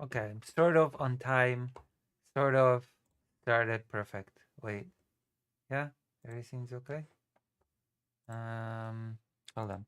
Okay, I'm sort of on time. Sort of started perfect. Wait, yeah, everything's okay. Hold on.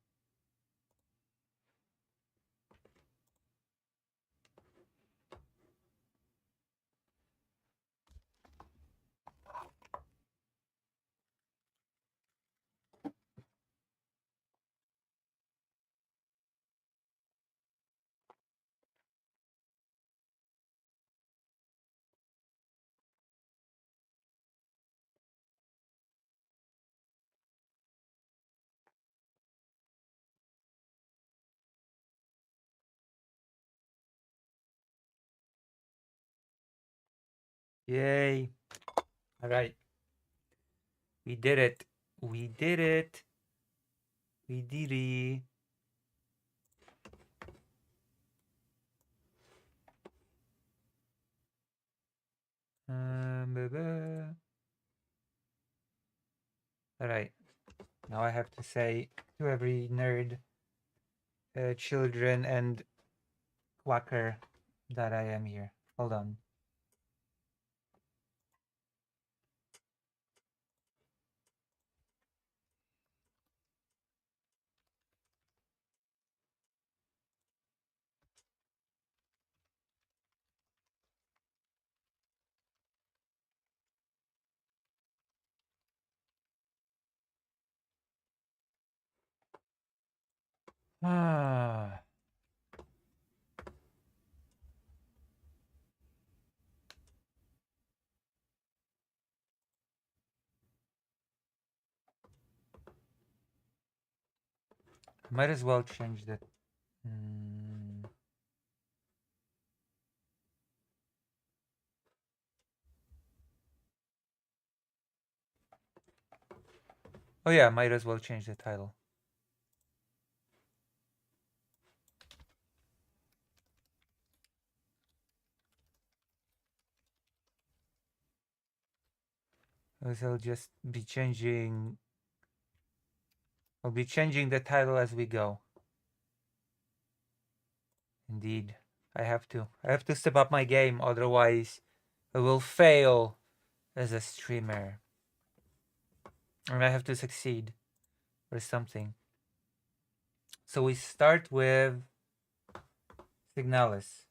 Yay! All right, we did it. We did it. We did it. Blah, blah. All right. Now I have to say to every nerd, children, and quacker that I am here. Hold on. Ah, might as well change that. Hmm. Oh yeah, might as well change the title. I'll just be changing. I'll be changing the title as we go. Indeed, I have to. I have to step up my game, otherwise, I will fail as a streamer. And I have to succeed or something. So we start with Signalis.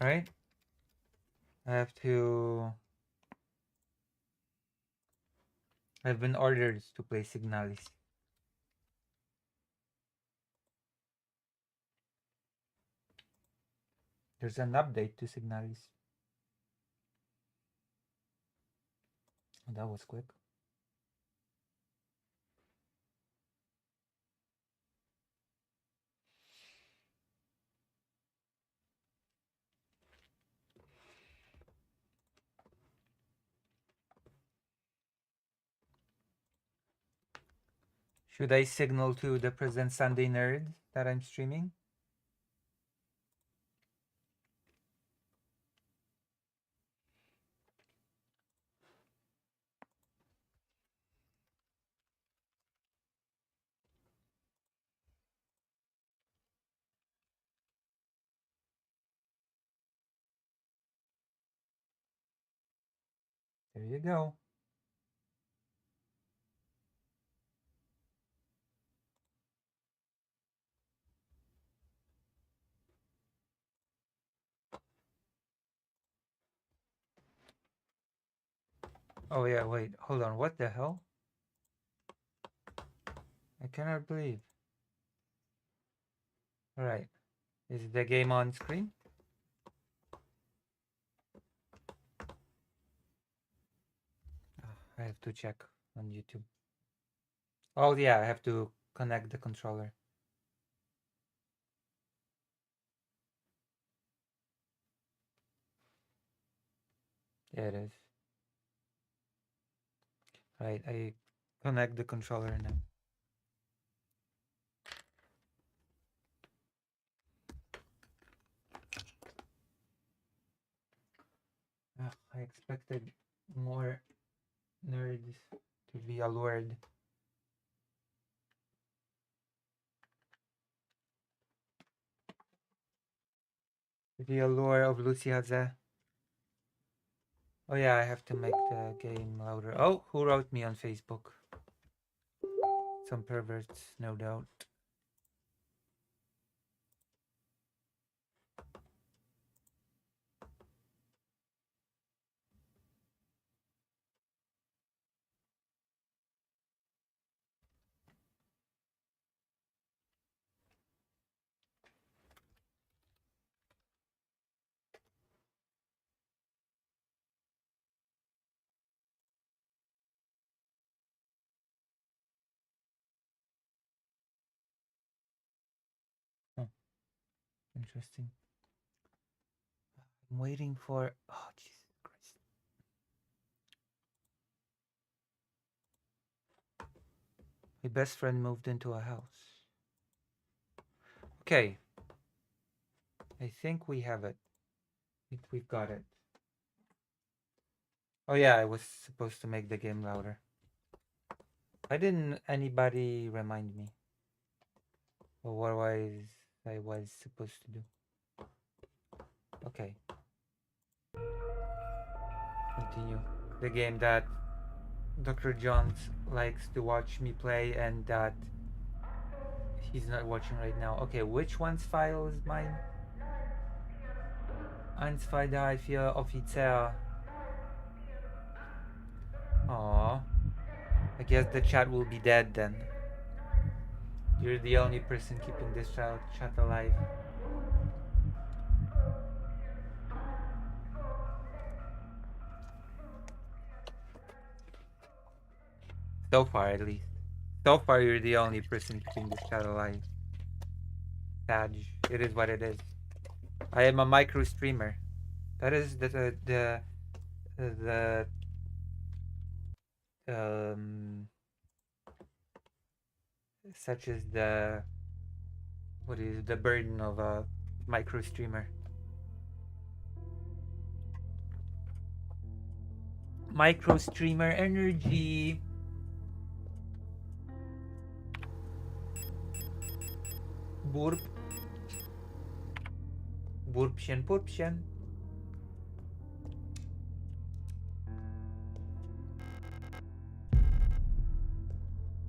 All right. I have to. I've been ordered to play Signalis. There's an update to Signalis. Oh, that was quick. Should I signal to the present Sunday nerd that I'm streaming? There you go. Oh yeah, wait, hold on. What the hell? I cannot believe. All right. Is the game on screen? I have to check on YouTube. Oh yeah, I have to connect the controller. Yeah, it is. Right, I connect the controller now. I expected more nerds to be allured. The allure of Luciaza. Oh yeah, I have to make the game louder. Oh, who wrote me on Facebook? Some perverts, no doubt. Huh. Interesting. I'm waiting for... Oh, Jesus Christ. My best friend moved into a house. Okay. I think we have it. I think we've got it. Oh yeah, I was supposed to make the game louder. Why didn't anybody remind me? Or what I was supposed to do? Okay. Continue. The game that Dr. Jones likes to watch me play and that he's not watching right now. Okay, which one's file is mine? 1, 2, 3, 4, Officer. Aww. I guess the chat will be dead then. You're the only person keeping this chat alive. So far, at least. So far, you're the only person keeping this chat alive. Sad. It is what it is. I am a micro streamer. That is the such as the what is the burden of a micro streamer. Micro streamer energy. Burp. Burpchen, burpchen.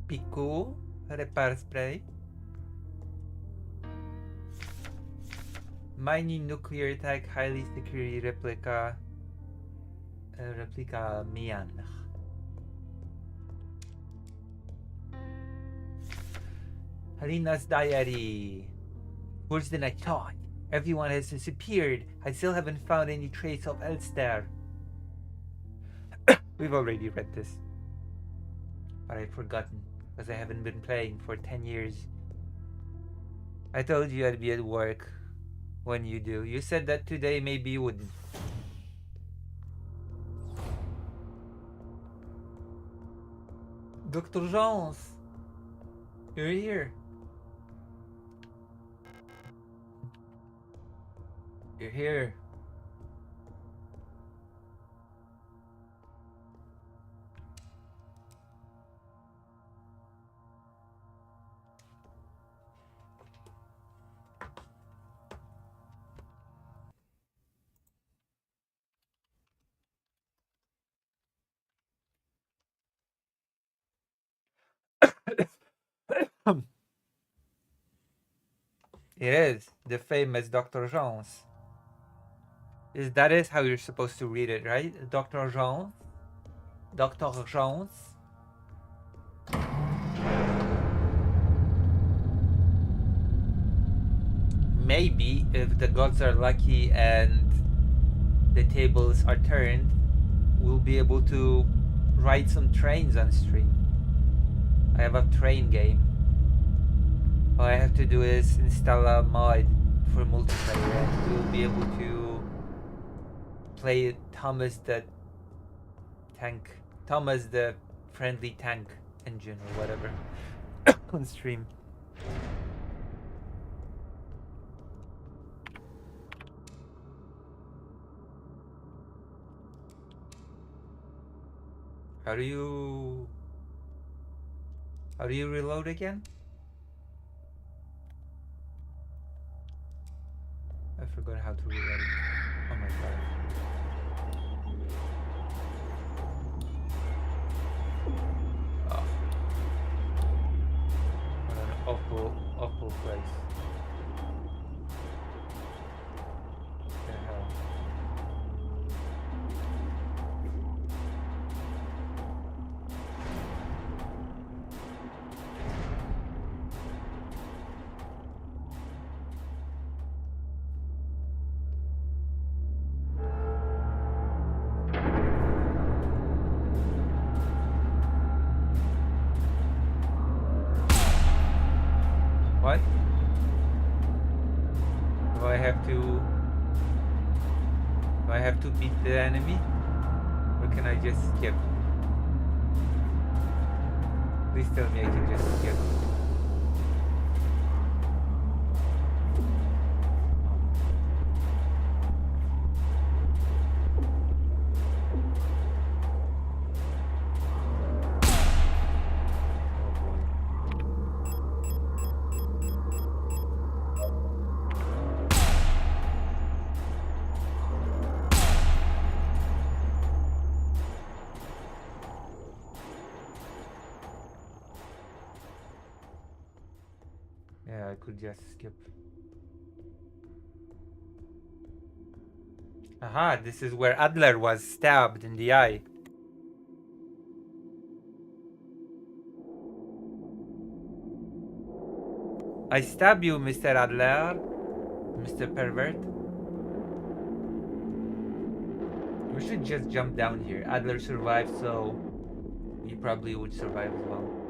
Pico. Repair spray. Mining nuclear attack, highly security replica. Replica Mian. Helena's diary. Worse than I thought. Everyone has disappeared. I still haven't found any trace of Elster. We've already read this. But I've forgotten, because I haven't been playing for 10 years. I told you I'd be at work when you do. You said that today maybe you wouldn't. Dr. Jones, you're here. You're here. It is the famous Dr. Jones. That is how you're supposed to read it, right? Dr. Jones? Dr. Jones? Maybe if the gods are lucky and the tables are turned, we'll be able to ride some trains on stream. I have a train game. All I have to do is install a mod for multiplayer and we'll be able to play Thomas the friendly tank engine or whatever on stream. How do you reload again? I forgot how to reload. Oh my god. Oh. What an awful place. What the hell? What? Do I have to beat the enemy? Or can I just skip? Please tell me I can just skip. Yeah, I could just skip. Aha, this is where Adler was stabbed in the eye. I stab you, Mr. Adler. Mr. Pervert. We should just jump down here. Adler survived, so you probably would survive as well.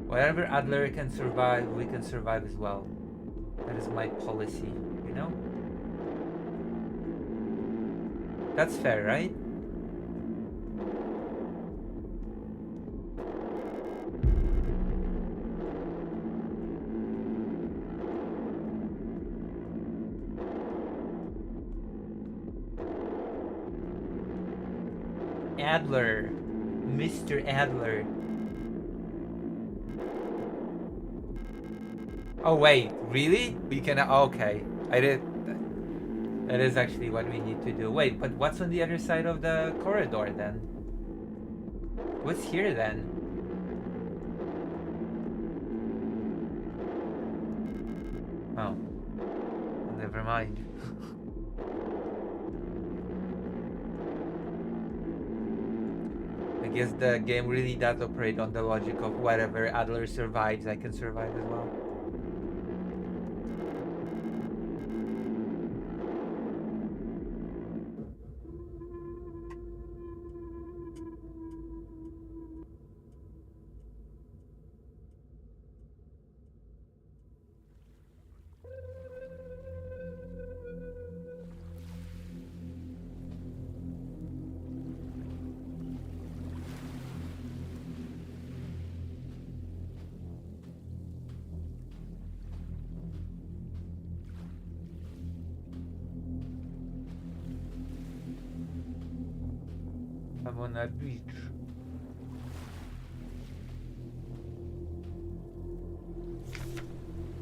Wherever Adler can survive, we can survive as well. That is my policy, you know? That's fair, right? Adler. Mr. Adler. Oh wait, really? We can, okay. I did. That is actually what we need to do. Wait, but what's on the other side of the corridor then? What's here then? Oh. Never mind. I guess the game really does operate on the logic of whatever Adler survives, I can survive as well. I'm on a beach.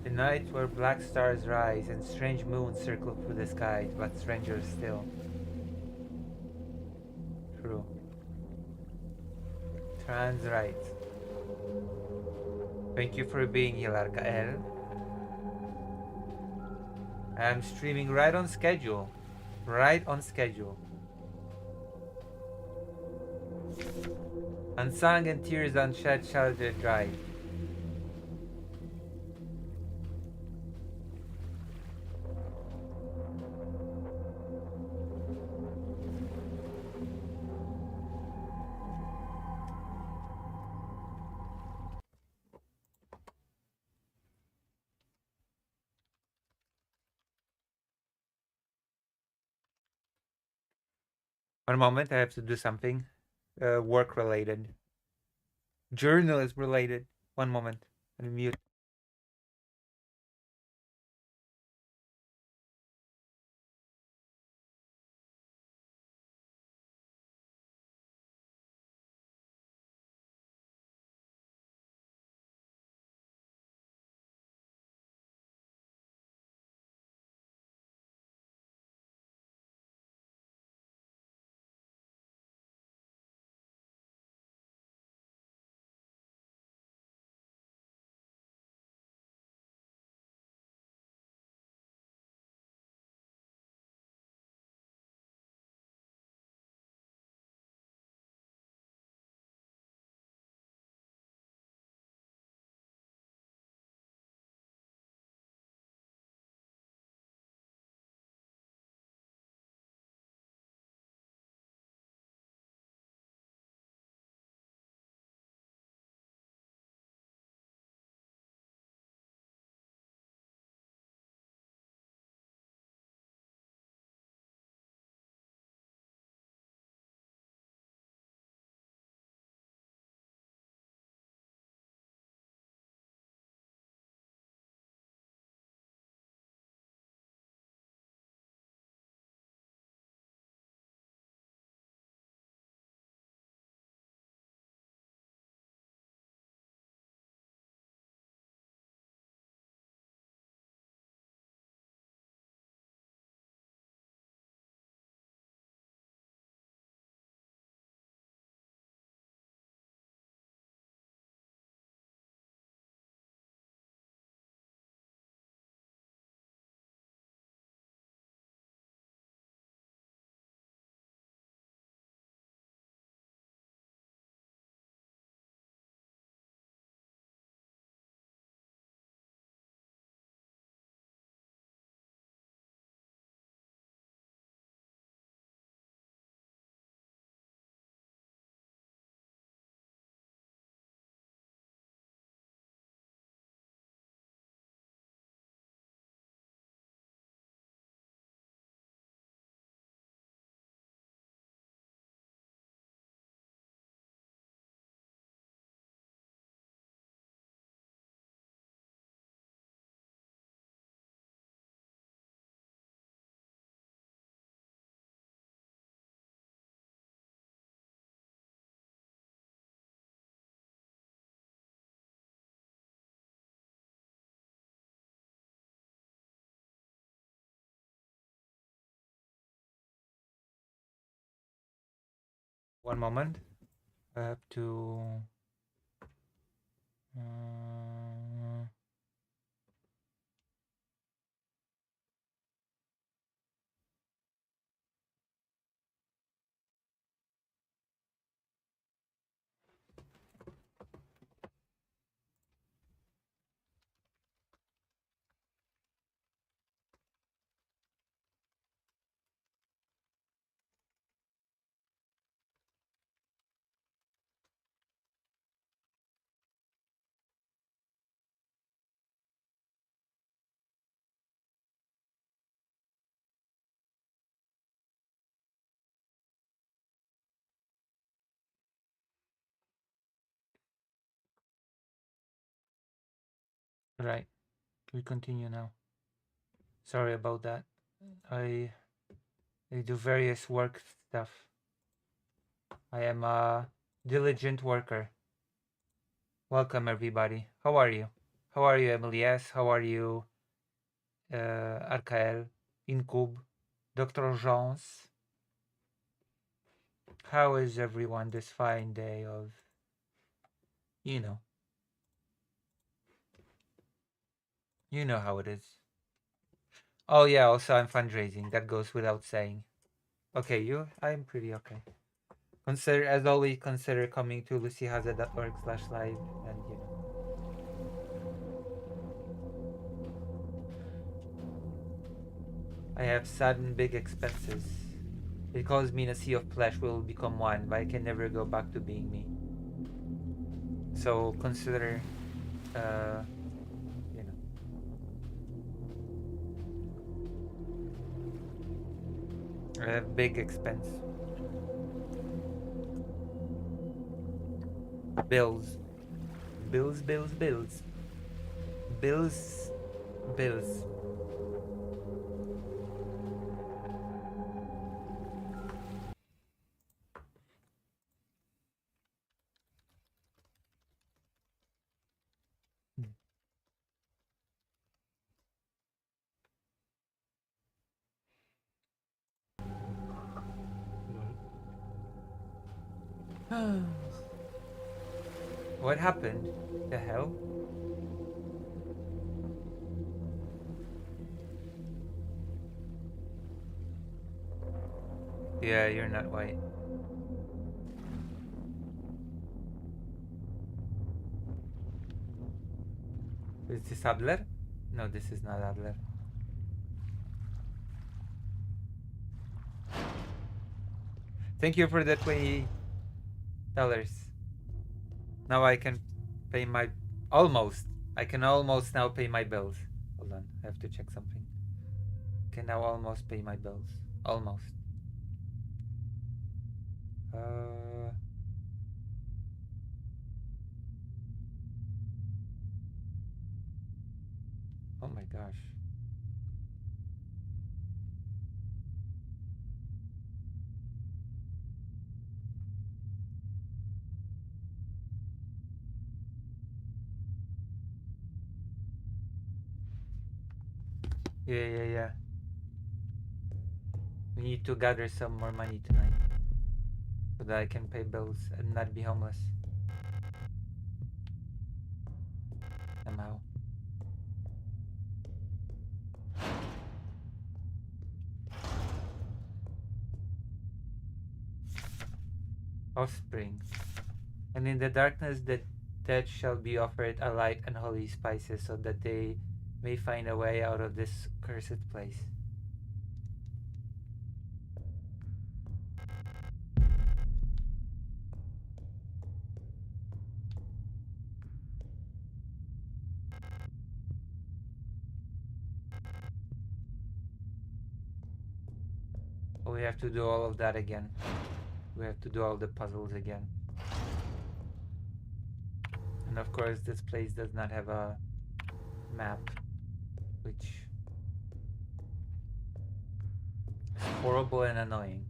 The night where black stars rise and strange moons circle through the sky, but stranger still. True. Trans right. Thank you for being here, Arkael. I'm streaming right on schedule. Right on schedule. Unsung and tears unshed shall they dry. One moment, I have to do something. Work related. Journalist related. One moment. Let me mute. One moment. I have to... Uh, right. We continue now. Sorry about that. I do various work stuff. I am a diligent worker. Welcome everybody. How are you? How are you, Emily S? How are you, Arkael, Incub, Dr. Jeans? How is everyone this fine day of, you know, you know how it is. Oh yeah, also I'm fundraising. That goes without saying. Okay, you? I'm pretty okay. Consider, as always, consider coming to lucyhaza.org/live and, you know. I have sudden big expenses. It calls me in a sea of flesh will become one, but I can never go back to being me. So consider, uh, you know, I have big expense. Bills. Bills, bills, bills. Bills, bills. What happened? The hell? Yeah, you're not white. Is this Adler? No, this is not Adler. Thank you for the $20. Now I can pay my... Almost. I can almost now pay my bills. Hold on, I have to check something. Can now almost pay my bills. Almost. Oh my gosh. Yeah. We need to gather some more money tonight so that I can pay bills and not be homeless. Somehow. Offspring. And in the darkness the dead shall be offered a light and holy spices so that they may find a way out of this cursed place. Oh, we have to do all of that again. We have to do all the puzzles again. And of course this place does not have a map, which is horrible and annoying.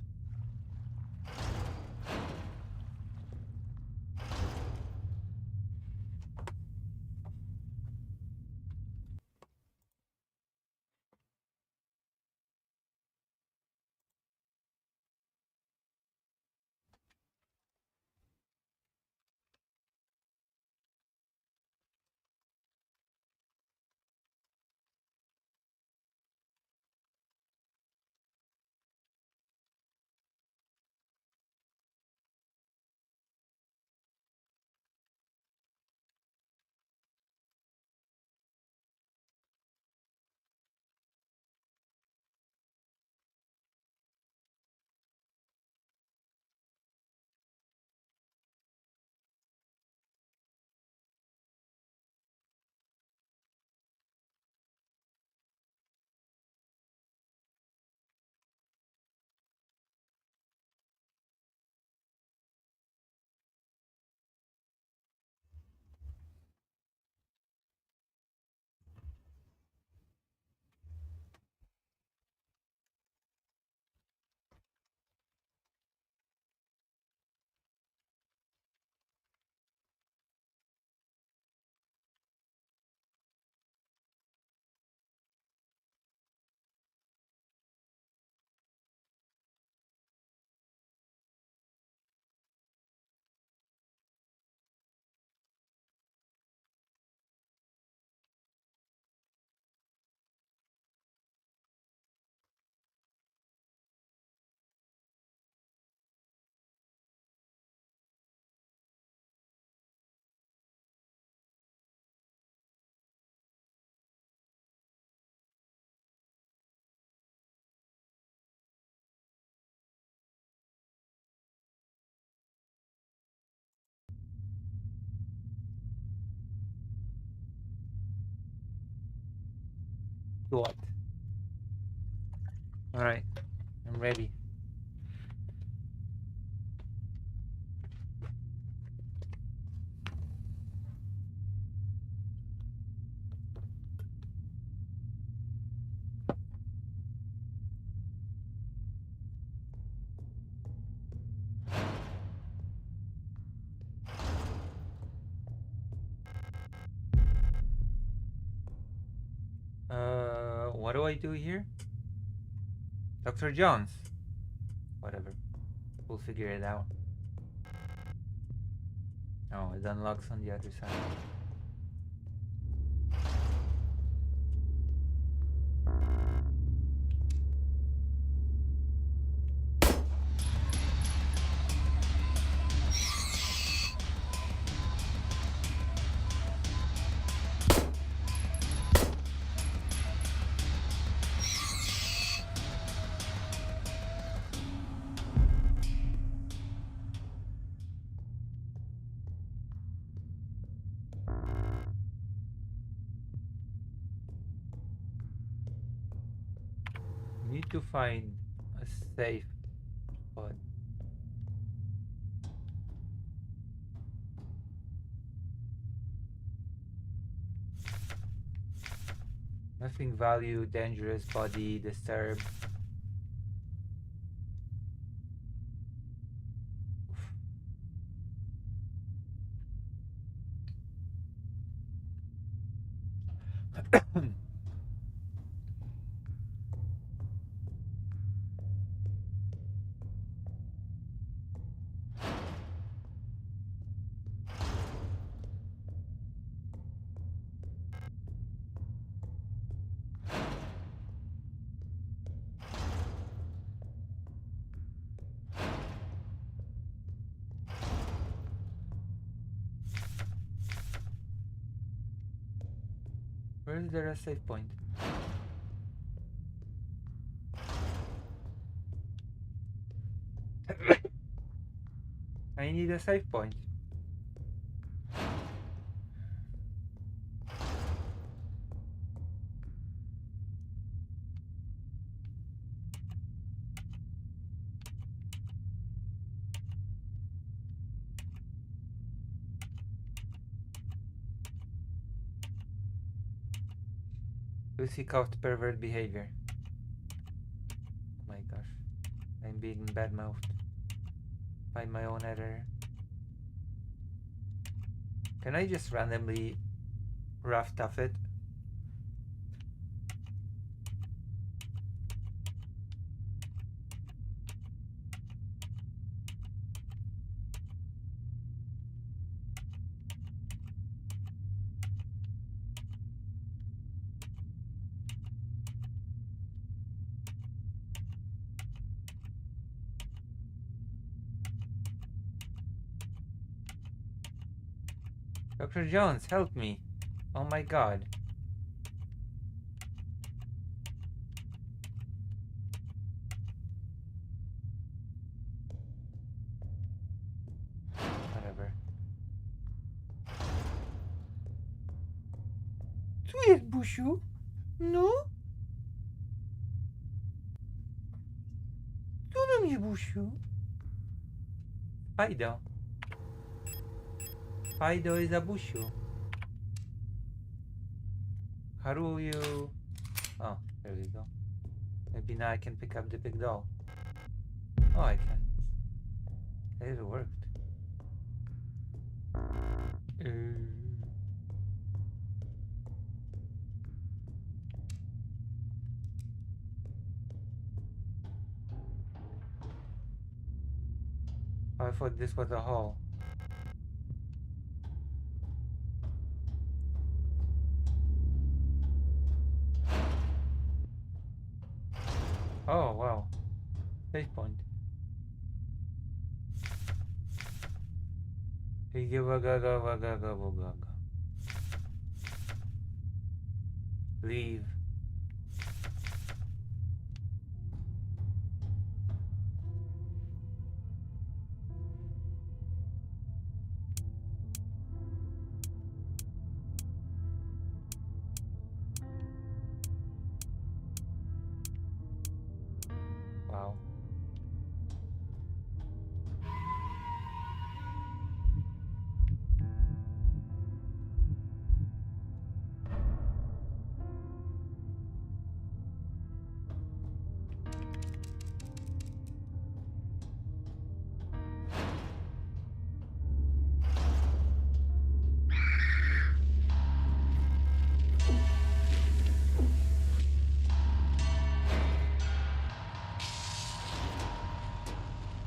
What? Alright, I'm ready. What do I do here? Dr. Jones. Whatever. We'll figure it out. Oh, it unlocks on the other side. Need to find a safe spot. Nothing value, dangerous, body, disturb. Where is there a save point? I need a save point. To seek out pervert behavior. Oh my gosh. I'm being bad-mouthed. Find my own editor. Can I just randomly rough tough it? Dr. Jones, help me. Oh my god. Whatever. Tu jest, Busiu? No? Tu do mnie, Busiu. Fido. Fido is a Busiu. How do you... Oh, there we go. Maybe now I can pick up the big doll. Oh, I can. It worked. I thought this was a hall. Oh, wow. Save point. Leave. Wow.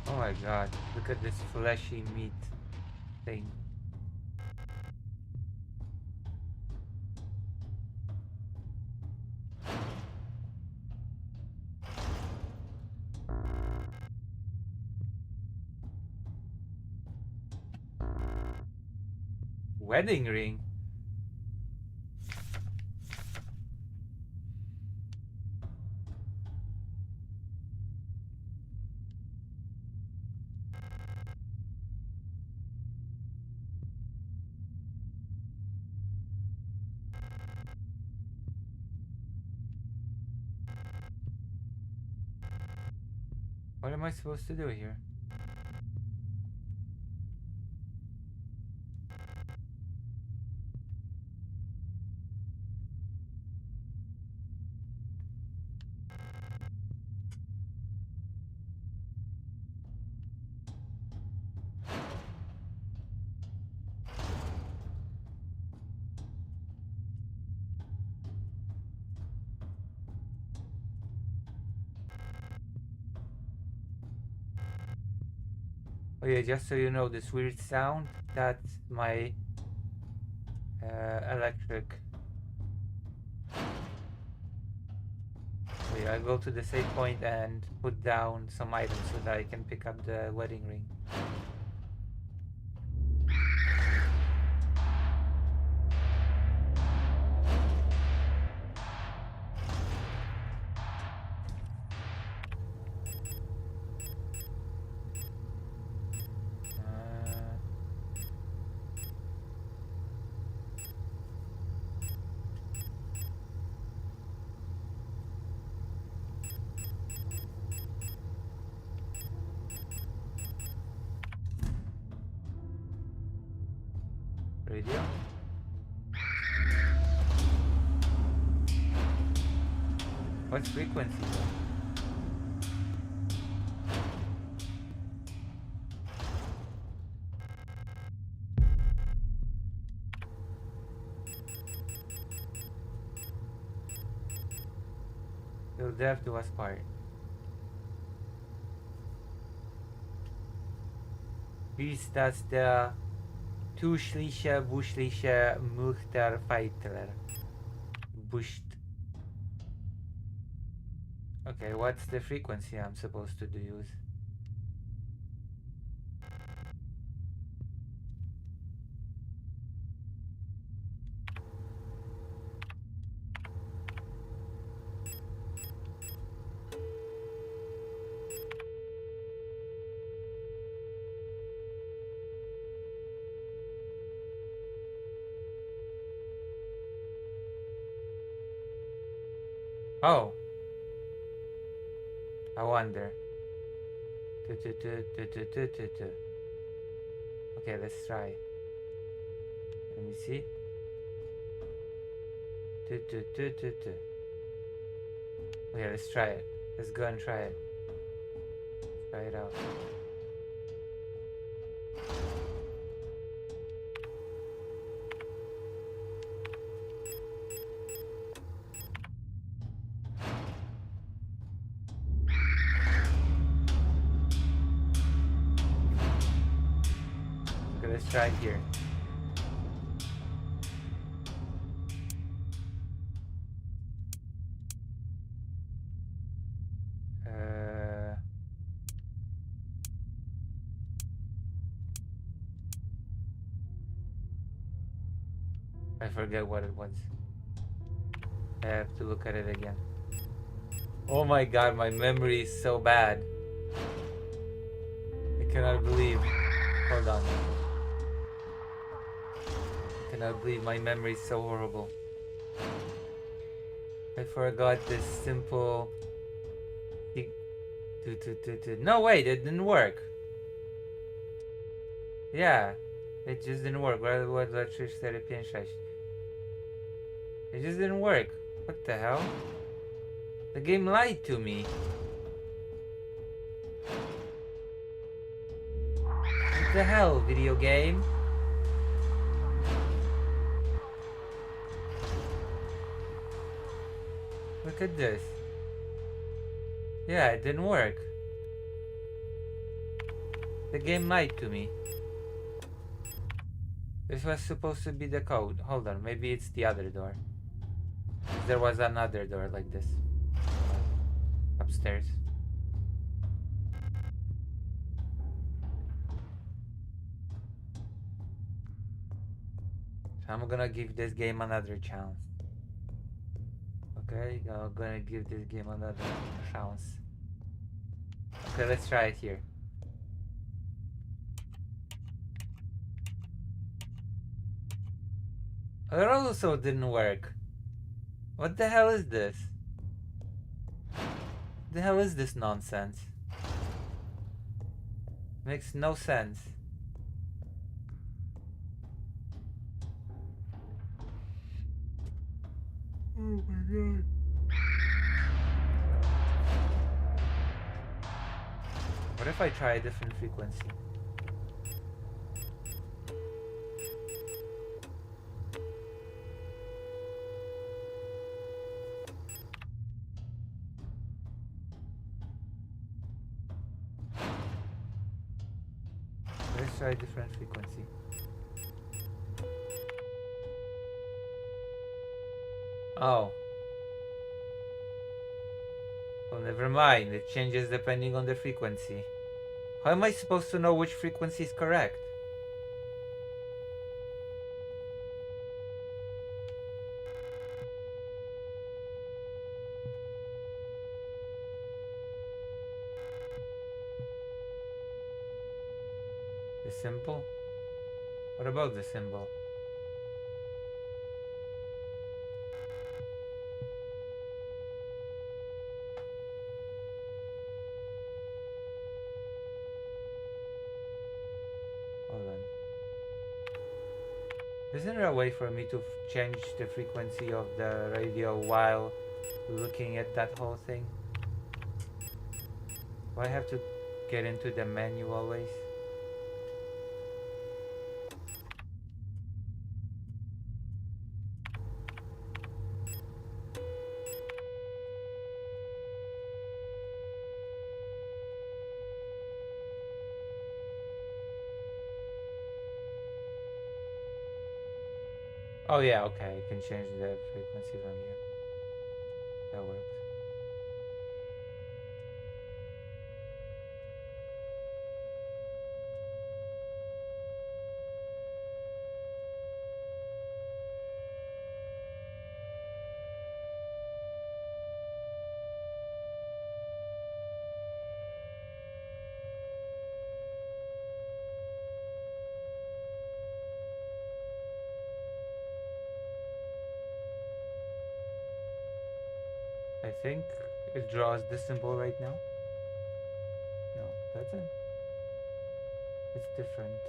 Oh my god, look at this fleshy meat thing. Wedding ring? What am I supposed to do here? Oh yeah, just so you know, this weird sound, that's my electric. So yeah, I go to the save point and put down some items so that I can pick up the wedding ring. Radio? What frequency though? Till death do us part. Bis das der Tuschliche, Buschliche, Muchter, Feitler. Busht. Okay, what's the frequency I'm supposed to use? Oh. I wonder. Okay, let's try. Let me see. Okay, let's try it. Let's go and try it. Try it out. Okay, let's try it here. I forget what it was. I have to look at it again. Oh my god, my memory is so bad. I cannot believe. Hold on. I cannot believe my memory is so horrible. I forgot this simple No, wait, it didn't work. Yeah, it just didn't work. What 3, 4, 5, 6. It just didn't work. What the hell? The game lied to me. What the hell, video game? Look at this. Yeah, it didn't work. The game lied to me. This was supposed to be the code. Hold on, maybe it's the other door. There was another door like this. Upstairs. So I'm gonna give this game another chance. Okay, I'm gonna give this game another chance. Okay, let's try it here. It also didn't work. What the hell is this? The hell is this nonsense? Makes no sense. Oh my god. What if I try a different frequency? Let's try a different frequency. Oh. Well, never mind. It changes depending on the frequency. How am I supposed to know which frequency is correct? The symbol? What about the symbol? Hold on. Isn't there a way for me to change the frequency of the radio while looking at that whole thing? Do I have to get into the menu always? Oh yeah, okay, I can change the frequency from here. That works. I think it draws the symbol right now. No, doesn't. It's different.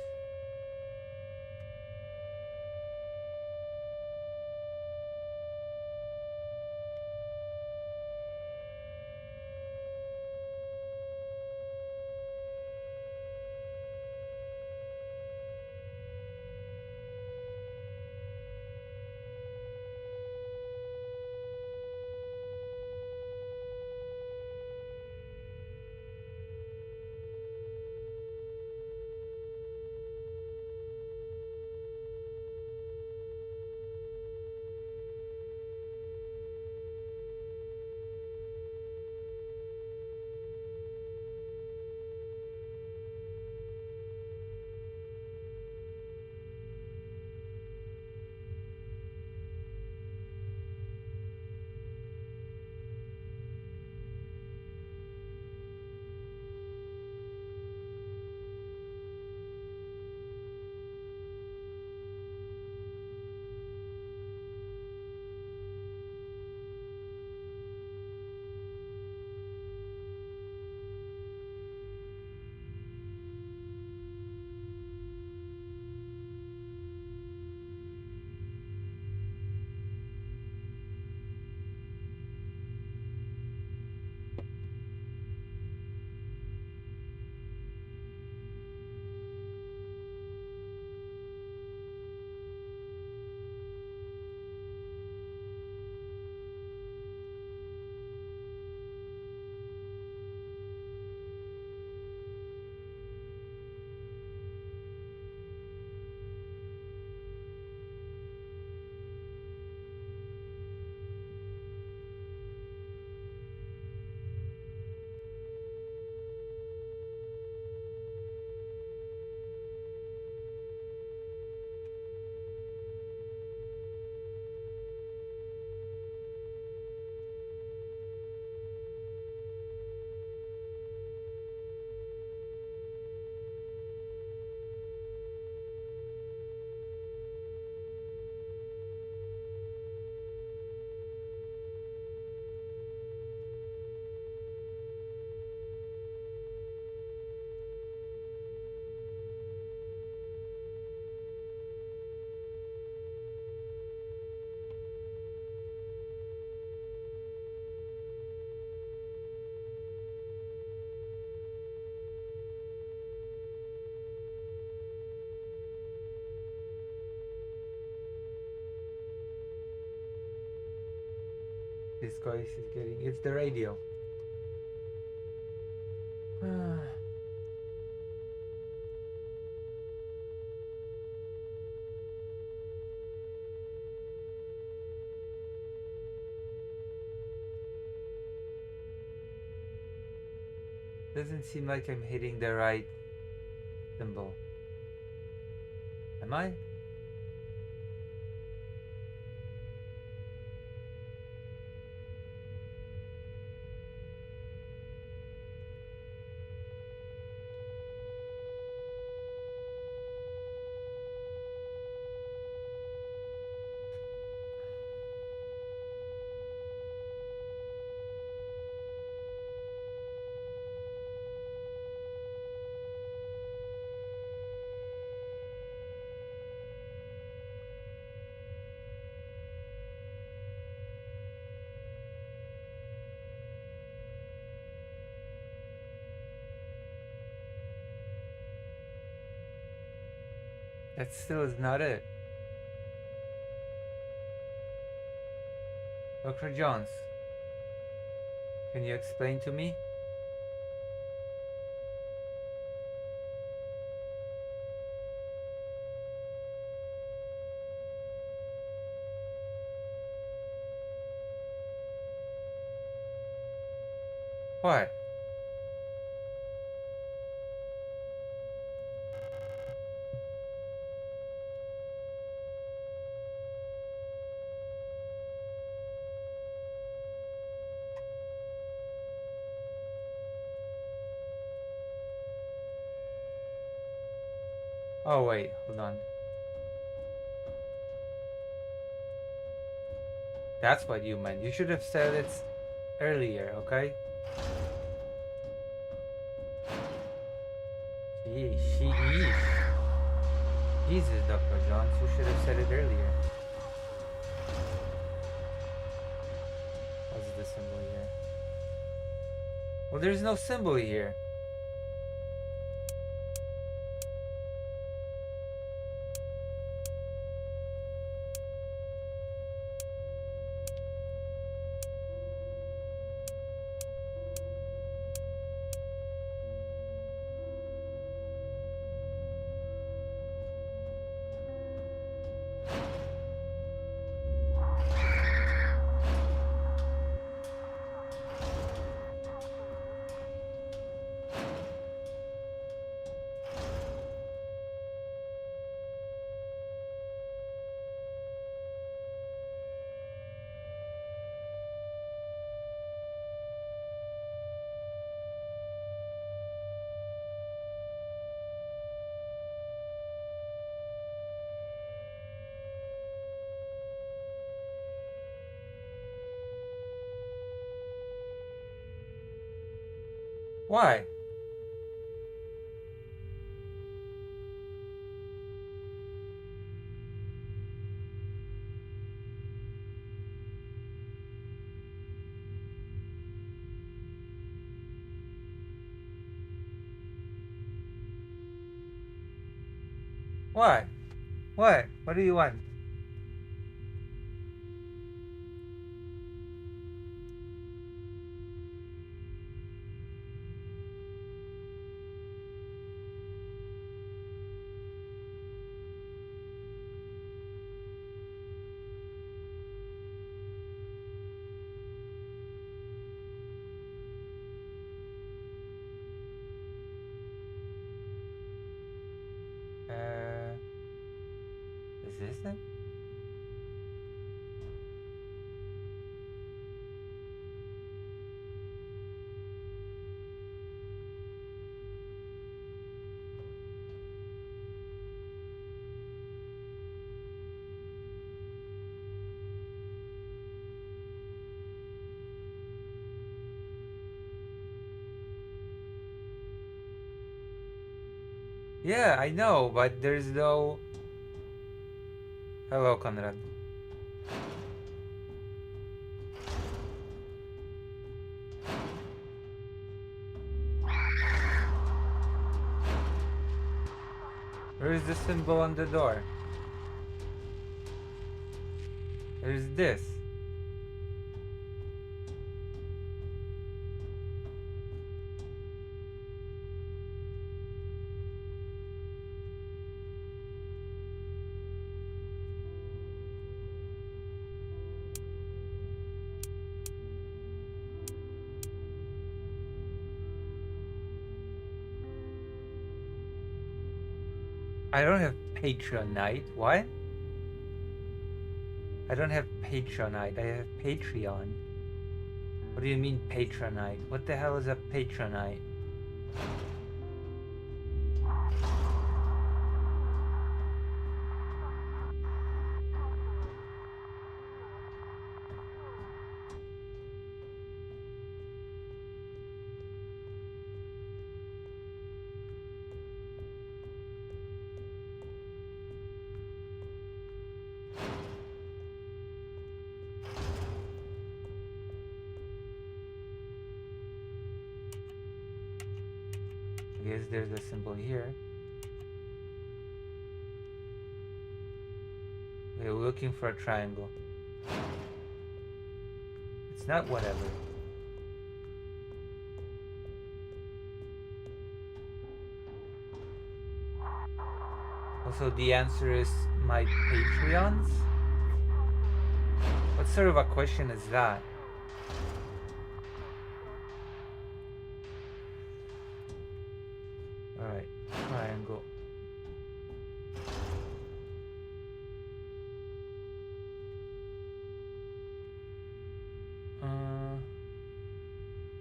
This voice is getting... It's the radio. Doesn't seem like I'm hitting the right symbol. Am I? That still is not it. Dr. Jones, can you explain to me? What? Oh wait, hold on. That's what you meant. You should have said it earlier, okay? Gee, she is. Jesus, Dr. Jones, you should have said it earlier. What's the symbol here? Well, there's no symbol here. Why? Why? What? What do you want? Is this it? Yeah, I know, but there's no... Hello, Conrad. Where is the symbol on the door? There's this. I don't have Patreonite. What? I don't have Patreonite. I have Patreon. What do you mean Patreonite? What the hell is a Patreonite? I guess there's a symbol here. We're looking for a triangle. It's not whatever. Also, the answer is my Patreons? What sort of a question is that? Alright, triangle.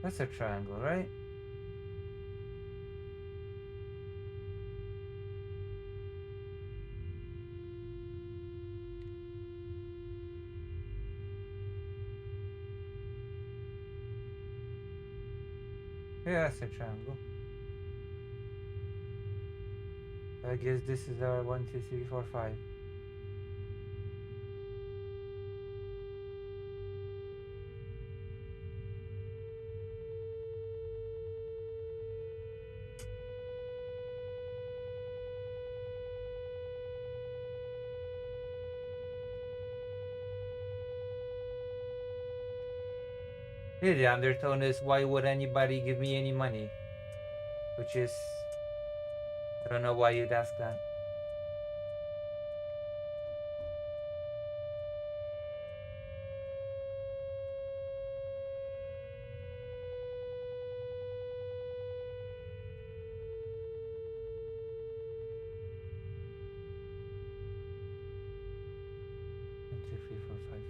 That's a triangle, right? Yeah, that's a triangle. I guess this is our 1, 2, 3, 4, 5. Yeah, the undertone is, why would anybody give me any money? Which is, I don't know why you'd ask that. One, two, three, four, five.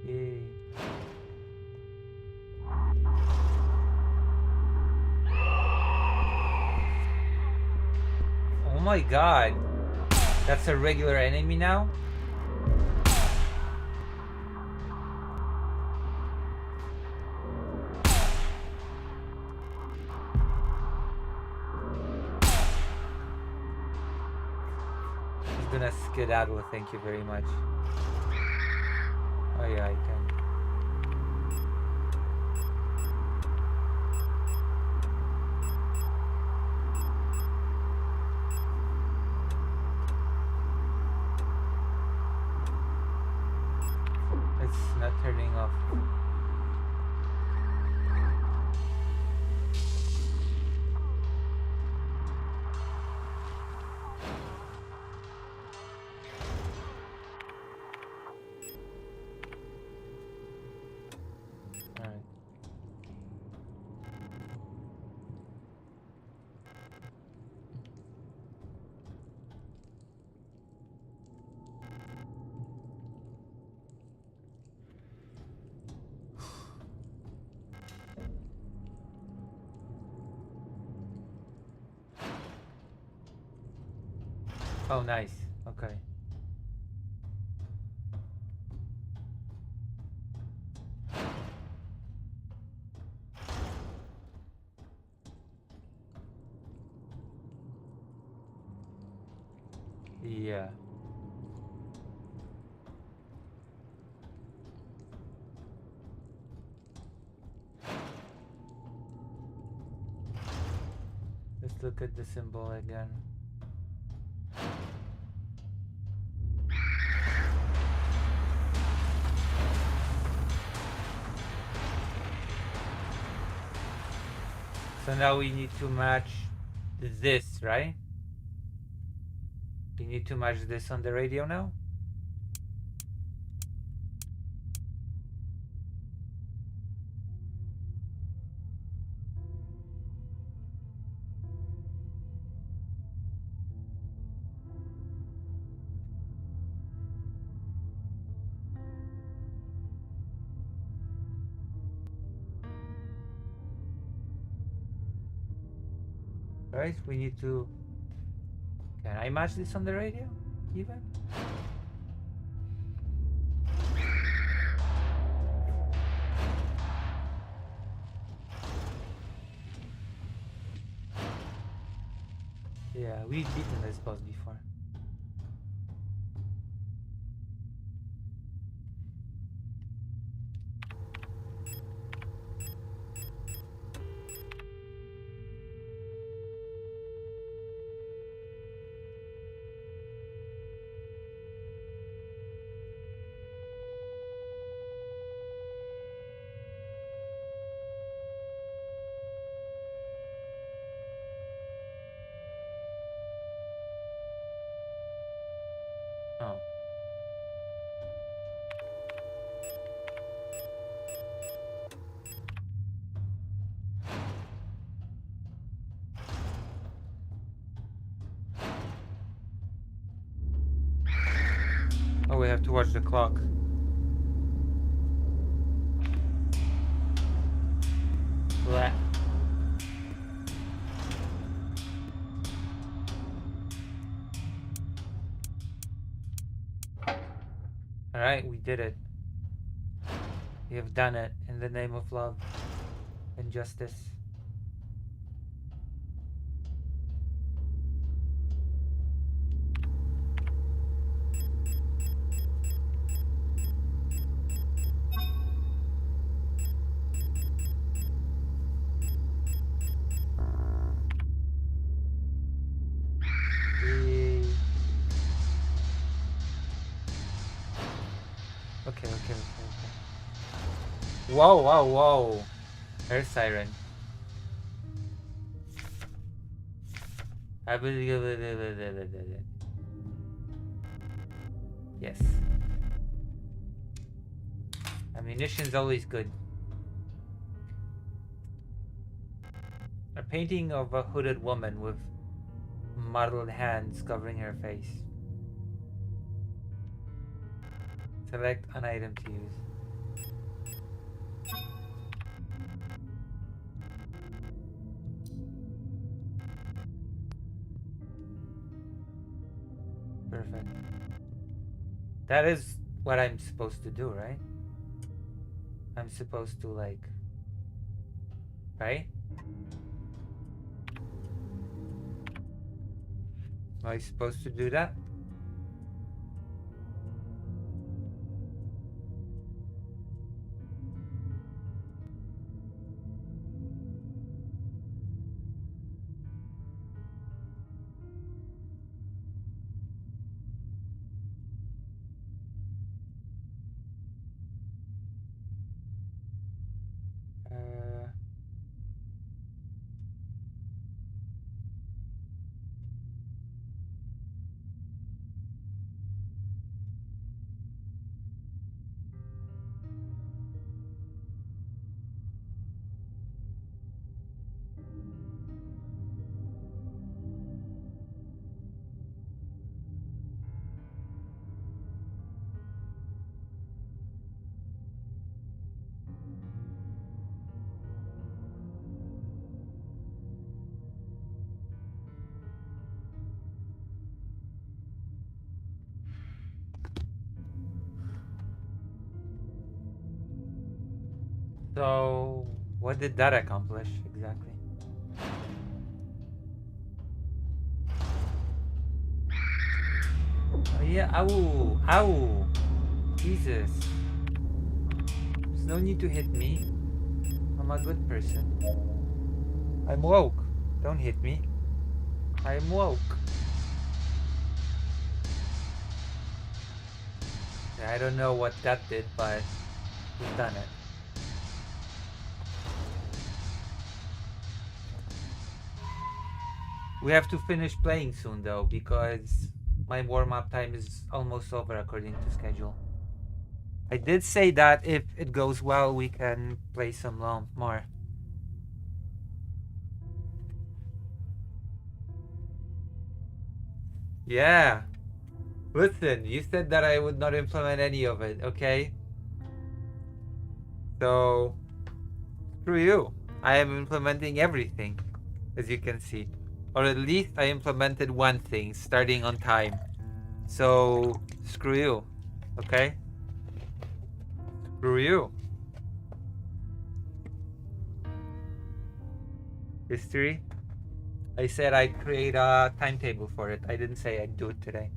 Yay. Oh my god. That's a regular enemy now? He's gonna skedaddle, thank you very much. Oh yeah, I can. It's not turning off. Alright. Oh, nice. Okay. Yeah. Just look at the symbol again. So now we need to match this, right? We need to match this on the radio now? Right? We need to... Can I match this on the radio? Even? Yeah, we've beaten this boss before. Oh. Oh, we have to watch the clock. Blah. Alright, we did it. We have done it in the name of love and justice. Okay. Whoa. Air siren. Yes. Ammunition's always good. A painting of a hooded woman with mottled hands covering her face. Select an item to use. Perfect. That is what I'm supposed to do, right? I'm supposed to like... Right? Am I supposed to do that? So, what did that accomplish exactly? Oh yeah, ow! Jesus. There's no need to hit me. I'm a good person. I'm woke. Don't hit me. I'm woke. I don't know what that did, but we've done it. We have to finish playing soon though, because my warm-up time is almost over according to schedule. I did say that if it goes well, we can play some more. Yeah. Listen, you said that I would not implement any of it, okay? So, screw you. I am implementing everything, as you can see. Or at least I implemented one thing, starting on time. So, screw you, okay? Screw you. History? I said I'd create a timetable for it. I didn't say I'd do it today.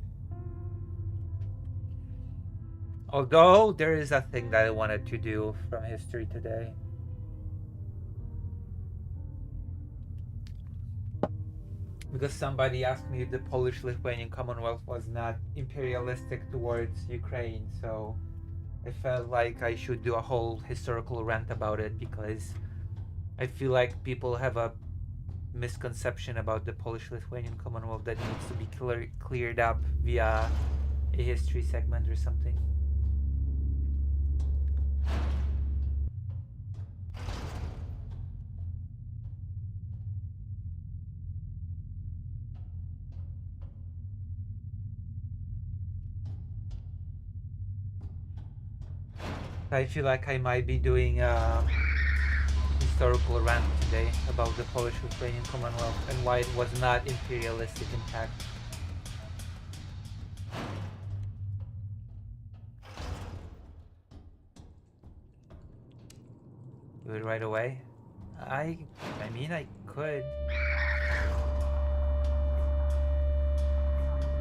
Although there is a thing that I wanted to do from history today. Because somebody asked me if the Polish-Lithuanian Commonwealth was not imperialistic towards Ukraine, so I felt like I should do a whole historical rant about it, because I feel like people have a misconception about the Polish-Lithuanian Commonwealth that needs to be cleared up via a history segment or something. I feel like I might be doing a historical rant today about the Polish-Lithuanian Commonwealth and why it was not imperialistic in fact. Do it right away? I mean, I could.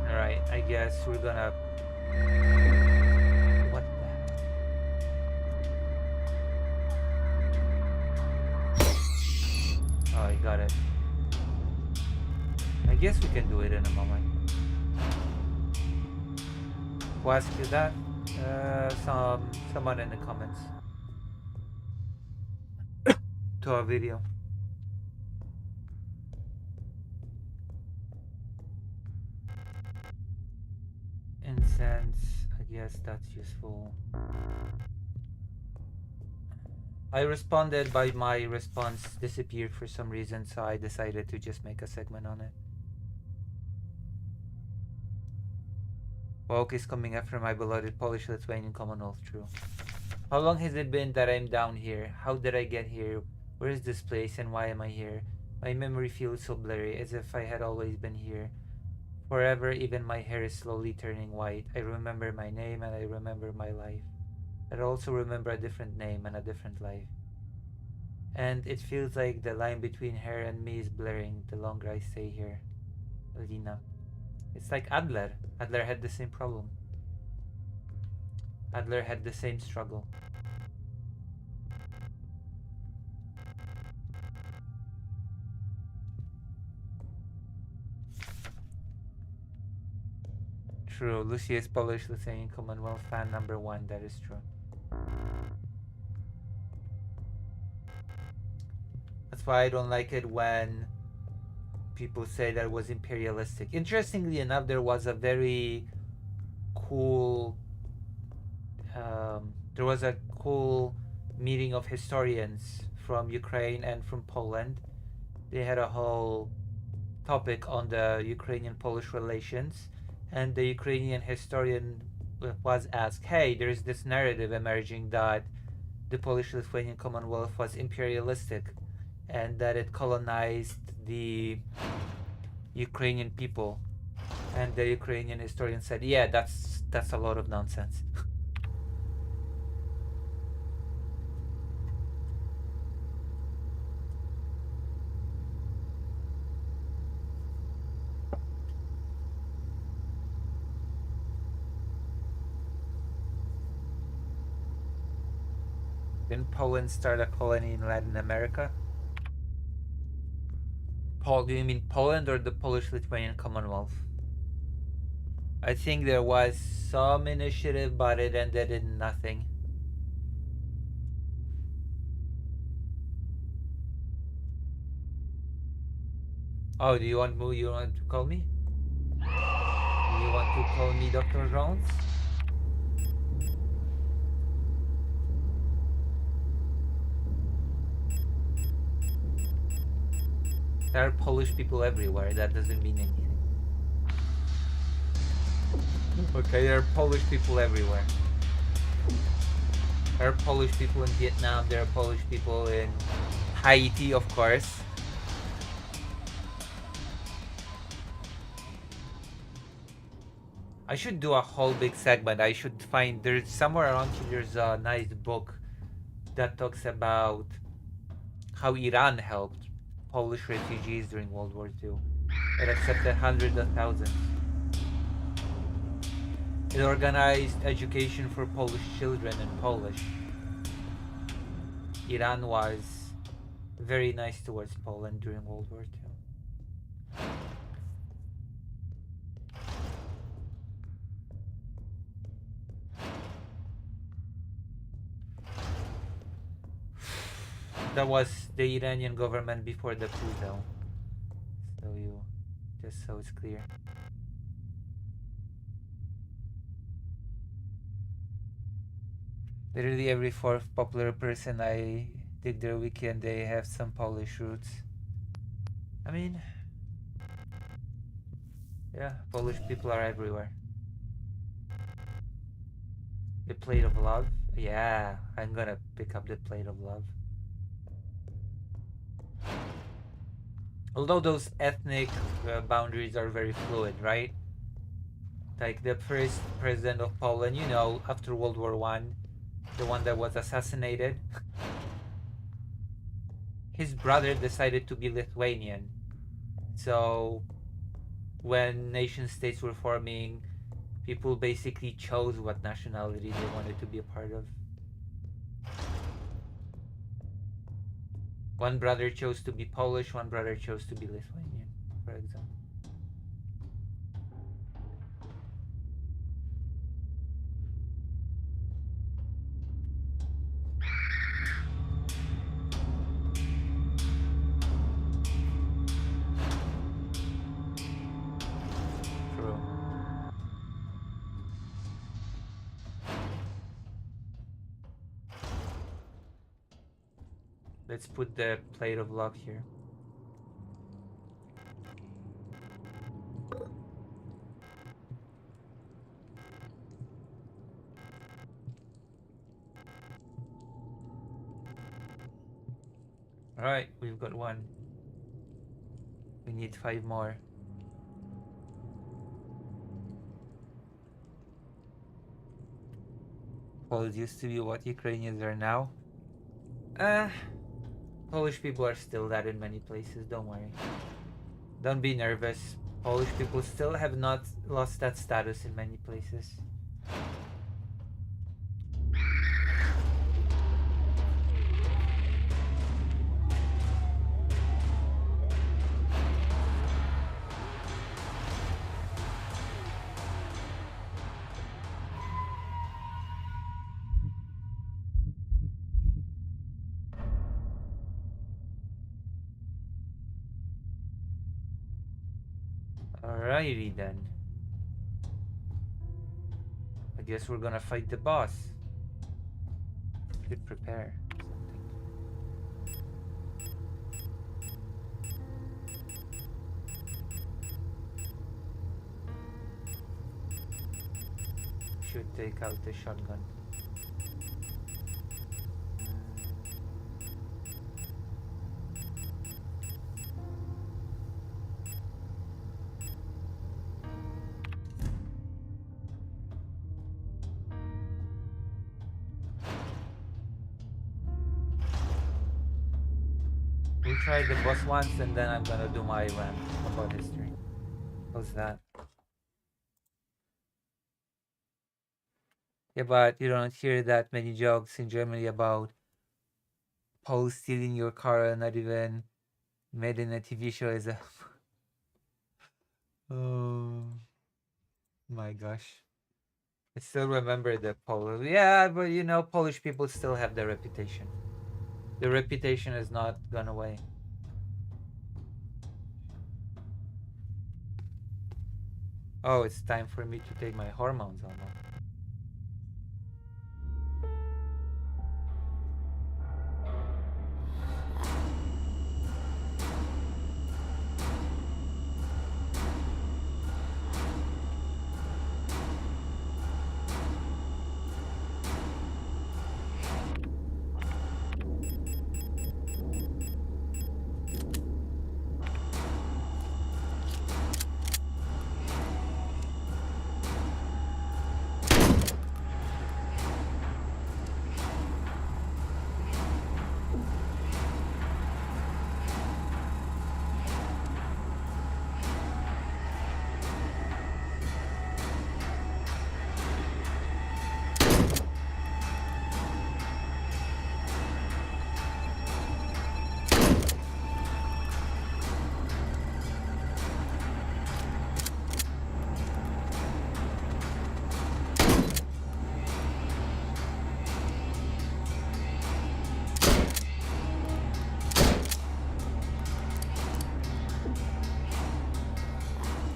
Alright, I guess we're gonna... What the hell? Oh, I got it. I guess we can do it in a moment. Who asked you that? Someone in the comments. To our video. Incense, I guess that's useful. I responded, but my response disappeared for some reason, so I decided to just make a segment on it. Woke is coming after my beloved Polish-Lithuanian Commonwealth, true. How long has it been that I'm down here? How did I get here? Where is this place and why am I here? My memory feels so blurry, as if I had always been here. Forever, even my hair is slowly turning white. I remember my name and I remember my life. I also remember a different name and a different life. And it feels like the line between her and me is blurring the longer I stay here. Alina. It's like Adler. Adler had the same problem. Adler had the same struggle. True. Lucy is Polish, Lithuanian Commonwealth fan #1. That is true. That's why I don't like it when people say that it was imperialistic. Interestingly enough, there was a very cool meeting of historians from Ukraine and from Poland. They had a whole topic on the Ukrainian-Polish relations, and the Ukrainian historian was asked, hey, there's this narrative emerging that the Polish-Lithuanian Commonwealth was imperialistic and that it colonized the Ukrainian people. And the Ukrainian historian said, yeah, that's a lot of nonsense. Didn't Poland start a colony in Latin America? Do you mean Poland or the Polish-Lithuanian Commonwealth? I think there was some initiative, but it ended in nothing. Oh, do you want to call me? Do you want to call me Dr. Jones? There are Polish people everywhere. That doesn't mean anything. Okay, there are Polish people everywhere. There are Polish people in Vietnam. There are Polish people in Haiti, of course. I should do a whole big segment. I should find, there's somewhere around here, there's a nice book that talks about how Iran helped Polish refugees during World War II. It accepted hundreds of thousands. It organized education for Polish children in Polish. Iran was very nice towards Poland during World War II. That was the Iranian government before the coup, though. So just so it's clear. Literally every fourth popular person I dig their wiki and they have some Polish roots. I mean, yeah, Polish people are everywhere. The Plate of Love? Yeah, I'm gonna pick up the Plate of Love. Although those ethnic boundaries are very fluid, right? Like the first president of Poland, you know, after World War One, the one that was assassinated, his brother decided to be Lithuanian. So when nation states were forming, people basically chose what nationality they wanted to be a part of. One brother chose to be Polish, one brother chose to be Lithuanian, for example. True. Let's put the Plate of Love here. Alright, we've got one. We need 5 more. Poles used to be what Ukrainians are now. Polish people are still that in many places, don't worry. Don't be nervous. Polish people still have not lost that status in many places. Alrighty then. I guess we're gonna fight the boss. Should prepare something. Should take out the shotgun. We'll try the boss once and then I'm gonna do my rant about history. How's that? Yeah, but you don't hear that many jokes in Germany about Poles stealing your car and not even made in a TV show is a... Oh my gosh. I still remember the Polish. Yeah, but you know, Polish people still have their reputation. The reputation has not gone away. Oh, it's time for me to take my hormones almost.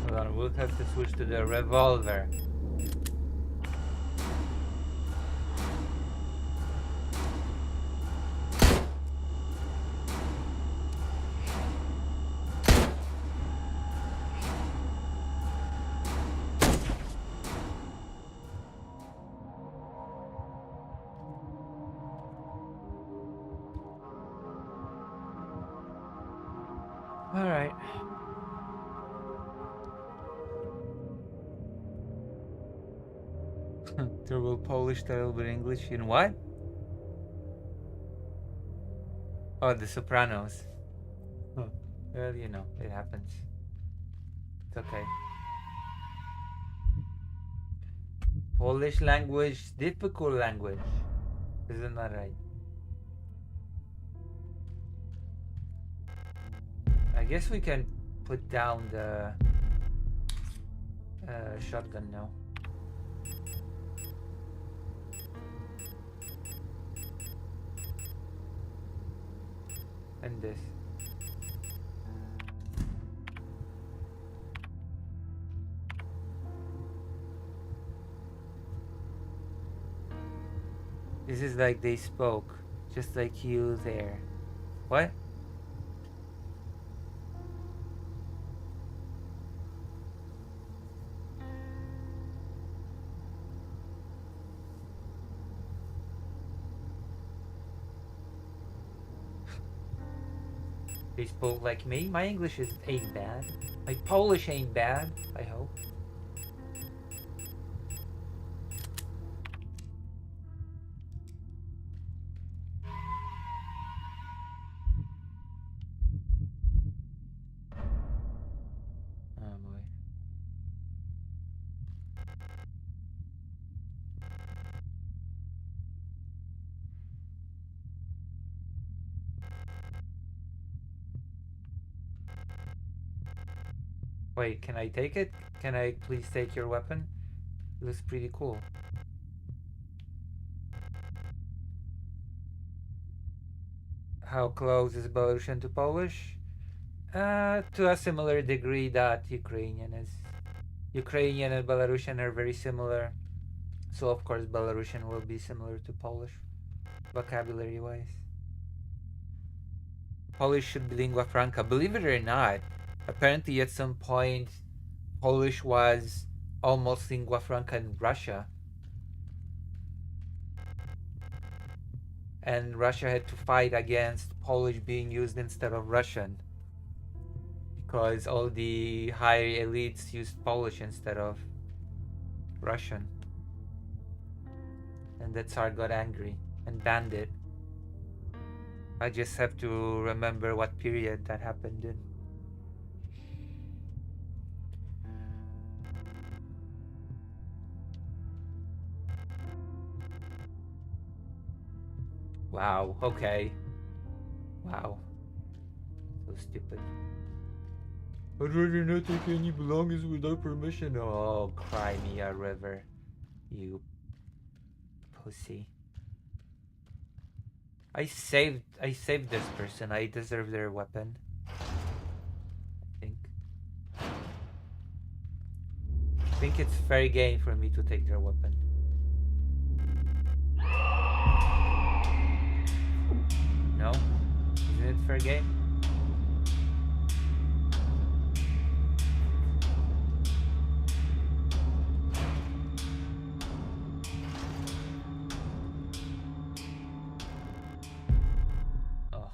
Hold on, we'll have to switch to the revolver. All right. Turbo Polish title with English in what? Oh, The Sopranos. Huh. Well, you know, it happens. It's okay. Polish language, difficult language. Isn't that right? I guess we can put down the shotgun now. And this. This is like they spoke, just like you there. What? They spoke like me? My English ain't bad. My Polish ain't bad, I hope. Oh boy. Wait, can I take it? Can I please take your weapon? It looks pretty cool. How close is Belarusian to Polish? To a similar degree that Ukrainian is. Ukrainian and Belarusian are very similar. So of course Belarusian will be similar to Polish, vocabulary wise. Polish should be lingua franca. Believe it or not, apparently at some point Polish was almost lingua franca in Russia. And Russia had to fight against Polish being used instead of Russian. Because all the high elites used Polish instead of Russian. And the Tsar got angry and banned it. I just have to remember what period that happened in. Wow, okay. Wow. So stupid. I'd rather not take any belongings without permission. Oh, cry me a river, you pussy. I saved this person. I deserve their weapon. I think it's fair game for me to take their weapon. No? Isn't it fair game? Oh.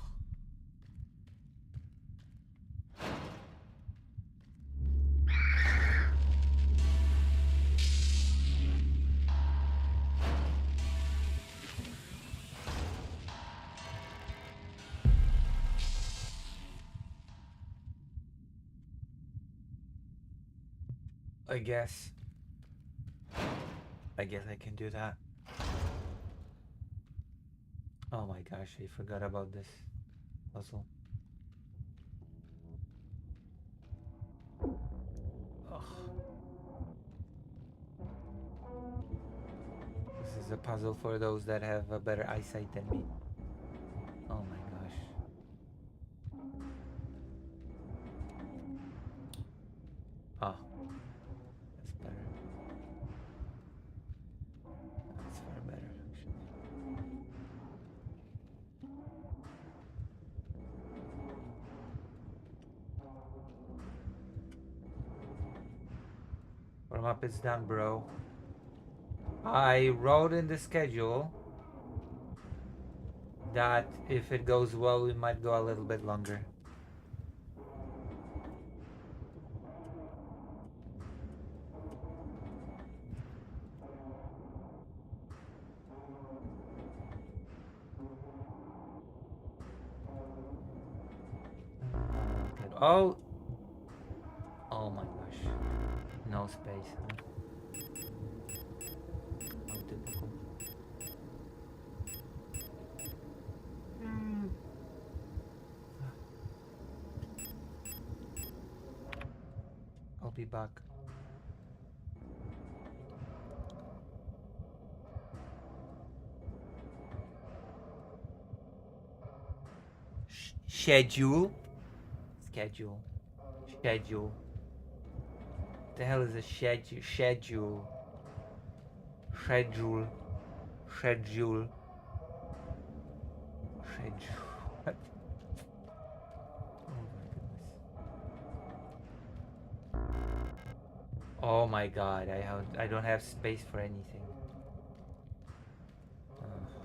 I guess I can do that. Oh my gosh, I forgot about this puzzle. Ugh. This is a puzzle for those that have a better eyesight than me. Oh my gosh. Oh. That's better. That's far better, actually. Warm-up is done, bro. I wrote in the schedule that if it goes well, we might go a little bit longer. Oh! Oh my gosh. No space, huh? How typical. I'll be back. Schedule? Schedule. Schedule. What the hell is a schedule? Schedule. Schedule. Schedule. Schedule. What? Oh my goodness. Oh my god, I don't have space for anything.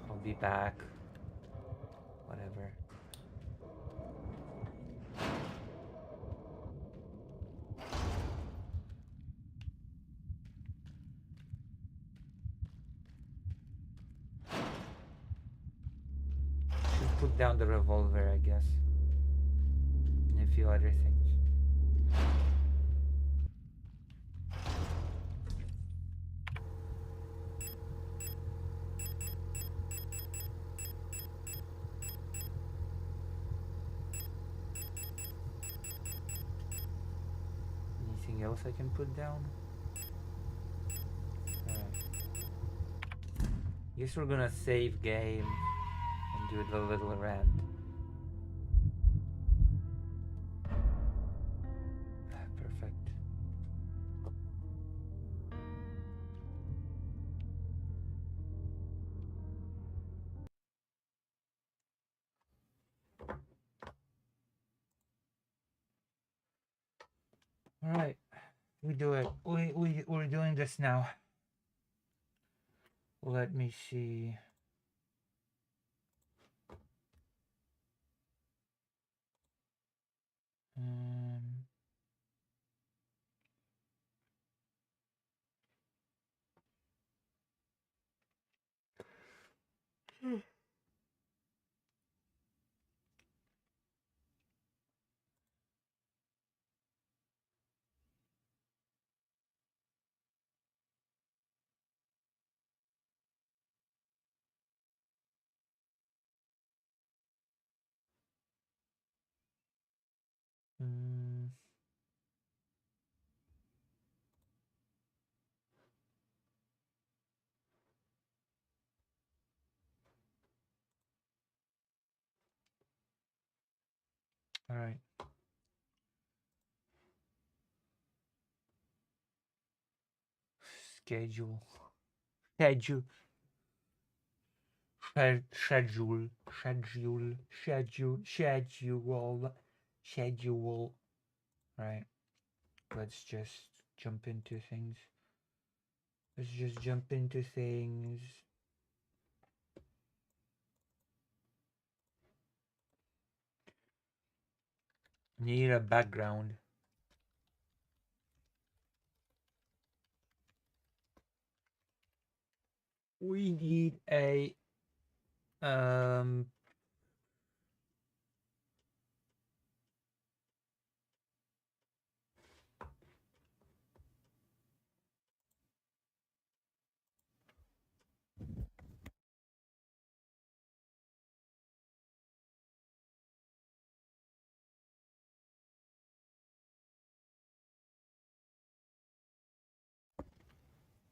I'll be back. Whatever. Should put down the revolver, I guess. And a few other things. Anything else I can put down? Guess we're gonna save game and do the little rant. Perfect. All right, we do it. We're doing this now. Let me see. Mm. All right. Schedule. Schedule. Schedule. Schedule. Schedule. Schedule. Schedule. Right. Let's just jump into things. Let's just jump into things. Need a background. We need a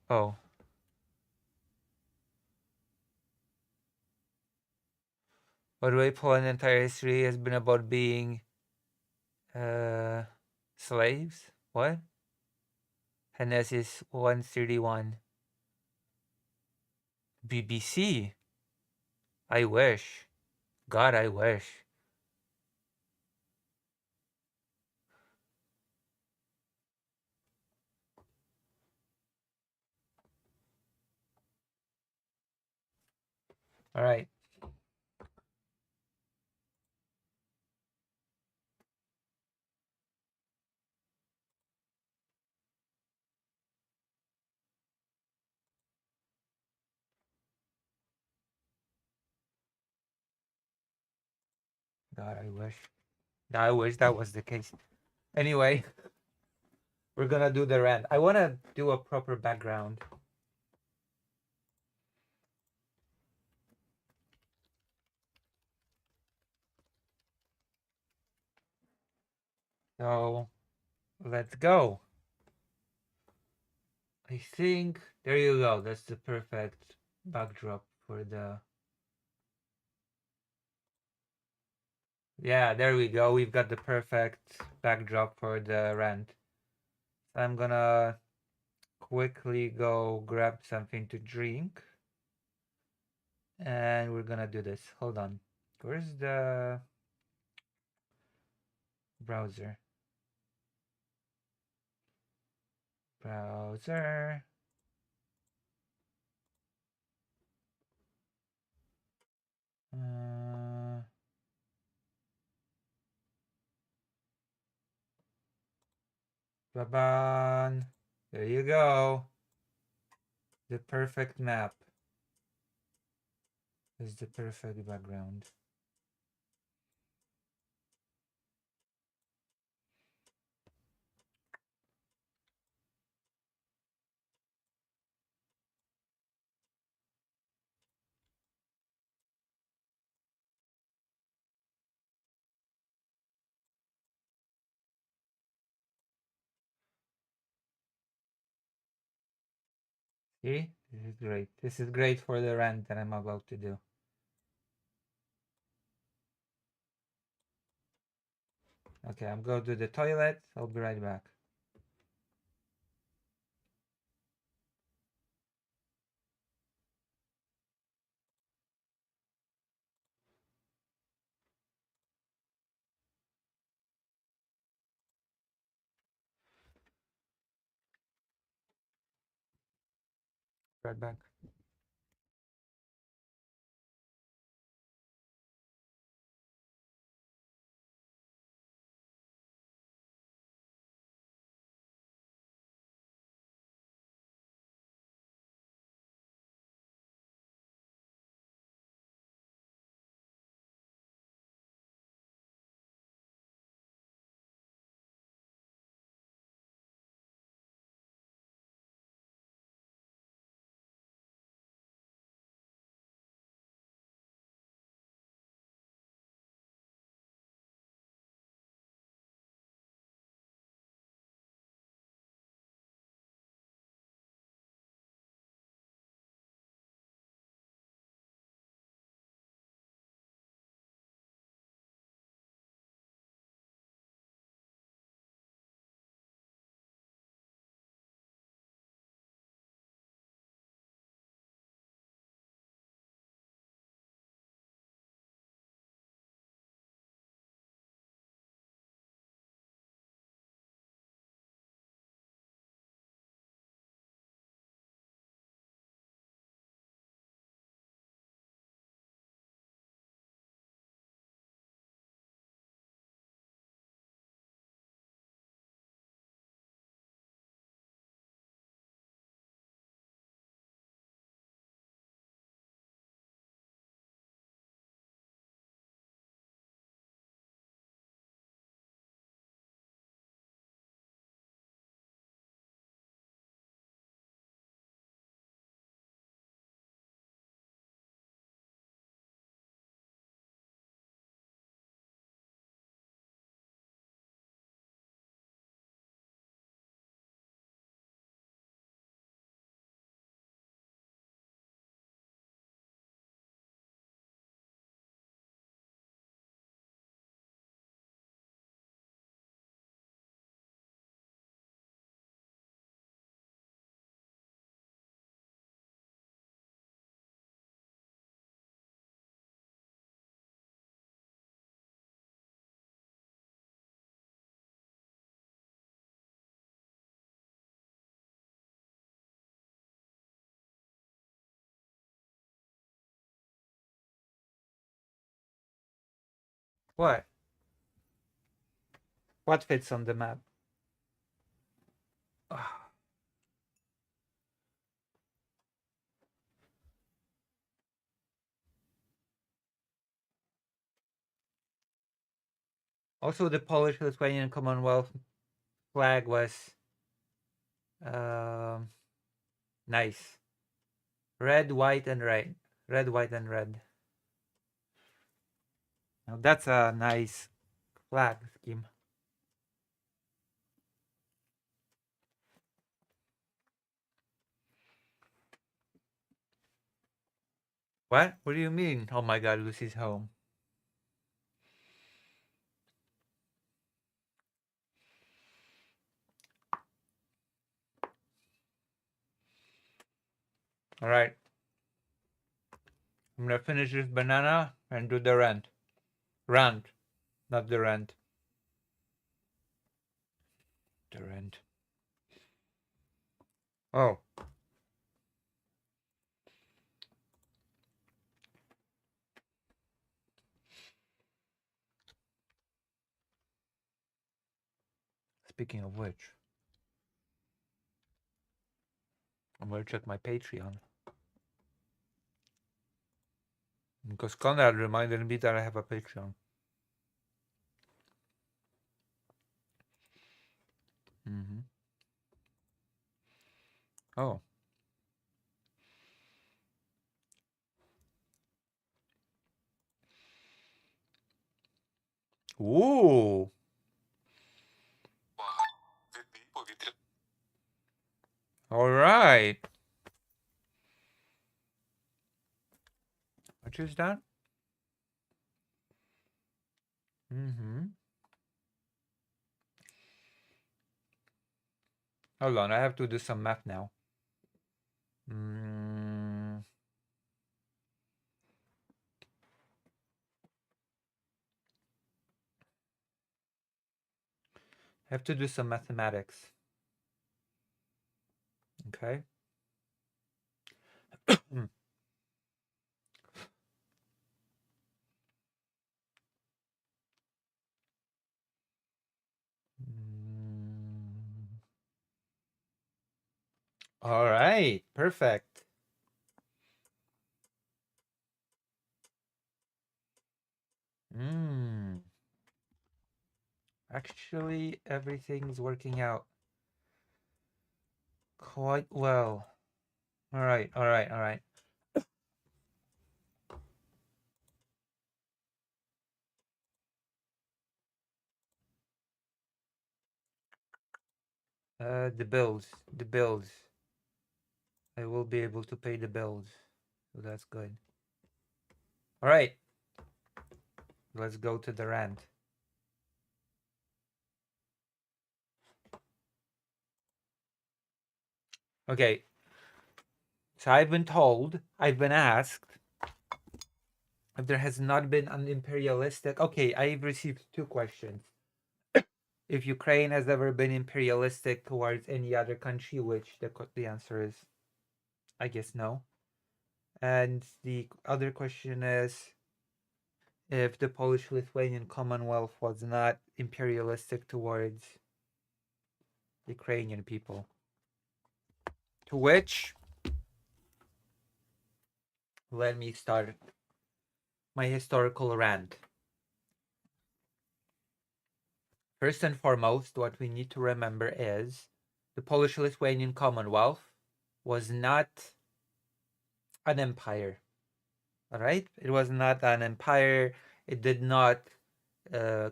oh. By the way, Poland entire history has been about being slaves. What? Genesis 131. BBC. I wish. God, I wish. All right. God, I wish. I wish that was the case. Anyway, we're gonna do the rant. I wanna do a proper background. So let's go. I think there you go. That's the perfect backdrop for the. Yeah, there we go. We've got the perfect backdrop for the rant. I'm gonna quickly go grab something to drink. And we're gonna do this. Hold on. Where's the browser? Browser. Baban. There you go. The perfect map is the perfect background. See? This is great. This is great for the rant that I'm about to do. Okay, I'm going to the toilet. I'll be right back. Right back. What? What fits on the map? Ah. Also, the Polish-Lithuanian Commonwealth flag was um, nice. Red, white, and red. Red, white, and red. Now that's a nice flag scheme. What? What do you mean? Oh my god, Lucy's home. Alright. I'm gonna finish this banana and do the rent. Rent. Not the rent. The rent. Oh. Speaking of which, I'm gonna check my Patreon. Because Conrad reminded me that I have a Patreon. Mm-hmm. Oh. Ooh. All right. What is that? Mm-hmm. Hold on, I have to do some math now. I have to do some mathematics. Okay. All right. Perfect. Actually, everything's working out quite well. All right. All right. All right. The bills. The bills. I will be able to pay the bills. So that's good. All right. Let's go to the rant. Okay. So I've been told, I've been asked if there has not been an imperialistic. Okay, I've received two questions. If Ukraine has ever been imperialistic towards any other country, which the answer is, I guess, no. And the other question is if the Polish-Lithuanian Commonwealth was not imperialistic towards Ukrainian people. To which, let me start my historical rant. First and foremost, what we need to remember is the Polish-Lithuanian Commonwealth was not an empire. All right? It was not an empire. It did not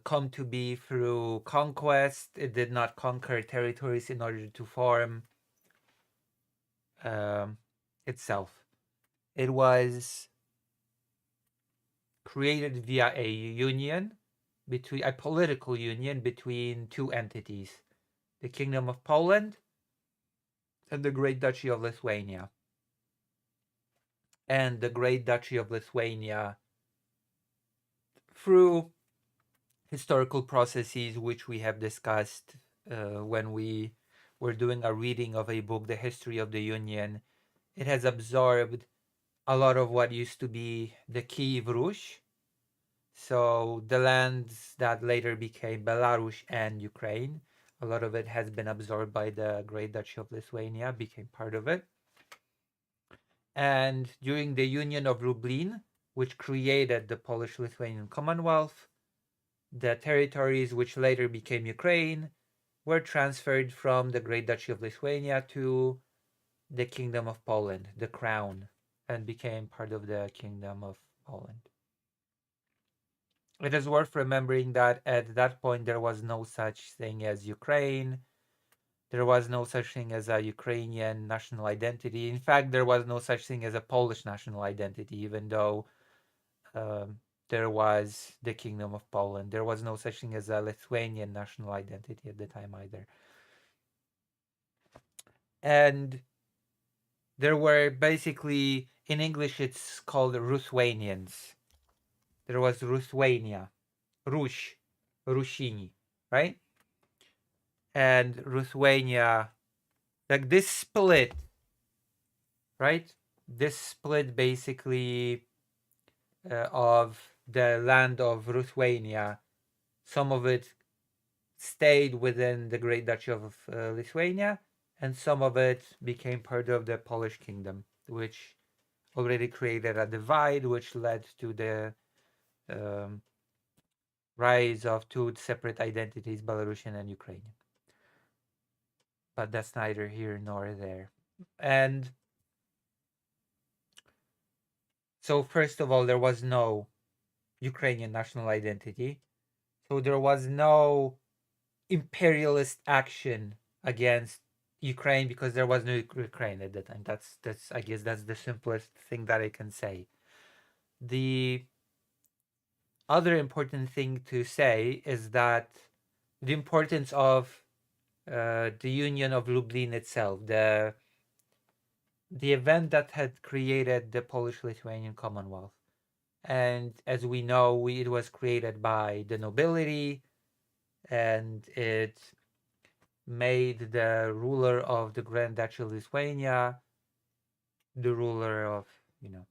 come to be through conquest. It did not conquer territories in order to form itself. It was created via a union between a political union between two entities, the Kingdom of Poland and the Great Duchy of Lithuania. And the Great Duchy of Lithuania, through historical processes which we have discussed when we were doing a reading of a book, The History of the Union, it has absorbed a lot of what used to be the Kiev Rus. So the lands that later became Belarus and Ukraine, a lot of it has been absorbed by the Great Duchy of Lithuania, became part of it. And during the Union of Lublin, which created the Polish-Lithuanian Commonwealth, the territories which later became Ukraine were transferred from the Great Duchy of Lithuania to the Kingdom of Poland, the crown, and became part of the Kingdom of Poland. It is worth remembering that at that point there was no such thing as Ukraine. There was no such thing as a Ukrainian national identity. In fact, there was no such thing as a Polish national identity, even though um, there was the Kingdom of Poland. There was no such thing as a Lithuanian national identity at the time either. And there were basically, in English, it's called Ruthwanians. There was Ruthwania, Rush, Rushini, right? And Ruthwania, like this split, right? This split basically of the land of Ruthwania, some of it stayed within the Great Duchy of Lithuania, and some of it became part of the Polish kingdom, which already created a divide, which led to the um, rise of two separate identities, Belarusian and Ukrainian. But that's neither here nor there. And so, first of all, there was no Ukrainian national identity. So there was no imperialist action against Ukraine because there was no Ukraine at the time. That's I guess that's the simplest thing that I can say. The other important thing to say is that the importance of the Union of Lublin itself, the event that had created the Polish-Lithuanian Commonwealth. And as we know, it was created by the nobility, and it made the ruler of the Grand Duchy of Lithuania the ruler of, you know,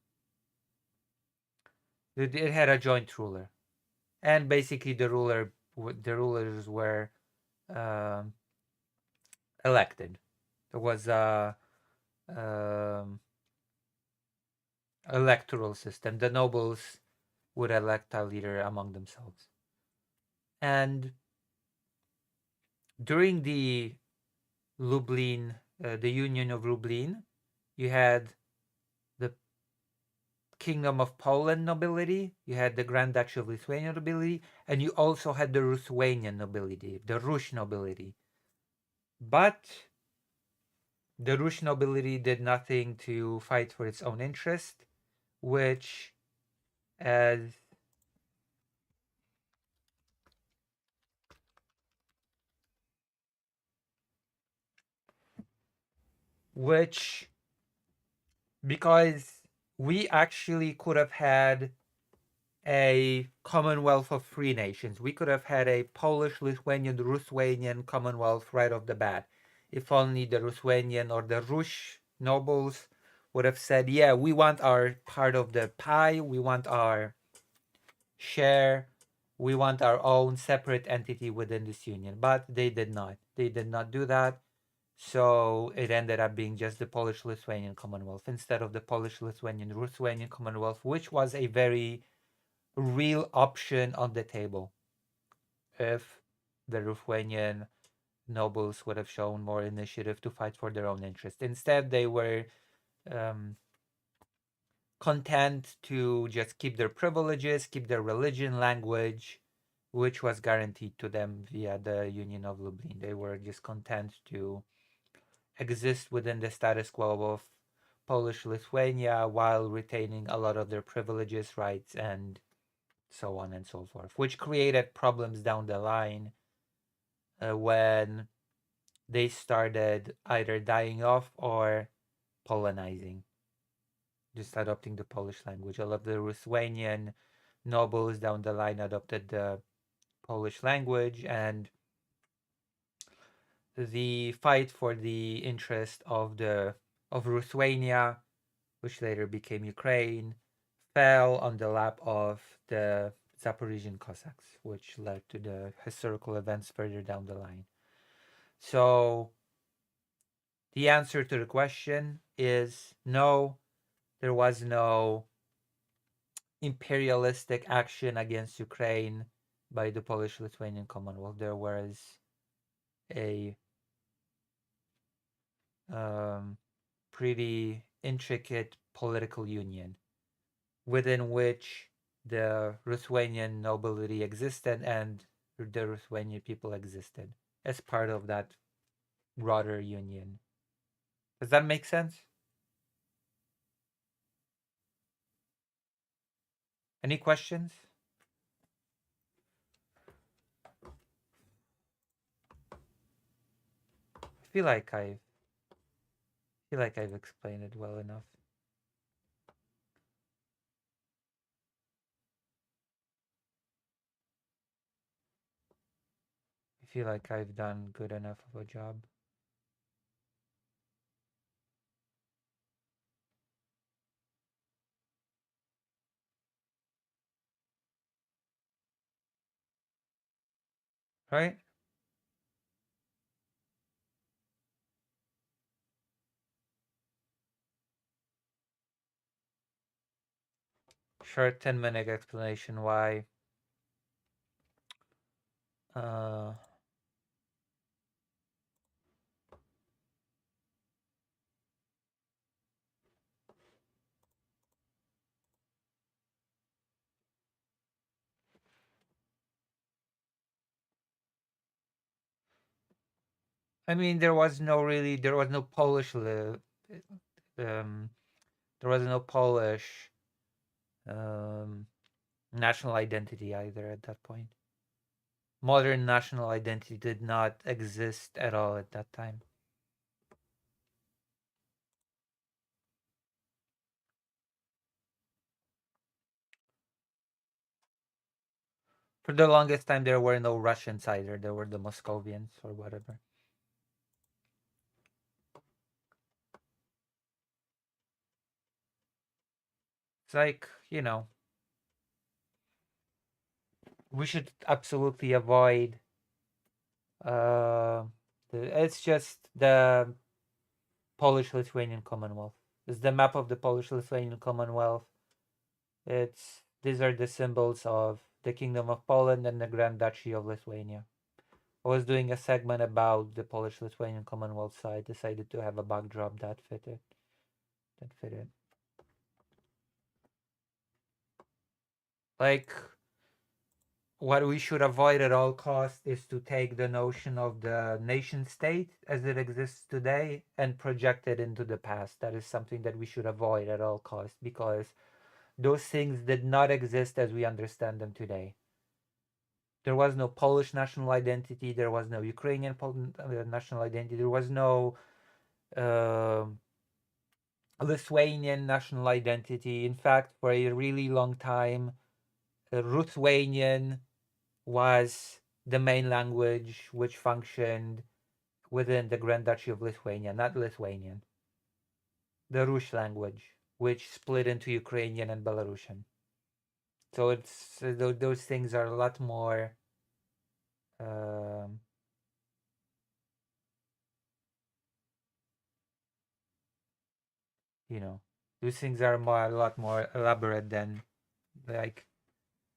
it had a joint ruler, and basically the rulers were um, elected. There was a electoral system. The nobles would elect a leader among themselves, and during the Union of Lublin, you had the Kingdom of Poland nobility, you had the Grand Duchy of Lithuania nobility, and you also had the Ruthenian nobility, the Rus nobility. But the Rus nobility did nothing to fight for its own interest, which, as which because we actually could have had a Commonwealth of free nations. We could have had a Polish, Lithuanian, Ruthenian Commonwealth right off the bat. If only the Ruthenian or the Rus nobles would have said, yeah, we want our part of the pie, we want our share, we want our own separate entity within this union. But they did not. They did not do that. So it ended up being just the Polish-Lithuanian Commonwealth instead of the Polish-Lithuanian-Ruthenian Commonwealth, which was a very real option on the table if the Lithuanian nobles would have shown more initiative to fight for their own interest. Instead, they were um, content to just keep their privileges, keep their religion, language, which was guaranteed to them via the Union of Lublin. They were just content to exist within the status quo of Polish Lithuania while retaining a lot of their privileges, rights, and so on and so forth, which created problems down the line when they started either dying off or Polonizing, just adopting the Polish language. All of the Lithuanian nobles down the line adopted the Polish language, and the fight for the interest of Lithuania, which later became Ukraine, fell on the lap of the Zaporozhian Cossacks, which led to the historical events further down the line. So the answer to the question is no, there was no imperialistic action against Ukraine by the Polish-Lithuanian Commonwealth. There was a pretty intricate political union within which the Lithuanian nobility existed and the Lithuanian people existed as part of that broader union. Does that make sense? Any questions? I feel like I've explained it well enough. I feel like I've done good enough of a job. Right? Short 10-minute explanation why uh I mean there was no um there was no Polish um national identity either at that point. Modern national identity did not exist at all at that time. For the longest time, there were no Russians either. There were the Moscovians or whatever. It's like, we should absolutely avoid. Uh, it's just the Polish-Lithuanian Commonwealth. It's the map of the Polish-Lithuanian Commonwealth. These are the symbols of the Kingdom of Poland and the Grand Duchy of Lithuania. I was doing a segment about the Polish-Lithuanian Commonwealth, so I decided to have a backdrop that fit it. That fit it. Like, what we should avoid at all costs is to take the notion of the nation state as it exists today and project it into the past. That is something that we should avoid at all costs because those things did not exist as we understand them today. There was no Polish national identity. There was no Ukrainian national identity. There was no uh, Lithuanian national identity. In fact, for a really long time, Ruthenian was the main language which functioned within the Grand Duchy of Lithuania, not Lithuanian. The Rush language, which split into Ukrainian and Belarusian. So it's those things are a lot more um, you know, those things are a lot more elaborate than like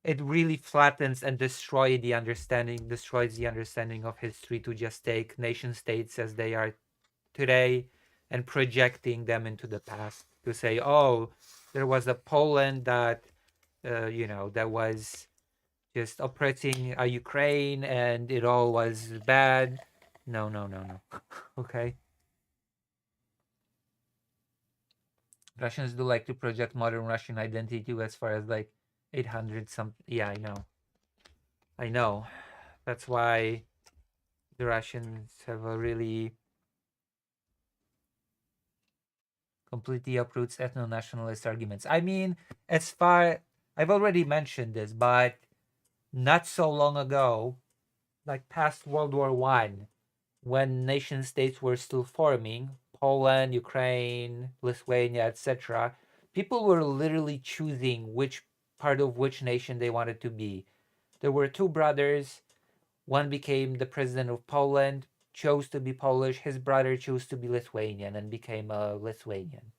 it really flattens and destroys the understanding of history to just take nation states as they are today and projecting them into the past to say, oh, there was a Poland that, that was just oppressing Ukraine and it all was bad. No, no, no, no. Okay. Russians do like to project modern Russian identity as far as like 800 some. Yeah, I know. I know. That's why the Russians have a really completely uproots ethno-nationalist arguments. I mean, as far I've already mentioned this, but not so long ago, like past World War One, when nation states were still forming, Poland, Ukraine, Lithuania, etc., people were literally choosing which part of which nation they wanted to be. There were two brothers. One became the president of Poland, chose to be Polish. His brother chose to be Lithuanian and became a Lithuanian.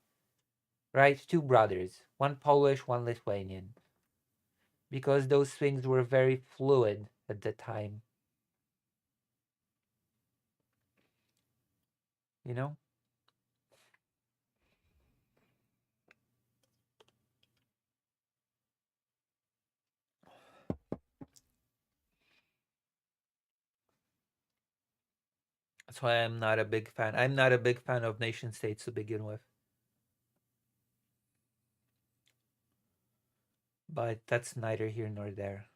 Right? Two brothers. One Polish, one Lithuanian. Because those things were very fluid at the time. You know? That's why I'm not a big fan. I'm not a big fan of nation states to begin with. But that's neither here nor there.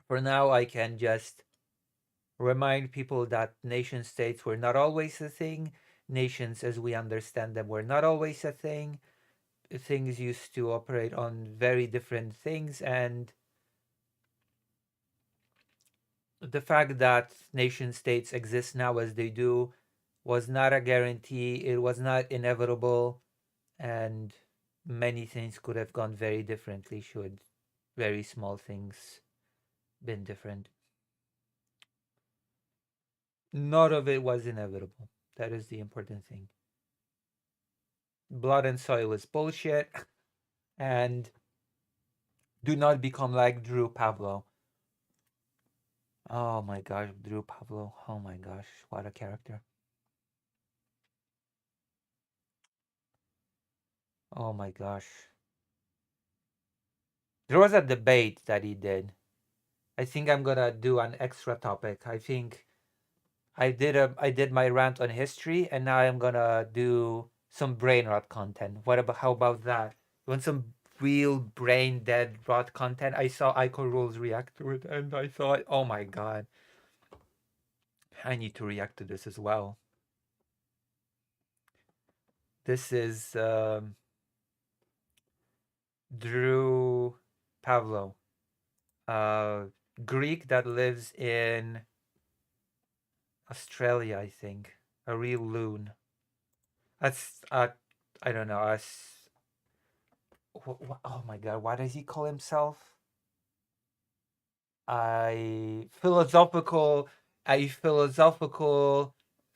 For now, I can just remind people that nation states were not always a thing. Nations, as we understand them, were not always a thing. Things used to operate on very different things, and the fact that nation states exist now as they do was not a guarantee. It was not inevitable, and many things could have gone very differently should very small things been different. None of it was inevitable. That is the important thing. Blood and soil is bullshit, and do not become like Drew Pavlo. Oh my gosh, Drew Pavlo. Oh my gosh, what a character. Oh my gosh. There was a debate that he did. I think I'm gonna do an extra topic. I think I did my rant on history, and now I'm gonna do some brain rot content. How about that? You want some real brain dead rot content? I saw Ico Rules react to it, and I thought, oh my god, I need to react to this as well. This is Drew Pavlo, Greek that lives in Australia, I think. A real loon. That's I don't know. Oh my god, why does he call himself? A philosophical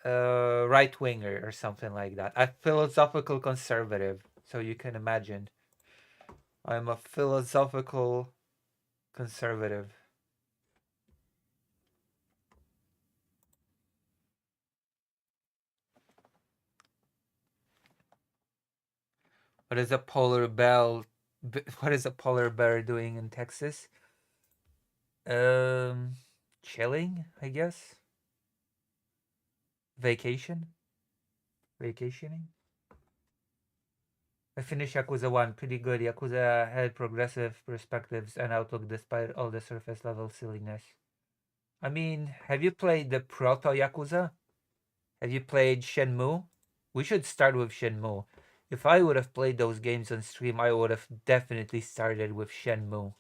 right winger or something like that. A philosophical conservative. So you can imagine. I'm a philosophical conservative. What is a polar bear? What is a polar bear doing in Texas? Um, Chilling, I guess. Vacationing. I finished Yakuza 1, pretty good. Yakuza had progressive perspectives and outlook despite all the surface level silliness. I mean, have you played the Proto Yakuza? Have you played Shenmue? We should start with Shenmue. If I would have played those games on stream, I would have definitely started with Shenmue.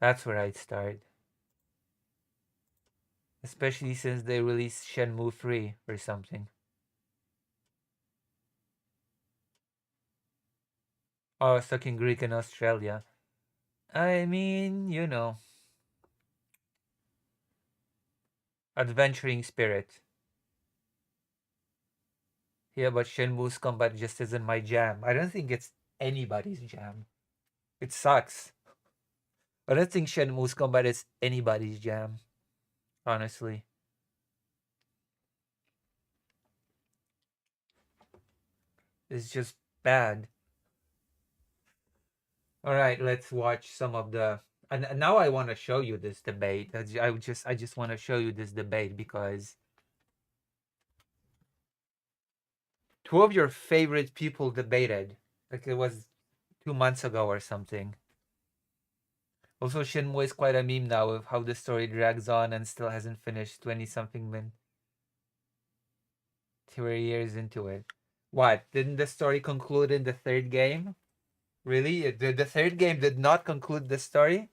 That's where I'd start. Especially since they released Shenmue 3 or something. Oh, stuck in Greek in Australia. I mean, you know, adventuring spirit. Yeah, but Shenmue's combat just isn't my jam. I don't think it's anybody's jam. It sucks. I don't think Shenmue's combat is anybody's jam. Honestly. It's just bad. Alright, let's watch some of the and now I want to show you this debate. I just want to show you this debate because two of your favorite people debated. Like it was 2 months ago or something. Also, Shenmue is quite a meme now of how the story drags on and still hasn't finished 20 something min 3 years into it. What? Didn't the story conclude in the third game? Really? The third game did not conclude the story?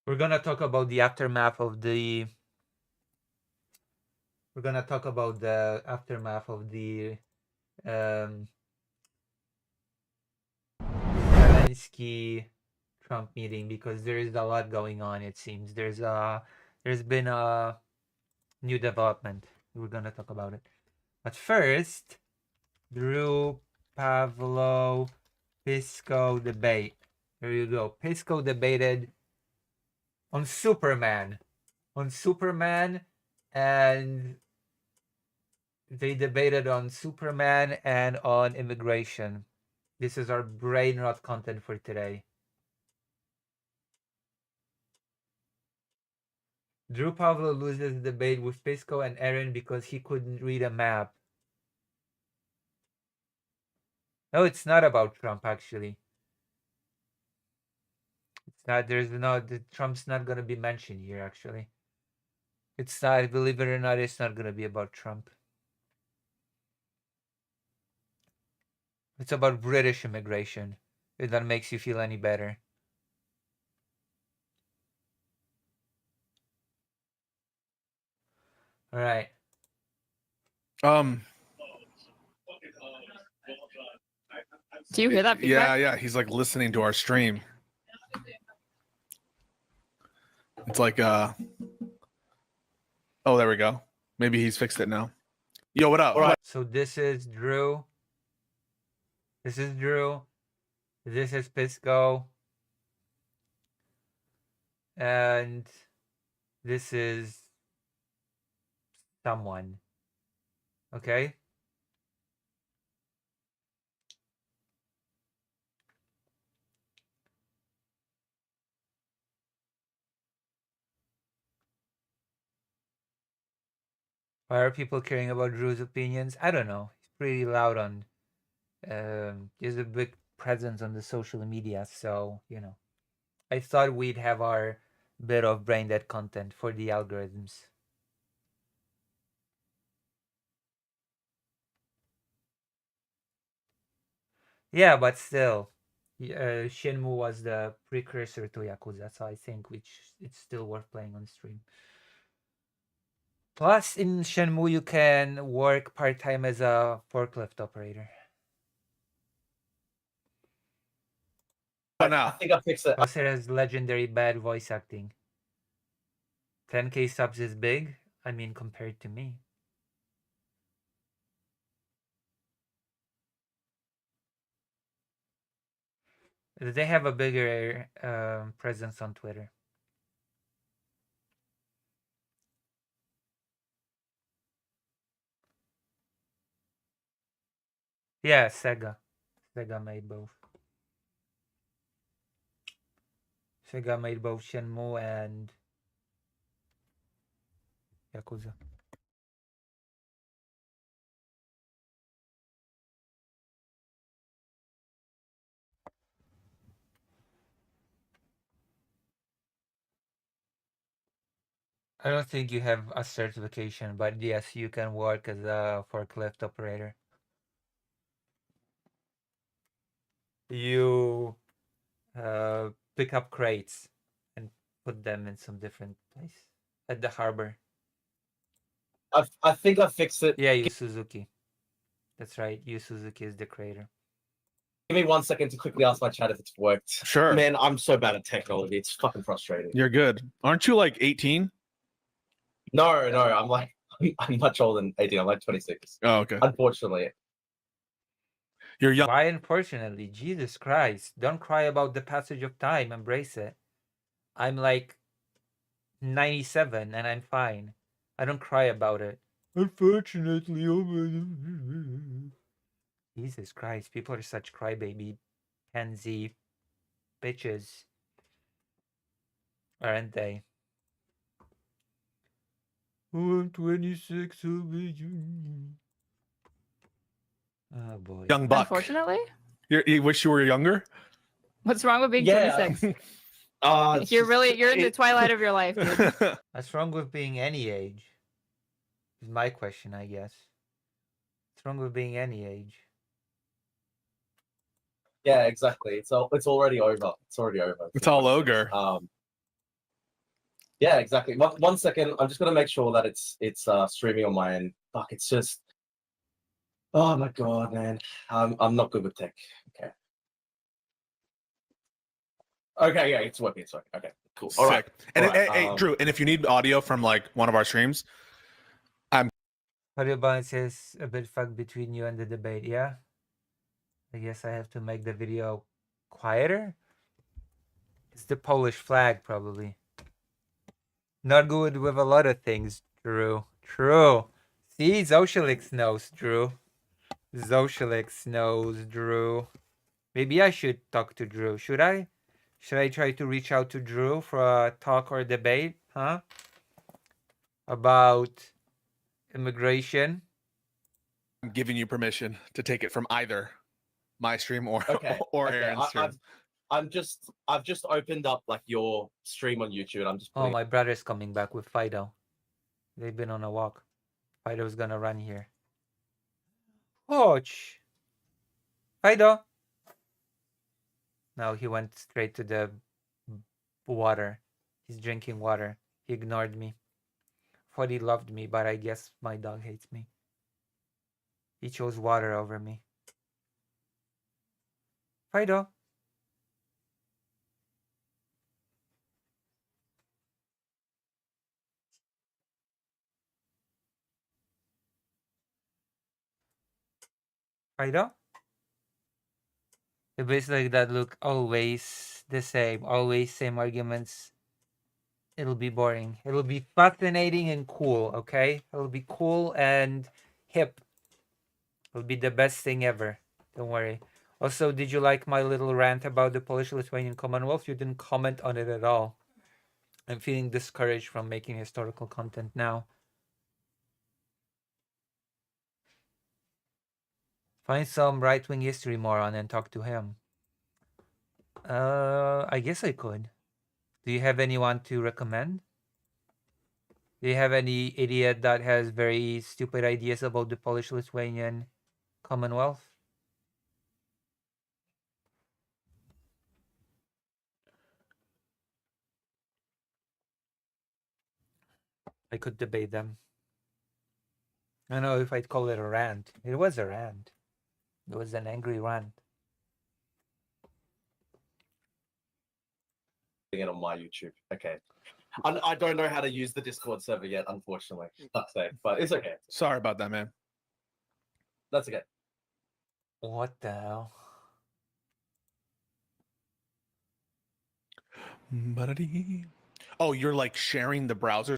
We're gonna talk about the aftermath of the. We're gonna talk about the aftermath of the Zelensky Trump meeting because there is a lot going on. It seems there's been a new development. We're gonna talk about it, but first, Drew Pavlo Pisco debate. There you go. Pisco debated on Superman, and they debated on Superman and on immigration. This is our brain rot content for today. Drew Pavlo loses the debate with Pisco and Aaron because he couldn't read a map. No, it's not about Trump, actually. It's not, Trump's not going to be mentioned here, actually. It's not, believe it or not, it's not going to be about Trump. It's about British immigration, if that makes you feel any better. All right. Do you hear that feedback? Yeah. He's like listening to our stream. It's like, oh, there we go. Maybe he's fixed it now. Yo, what up? All right. So this is Drew. This is Pisco. And this is someone. Okay? Why are people caring about Drew's opinions? I don't know. He's pretty loud on. He has a big presence on the social media, so you know. I thought we'd have our bit of brain dead content for the algorithms. Yeah, but still, Shenmue was the precursor to Yakuza, so I think it's still worth playing on stream. Plus, in Shenmue, you can work part-time as a forklift operator. I think I fixed it. Plus, it has legendary bad voice acting. 10k subs is big. I mean, compared to me. They have a bigger presence on Twitter. Yeah, Sega. Sega made both. Sega made both Shenmue and Yakuza. I don't think you have a certification, but yes, you can work as a forklift operator. You pick up crates and put them in some different place at the harbor. I think I fixed it. Yeah, Yu Suzuki. That's right. Yu Suzuki is the creator. Give me 1 second to quickly ask my chat if it's worked. Sure. Man, I'm so bad at technology. It's fucking frustrating. You're good. Aren't you like 18? No, I'm like I'm much older than 18. I'm like 26. Oh, okay. Unfortunately. You're young. Why unfortunately? Jesus Christ. Don't cry about the passage of time. Embrace it. I'm like 97 and I'm fine. I don't cry about it. Unfortunately, oh my... Jesus Christ, people are such crybaby, pansy bitches, aren't they? Oh, I'm 26. Oh boy. Young buck. Unfortunately, You wish you were younger? what's wrong with being Yeah. 26? You're in the twilight of your life, dude. What's wrong with being any age? Is my question, I guess. What's wrong with being any age? Yeah, exactly. It's already over. It's already over. It's all ogre. Yeah, exactly. One second. I'm just gonna make sure that it's streaming on my end. Fuck, it's just. Oh my god, man. I'm not good with tech. Okay. Okay, yeah, it's working. It's working. Okay, cool. All right. Sick. And All right, hey, Drew, and if you need audio from like one of our streams, Audio balance is a bit fucked between you and the debate, yeah? I guess I have to make the video quieter? It's the Polish flag, probably. Not good with a lot of things, Drew. True. See, Zoshelix knows, Drew. Zoshelix knows, Drew. Maybe I should talk to Drew. Should I? Should I try to reach out to Drew for a talk or debate? Huh? About immigration? I'm giving you permission to take it from either my stream or Okay. or okay. Aaron's stream. I've just opened up like your stream on YouTube. And I'm just. Oh, my brother's coming back with Fido. They've been on a walk. Fido's gonna run here. Watch. Fido. No, he went straight to the water. He's drinking water. He ignored me. Thought he loved me, but I guess my dog hates me. He chose water over me. Fido. Fido? The bits like that look always the same. Always same arguments. It'll be boring. It'll be fascinating and cool, okay? It'll be cool and hip. It'll be the best thing ever. Don't worry. Also, did you like my little rant about the Polish-Lithuanian Commonwealth? You didn't comment on it at all. I'm feeling discouraged from making historical content now. Find some right-wing history moron and talk to him. I guess I could. Do you have anyone to recommend? Do you have any idiot that has very stupid ideas about the Polish-Lithuanian Commonwealth? I could debate them. I don't know if I'd call it a rant. It was a rant. It was an angry rant. It on my YouTube. Okay. I don't know how to use the Discord server yet, unfortunately. Fuck's sake, but it's okay. Sorry about that, man. That's okay. What the hell? Oh, you're like sharing the browser.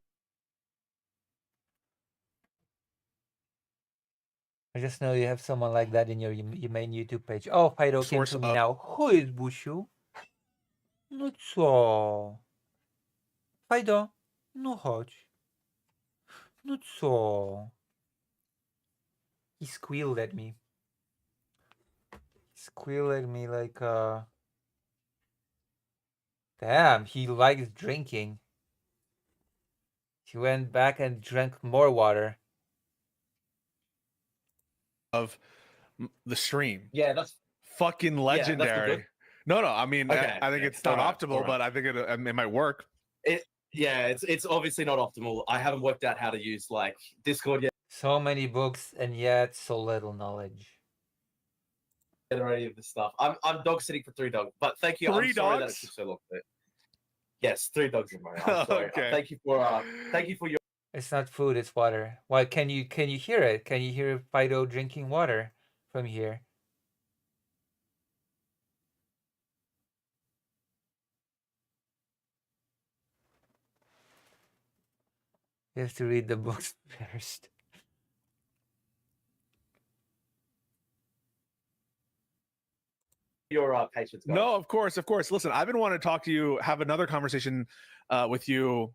I just know you have someone like that in your main YouTube page. Oh, Fido came Source to me of- now. Who is Bushu? No co? Fido, no chodź. No co? He squealed at me. Squealed at me like damn, he likes drinking. He went back and drank more water. Of the stream. Yeah, that's Fucking legendary. good. No, I mean, Okay, I think okay. it's not Alright, optimal, alright. but I think it might work. Yeah, it's obviously not optimal. I haven't worked out how to use like Discord yet So many books and yet so little knowledge. or any of this stuff. I'm dog sitting for 3 dogs, but thank you. Three I'm sorry that it dogs? took so long. Yes, 3 dogs in my house. Sorry. Okay. Thank you for your. It's not food, it's water. Why can you hear it? Can you hear Fido drinking water from here? You have to read the books first. Your patience. Guys. No, of course. Listen, I've been wanting to talk to you, have another conversation with you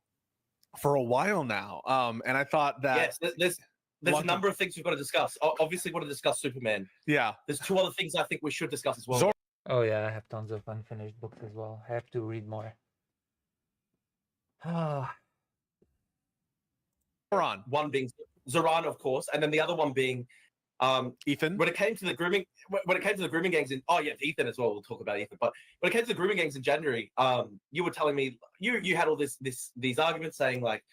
for a while now. And I thought that Yes, there's a number of things we've got to discuss. Obviously, want to discuss Superman. yeah. There's 2 other things I think we should discuss as well. Zor- Oh yeah, I have tons of unfinished books as well. I have to read more. Ah, Zoran. One being Zoran, of course, and then the other one being Ethan. When it came to the grooming gangs Ethan as well. We'll talk about Ethan. But when it came to the grooming gangs in January, you were telling me you had all these arguments saying like,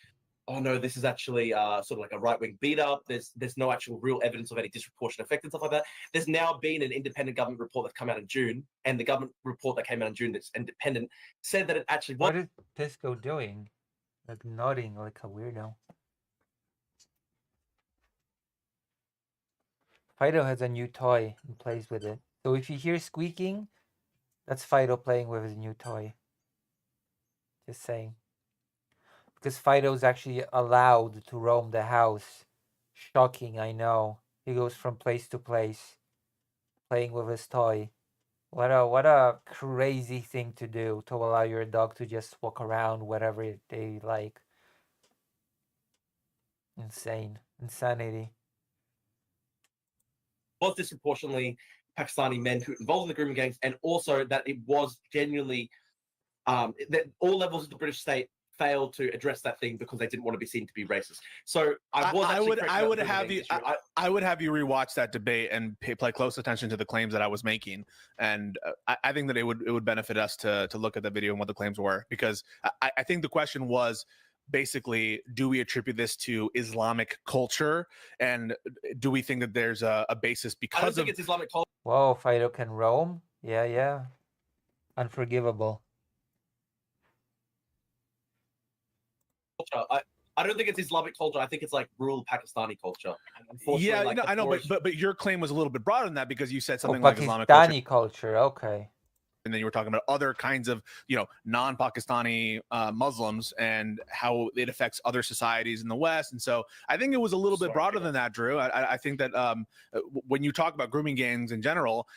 oh no, this is actually sort of like a right-wing beat up. There's no actual real evidence of any disproportionate effect and stuff like that. There's now been an independent government report that's come out in June, and the government report that came out in June that's independent said that it actually was. What is Disco doing? Like nodding like a weirdo. Fido has a new toy and plays with it. So if you hear squeaking, that's Fido playing with his new toy. Just saying. Because Fido's actually allowed to roam the house. Shocking, I know. He goes from place to place, playing with his toy. What a crazy thing to do, to allow your dog to just walk around wherever they like. Insane. Insanity. Was disproportionately Pakistani men who involved in the grooming gangs, and also that it was genuinely that all levels of the British state failed to address that thing because they didn't want to be seen to be racist. So I would have you rewatch that debate and pay close attention to the claims that I was making, and I think that it would benefit us to look at the video and what the claims were, because I think the question was basically, do we attribute this to Islamic culture, and do we think that there's a basis because I don't think it's Islamic culture. Whoa, Fido can roam? Yeah. Unforgivable. I don't think it's Islamic culture. I think it's like rural Pakistani culture. Yeah, like, I know, but your claim was a little bit broader than that, because you said something like Islamic Pakistani culture. Okay. And then you were talking about other kinds of, non-Pakistani Muslims and how it affects other societies in the West. And so I think it was a little bit broader than that, Drew. I think that when you talk about grooming gangs in general,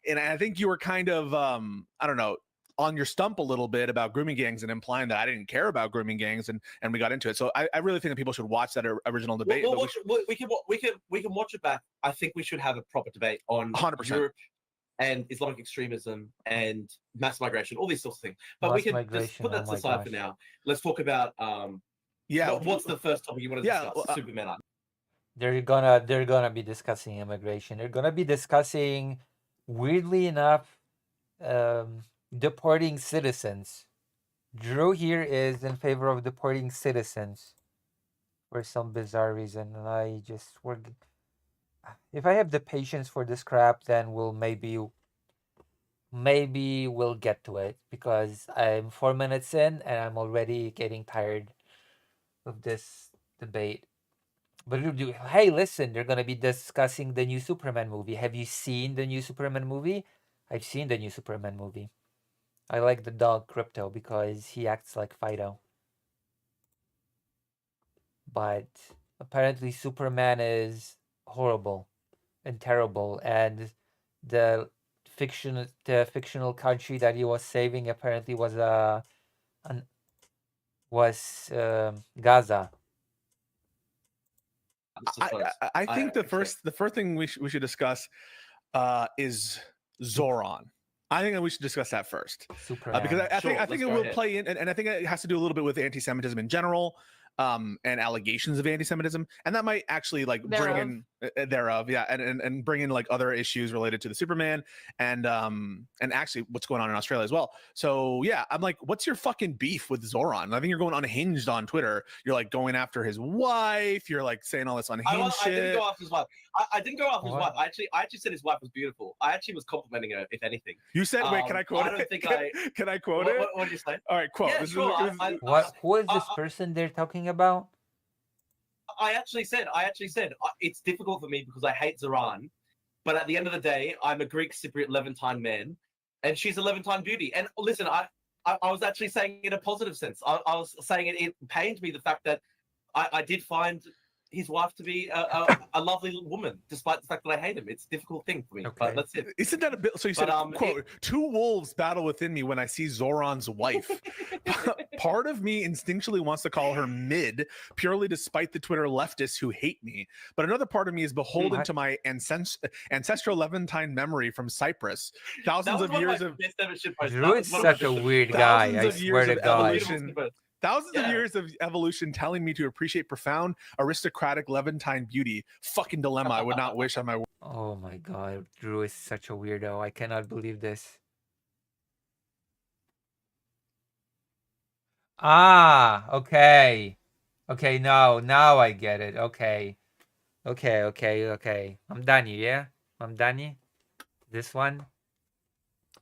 and I think you were kind of, I don't know, on your stump a little bit about grooming gangs and implying that I didn't care about grooming gangs, and we got into it. So I really think that people should watch that original debate. We can watch it back. I think we should have a proper debate on 100%. Europe and Islamic extremism and mass migration, all these sorts of things. But we can just put that aside for now. Let's talk about what's the first topic you want to discuss? Superman. They're gonna be discussing immigration. They're gonna be discussing, weirdly enough, deporting citizens. Drew here is in favor of deporting citizens for some bizarre reason, and if I have the patience for this crap, then maybe we'll get to it, because I'm 4 minutes in and I'm already getting tired of this debate. But hey, listen, they're gonna be discussing the new Superman movie. Have you seen the new Superman movie? I've seen the new Superman movie. I like the dog Crypto because he acts like Fido. But apparently Superman is horrible and terrible, and the fictional country that he was saving apparently was Gaza. I think the first thing we should discuss is Zoran. I think that we should discuss that first, because I think it will play in, and I think it has to do a little bit with anti-Semitism in general, and allegations of anti-Semitism, and that might actually bring in and bring in other issues related to the Superman and actually what's going on in Australia as well. So yeah, I'm like, what's your fucking beef with Zoran? I think you're going unhinged on Twitter. You're going after his wife. You're saying all this unhinged shit. I didn't go after his wife. I didn't go after his wife. I actually said his wife was beautiful. I actually was complimenting her, if anything. You said, wait, can I quote it? Can I quote it? What did you say? All right, quote. Yeah, sure. Who is this person they're talking about? I actually said it's difficult for me because I hate Zoran, but at the end of the day, I'm a Greek Cypriot Levantine man, and she's a Levantine beauty. And listen, I was actually saying it in a positive sense. I was saying it pained me the fact that I did find his wife to be a lovely woman, despite the fact that I hate him. It's a difficult thing for me, but that's it. Isn't that a bit? So you said, quote, two wolves battle within me when I see Zoran's wife. Part of me instinctually wants to call her mid, purely despite the Twitter leftists who hate me. But another part of me is beholden to my ancestral Levantine memory from Cyprus. Thousands of years of... Drew is such a weird guy, I swear to God. Thousands of years of evolution telling me to appreciate profound, aristocratic Levantine beauty. Fucking dilemma I would not wish on my... Oh my god, Drew is such a weirdo. I cannot believe this. Ah, okay. Okay, now I get it. Okay. Okay. I'm Danny, yeah? I'm Danny? This one?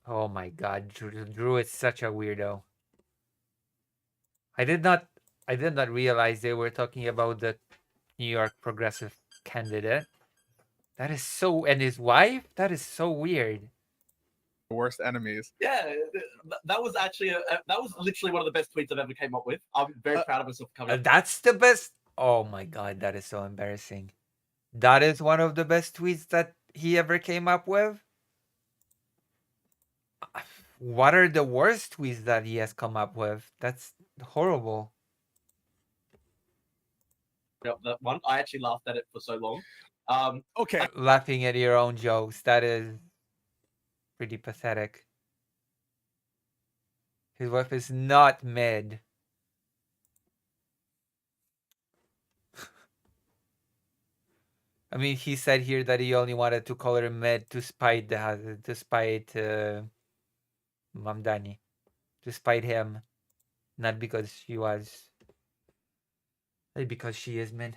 Oh my god, Drew is such a weirdo. I did not realize they were talking about the New York progressive candidate. That is so, and his wife? That is so weird. Worst enemies. Yeah, that was actually that was literally one of the best tweets I've ever came up with. I'm very proud of myself for coming up. That's the best. Oh my god, that is so embarrassing. That is one of the best tweets that he ever came up with. What are the worst tweets that he has come up with? That's horrible. Yep, that one. I actually laughed at it for so long. Okay. Laughing at your own jokes. That is pretty pathetic. His wife is not mid. I mean, he said here that he only wanted to call her mid to spite Mamdani, to spite him, not because she is mid.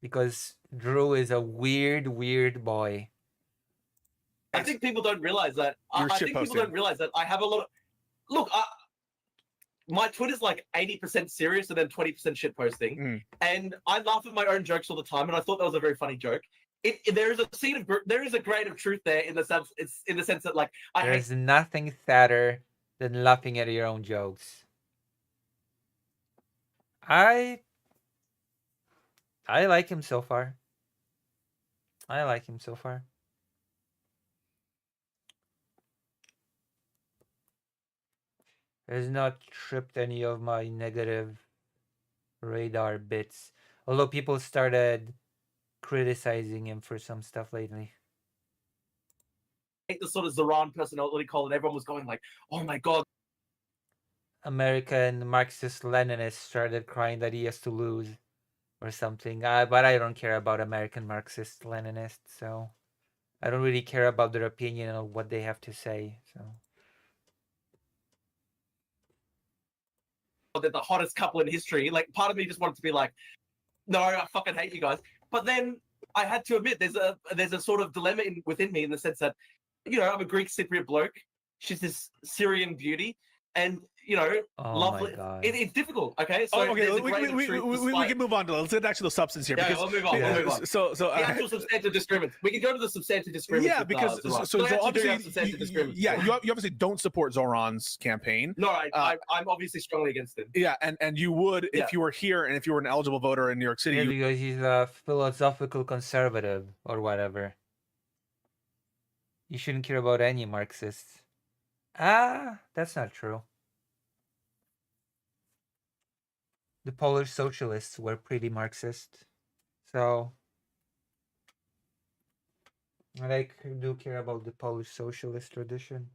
Because Drew is a weird boy. I think people don't realize that. I think people don't realize that I have a lot of... Look, my Twitter's like 80% serious and then 20% shit posting, and I laugh at my own jokes all the time. And I thought that was a very funny joke. There is a grain of truth there in the sense that like there's nothing sadder than laughing at your own jokes. I like him so far. Has not tripped any of my negative radar bits. Although people started criticizing him for some stuff lately. The sort of Zoran personality call, and everyone was going like, "Oh my god!" American Marxist-Leninists started crying that he has to lose, or something. But I don't care about American Marxist-Leninists, so I don't really care about their opinion on what they have to say. So they're the hottest couple in history. Like, part of me just wanted to be like, "No, I fucking hate you guys." But then I had to admit, there's a sort of dilemma within me in the sense that, you know, I'm a Greek Cypriot bloke. She's this Syrian beauty, and you know, lovely. It's difficult. Okay, so we can move on to let's get back to the substance here. Yeah, we'll move on. So the actual substantive disagreements. We can go to the substantive disagreements. Yeah, because so obviously, you obviously don't support Zoran's campaign. No, I'm obviously strongly against it. Yeah, and you would if you were here and if you were an eligible voter in New York City. Yeah, because he's a philosophical conservative or whatever. You shouldn't care about any Marxists. That's not true. The Polish socialists were pretty Marxist. So I do care about the Polish socialist tradition.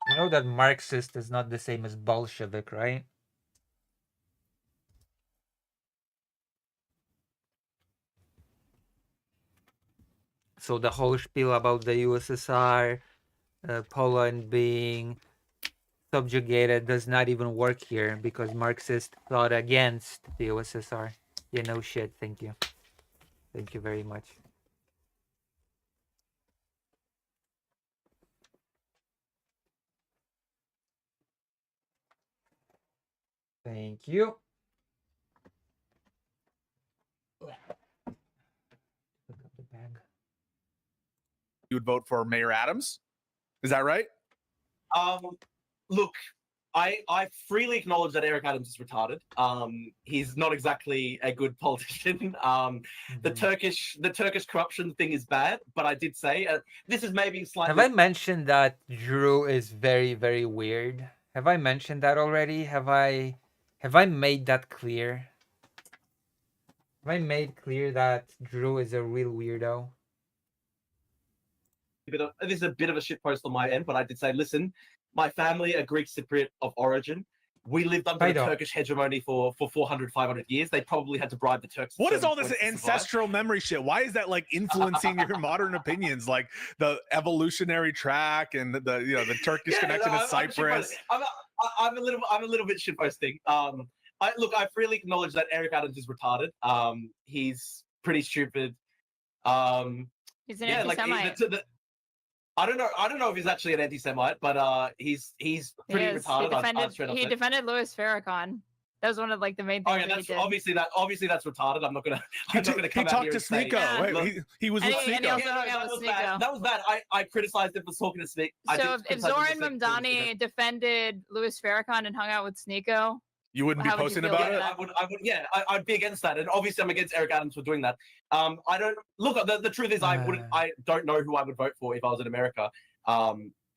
I know that Marxist is not the same as Bolshevik, right? So the whole spiel about the USSR, Poland being subjugated does not even work here because Marxists thought against the USSR. Yeah, no shit. Thank you. Thank you very much. Thank you. You would vote for Mayor Adams? Is that right? Look, I freely acknowledge that Eric Adams is retarded. He's not exactly a good politician. The Turkish corruption thing is bad, but I did say this is maybe slightly. Have I mentioned that Drew is very, very weird? Have I mentioned that already? Have I made that clear? Have I made clear that Drew is a real weirdo? This is a bit of a shit post on my end, but I did say, listen, my family are Greek Cypriot of origin. We lived under the Turkish hegemony for 400, 500 years. They probably had to bribe the Turks. What is all this ancestral memory shit? Why is that like influencing your modern opinions? Like the evolutionary track and the Turkish connection to Cyprus. I'm a little bit shitposting. I freely acknowledge that Eric Adams is retarded. He's pretty stupid. He's an anti-Semite. I don't know if he's actually an anti-Semite, but he's pretty retarded. He defended Louis Farrakhan. That was one of like the main things. Oh yeah, that's obviously that's retarded. I'm not gonna come out here and say. He talked to Sneeko. He was with Sneeko. That was bad. I criticized him for talking to Sneeko. So if Zoran Mamdani defended Louis Farrakhan and hung out with Sneeko, you wouldn't be posting about it? I would. Yeah, I'd be against that, and obviously I'm against Eric Adams for doing that. I don't look. The truth is, I don't know who I would vote for if I was in America.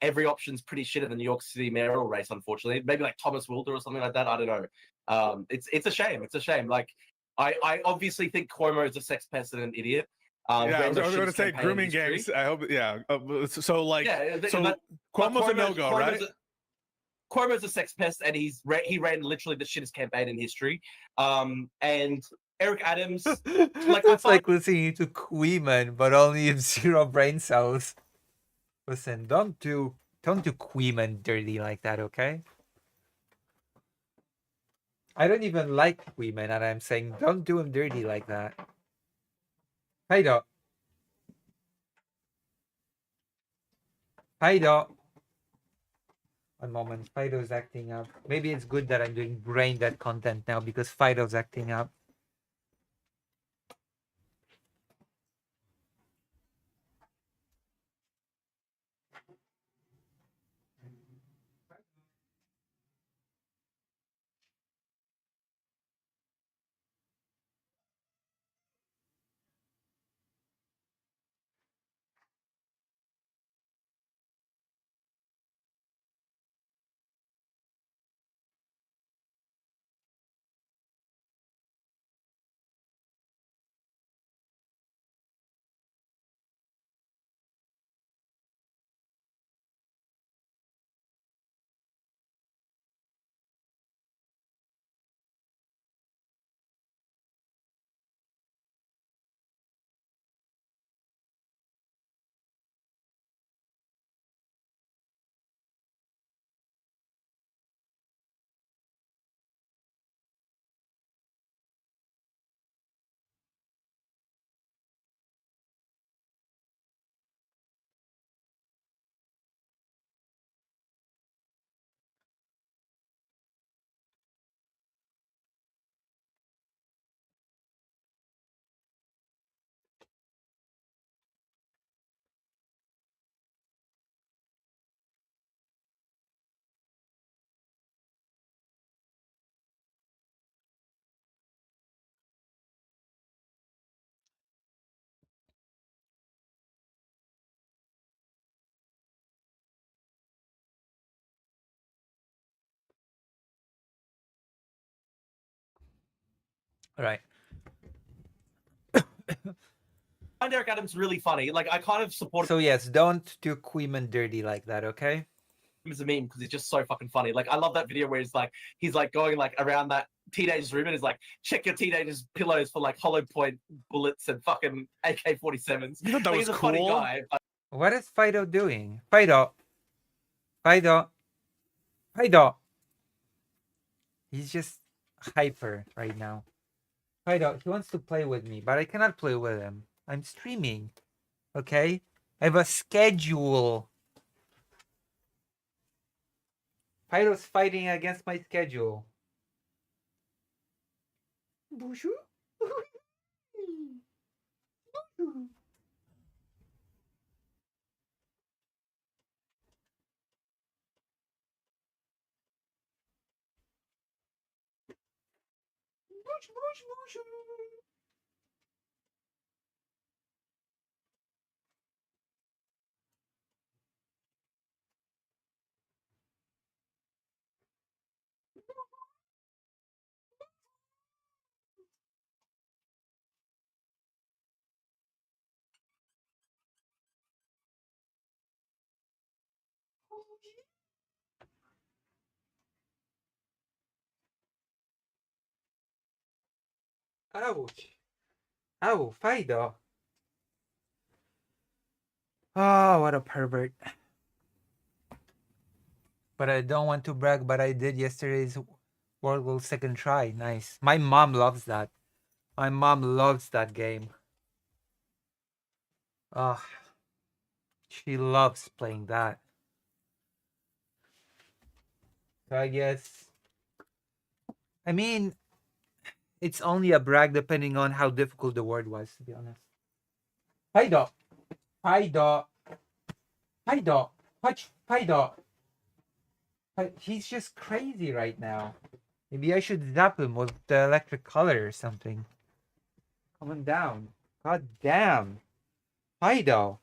Every option's pretty shit in the New York City mayoral race, unfortunately. Maybe like Thomas Wilder or something like that. I don't know. It's a shame. It's a shame. Like I obviously think Cuomo is a sex pest and an idiot. I was going to say grooming gangs. I hope. Yeah. So Cuomo's a no-go, right? Cuomo's a sex pest, and he ran literally the shittest campaign in history. And Eric Adams, it's like listening to Queeman, but only with 0 brain cells. Listen, don't do Queeman dirty like that, okay? I don't even like Queeman, and I'm saying don't do him dirty like that. Fido. One moment, Fido's acting up. Maybe it's good that I'm doing brain dead content now because Fido's acting up. Right. I find Eric Adams really funny. Like I kind of support. So yes, don't do Queeman dirty like that, okay? As a meme because he's just so fucking funny. Like I love that video where he's like going like around that teenager's room and he's like, check your teenager's pillows for like hollow point bullets and fucking AK-47s. You thought that was he's a cool? funny guy. But... What is Fido doing? Fido. He's just hyper right now. Fido, he wants to play with me, but I cannot play with him. I'm streaming. Okay? I have a schedule. Fido's fighting against my schedule. Bushu? Ouch. Ow, Fido. Oh, what a pervert. But I don't want to brag, but I did yesterday's World Goal second try. Nice. My mom loves that. My mom loves that game. Oh, she loves playing that. So I guess, I mean, it's only a brag depending on how difficult the word was, to be honest. Fido. Fido. Fido. Fido. He's just crazy right now. Maybe I should zap him with the electric color or something. Calm down. God damn. Fido.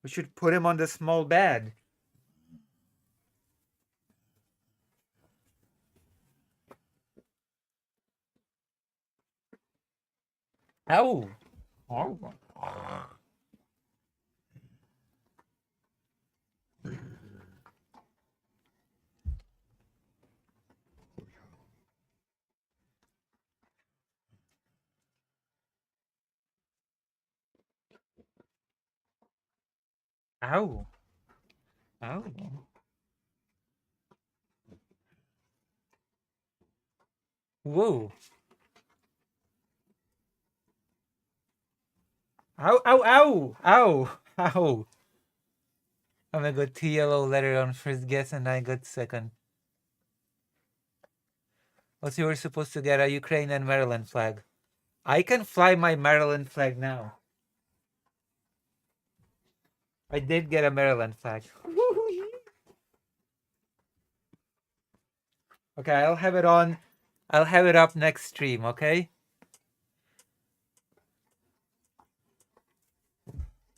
We should put him on the small bed. Ow. Oh. Ow. Ow. Whoa. Ow, ow, ow, ow, ow. I'm gonna go 2 yellow letter on first guess and I got second. Also, you were supposed to get a Ukraine and Maryland flag. I can fly my Maryland flag now. I did get a Maryland flag. Okay, I'll have it on. I'll have it up next stream, okay?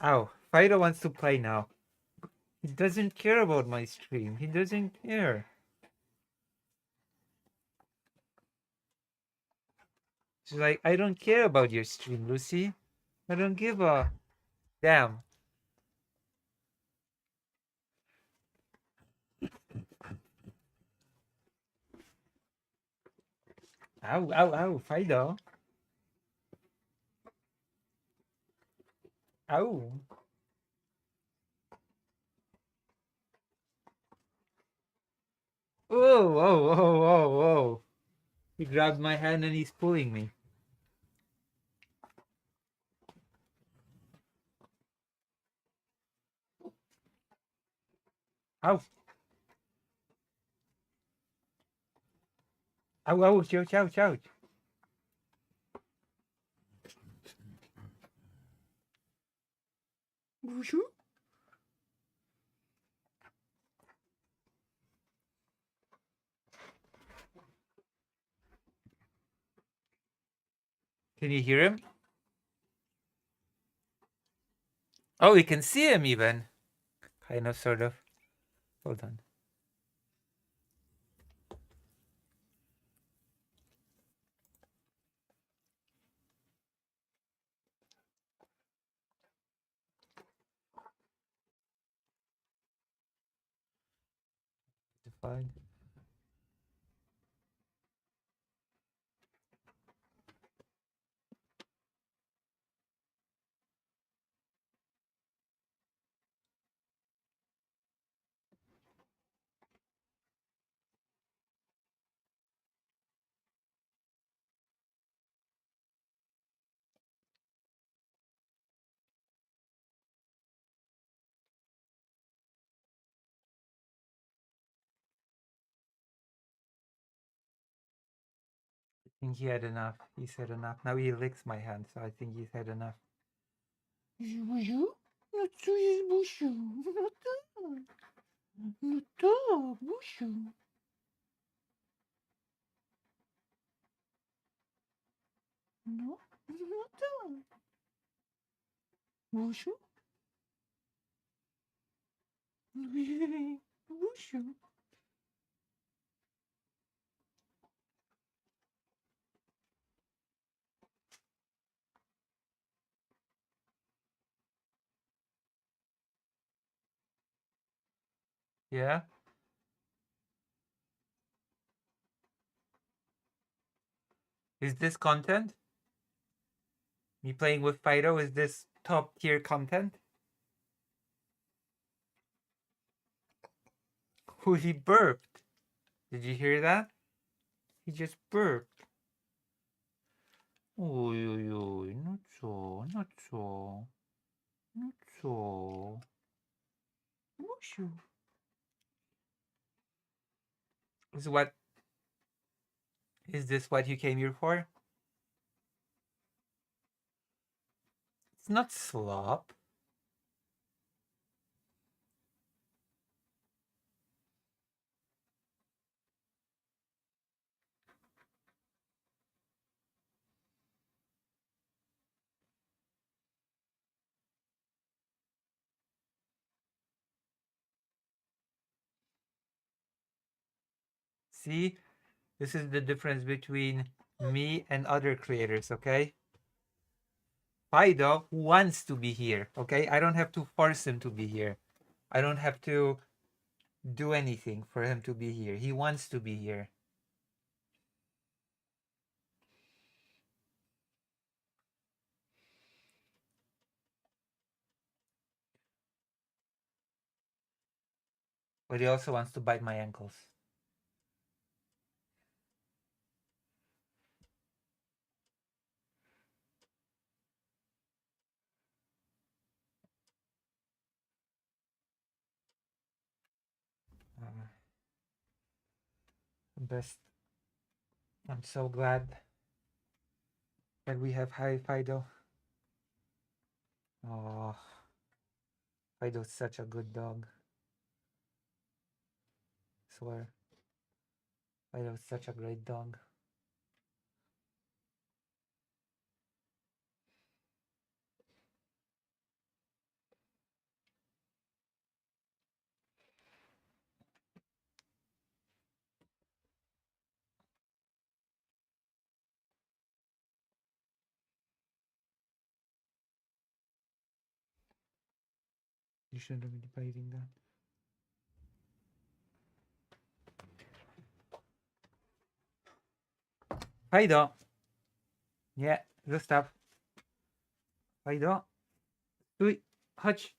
Ow, Fido wants to play now. He doesn't care about my stream. He doesn't care. She's like, I don't care about your stream, Lucy. I don't give a damn. Ow, ow, ow, Fido. Ow. Whoa, whoa, whoa, whoa, whoa. He grabbed my hand and he's pulling me. Ow. Ow, ouch, ouch, ouch, ouch. Whooshu. Can you hear him? Oh, you can see him even. Kind of, sort of. Hold on. Fine. I think he had enough. He said enough. Now he licks my hand, so I think he's had enough. Bushu? No to jest Bushu. No to. No to, Bushu. No, no to. Bushu? Bushu. Yeah? Is this content? Me playing with Fido, is this top tier content? Who he burped? Did you hear that? He just burped. Oi, oi, oi, not so, not so, not so. Whooshu. Is this what you came here for? It's not slop. See, this is the difference between me and other creators, okay? Fido wants to be here, okay? I don't have to force him to be here. I don't have to do anything for him to be here. He wants to be here. But he also wants to bite my ankles. Best. I'm so glad that we have high Fido. Oh, Fido's such a good dog. I swear. Fido's such a great dog. You shouldn't be biting that. Fido. Yeah, good stuff. Fido. Uy, hutch.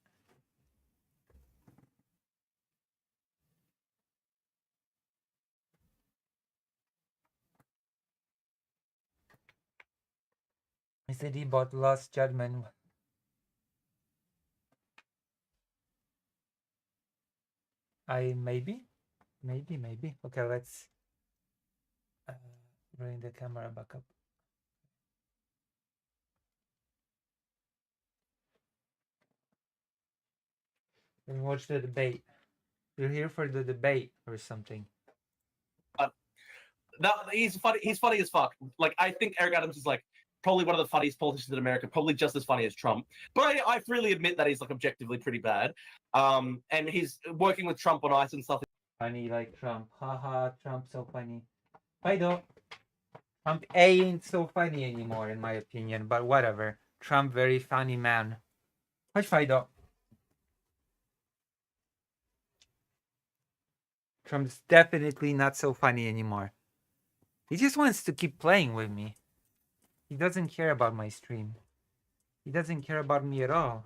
He said he bought Lost Judgment. Maybe. Okay, let's bring the camera back up. And watch the debate. You're here for the debate or something. No, he's funny. He's funny as fuck. Like, I think Eric Adams is like probably one of the funniest politicians in America, probably just as funny as Trump. But I freely admit that he's like objectively pretty bad. And he's working with Trump on ice and stuff. Funny like Trump. Haha, Trump so funny. Fido. Trump ain't so funny anymore, in my opinion, but whatever. Trump, very funny man. Watch Fido. Trump's definitely not so funny anymore. He just wants to keep playing with me. He doesn't care about my stream. He doesn't care about me at all.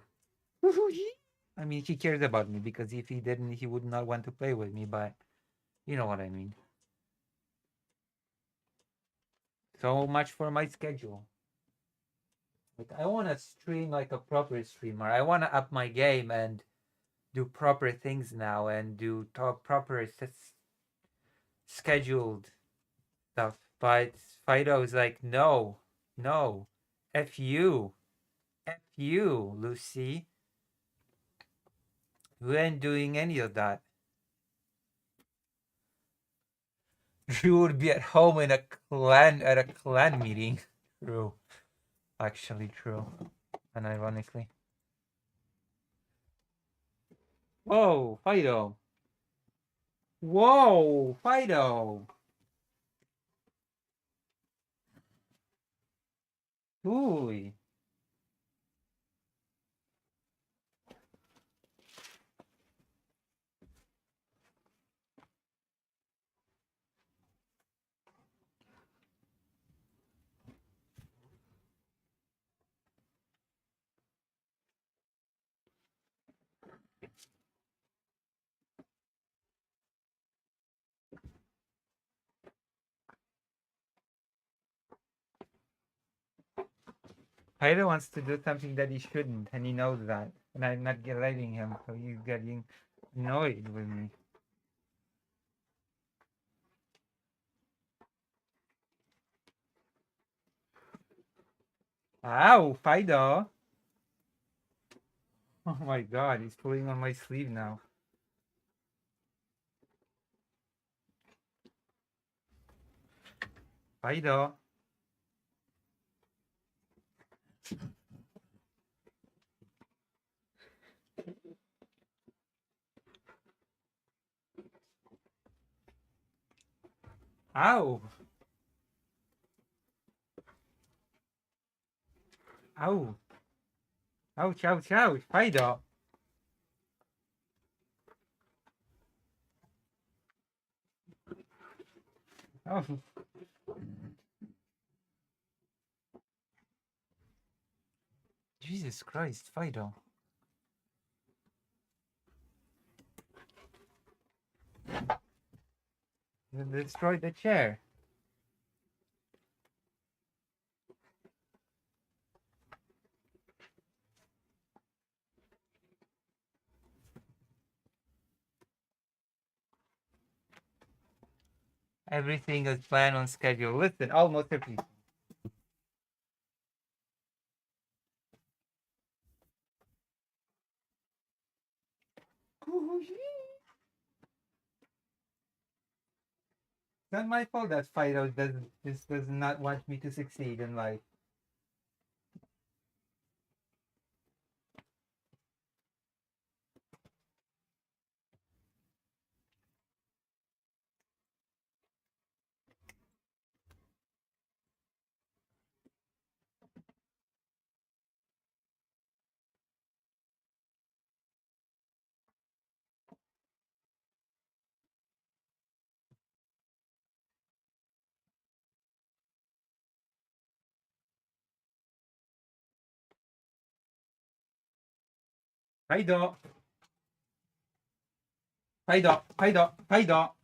I mean, he cares about me because if he didn't, he would not want to play with me, but you know what I mean. So much for my schedule. Like, I want to stream like a proper streamer. I want to up my game and do proper things now and do proper scheduled stuff. But Fido is like, no, F you, Lucy. We ain't doing any of that. Drew would be at home in a clan meeting. True. Actually true. And ironically. Whoa, Fido. Whoa, Fido. Ooh. Pyro wants to do something that he shouldn't, and he knows that. And I'm not letting him, so he's getting annoyed with me. Ow, Fido! Oh my god, he's pulling on my sleeve now. Fido! Ow! Ow! Ouch, ouch, ouch! Fido! Oh. Jesus Christ, Fido. You destroyed the chair. Everything is planned on schedule. Listen, almost everything. It's not my fault that Fido does not want me to succeed in life. Fido! Fido! Fido! Fido!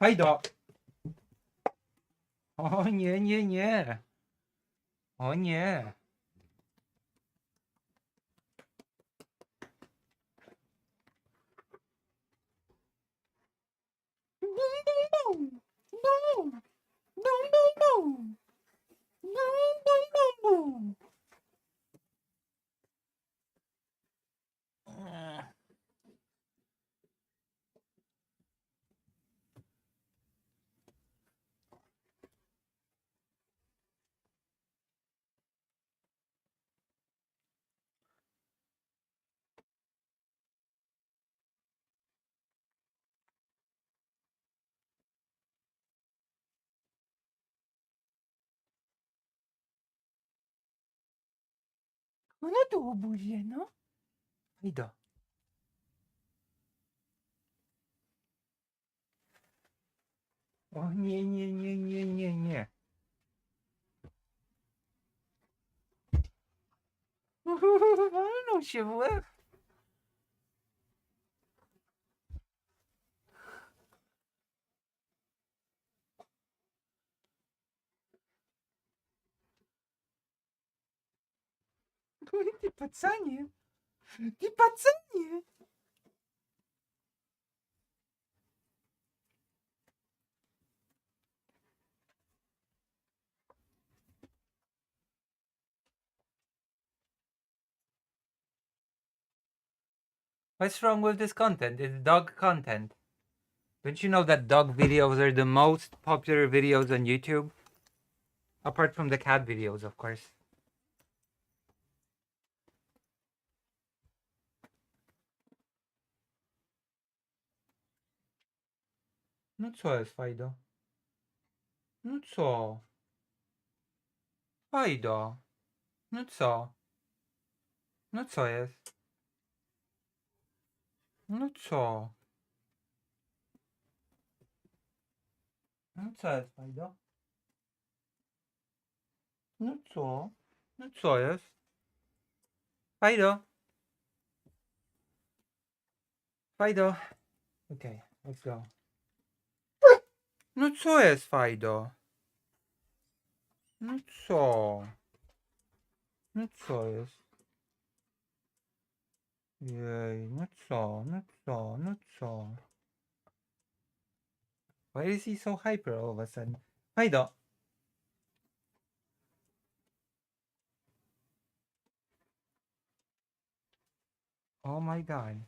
Fido! O nie, nie, nie. O nie. Ona tu obuzie, no? Fido. O nie, nie, nie, nie, nie, nie. Walnął się w łeb. Ty pacanie. Ty pacanie. What's wrong with this content? It's dog content. Don't you know that dog videos are the most popular videos on YouTube? Apart from the cat videos, of course. No co jest, Fajdo? No co? Fajdo. No co? No co jest? No co? No co jest, Fajdo? No co? No co jest? Fajdo. Fido. Okay, let's go. No co jest, Fido? No co? No co jest? Jej, no co? No co? No co? Why is he so hyper all of a sudden? Fido. Oh my god.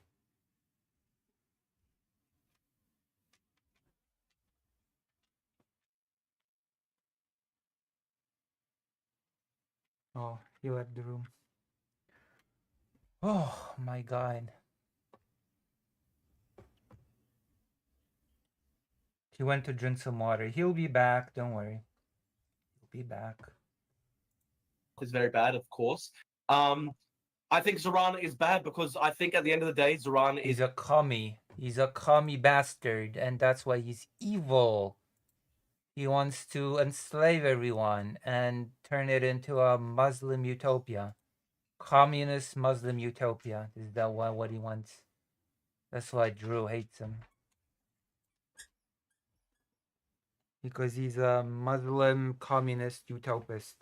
Oh, he left the room. Oh my god. He went to drink some water. He'll be back. Don't worry. He'll be back. Is very bad, of course. I think Zoran is bad because I think at the end of the day, Zoran is He's a commie. He's a commie bastard, and that's why he's evil. He wants to enslave everyone and turn it into a Muslim utopia. Communist Muslim utopia. Is that what he wants? That's why Drew hates him. Because he's a Muslim communist utopist.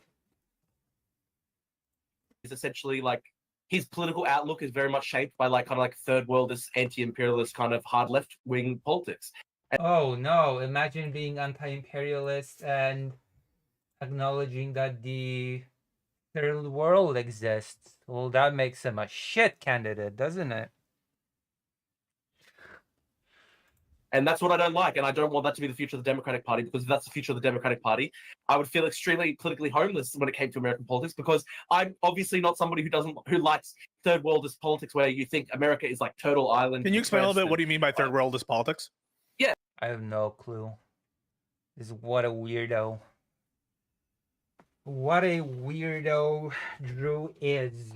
Is essentially like his political outlook is very much shaped by like kind of like third worldist, anti-imperialist kind of hard left wing politics. Oh no, imagine being anti-imperialist and acknowledging that the third world exists. Well, that makes him a shit candidate, doesn't it? And that's what I don't like, and I don't want that to be the future of the Democratic Party, because if that's the future of the Democratic Party, I would feel extremely politically homeless when it came to American politics, because I'm obviously not somebody who likes third worldist politics where you think America is like Turtle Island. Can you explain a little bit what do you mean by third worldist politics? Yeah. I have no clue. What a weirdo. What a weirdo Drew is.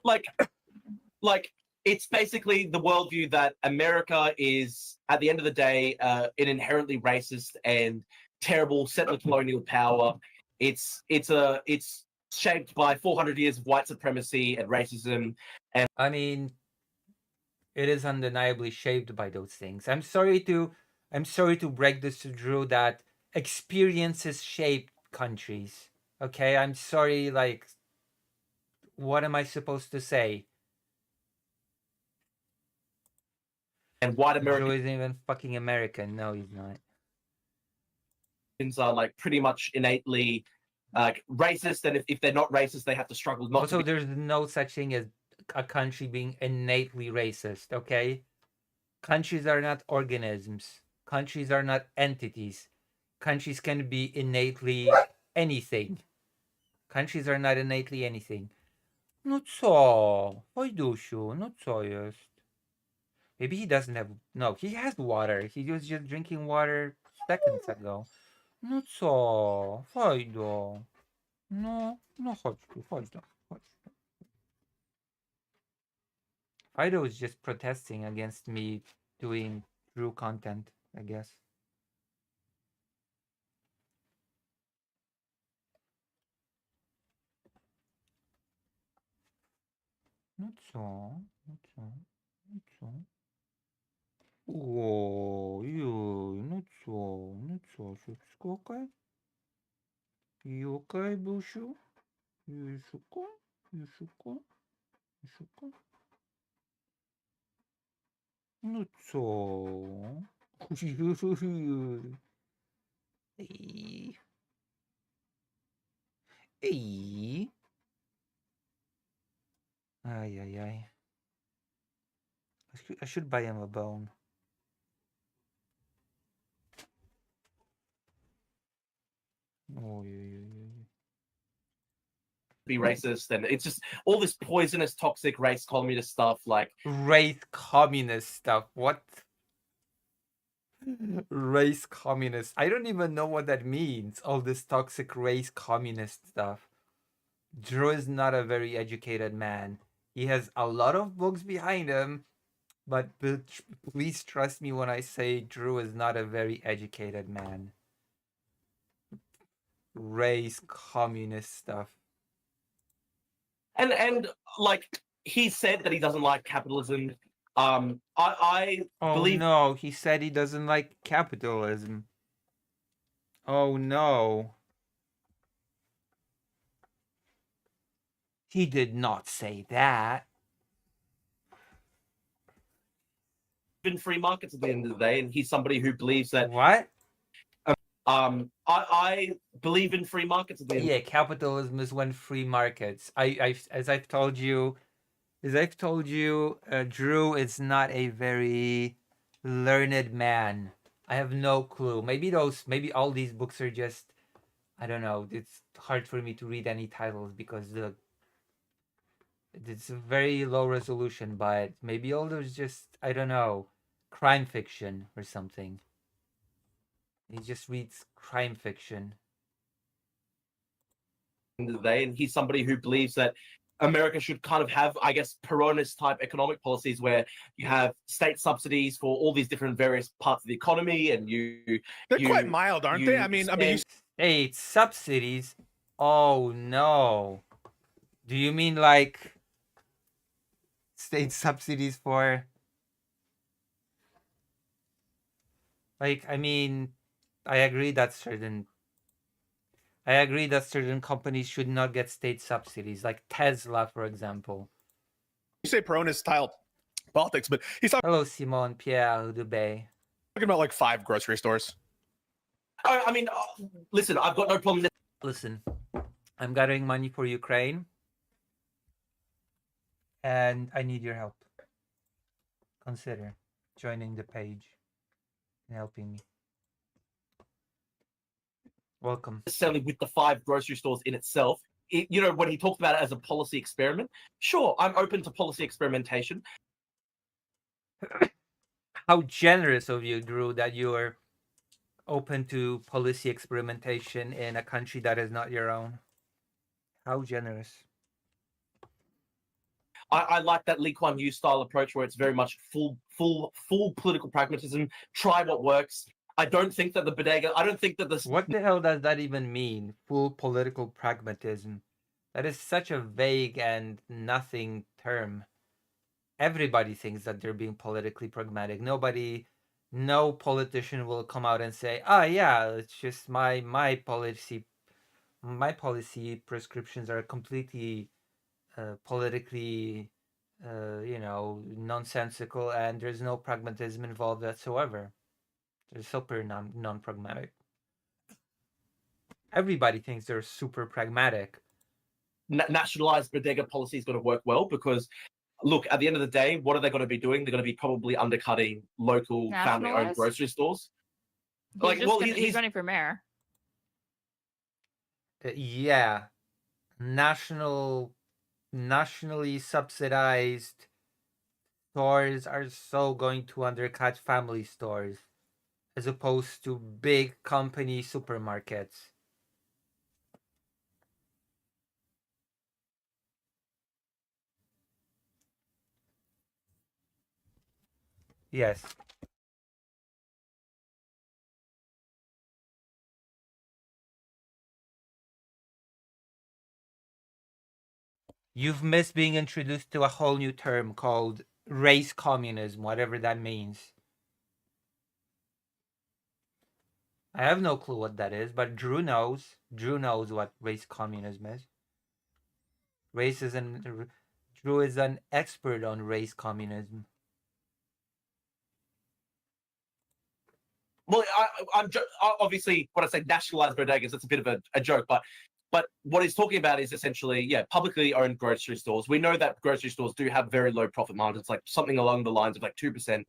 Like it's basically the worldview that America is, at the end of the day, an inherently racist and terrible settler colonial power. It's shaped by 400 years of white supremacy and racism. And I mean, it is undeniably shaped by those things. I'm sorry to break this to Drew that experiences shape countries. Okay, I'm sorry. Like, what am I supposed to say? And white Drew Americans isn't even fucking American. No, he's not. Are like pretty much innately racist, and if they're not racist, they have to struggle not Also, to be. there's no such thing as a country being innately racist. Okay, countries are not organisms. Countries are not entities. Countries can be innately anything. Countries are not innately anything. No co? Wojdusiu, no co jest? Maybe he doesn't have... No, he has water. He was just drinking water seconds ago. No co? Fajdo. No, no chodź tu, chodź tu, chodź. Fido is just protesting against me doing Drew content, I guess. No co? No co? No co? Ojej, no co? No co? Wszystko okej? You okay, Busiu? You okay? You okay? You okay? No co? Ej. Ej. Ay, ay, ay. I should buy him a bone. Oh, yeah. Be racist, and it's just all this poisonous, toxic race communist stuff. Like Race communist stuff. What? Race communist. I don't even know what that means. All this toxic race communist stuff. Drew is not a very educated man. He has a lot of books behind him, but please trust me when I say Drew is not a very educated man. Race communist stuff. and like he said that he doesn't like capitalism. I Oh believe no, he said he doesn't like capitalism. Oh no. He did not say that. in free markets at the end of the day, and he's somebody who believes that. What? I believe in free markets at the end. Yeah, capitalism is when free markets. As I've told you, Drew is not a very learned man. I have no clue. Maybe all these books are just, I don't know. It's hard for me to read any titles because it's a very low resolution. But maybe all those just, I don't know, crime fiction or something. He just reads crime fiction. End of the day, and he's somebody who believes that America should kind of have, I guess, Peronist type economic policies where you have state subsidies for all these different various parts of the economy, and they're quite mild, aren't they? I mean, state subsidies. Oh no, do you mean like state subsidies for? Like, I mean, I agree that certain companies should not get state subsidies, like Tesla, for example. You say Peronist style politics, but he's talking. Hello, Simon Pierre Dubé. Talking about like 5 grocery stores. I mean, listen, I've got no problem. Listen, I'm gathering money for Ukraine, and I need your help. Consider joining the page and helping me. Welcome. Necessarily with the 5 grocery stores in itself. When he talked about it as a policy experiment, sure, I'm open to policy experimentation. How generous of you, Drew, that you are open to policy experimentation in a country that is not your own. How generous. I like that Lee Kuan Yew style approach where it's very much full political pragmatism. Try what works. I don't think that the bodega. I don't think that this. What the hell does that even mean? Full political pragmatism. That is such a vague and nothing term. Everybody thinks that they're being politically pragmatic. No politician will come out and say, "Ah, yeah, it's just my policy prescriptions are completely politically, nonsensical, and there's no pragmatism involved whatsoever." They're super non-pragmatic. Everybody thinks they're super pragmatic. Nationalized bodega policy is going to work well because, look, at the end of the day, what are they going to be doing? They're going to be probably undercutting local family-owned grocery stores. He's running for mayor. Yeah, nationally subsidized stores are so going to undercut family stores, as opposed to big company supermarkets. Yes. You've missed being introduced to a whole new term called race communism, whatever that means. I have no clue what that is, but Drew knows. Drew knows what race communism is. Drew is an expert on race communism. Well, I'm obviously when I say nationalized bodegas, that's a bit of a joke, but what he's talking about is essentially, publicly owned grocery stores. We know that grocery stores do have very low profit margins, like something along the lines of like 2%.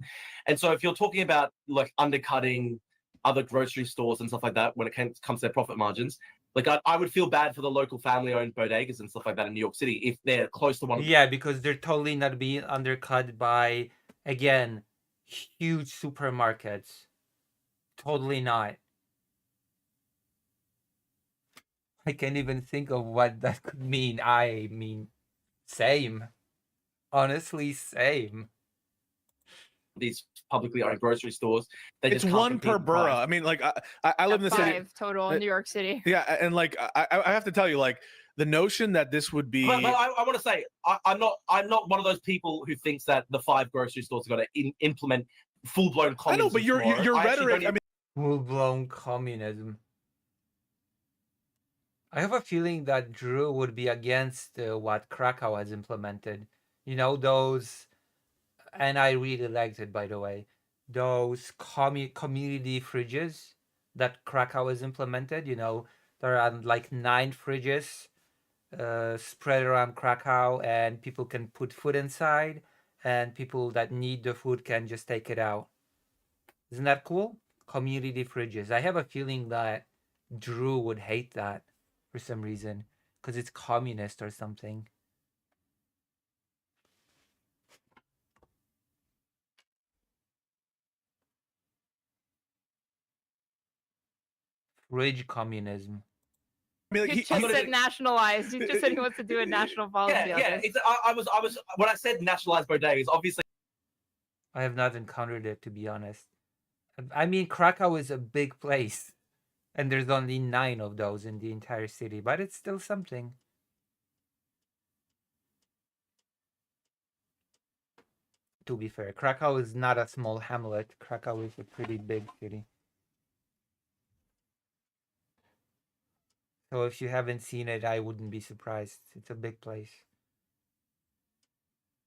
And so if you're talking about like undercutting other grocery stores and stuff like that when it comes to their profit margins, like I would feel bad for the local family-owned bodegas and stuff like that in New York City if they're close to one. Yeah, because they're totally not being undercut by, again, huge supermarkets. Totally not. I can't even think of what that could mean. I mean, same. Honestly, same. These publicly owned grocery stores. It's one per borough. I mean, like I live in the city. 5 total in New York City. Yeah, and like I have to tell you, like the notion that this would be. But I want to say I'm not one of those people who thinks that the 5 grocery stores are going to implement full-blown communism. I know, but your rhetoric. I mean, full-blown communism. I have a feeling that Drew would be against what Krakow has implemented. You know, those, and I really liked it, by the way, those community fridges that Krakow has implemented. You know, there are like 9 fridges spread around Krakow, and people can put food inside, and people that need the food can just take it out. Isn't that cool? Community fridges. I have a feeling that Drew would hate that for some reason, because it's communist or something. Fridge communism. I mean, like, you just said nationalized. You just said he wants to do a national policy. Yeah. I was when I said nationalized bodegas, obviously. I have not encountered it, to be honest. I mean, Krakow is a big place, and there's only 9 of those in the entire city, but it's still something. To be fair, Krakow is not a small hamlet. Krakow is a pretty big city. So if you haven't seen it, I wouldn't be surprised. It's a big place.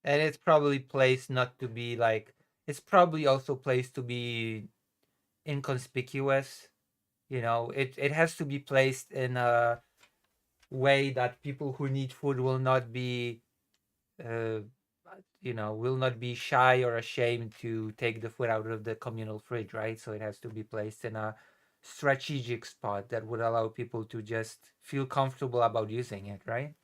And it's probably placed not to be like, it's probably also placed to be inconspicuous. You know, it has to be placed in a way that people who need food will not be, will not be shy or ashamed to take the food out of the communal fridge, right? So it has to be placed in a strategic spot that would allow people to just feel comfortable about using it, right?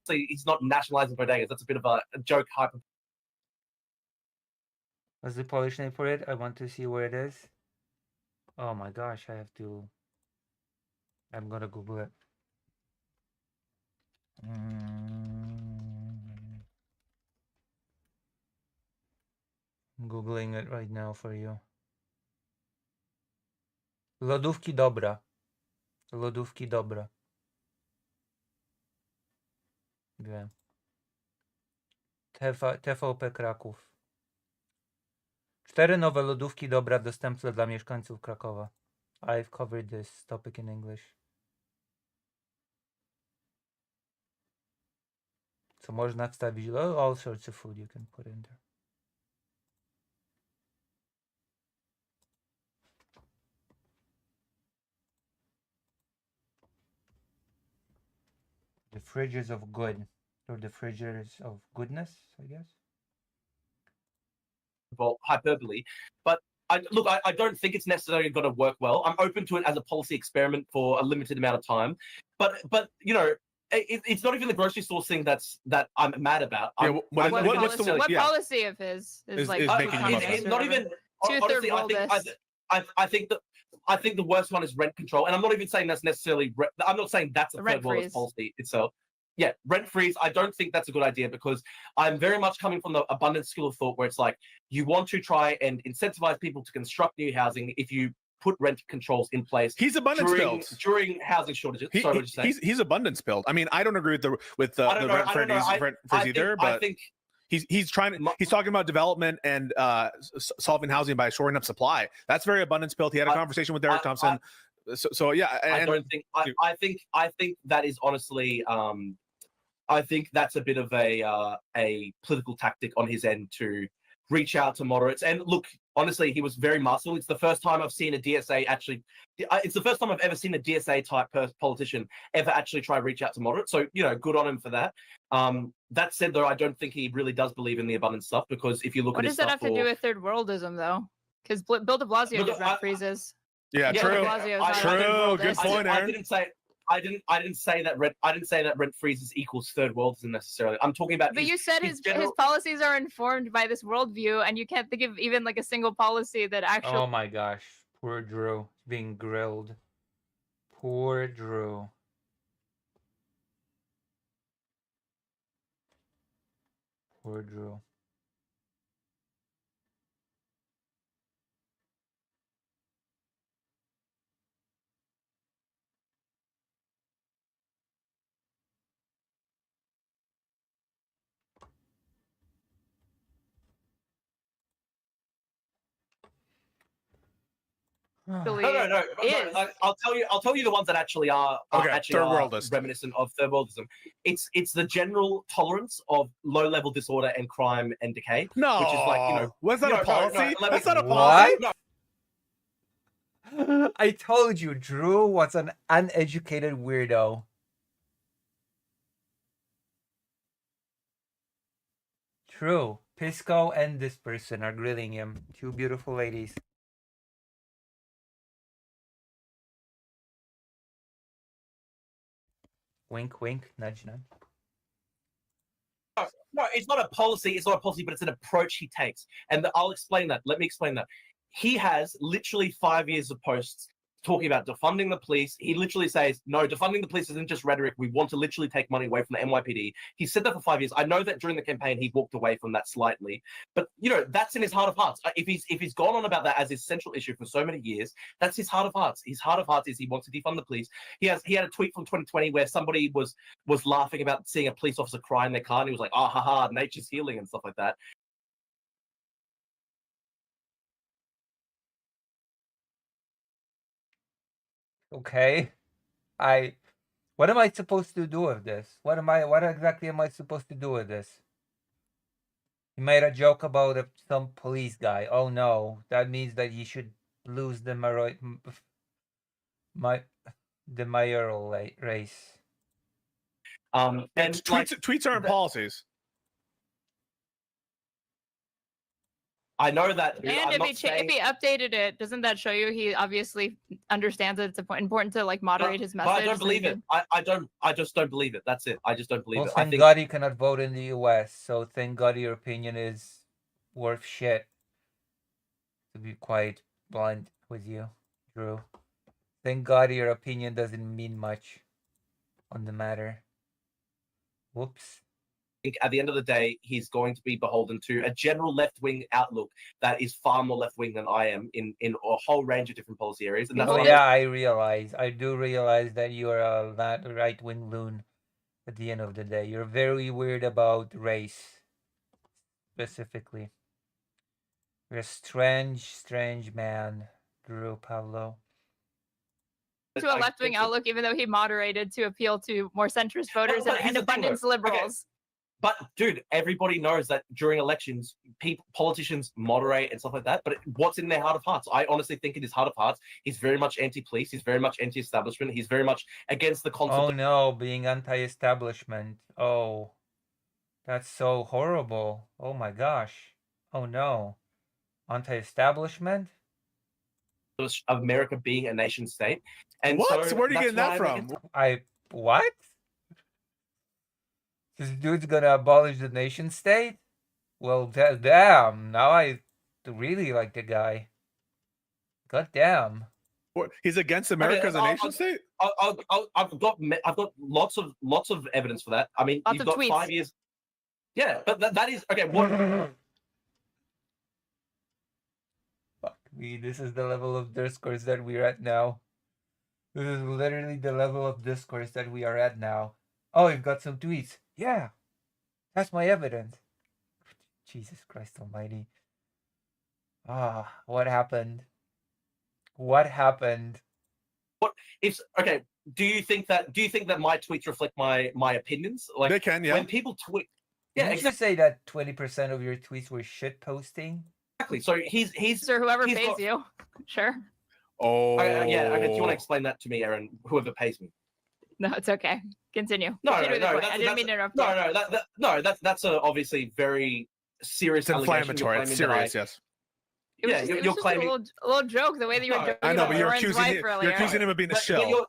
He's not nationalizing bodegas. That's a bit of a joke hyper. What's the Polish name for it? I want to see where it is. Oh my gosh, I'm gonna Google it. I'm Googling it right now for you. Lodówki Dobra. Lodówki Dobra. Wiem. TVP Kraków. 4 nowe lodówki Dobra dostępne dla mieszkańców Krakowa. I've covered this topic in English. So można wstawić all sorts of food you can put in there. The fridges of good, or the fridges of goodness, I guess. Well, hyperbole, but I don't think it's necessarily going to work well. I'm open to it as a policy experiment for a limited amount of time, but you know, it's not even the grocery store thing that I'm mad about. Yeah, what policy of his is like it's not even honestly, I think the worst one is rent control, and I'm not even saying that's necessarily. I'm not saying that's a third world policy itself. Yeah, rent freeze. I don't think that's a good idea because I'm very much coming from the abundant school of thought where it's like you want to try and incentivize people to construct new housing if you put rent controls in place. He's abundance built during housing shortages. Sorry, what did you say? He's abundance built. I mean, I don't agree with the rent freeze either, but I think he's talking about development and solving housing by shoring up supply. That's very abundance built. He had a conversation with Derek Thompson. So yeah, I think that is honestly. I think that's a bit of a political tactic on his end to reach out to moderates. And look, honestly, he was very masterful. It's the first time I've seen a DSA actually. It's the first time I've ever seen a DSA type politician ever actually try to reach out to moderates. So you know, good on him for that. That said, though, I don't think he really does believe in the abundance stuff because if you look, what does that have to do with third worldism though? Because Bill De Blasio just rent freezes. Yeah, true. True. Good point, Aaron. I didn't say that rent freezes equals third worldism necessarily. I'm talking about. But you said his policies are informed by this worldview, and you can't think of even like a single policy that actually. Oh my gosh, poor Drew being grilled. Poor Drew. Poor Drew. Actually No. is. I'll tell you the ones that actually are third worldist. reminiscent of third worldism. It's the general tolerance of low level disorder and crime and decay. No, which is like was that a policy? That's not a policy. What? I told you, Drew was an uneducated weirdo. True. Pisco and this person are grilling him. Two beautiful ladies. Wink, wink, nudge, nudge. No, it's not a policy. It's not a policy, but it's an approach he takes. And I'll explain that. Let me explain that. He has literally 5 years of posts talking about defunding the police. He literally says, no, defunding the police isn't just rhetoric. We want to literally take money away from the NYPD. He said that for 5 years. I know that during the campaign, he walked away from that slightly. But, that's in his heart of hearts. If he's gone on about that as his central issue for so many years, that's his heart of hearts. His heart of hearts is he wants to defund the police. He had a tweet from 2020 where somebody was laughing about seeing a police officer cry in their car, and he was like, haha, nature's healing and stuff like that. Okay. What am I supposed to do with this? What exactly am I supposed to do with this? He made a joke about some police guy. Oh no, that means that he should lose the mayoral race. And tweets aren't policies. I know that. And if he updated it, doesn't that show you he obviously understands that it's important to moderate his message? But I don't believe it. I just don't believe it. That's it. I just don't believe it. Thank God you cannot vote in the US, so thank God your opinion is worth shit. To be quite blunt with you, Drew. Thank God your opinion doesn't mean much on the matter. Whoops. Think at the end of the day, he's going to be beholden to a general left-wing outlook that is far more left-wing than I am in a whole range of different policy areas. And that's I do realize that you are a right-wing loon at the end of the day. You're very weird about race, specifically. You're a strange man, Drew Pablo. To a left-wing outlook, even though he moderated to appeal to more centrist voters and independence liberals. Okay. But dude, everybody knows that during elections, politicians moderate and stuff like that. But what's in their heart of hearts? I honestly think in his heart of hearts, he's very much anti-police. He's very much anti-establishment. He's very much against the concept. Oh no, being anti-establishment. Oh, that's so horrible. Oh my gosh. Oh no, anti-establishment. Of America being a nation state. And what? So where are you getting that from? What? This dude's gonna abolish the nation state? Well, damn. Now I really like the guy. God damn. He's against America as a nation state? I've got lots of evidence for that. I mean, you've got tweets. 5 years. Yeah, but that is okay. What? Fuck me. This is the level of discourse that we're at now. This is literally the level of discourse that we are at now. Oh, you've got some tweets. Yeah, that's my evidence. Jesus Christ Almighty. What happened? What happened? What if? Okay, do you think that my tweets reflect my opinions? Like they can, yeah. When people tweet, yeah. Did you say that 20% of your tweets were shit posting? Exactly. So he's sir, whoever pays you, sure. Oh, yeah. Okay. Do you want to explain that to me, Aaron? Whoever pays me. No, it's okay. Continue. No, I didn't mean to interrupt. That's a obviously very serious. It's inflammatory. It's serious. Yes. You're claiming a little joke. The way that you were joking. I know, but you're accusing him of being a shell.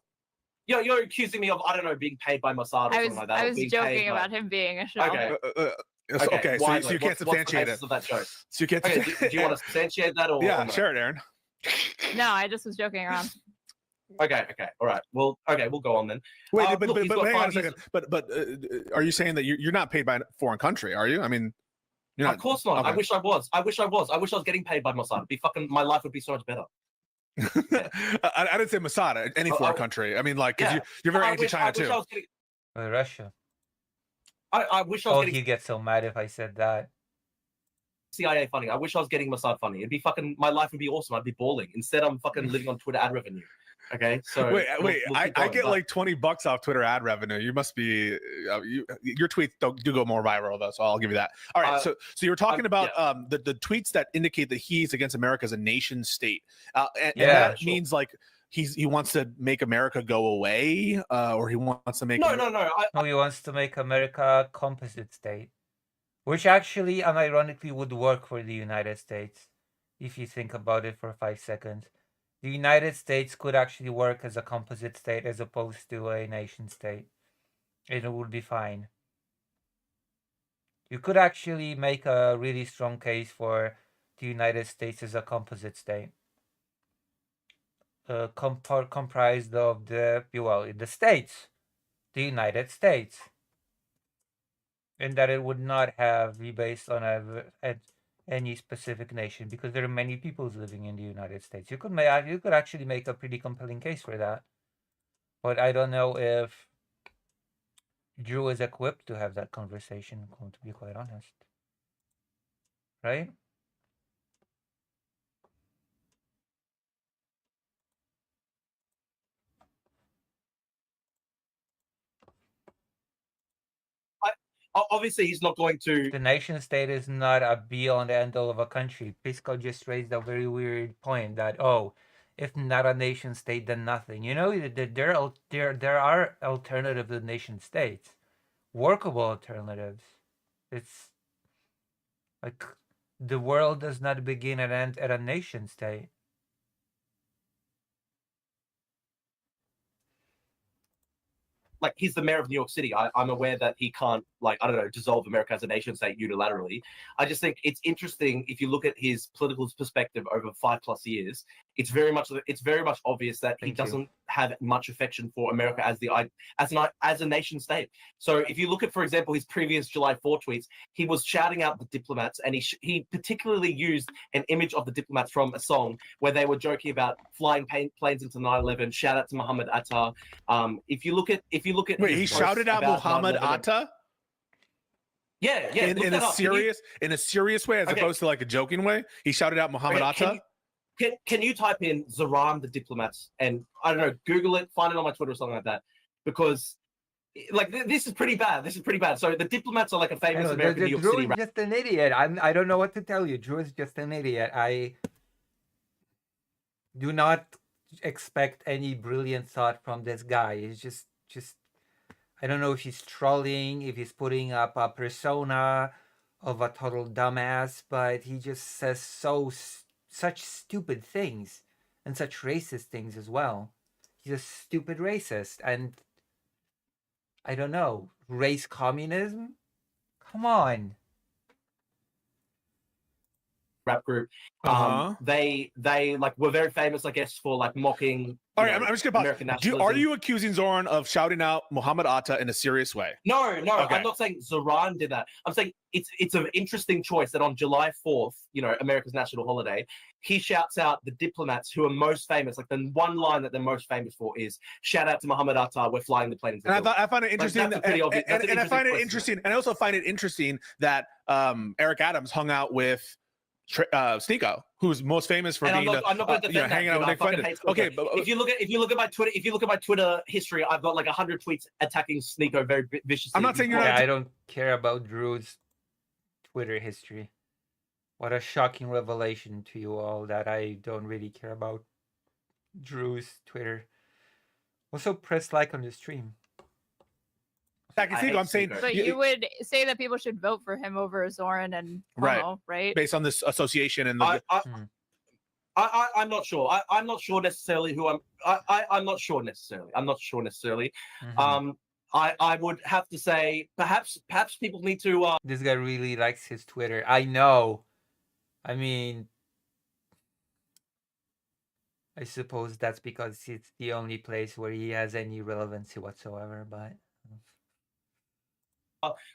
You're accusing me of being paid by Mossad or something like that. I was joking about him being a shell. Okay. So you can't substantiate it. That joke? So you can't. Do you want to substantiate that or? Yeah, sure, Aaron. No, I just was joking around. Okay, all right. Well, we'll go on then. Wait, but hang on a second. But are you saying that you're not paid by a foreign country? Are you? I mean, You're not, of course not. okay. I wish I was. I wish I was getting paid by Mossad. It'd be fucking. My life would be so much better. I didn't say Mossad. Any foreign country. I mean, like, because you're very anti-China too. Russia. I wish I was getting he'd get so mad if I said that. CIA funding. I wish I was getting Mossad funding. It'd be fucking. My life would be awesome. I'd be balling. Instead, I'm fucking living on Twitter ad revenue. Okay, so wait. I get but... like $20 off Twitter ad revenue. You must be your tweets do go more viral though, so I'll give you that. All right, so you were talking about the tweets that indicate that he's against America as a nation state, and that means like he wants to make America go away, or he wants to make no. He wants to make America a composite state, which actually unironically would work for the United States if you think about it for 5 seconds. The United States could actually work as a composite state as opposed to a nation state. And it would be fine. You could actually make a really strong case for the United States as a composite state. Comprised of the states. The United States. And that it would not be based on any specific nation, because there are many peoples living in the United States. You could actually make a pretty compelling case for that, but I don't know if Drew is equipped to have that conversation, to be quite honest. Right? Obviously, he's not going to. The nation state is not a be-all and end-all of a country. Pisco just raised a very weird point that, if not a nation state, then nothing. You know, there are alternative to nation states, workable alternatives. It's like the world does not begin and end at a nation state. Like, he's the mayor of New York City. I'm aware that he can't, like, I don't know, dissolve America as a nation state unilaterally. I just think it's interesting if you look at his political perspective over 5+ years. It's very much obvious that he doesn't have much affection for America as a nation state. So if you look at, for example, his previous July 4 tweets, he was shouting out the diplomats, and he particularly used an image of the diplomats from a song where they were joking about flying planes into 9/11. Shout out to Muhammad Atta. If you look at wait, he shouted out Muhammad Atta. Yeah. In a serious way, as opposed to like a joking way. He shouted out Muhammad Atta. Can you type in Zoran the diplomats and, I don't know, Google it, find it on my Twitter or something like that, because like this is pretty bad. So the diplomats are like a famous American New York City. Drew is just an idiot. I don't know what to tell you. Drew is just an idiot. I do not expect any brilliant thought from this guy. He's just I don't know if he's trolling, if he's putting up a persona of a total dumbass, but he just says such stupid things and such racist things as well. He's a stupid racist, and I don't know, race communism? Come on. Rap group. They like were very famous, I guess, for like mocking. All right, I'm just gonna American pause. nationalism. Are you accusing Zoran of shouting out Muhammad Atta in a serious way? No. Okay. I'm not saying Zoran did that. I'm saying it's an interesting choice that on July 4th, America's national holiday, he shouts out the diplomats who are most famous. Like, the one line that they're most famous for is "Shout out to Muhammad Atta, we're flying the plane." And I find it interesting. Like, and I find it interesting, and I also find it interesting that Eric Adams hung out with Sneeko, who's most famous for being I'm not going to defend hanging out with Nick Fuentes. Okay, but if you look at my Twitter history, I've got like 100 tweets attacking Sneeko very viciously. I'm not saying you're. I don't care about Drew's Twitter history. What a shocking revelation to you all that I don't really care about Drew's Twitter. Also, press like on the stream. I'm saying, but you would say that people should vote for him over Zoran and Cuomo, right? Based on this association and the. I'm not sure. I'm not sure necessarily who I'm not sure necessarily. Mm-hmm. I would have to say perhaps people need to. This guy really likes his Twitter. I know. I mean, I suppose that's because it's the only place where he has any relevancy whatsoever. But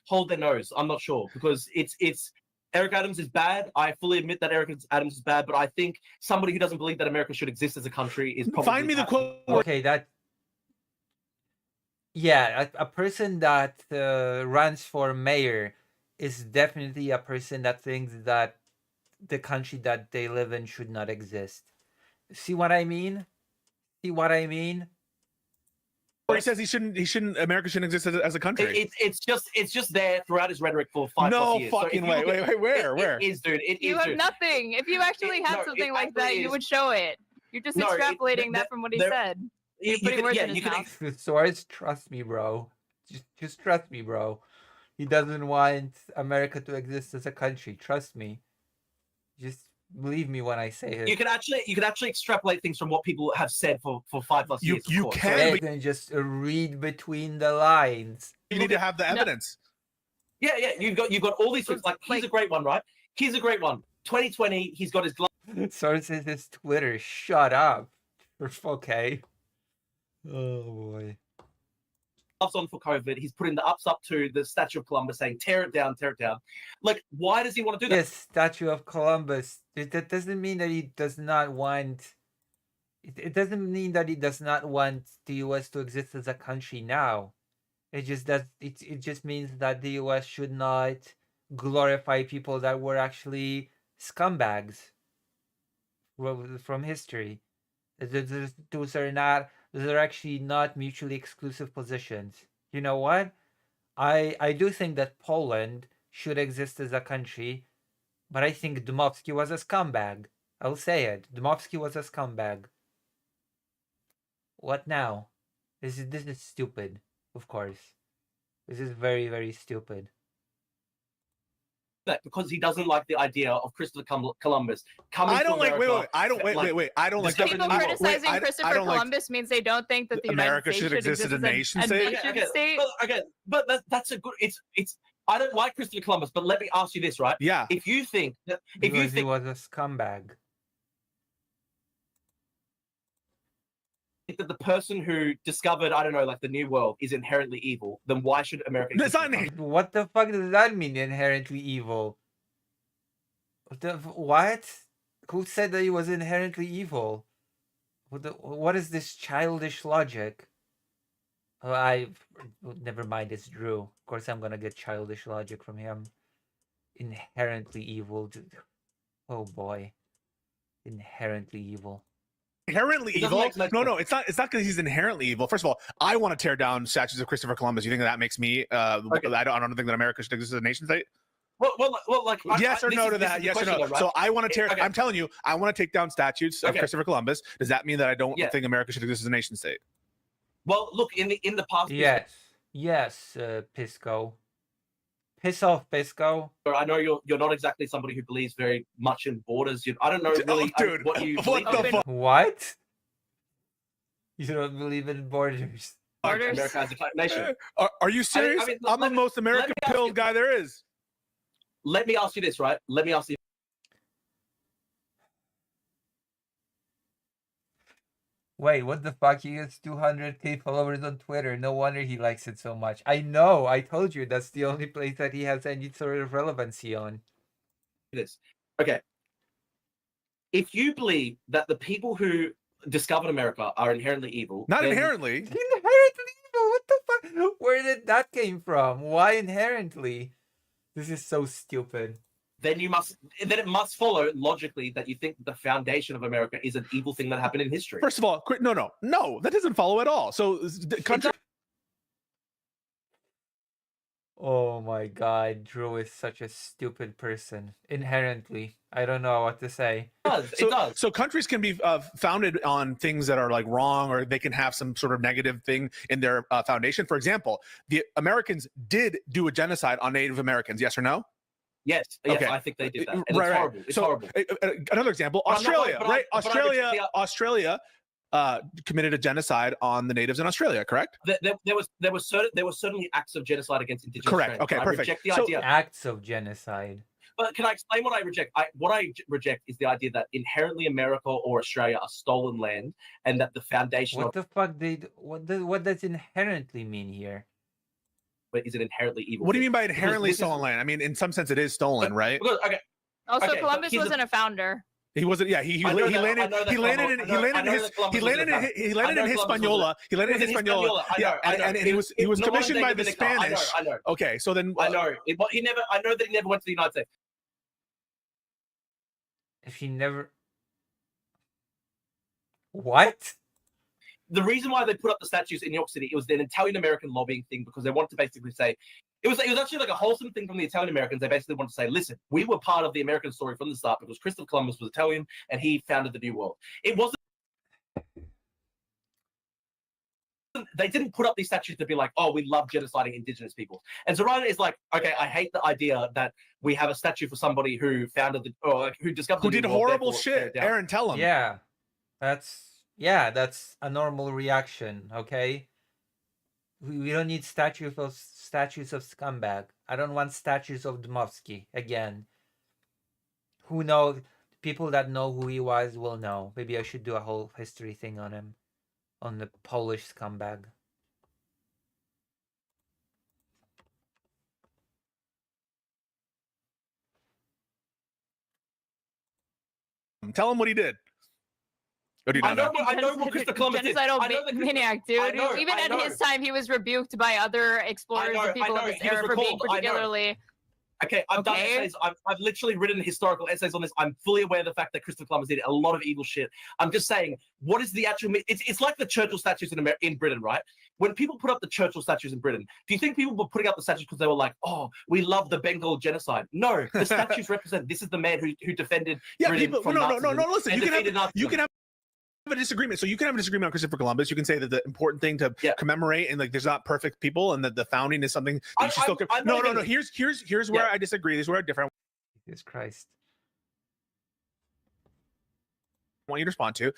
hold their nose. I'm not sure, because it's Eric Adams is bad. I fully admit that Eric Adams is bad, but I think somebody who doesn't believe that America should exist as a country is probably... Find me the quote. Okay, that... Yeah, a person that runs for mayor is definitely a person that thinks that the country that they live in should not exist. See what I mean? See what I mean? Or he says America shouldn't exist as a country. It's just there throughout his rhetoric for 5+ years. No fucking way. Wait, where? It is, dude. You have nothing. If you actually had something like that, you would show it. You're just extrapolating that from what he said. You're putting words in his mouth. Soares, trust me, bro. Just trust me, bro. He doesn't want America to exist as a country. Trust me. Just believe me when I say it. You can actually extrapolate things from what people have said for 5+ years. You can. You can just read between the lines. You need to have the evidence. Yeah. You've got all these things. Like, here's a great one, right? Here's a great one. 2020. He's got his gloves. Soares says his Twitter. Shut up. Okay. Oh boy. On for COVID. He's putting the ups up to the Statue of Columbus, saying tear it down. Like, why does he want to do that? Yes, Statue of Columbus. That doesn't mean that he does not want. It doesn't mean that he does not want the U.S. to exist as a country now. It just means that the U.S. should not glorify people that were actually scumbags from history. Those are actually not mutually exclusive positions. You know what? I do think that Poland should exist as a country, but I think Dmowski was a scumbag. I'll say it. Dmowski was a scumbag. What now? This is stupid, of course. This is very, very stupid. That because he doesn't like the idea of Christopher Columbus coming. I don't to like. America. Wait. I don't like. People criticizing Christopher Columbus means they don't think that the America United States should exist as a nation state. But that's a good. It's. I don't like Christopher Columbus, but let me ask you this, right? Yeah. If you think that he was a scumbag. That the person who discovered, I don't know, like the New World is inherently evil, then why should America? What the fuck does that mean, inherently evil? What? Who said that he was inherently evil? What is this childish logic? Never mind, it's Drew. Of course I'm gonna get childish logic from him. Inherently evil. Oh boy. Inherently evil. Inherently evil? No, it's not because he's inherently evil. First of all, I want to tear down statues of Christopher Columbus. You think that makes me okay. I don't think that America should exist as a nation state? Well, like yes or no to that? Yes or no? Though, right? So I want to tear. Okay. I'm telling you, I want to take down statues of Christopher Columbus. Does that mean that I don't think America should exist as a nation state? Well, look, in the past. Yes, Pisco. Piss off, Pisco. I know you're not exactly somebody who believes very much in borders. I don't know really what you believe in. What? You don't believe in borders? Borders? America as a nation. Are you serious? I mean, I'm the most American-pilled guy there is. Let me ask you this, right? Let me ask you. Wait, what the fuck? He has 200k followers on Twitter. No wonder he likes it so much. I know. I told you that's the only place that he has any sort of relevancy on. This. Okay. If you believe that the people who discovered America are inherently evil... Not inherently. Inherently evil? What the fuck? Where did that came from? Why inherently? This is so stupid. Then it must follow logically that you think the foundation of America is an evil thing that happened in history. First of all, no, that doesn't follow at all. So the country. Oh my God, Drew is such a stupid person. Inherently, I don't know what to say. It does. So countries can be founded on things that are like wrong, or they can have some sort of negative thing in their foundation. For example, the Americans did do a genocide on Native Americans. Yes or no? Yes, okay. I think they did that. And it's horrible. It's horrible. Another example, Australia, right? Australia committed a genocide on the natives in Australia, correct? There were certainly acts of genocide against indigenous Correct. Okay, perfect. I reject the idea. Acts of genocide. But can I explain what I reject? What I reject is the idea that inherently America or Australia are stolen land, and that the foundation. What the fuck? What does inherently mean here? but is an inherently evil. What do you mean by inherently stolen land? I mean, in some sense, it is stolen, right? Okay. Also, Columbus wasn't a founder. He wasn't. Yeah, he landed in Hispaniola. He landed in Hispaniola. Yeah, and he was commissioned by the Spanish. I know. Okay, so then I know. I know that he never went to the United States. If he never. What? The reason why they put up the statues in New York City, it was an Italian American lobbying thing because they wanted to basically say it was actually like a wholesome thing from the Italian Americans. They basically wanted to say, listen, we were part of the American story from the start because Christopher Columbus was Italian and he founded the New World. It wasn't. They didn't put up these statues to be like, oh, we love genociding indigenous peoples. And Zoran is like, okay, I hate the idea that we have a statue for somebody who founded the or who discovered who the did New World, horrible shit. Aaron, tell him. Yeah, that's a normal reaction. Okay, we don't need statues of scumbag. I don't want statues of Dmowski again. Who knows? People that know who he was will know. Maybe I should do a whole history thing on him, on the Polish scumbag. Tell him what he did. I know what Christopher Columbus did. Genocidal maniac, dude. Even at his time, he was rebuked by other explorers and people of his era for being particularly. Okay, I've done essays. I've literally written historical essays on this. I'm fully aware of the fact that Christopher Columbus did a lot of evil shit. I'm just saying, what is the actual? It's like the Churchill statues in Britain, right? When people put up the Churchill statues in Britain, do you think people were putting up the statues because they were like, oh, we love the Bengal genocide? No, the statues represent this is the man who defended. Yeah, Britain people. From No. Listen, you can have a disagreement. So you can have a disagreement on Christopher Columbus. You can say that the important thing to commemorate and like there's not perfect people and that the founding is something that you should still. No. Here's where I disagree. This is where I'm different. Jesus Christ. I want you to respond to.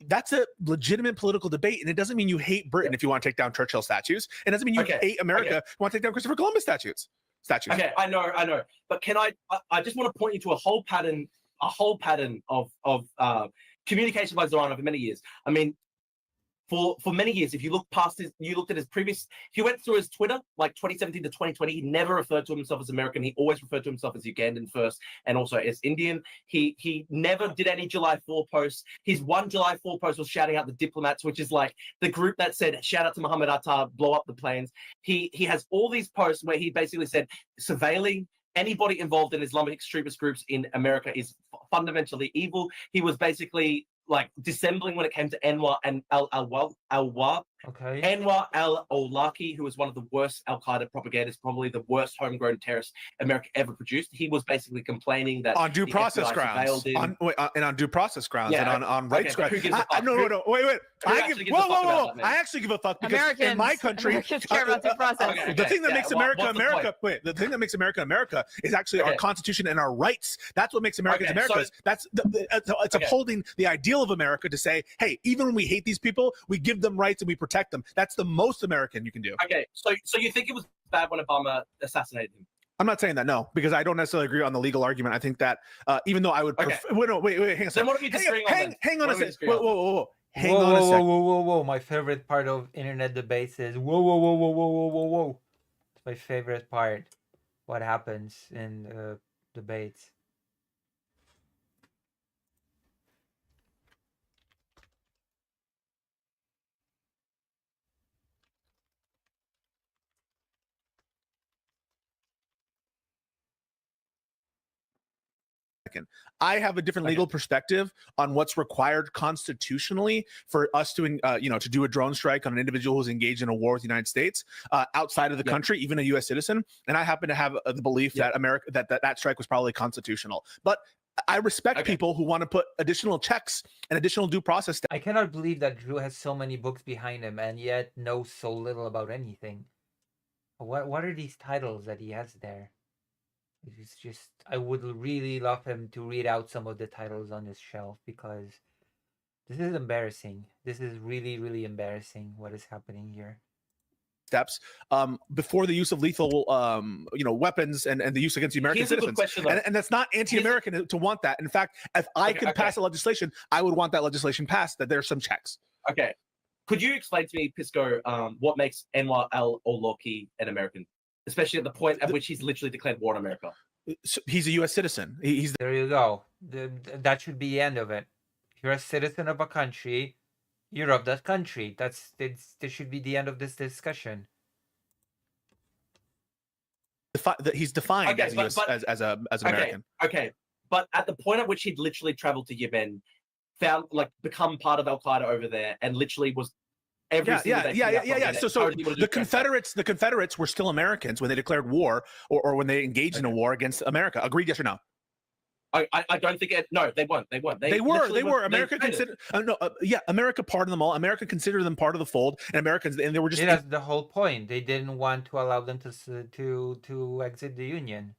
That's a legitimate political debate, and it doesn't mean you hate Britain if you want to take down Churchill statues. It doesn't mean you hate America. You want to take down Christopher Columbus statues. Okay, I know. But can I just want to point you to a whole pattern of communication by Zoran over many years. I mean, for many years, if you look past you looked at his previous, he went through his Twitter, like 2017 to 2020, he never referred to himself as American. He always referred to himself as Ugandan first and also as Indian. He never did any July 4 posts. His one July 4 post was shouting out the diplomats, which is like the group that said, shout out to Muhammad Atta, blow up the planes. He has all these posts where he basically said, surveilling anybody involved in Islamic extremist groups in America is fundamentally evil. He was basically like dissembling when it came to Anwar and Anwar al-Awlaki, who was one of the worst Al-Qaeda propagandists, probably the worst homegrown terrorist America ever produced. He was basically complaining that on due process grounds, on due process grounds, and on rights grounds. No, wait. I actually give a fuck because Americans, in my country, Americans care about due process. The thing that makes America America. Wait, the thing that makes America America is actually our Constitution and our rights. That's what makes Americans Americas. It's upholding the ideal of America to say, hey, even when we hate these people, we give them rights and we protect them. That's the most American you can do. Okay, so you think it was bad when Obama assassinated him? I'm not saying that, no, because I don't necessarily agree on the legal argument. I think that even though I would prefer... Wait, hang on a second. Then what are we disagreeing on? Hang on a second. Whoa. Whoa. My favorite part of internet debates is whoa. It's my favorite part. What happens in debates. I have a different legal perspective on what's required constitutionally for us to, to do a drone strike on an individual who's engaged in a war with the United States outside of the country, even a U.S. citizen. And I happen to have the belief that that strike was probably constitutional. But I respect people who want to put additional checks and additional due process. I cannot believe that Drew has so many books behind him and yet knows so little about anything. What are these titles that he has there? It's just, I would really love him to read out some of the titles on this shelf because this is embarrassing. This is really, really embarrassing what is happening here. Steps before the use of lethal, weapons and the use against the American citizens. And that's not anti-American to want that. In fact, if I could pass a legislation, I would want that legislation passed, that there's some checks. Okay. Could you explain to me, Pisco, what makes Anwar al-Awlaki an American, especially at the point at which he's literally declared war on America? So he's a U.S. citizen. There you go. That should be the end of it. If you're a citizen of a country, you're of that country. This should be the end of this discussion. He's defined as an American. Okay, but at the point at which he'd literally traveled to Yemen, become part of Al Qaeda over there, and literally was every single day. So the Confederates were still Americans when they declared war or when they engaged in a war against America. Agreed? Yes or no? I don't think no, they weren't. They were. America considered. America pardoned them all. America considered them part of the fold, and Americans, and they were just. That's the whole point. They didn't want to allow them to exit the Union.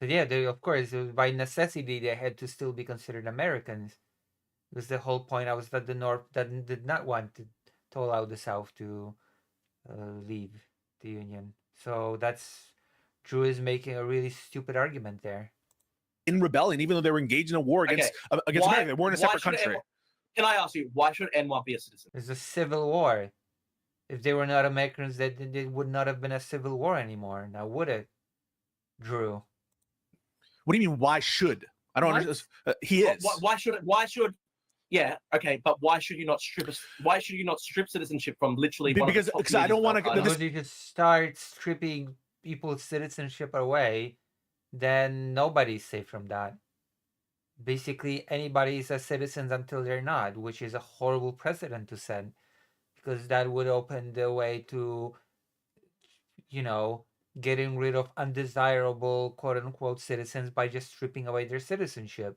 So yeah, of course, by necessity, they had to still be considered Americans. It was the whole point. I was that the North did not want to allow the South to leave the Union. So Drew is making a really stupid argument there. In rebellion, even though they were engaged in a war against America, they weren't a separate country. Can I ask you, why should Anwar be a citizen? It's a civil war. If they were not Americans, they would not have been a civil war anymore. Now, would it, Drew? What do you mean? Why should? I don't understand. He is. Why should? Yeah, okay, but why should you not strip us? Why should you not strip citizenship from literally? Because I don't want to. Because you could start stripping people's citizenship away, then nobody's safe from that. Basically, anybody is a citizen until they're not, which is a horrible precedent to set, because that would open the way to, getting rid of undesirable quote-unquote citizens by just stripping away their citizenship.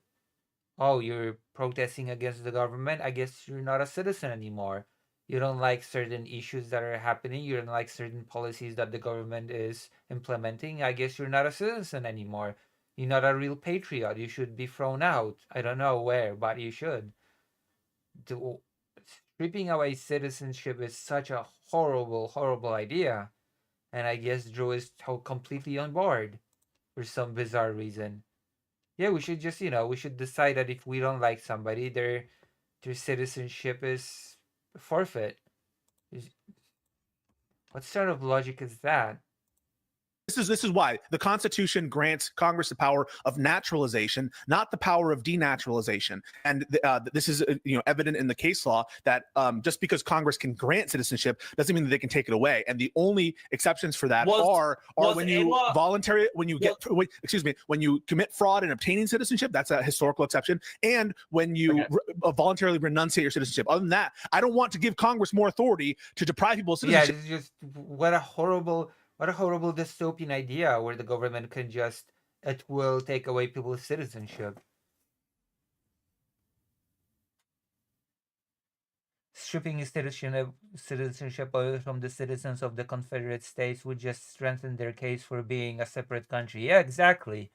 Oh, you're protesting against the government? I guess you're not a citizen anymore. You don't like certain issues that are happening. You don't like certain policies that the government is implementing. I guess you're not a citizen anymore. You're not a real patriot. You should be thrown out. I don't know where, but you should. Stripping away citizenship is such a horrible, horrible idea. And I guess Drew is completely on board for some bizarre reason. Yeah, we should just, we should decide that if we don't like somebody, their citizenship is forfeit. What sort of logic is that? This is why the Constitution grants Congress the power of naturalization, not the power of denaturalization. And this is evident in the case law that just because Congress can grant citizenship doesn't mean that they can take it away. And the only exceptions for that are when you commit fraud in obtaining citizenship, that's a historical exception, and when you voluntarily renunciate your citizenship. Other than that, I don't want to give Congress more authority to deprive people of citizenship. Yeah, this is just what a horrible dystopian idea where the government can just at will take away people's citizenship. Stripping citizenship away from the citizens of the Confederate States would just strengthen their case for being a separate country. Yeah, exactly.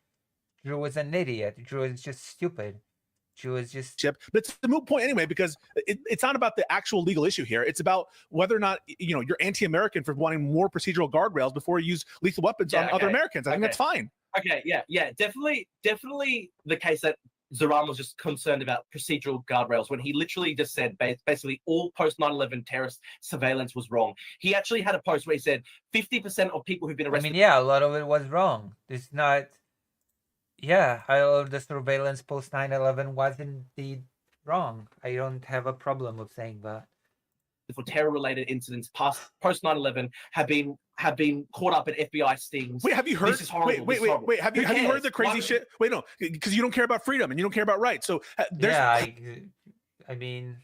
Drew was an idiot. Drew is just stupid. Drew is just... But it's the moot point anyway, because it's not about the actual legal issue here. It's about whether or not you're anti-American for wanting more procedural guardrails before you use lethal weapons on other Americans. I think that's fine. Okay, yeah, definitely the case that Zoran was just concerned about procedural guardrails when he literally just said basically all post 9/11 terrorist surveillance was wrong. He actually had a post where he said 50% of people who've been arrested. I mean, yeah, a lot of it was wrong. It's not. Yeah, all of the surveillance post 9/11 was indeed wrong. I don't have a problem with saying that. For terror-related incidents post 9/11 have been caught up in FBI stings. Wait, have you heard? This is horrible. Wait. Have you heard the crazy shit? Wait, no, because you don't care about freedom and you don't care about rights. So there's. Yeah, I mean.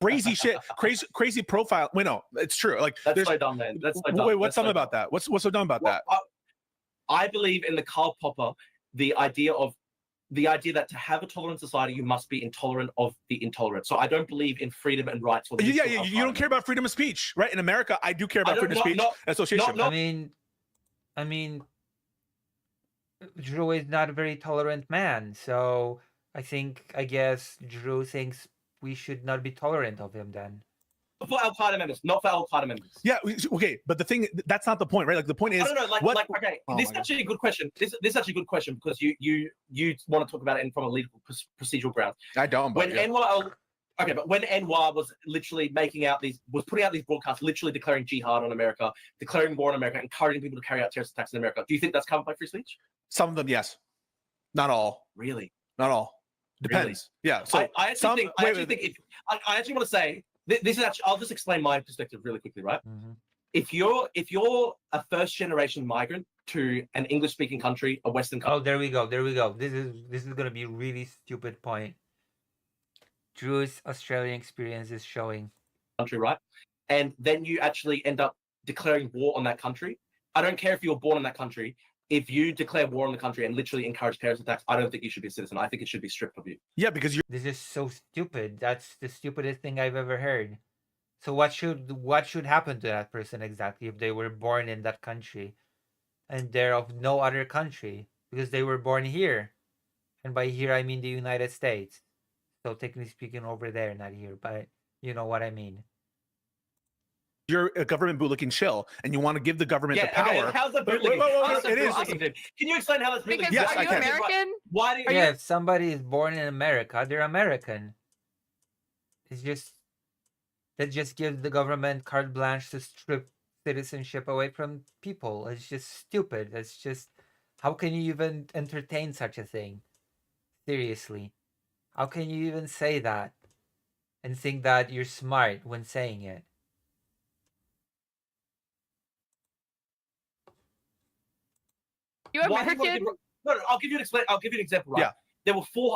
Crazy shit, crazy profile. Wait, no, it's true. Like that's so dumb, man. That's so dumb. Wait, what's dumb about that? What's so dumb about that? I believe in the Karl Popper. The idea that to have a tolerant society, you must be intolerant of the intolerant. So I don't believe in freedom and rights. For you don't care about freedom of speech, right? In America, I do care about freedom of speech. Association. I mean, Drew is not a very tolerant man, so I guess Drew thinks we should not be tolerant of him then. For Al Qaeda members, not for Al Qaeda members. Yeah, okay, but the thing that's not the point, right? Like the point is, okay. This is actually a good question. This is actually a good question because you want to talk about it from a legal procedural ground. I don't. When Okay, but when Anwar was literally putting out these broadcasts, literally declaring jihad on America, declaring war on America, encouraging people to carry out terrorist attacks in America, do you think that's covered by free speech? Some of them, yes. Not all. Really? Not all. Depends. Really? Yeah. So I actually want to say this is actually. I'll just explain my perspective really quickly, right? Mm-hmm. If you're a first generation migrant to an English speaking country, a Western country. Oh, there we go. This is gonna be a really stupid point. Drew's Australian experience is showing. Country, right? And then you actually end up declaring war on that country. I don't care if you're born in that country. If you declare war on the country and literally encourage terrorist attacks, I don't think you should be a citizen. I think it should be stripped of you. Yeah, because you're. This is so stupid. That's the stupidest thing I've ever heard. So what should happen to that person exactly if they were born in that country and they're of no other country because they were born here? And by here I mean the United States. So technically speaking over there, not here, but you know what I mean. You're a government bootlicking shill, and you want to give the government the power. Okay, how's that bootlicking? It is. Can you explain how that's bootlicking? Yes, are you I can. American? Why do you? Yeah, if somebody is born in America, they're American. It's just that just gives the government carte blanche to strip citizenship away from people. It's just stupid. It's just, how can you even entertain such a thing? Seriously. How can you even say that and think that you're smart when saying it? You American? No, I'll give you an example. Right? Yeah.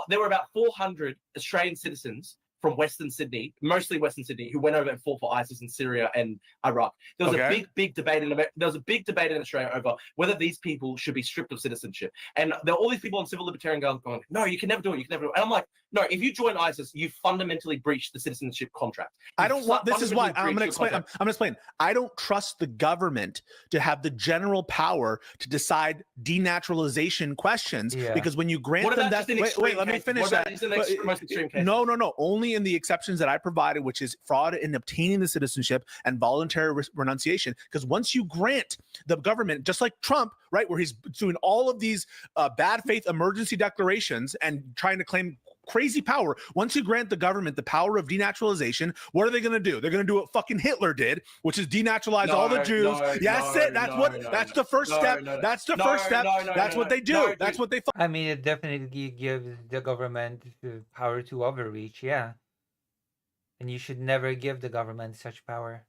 There were about 400 Australian citizens from Western Sydney, mostly Western Sydney, who went over and fought for ISIS in Syria and Iraq. There was a big debate in Australia over whether these people should be stripped of citizenship. And there are all these people on civil libertarian grounds going, no, you can never do it. You can never do it. And I'm like, no, if you join ISIS, you fundamentally breached the citizenship contract. This is why I'm going to explain. I don't trust the government to have the general power to decide denaturalization questions because when you grant them that, let me finish that. No, only in the exceptions that I provided, which is fraud in obtaining the citizenship and voluntary renunciation. Because once you grant the government, just like Trump, right, where he's doing all of these bad faith emergency declarations and trying to claim crazy power. Once you grant the government the power of denaturalization, what are they going to do? They're going to do what fucking Hitler did, which is denaturalize all the Jews. That's the first step. That's the first step. That's what they do. That's what they. I mean, it definitely gives the government the power to overreach. Yeah, and you should never give the government such power.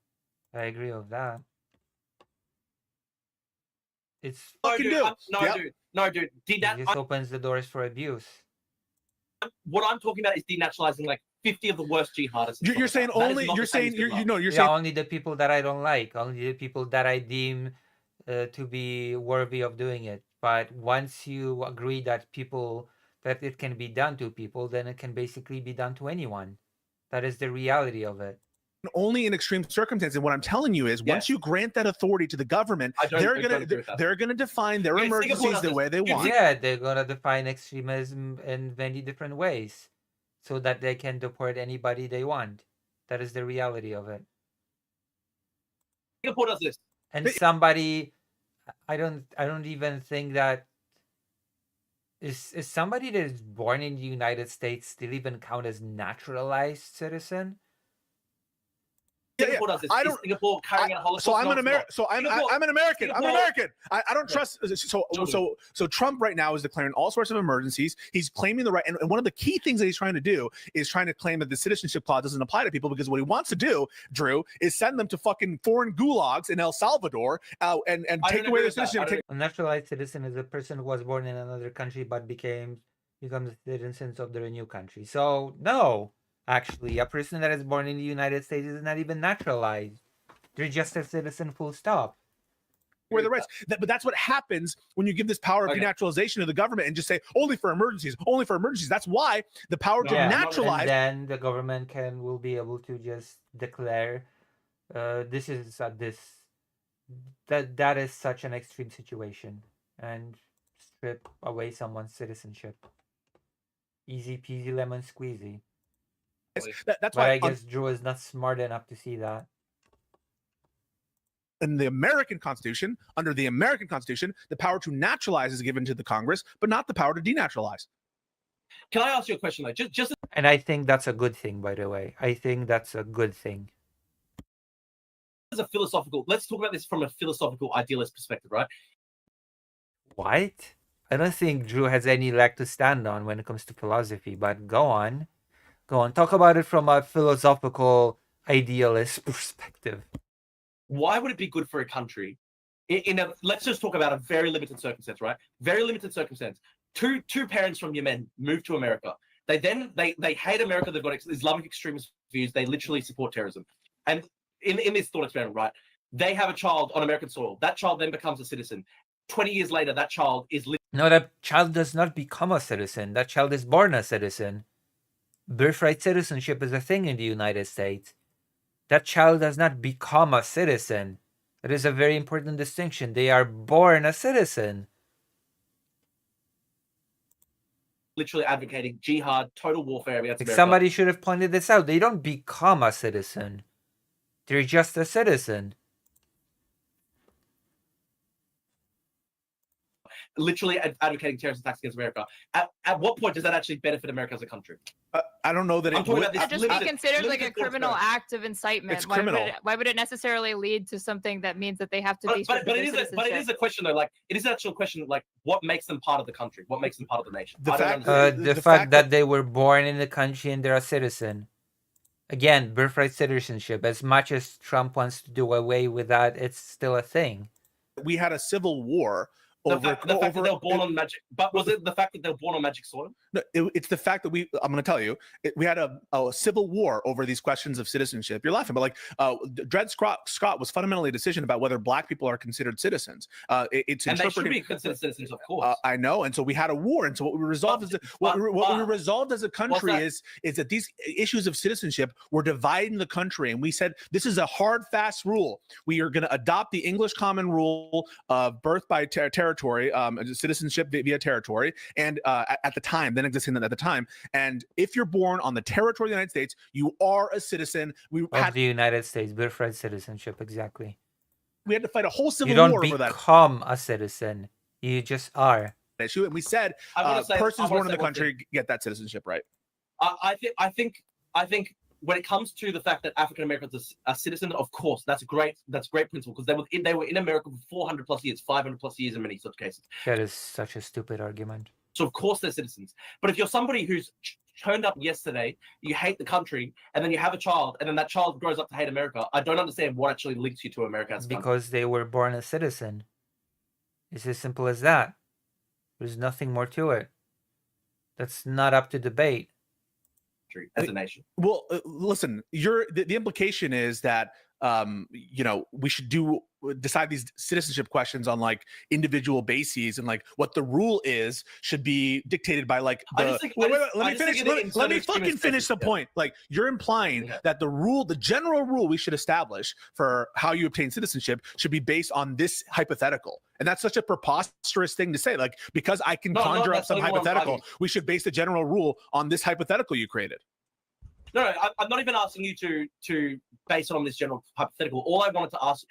I agree with that. It's fucking dude. It just opens the doors for abuse. What I'm talking about is denaturalizing like 50 of the worst jihadists. You're saying only. You're saying only the people that I don't like, only the people that I deem to be worthy of doing it. But once you agree that it can be done to people, then it can basically be done to anyone. That is the reality of it. Only in extreme circumstances. And what I'm telling you is, once you grant that authority to the government, they're gonna define their emergencies the way they want. Yeah, they're gonna define extremism in many different ways, so that they can deport anybody they want. That is the reality of it. Singapore does this. And somebody, I don't even think that is somebody that is born in the United States still even count as naturalized citizen? Singapore does this. Singapore carrying out Holocaust. So I'm an American. I'm an American. I'm an American. I don't trust. So Trump right now is declaring all sorts of emergencies. He's claiming the right, and one of the key things that he's trying to do is trying to claim that the citizenship clause doesn't apply to people, because what he wants to do, Drew, is send them to fucking foreign gulags in El Salvador and take away their citizenship. A naturalized citizen is a person who was born in another country but becomes citizens of their new country. So no. Actually, a person that is born in the United States is not even naturalized. They're just a citizen, full stop. Where the rights, but that's what happens when you give this power of denaturalization to the government and just say only for emergencies, only for emergencies. That's why the power to naturalize. And then the government will be able to just declare, that is such an extreme situation, and strip away someone's citizenship. Easy peasy lemon squeezy. That's why I guess Drew is not smart enough to see that. In the American Constitution, under the American Constitution, the power to naturalize is given to the Congress, but not the power to denaturalize. Can I ask you a question though? Just And I think that's a good thing, by the way. I think that's a good thing. as a philosophical, let's talk about this from a philosophical idealist perspective, right? What? I don't think Drew has any leg to stand on when it comes to philosophy, but go on. Go on. Talk about it from a philosophical idealist perspective. Why would it be good for a country let's just talk about a very limited circumstance, right? Very limited circumstance. Two parents from Yemen move to America. They hate America. They've got Islamic extremist views. They literally support terrorism. And in this thought experiment, right, they have a child on American soil. That child then becomes a citizen. 20 years later, that child is... No, that child does not become a citizen. That child is born a citizen. Birthright citizenship is a thing in the United States. That child does not become a citizen. That is a very important distinction. They are born a citizen. Literally advocating jihad, total warfare against America. Somebody should have pointed this out. They don't become a citizen. They're just a citizen. Literally advocating terrorist attacks against America. At what point does that actually benefit America as a country? I don't know that I'm talking about this. It just be considered like a criminal act of incitement. It's criminal. Why would it necessarily lead to something that means that they have to be? But it is a question though. Like it is an actual question. Like what makes them part of the country? What makes them part of the nation? The fact that they were born in the country and they're a citizen. Again, birthright citizenship. As much as Trump wants to do away with that, it's still a thing. We had a civil war. The fact that they were born on magic, but was it the fact that they were born on magic soil? No, it's the fact that I'm going to tell you, we had a civil war over these questions of citizenship. You're laughing, but like Dred Scott was fundamentally a decision about whether black people are considered citizens. It's and they should be considered citizens, of course. I know, and so we had a war, and so what we resolved we resolved as a country is that these issues of citizenship were dividing the country, and we said this is a hard, fast rule. We are going to adopt the English common rule of birth by territory, citizenship via territory, and at the time, then existing at the time, and if you're born on the territory of the United States, you are a citizen. Of the United States, birthright citizenship, exactly. We had to fight a whole civil war over that. You don't become a citizen; you just are. Issue, and we said persons born in the country get that citizenship right. I think when it comes to the fact that African Americans are a citizen, of course, that's great principle because they were in America for 400 plus years, 500 plus years in many such cases. That is such a stupid argument. So of course they're citizens. But if you're somebody who's turned up yesterday, you hate the country, and then you have a child, and then that child grows up to hate America, I don't understand what actually links you to America as a country. Because they were born a citizen. It's as simple as that. There's nothing more to it. That's not up to debate. As a nation. Well, listen, the implication is that we should decide these citizenship questions on like individual bases, and like what the rule is should be dictated by like let me fucking finish the point. Like you're implying that the general rule we should establish for how you obtain citizenship should be based on this hypothetical. And that's such a preposterous thing to say. Like, because I can conjure up some hypothetical, we should base the general rule on this hypothetical you created. No, I'm not even asking you to base it on this general hypothetical. All I wanted to ask,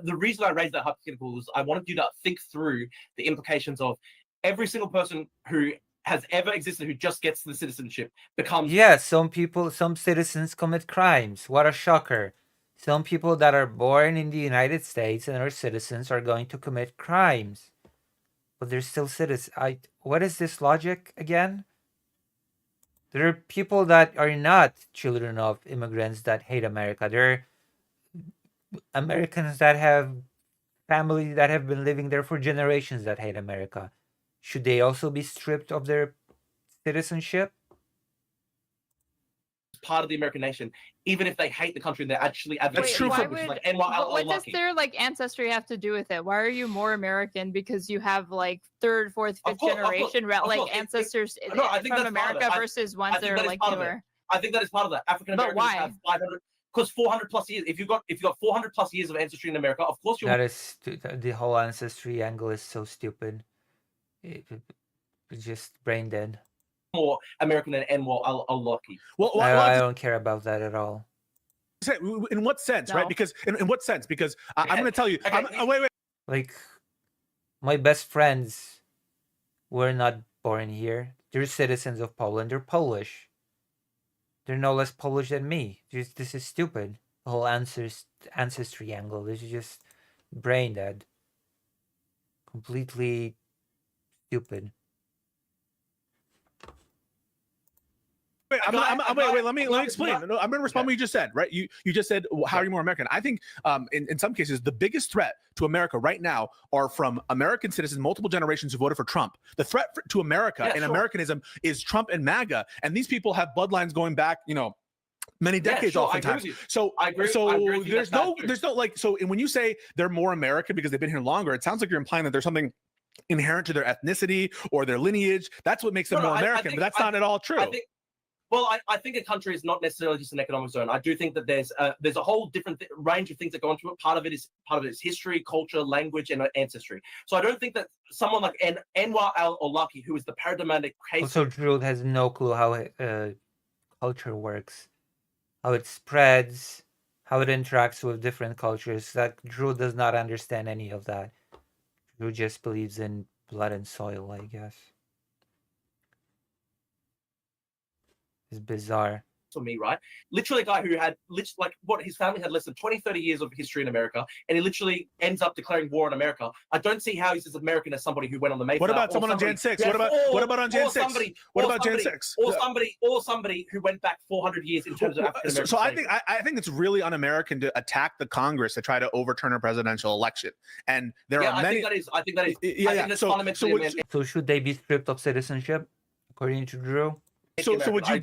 the reason I raised that hypothetical was I wanted you to think through the implications of every single person who has ever existed who just gets the citizenship becomes... Yeah, some citizens commit crimes. What a shocker. Some people that are born in the United States and are citizens are going to commit crimes. But they're still citizens. What is this logic again? There are people that are not children of immigrants that hate America. There are Americans that have families that have been living there for generations that hate America. Should they also be stripped of their citizenship? Part of the American nation, even if they hate the country and they're actually advocating. That's true. What does their ancestry have to do with it? Why are you more American because you have like third, fourth, fifth generation ancestors from America versus ones that are like newer? I think that is part of that. African Americans have 500 because 400 plus years. If you got 400 plus years of ancestry in America, of course you're. That is the whole ancestry angle is so stupid. It's just brain dead. More American and more unlucky. Well, I don't care about that at all. In what sense, right? Because in what sense? Because I'm going to tell you. Okay. Wait. Like, my best friends were not born here. They're citizens of Poland. They're Polish. They're no less Polish than me. This is stupid. The whole ancestry angle. This is just brain dead. Completely stupid. Wait, let me explain. No, I'm going to respond to what you just said, right? You just said, how are you more American? I think in some cases, the biggest threat to America right now are from American citizens, multiple generations who voted for Trump. The threat to America and Americanism is Trump and MAGA. And these people have bloodlines going back, many decades oftentimes. So I agree. So there's no like, so when you say they're more American because they've been here longer, it sounds like you're implying that there's something inherent to their ethnicity or their lineage. That's what makes them more American, but that's not at all true. I think a country is not necessarily just an economic zone. I do think that there's a whole different range of things that go into it. Part of it is history, culture, language, and ancestry. So I don't think that someone like Anwar al-Awlaki, who is the paradigmatic case. Also, Drew has no clue how culture works, how it spreads, how it interacts with different cultures. That Drew does not understand any of that. Drew just believes in blood and soil, I guess. It's bizarre. For me, right? Literally a guy who had his family had less than 20-30 years of history in America, and he literally ends up declaring war on America. I don't see how he's as American as somebody who went on the Mayflower. What about someone on Jan 6? What about on Jan 6? What about Jan 6? Or somebody who went back 400 years in terms of African American. So I think it's really un-American to attack the Congress to try to overturn a presidential election. And there are many. I think that is fundamentally. So should they be stripped of citizenship, according to Drew? So would you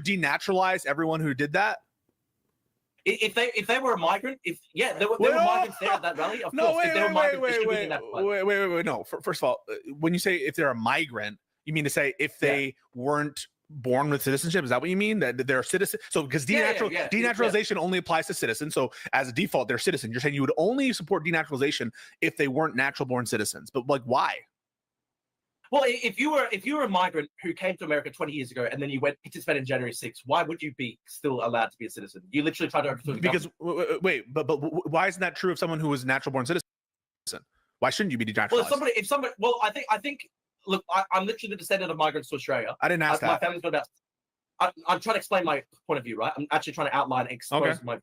denaturalize everyone who did that? If they were a migrant, there were migrants there at that rally. Of course, if they were migrants, they should be denaturalized. Wait. No, first of all, when you say if they're a migrant, you mean to say if they weren't born with citizenship? Is that what you mean? That they're citizens? So because denaturalization only applies to citizens. So as a default, they're citizens. You're saying you would only support denaturalization if they weren't natural born citizens. But like, why? Well, if you were a migrant who came to America 20 years ago and then you went participated in January 6th, why would you be still allowed to be a citizen? You literally tried to overthrow the government. Wait, but why isn't that true of someone who was a natural born citizen? Why shouldn't you be denaturalized? I think. Look, I'm literally the descendant of migrants to Australia. I didn't ask that. My family's got about. I'm trying to explain my point of view, right? I'm actually trying to outline, expose I'm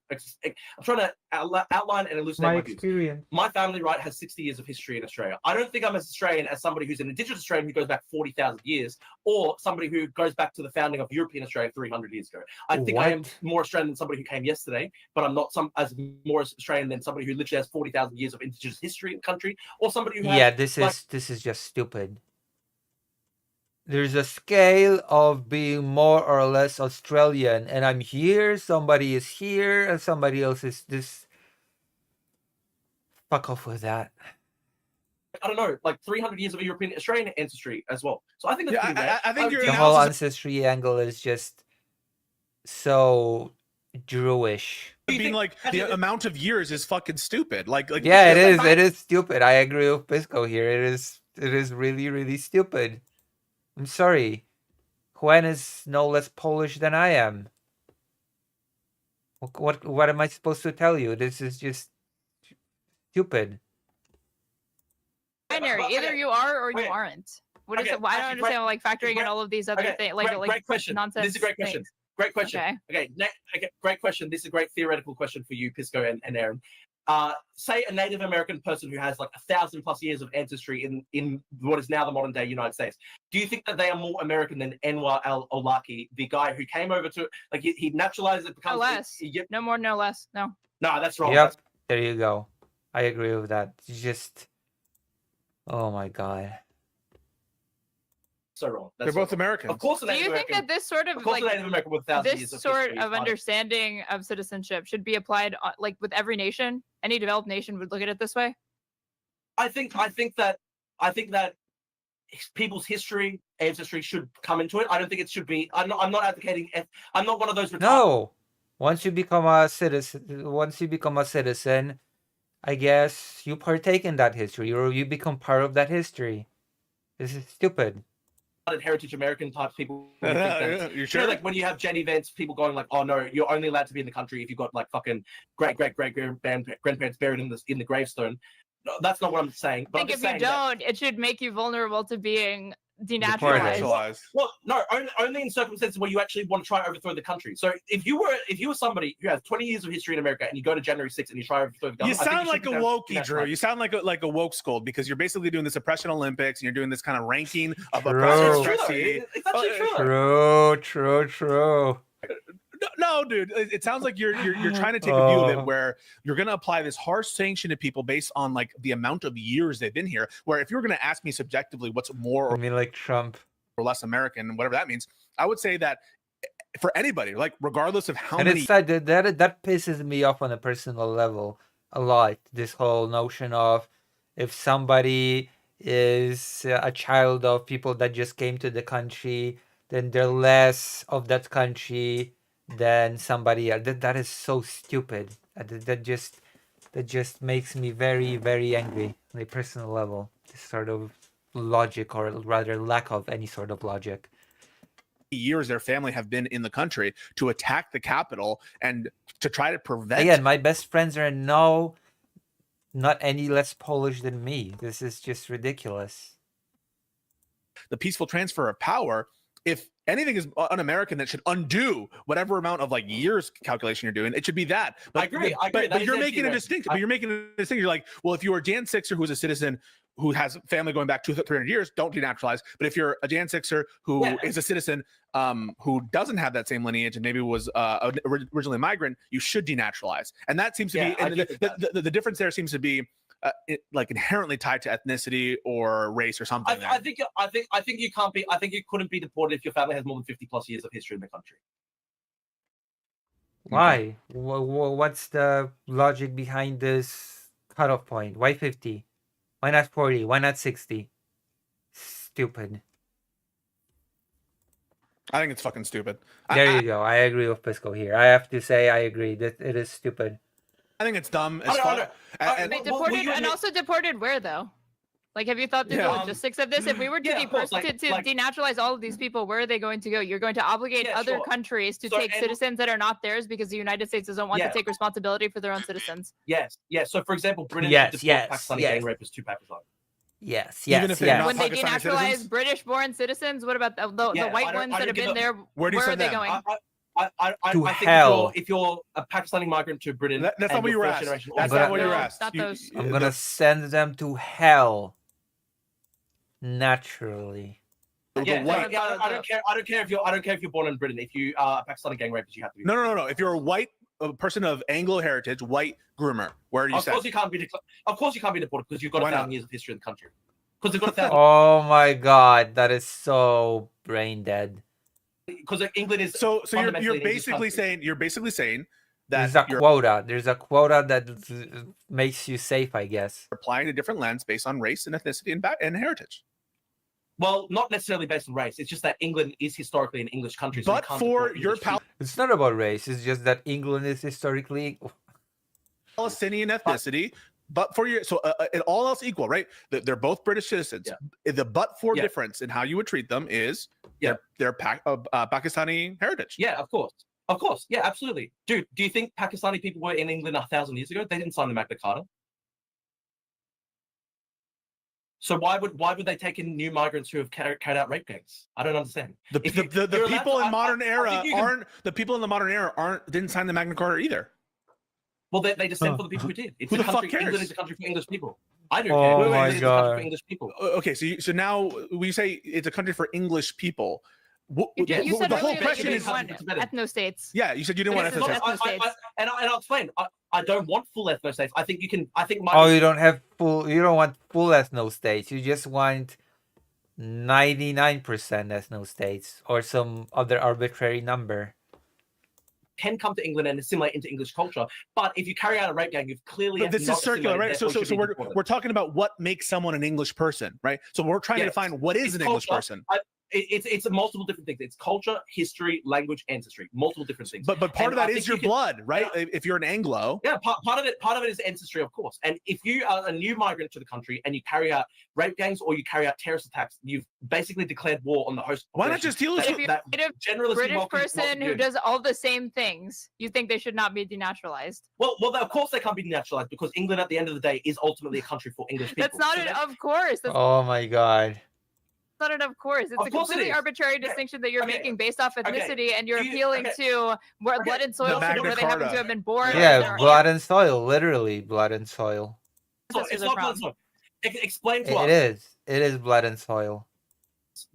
trying to outline and elucidate my experience. Views. My family, right, has 60 years of history in Australia. I don't think I'm as Australian as somebody who's an Indigenous Australian who goes back 40,000 years, or somebody who goes back to the founding of European Australia 300 years ago. I think I am more Australian than somebody who came yesterday, but I'm not more Australian than somebody who literally has 40,000 years of Indigenous history in the country, or somebody who has, this is just stupid. There's a scale of being more or less Australian, and I'm here, somebody is here, and somebody else is this. Fuck off with that. I don't know, like 300 years of European Australian ancestry as well. So I think that's pretty bad. I think the whole ancestry angle is just so Jewish. Being like the amount of years is fucking stupid. Yeah, it is. It is stupid. I agree with Pisco here. It is really, really stupid. I'm sorry. Juan is no less Polish than I am. What am I supposed to tell you? This is just stupid. Binary. Either you are or you aren't. What is it? Why don't I understand like factoring in all of these other things like great question. Nonsense. This is a great question. Great question. Okay, great question. This is a great theoretical question for you, Pisco and Aaron. Say a Native American person who has like 1,000+ years of ancestry in what is now the modern day United States. Do you think that they are more American than Anwar al-Awlaki, the guy who came over to he naturalized it? No less. No more, no less. No. No, that's wrong. Yep. There you go. I agree with that. It's just, oh my god. So wrong. They're both Americans. Of course, do you think that this sort of Native American with 1,000 years this sort of understanding of citizenship should be applied like with every nation? Any developed nation would look at it this way. I think that people's history, ancestry should come into it. I don't think it should be. I'm not advocating. I'm not one of those. No. Once you become a citizen, I guess you partake in that history, or you become part of that history. This is stupid. Heritage American type people. You sure? Like when you have Gen events, people going like, "Oh no, you're only allowed to be in the country if you've got like fucking great grandparents buried in the gravestone." No, that's not what I'm saying. But I think if you don't, it should make you vulnerable to being denaturalized. Well, no, only in circumstances where you actually want to try to overthrow the country. So if you were somebody who has 20 years of history in America and you go to January 6th and you try to overthrow the government, you sound like a wokey, Drew. You sound like a woke scold because you're basically doing this oppression Olympics and you're doing this kind of ranking of oppression. It's actually True. No, dude. It sounds like you're trying to take a view of it where you're going to apply this harsh sanction to people based on like the amount of years they've been here. Where if you're going to ask me subjectively what's more I mean, like Trump or less American, whatever that means, I would say that for anybody, like regardless of how and many. it's sad that pisses me off on a personal level a lot. This whole notion of if somebody is a child of people that just came to the country, then they're less of that country than somebody else. That is so stupid. That just makes me very, very angry on a personal level. This sort of logic, or rather lack of any sort of logic. Years their family have been in the country to attack the capital and to try to prevent. Again, my best friends are not any less Polish than me. This is just ridiculous. The peaceful transfer of power. If anything is un-American that should undo whatever amount of like years calculation you're doing, it should be that. But, I agree. But you're making a distinction. But you're making a distinction. You're like, well, if you are a Jan Sixer who's a citizen who has family going back 200-300 years, don't denaturalize. But if you're a Jan Sixer who is a citizen who doesn't have that same lineage and maybe was originally a migrant, you should denaturalize. And that seems to be, and the difference there seems to be like inherently tied to ethnicity or race or something. I think you can't be. I think you couldn't be deported if your family has more than 50+ years of history in the country. Why? What's the logic behind this cutoff point? Why 50? Why not 40? Why not 60? Stupid. I think it's fucking stupid. There you go. I agree with Pisco here. I have to say I agree that it is stupid. I think it's dumb as fuck. And also deported where though? Like, have you thought through the logistics of this? If we were to denaturalize all of these people, where are they going to go? You're going to obligate other countries to take citizens that are not theirs because the United States doesn't want to take responsibility for their own citizens. Yes. So, for example, Britain deport Pakistani gang rapists to Pakistan. Yes. When they denaturalize British-born citizens, what about the white ones that have been there? Where are they going? I think if you're a Pakistani migrant to Britain, that's not what you were asked. That's not what you were asked. I'm gonna send them to hell. Naturally. I don't care if you're born in Britain. If you are a Pakistani gang rapist, you have to be. No. If you're a white person of Anglo heritage, white groomer, where are you? Of course you can't be deported because you've got 1,000 years of history in the country. Because they've got 1,000. Oh my God, that is so brain dead. Because England is so you're basically saying that there's a quota that makes you safe, I guess. Applying a different lens based on race and ethnicity and heritage. Well, not necessarily based on race. It's just that England is historically an English country. So but for your it's not about race. It's just that England is historically Palestinian ethnicity. But for your and all else equal, right? They're both British citizens. Yeah. The but-for difference in how you would treat them is their Pakistani heritage. Yeah, of course. Yeah, absolutely. Dude, do you think Pakistani people were in England 1,000 years ago? They didn't sign the Magna Carta. So why would they take in new migrants who have carried out rape gangs? I don't understand. The people in modern era didn't sign the Magna Carta either. Well, they descend for the people who did. It's who the country, fuck cares? England is a country for English people. I don't care. Oh my God. For English people. Okay, so now we say it's a country for English people. You said the whole question is ethno-states. Yeah, you said you didn't want ethno-states. And I'll explain. I don't want full ethno-states. I think you can. You don't want full ethno-states. You just want 99% ethno-states or some other arbitrary number. Can come to England and assimilate into English culture, but if you carry out a rape gang, you've clearly. But this is circular, right? So we're talking about what makes someone an English person, right? So we're trying to define what is an English person. It's multiple different things. It's culture, history, language, ancestry. Multiple different things. But part of that is your blood, right? If you're an Anglo. Yeah, part of it is ancestry, of course. And if you are a new migrant to the country and you carry out rape gangs or you carry out terrorist attacks, you've basically declared war on the host. Why not just deal with that? A British person who does all the same things, you think they should not be denaturalized? Well, of course they can't be denaturalized because England, at the end of the day, is ultimately a country for English people. That's not of course. Oh my God. Not an of course. It's a completely arbitrary distinction that you're making based off ethnicity, and you're appealing to where blood and soil where they happen to have been born. Yeah, blood and soil, literally blood and soil. It's not blood and soil. Explain to us. It is blood and soil.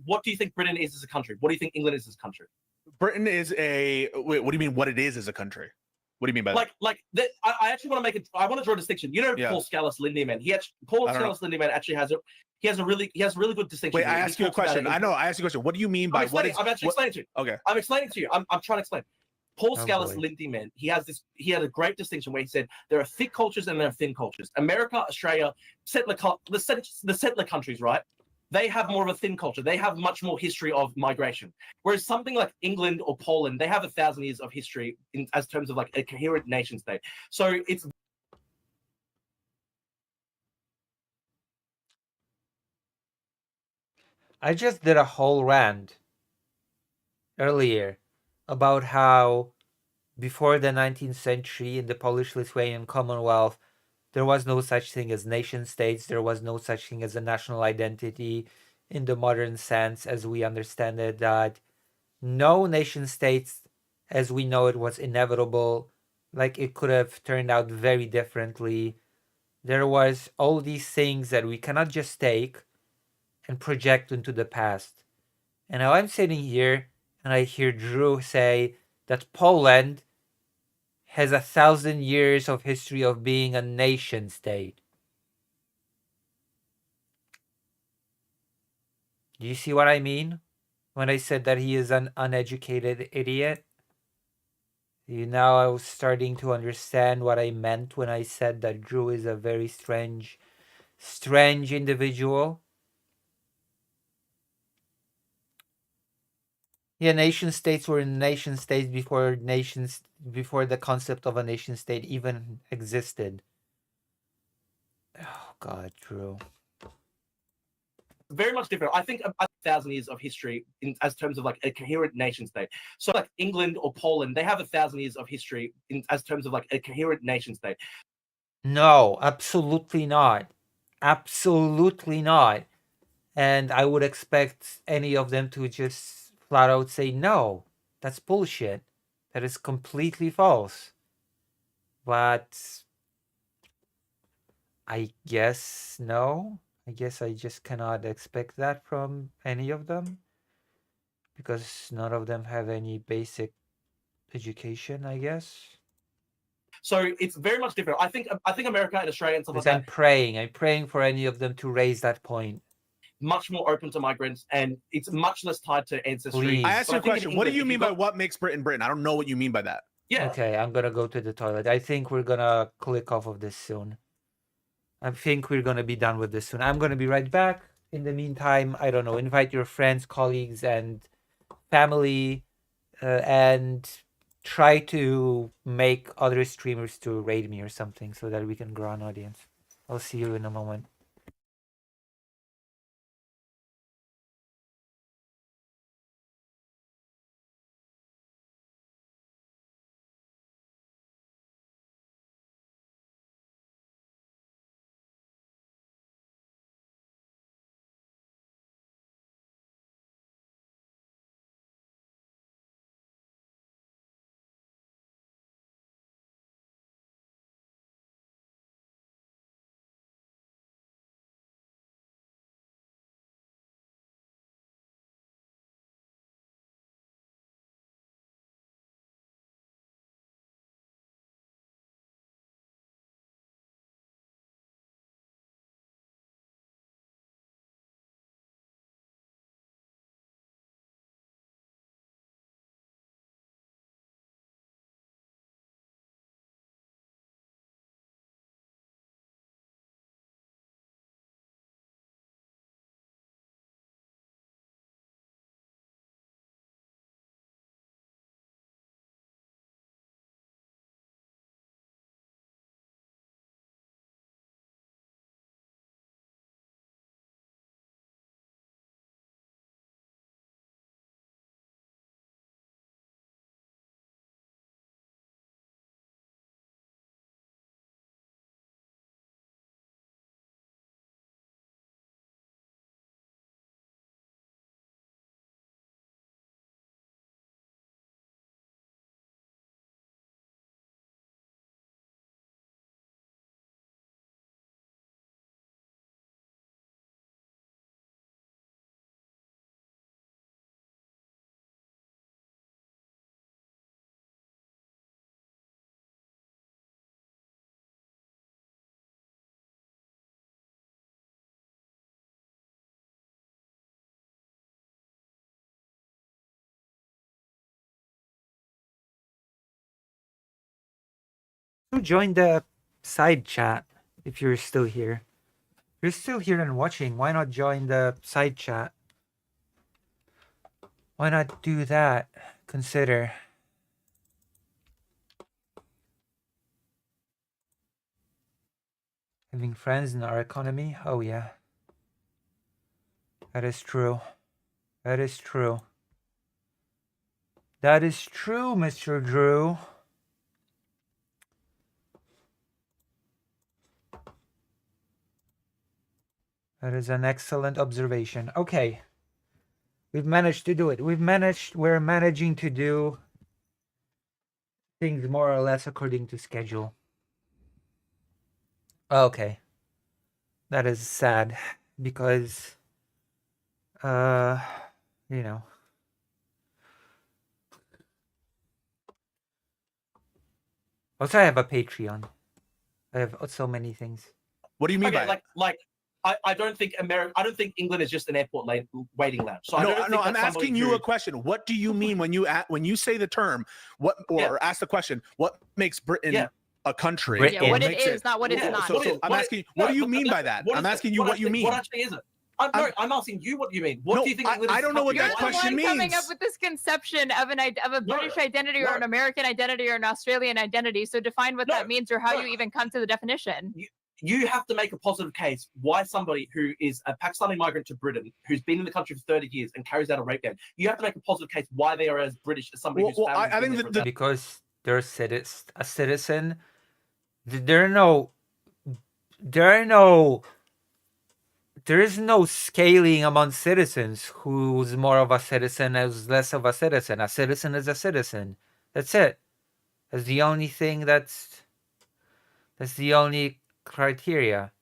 What do you think Britain is as a country? What do you think England is as a country? Britain is a. Wait, what do you mean? What it is as a country? What do you mean by that? I actually want to make it. I want to draw a distinction. You know, Paul Scalise Lindyman. Paul Scalise Lindyman actually has a really good distinction. Wait, I ask you a question. I know. I ask you a question. What do you mean by what is? I'm actually explaining to you. Okay. I'm explaining to you. I'm trying to explain. Paul Scalise Lindyman. He had a great distinction where he said there are thick cultures and there are thin cultures. America, Australia, the settler countries, right? They have more of a thin culture. They have much more history of migration. Whereas something like England or Poland, they have 1,000 years of history as terms of like a coherent nation state. So it's. I just did a whole rant earlier about how before the 19th century in the Polish-Lithuanian Commonwealth, there was no such thing as nation states. There was no such thing as a national identity in the modern sense as we understand it, that no nation states as we know it was inevitable. Like it could have turned out very differently. There was all these things that we cannot just take and project into the past. And now I'm sitting here and I hear Drew say that Poland has 1,000 years of history of being a nation state. Do you see what I mean when I said that he is an uneducated idiot? You now I was starting to understand what I meant when I said that Drew is a very strange individual. Yeah, nation states were nation states before the concept of a nation state even existed. Oh God, Drew. Very much different. I think 1,000 years of history as terms of like a coherent nation state. So like England or Poland, they have 1,000 years of history as terms of like a coherent nation state. No, absolutely not. Absolutely not. And I would expect any of them to just flat out say, no, that's bullshit. That is completely false. But I guess no. I guess I just cannot expect that from any of them. Because none of them have any basic education, I guess. So it's very much different. I think America and Australia and stuff like that. I'm praying for any of them to raise that point. Much more open to migrants, and it's much less tied to ancestry. Please. I asked you a question. What do you mean by what makes Britain Britain? I don't know what you mean by that. Yeah. Okay, I'm gonna go to the toilet. I think we're gonna click off of this soon. I think we're gonna be done with this soon. I'm gonna be right back. In the meantime, I don't know, invite your friends, colleagues, and family, and try to make other streamers to raid me or something so that we can grow an audience. I'll see you in a moment. Join the side chat if you're still here. If you're still here and watching, why not join the side chat? Why not do that? Consider. Having friends in our economy? Oh yeah. That is true. That is true. That is true, Mr. Drew. That is an excellent observation. Okay. We've managed to do it. We're managing to do things more or less according to schedule. Okay. That is sad because, you know. Also, I have a Patreon. I have so many things. What do you mean by I don't think England is just an airport waiting lounge. So no, I'm asking you a question. What do you mean when you say the term ask the question? What makes Britain a country? Yeah, what it is, not what it's not. So I'm asking, what do you mean by that? I'm asking you what you mean. What actually is it? I'm asking you what you mean. What do you think? I don't know what that question means. You're the one coming up with this conception of a British identity or an American identity or an Australian identity. So define what that means or how you even come to the definition. You have to make a positive case why somebody who is a Pakistani migrant to Britain, who's been in the country for 30 years and carries out a rape gang, you have to make a positive case why they are as British as somebody who's I think because they're a citizen. There is no scaling among citizens who's more of a citizen, who's less of a citizen. A citizen is a citizen. That's it. That's the only thing that's the only criteria.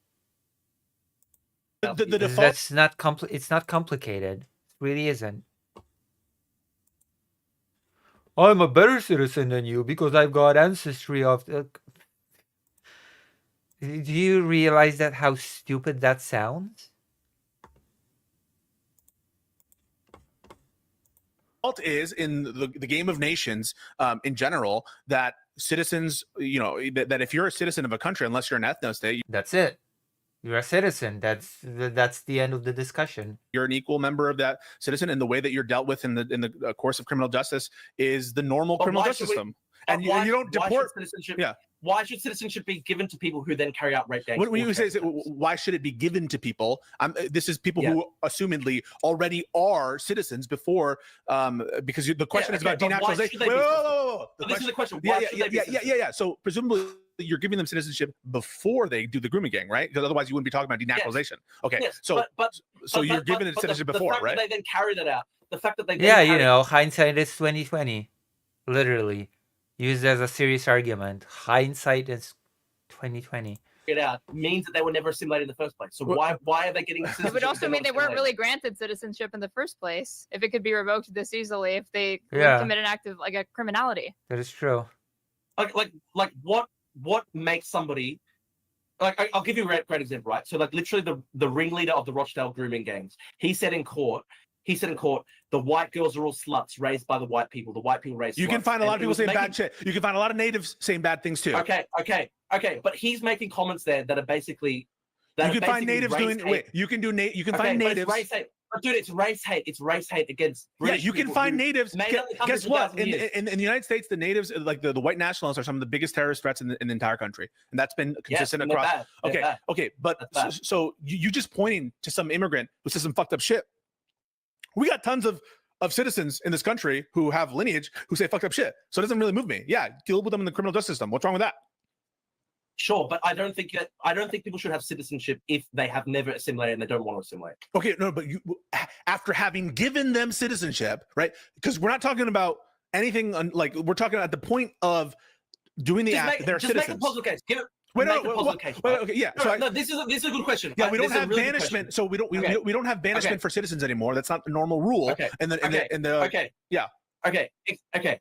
The default. That's not it's not complicated. It really isn't. I'm a better citizen than you because I've got ancestry of the... Do you realize that how stupid that sounds? Is in the game of nations in general that citizens, that if you're a citizen of a country, unless you're an ethno-state, that's it. You're a citizen. That's the end of the discussion. You're an equal member of that citizen, and the way that you're dealt with in the course of criminal justice is the normal criminal justice system. And you don't deport citizenship. Yeah. Why should citizenship be given to people who then carry out rape gangs? When you say why should it be given to people? This is people who assumedly already are citizens before, because the question is about denaturalization. This is the question. Yeah. So presumably you're giving them citizenship before they do the grooming gang, right? Because otherwise you wouldn't be talking about denaturalization. Yes. Okay. Yes. So you're giving it citizenship before, right? The fact that they then carry that out. The fact that they hindsight is 2020, literally. Used as a serious argument. Hindsight is 2020. It out means that they were never assimilated in the first place. So why are they getting citizenship? It would also mean they weren't really granted citizenship in the first place. If it could be revoked this easily, if they commit an act of a criminality. That is true. Like what makes somebody I'll give you a great example, right? So literally the ringleader of the Rochdale grooming gangs, he said in court, the white girls are all sluts raised by the white people. The white people raised sluts. You can find a lot of people saying bad shit. You can find a lot of natives saying bad things too. Okay. But he's making comments there that are basically... You can find natives doing... Wait, you can find natives... It's race hate. But dude, it's race hate. It's race hate against British you can find natives... Guess what? In the United States, the natives, like the white nationalists, are some of the biggest terrorist threats in the entire country. And that's been consistent across... Okay. But so you just pointing to some immigrant who says some fucked up shit. We got tons of citizens in this country who have lineage who say fucked up shit. So it doesn't really move me. Yeah, deal with them in the criminal justice system. What's wrong with that? Sure, but I don't think people should have citizenship if they have never assimilated and they don't want to assimilate. Okay, no, but you, after having given them citizenship, right? Because we're not talking about anything we're talking at the point of doing the act. They're citizens. Just make a positive case. Give it. Okay, yeah. No, this is a good question. Yeah, we don't have banishment, so we don't have banishment for citizens anymore. That's not the normal rule. Okay. Okay.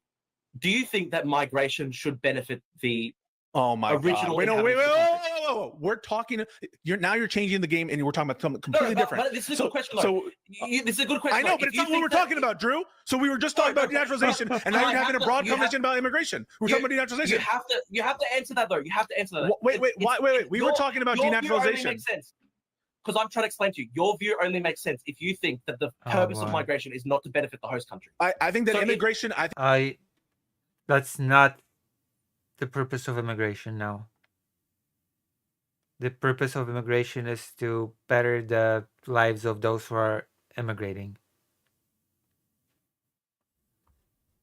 Do you think that migration should benefit the original? Wait. whoa. We're talking. You're changing the game, and we're talking about something completely different. But this is a good question. This is a good question. I know, but it's not what we're talking about, Drew. So we were just talking about denaturalization, and now you're having a broad conversation about immigration. We're talking about denaturalization. You have to answer that though. You have to answer that. Wait. We were talking about denaturalization. Makes sense. Because I'm trying to explain to you, your view only makes sense if you think that the purpose of migration is not to benefit the host country. I think that immigration. That's not the purpose of immigration now. The purpose of immigration is to better the lives of those who are immigrating.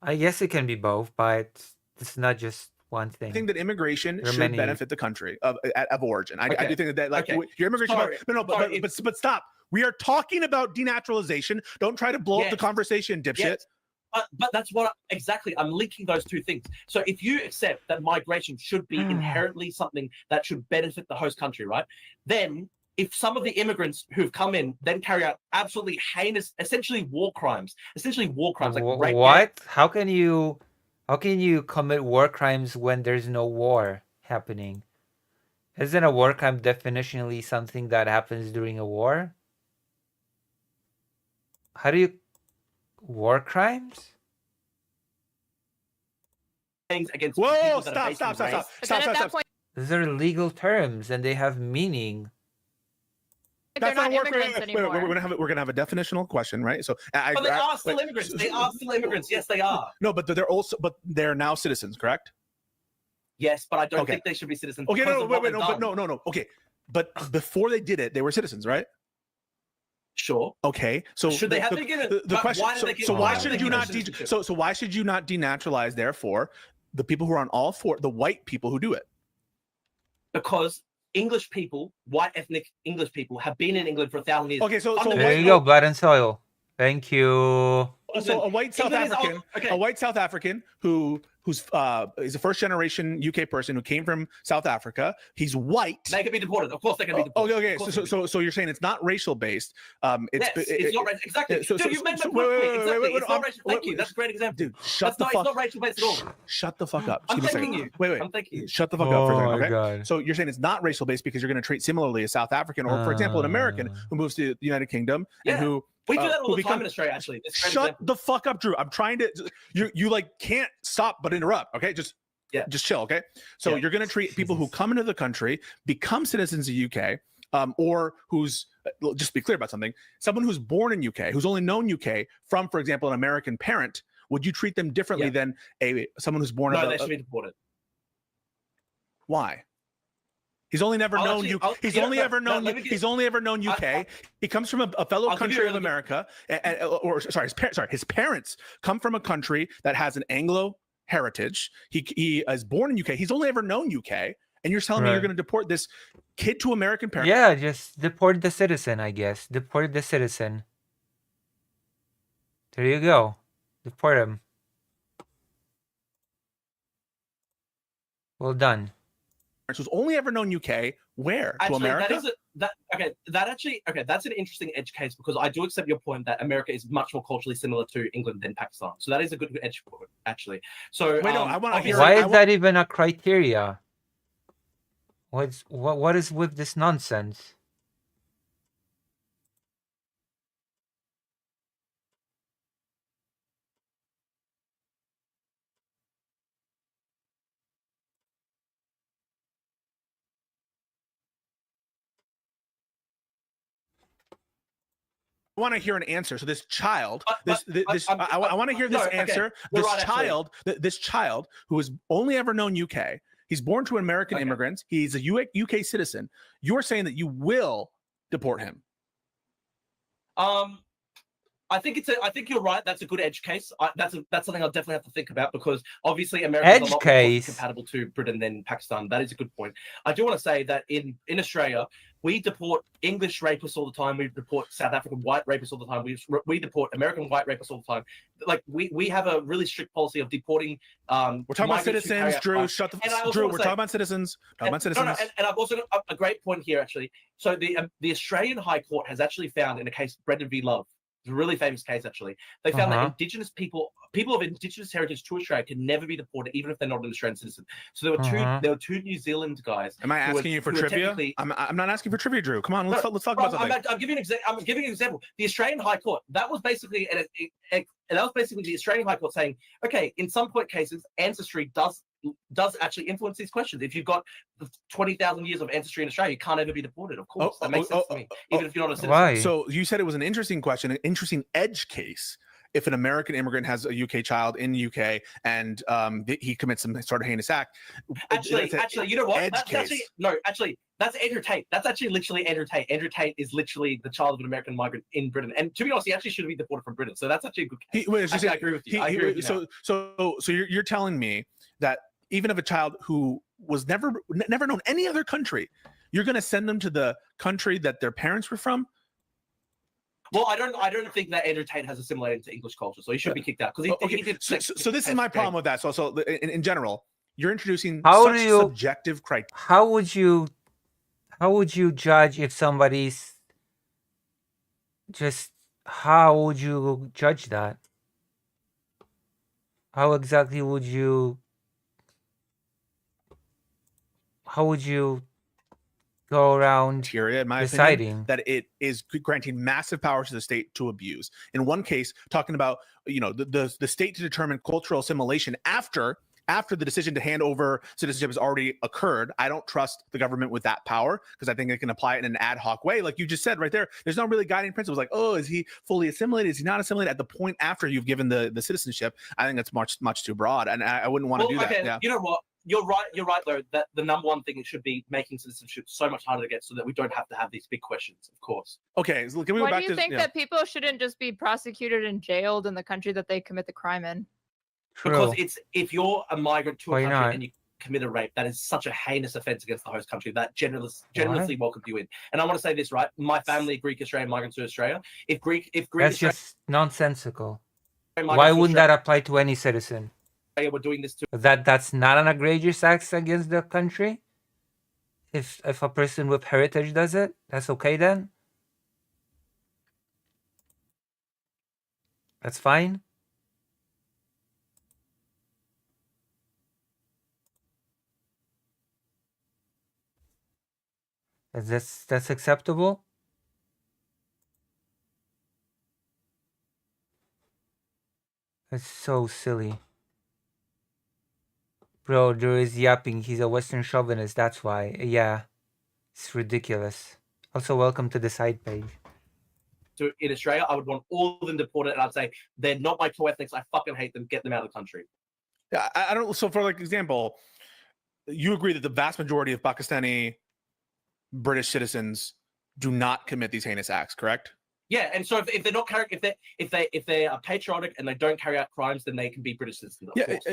I guess it can be both, but it's not just one thing. I think that immigration should benefit the country of origin. I do think that your immigration. But stop. We are talking about denaturalization. Don't try to blow up the conversation, dipshit. Yes. But that's what exactly I'm linking those two things. So if you accept that migration should be inherently something that should benefit the host country, right? Then if some of the immigrants who've come in then carry out absolutely heinous, essentially war crimes like rape. What? How can you commit war crimes when there's no war happening? Isn't a war crime definitionally something that happens during a war? How do you war crimes? Things against Whoa! Stop! These are legal terms and they have meaning. That's not immigrants anymore. We're gonna have a definitional question, right? So, they are still immigrants. They are still immigrants. Yes, they are. No, but they're now citizens, correct? Yes, but I don't think they should be citizens. Okay, no. Okay, but before they did it, they were citizens, right? Sure. Okay. So should they have to get it? The question. Why should you not? So why should you not denaturalize? Therefore, the people who are on all four, the white people who do it, because English people, white ethnic English people, have been in England for 1,000 years. Okay, so there you go, blood and soil. Thank you. So a white South African, who's is a first generation UK person who came from South Africa. He's white. They can be deported. Of course, they can be deported. Okay. So you're saying it's not racial based? It's not racial. Exactly. Dude, you've made that point. Exactly. It's not racial. Thank you. That's a great example. Dude, it's not racial based at all. Shut the fuck up. I'm thanking you. Wait. I'm thanking you. Shut the fuck up for a second. Okay. God. So you're saying it's not racial based because you're going to treat similarly a South African or, for example, an American who moves to the United Kingdom and who. We do that all the time in Australia, actually. Shut the fuck up, Drew. I'm trying to. You like can't stop but interrupt. Okay, just chill. Okay, so you're gonna treat people who come into the country, become citizens of UK, or who's just be clear about something. Someone who's born in UK, who's only known UK from, for example, an American parent. Would you treat them differently than someone who's born? No, they should be deported. Why? He's only never known you. He's only ever known UK. He comes from a fellow country of America, his parents come from a country that has an Anglo heritage. He is born in UK. He's only ever known UK, and you're telling me you're going to deport this kid to American parents? Yeah, just deport the citizen, I guess. Deport the citizen. There you go. Deport him. Well done. Who's only ever known UK, where? To America? That's an interesting edge case because I do accept your point that America is much more culturally similar to England than Pakistan. So that is a good edge point, actually. So I want to hear. Why is that even a criteria? What is with this nonsense? I want to hear an answer. So this child, I want to hear this answer. This child who has only ever known UK, he's born to American immigrants. He's a UK citizen. You're saying that you will deport him. I think you're right. That's a good edge case. That's something I'll definitely have to think about because obviously America is a lot more compatible to Britain than Pakistan. That is a good point. I do want to say that in Australia, we deport English rapists all the time. We deport South African white rapists all the time. We deport American white rapists all the time. Like we have a really strict policy of deporting. We're talking about citizens, Drew. We're talking about citizens. And I've also got a great point here actually. So the Australian High Court has actually found in a case Brendan v. Love It's a really famous case, actually. They found that Indigenous people of Indigenous heritage to Australia can never be deported, even if they're not an Australian citizen. So there were two New Zealand guys. Am I asking you for trivia? I'm not asking for trivia, Drew. Come on, let's talk about something. I'm giving you an example. The Australian High Court, that was basically the Australian High Court saying, okay, in some point cases, ancestry does actually influence these questions. If you've got 20,000 years of ancestry in Australia, you can't ever be deported. Of course, that makes sense to me, even if you're not a citizen. Why? So you said it was an interesting question, an interesting edge case. If an American immigrant has a UK child in the UK and he commits some sort of heinous act, actually, you know what? That's Andrew Tate. That's actually literally Andrew Tate. Andrew Tate is literally the child of an American migrant in Britain. And to be honest, he actually should be deported from Britain. So that's actually a good case. I agree with you. So you're telling me that even if a child who was never known any other country, you're going to send them to the country that their parents were from? Well, I don't think that Andrew Tate has assimilated to English culture, so he should be kicked out because he did. So this is my problem with that. So in general, you're introducing subjective criteria. How would you judge if somebody's just? How would you judge that? How exactly would you? How would you go around in my deciding opinion, that it is granting massive powers to the state to abuse? In one case, talking about the state to determine cultural assimilation after the decision to hand over citizenship has already occurred. I don't trust the government with that power because I think they can apply it in an ad hoc way. Like you just said right there, there's no really guiding principles like, oh, is he fully assimilated? Is he not assimilated? At the point after you've given the citizenship, I think that's much too broad, and I wouldn't want to do that. Yeah. You know what? You're right, though, that the number one thing should be making citizenship so much harder to get so that we don't have to have these big questions, of course. Okay, so can we go Why back do you think that people shouldn't just be prosecuted and jailed in the country that they commit the crime in? Because if you're a migrant to a country and you commit a rape, that is such a heinous offense against the host country that generously welcomed you in. And I want to say this, right? My family, Greek-Australian migrants to Australia. If Greek That's just nonsensical. Why wouldn't that apply to any citizen? We're doing this too. That's not an egregious act against the country? If a person with heritage does it, that's okay then? That's fine? That's acceptable? That's so silly. Bro, Drew is yapping. He's a Western chauvinist, that's why. Yeah. It's ridiculous. Also, welcome to the side page. So in Australia, I would want all of them deported, and I'd say, they're not my co-ethnics. I fucking hate them. Get them out of the country. Yeah, I don't... So for example, you agree that the vast majority of Pakistani British citizens do not commit these heinous acts, correct? Yeah, and so if they're not if they are patriotic and they don't carry out crimes, then they can be British citizens. Of course.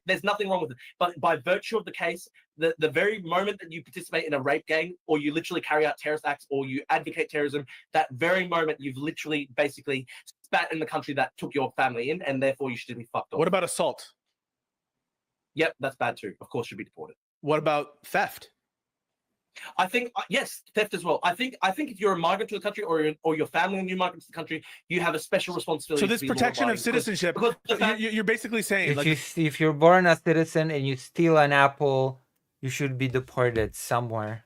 There's nothing wrong with it. But by virtue of the case, the very moment that you participate in a rape gang, or you literally carry out terrorist acts, or you advocate terrorism, that very moment you've literally basically spat in the country that took your family in, and therefore you should be fucked off. What about assault? Yep, that's bad too. Of course, should be deported. What about theft? I think yes, theft as well. I think if you're a migrant to the country, or your family and new migrants to the country, you have a special responsibility. So this protection of citizenship, you're basically saying, if you're born a citizen and you steal an apple, you should be deported somewhere,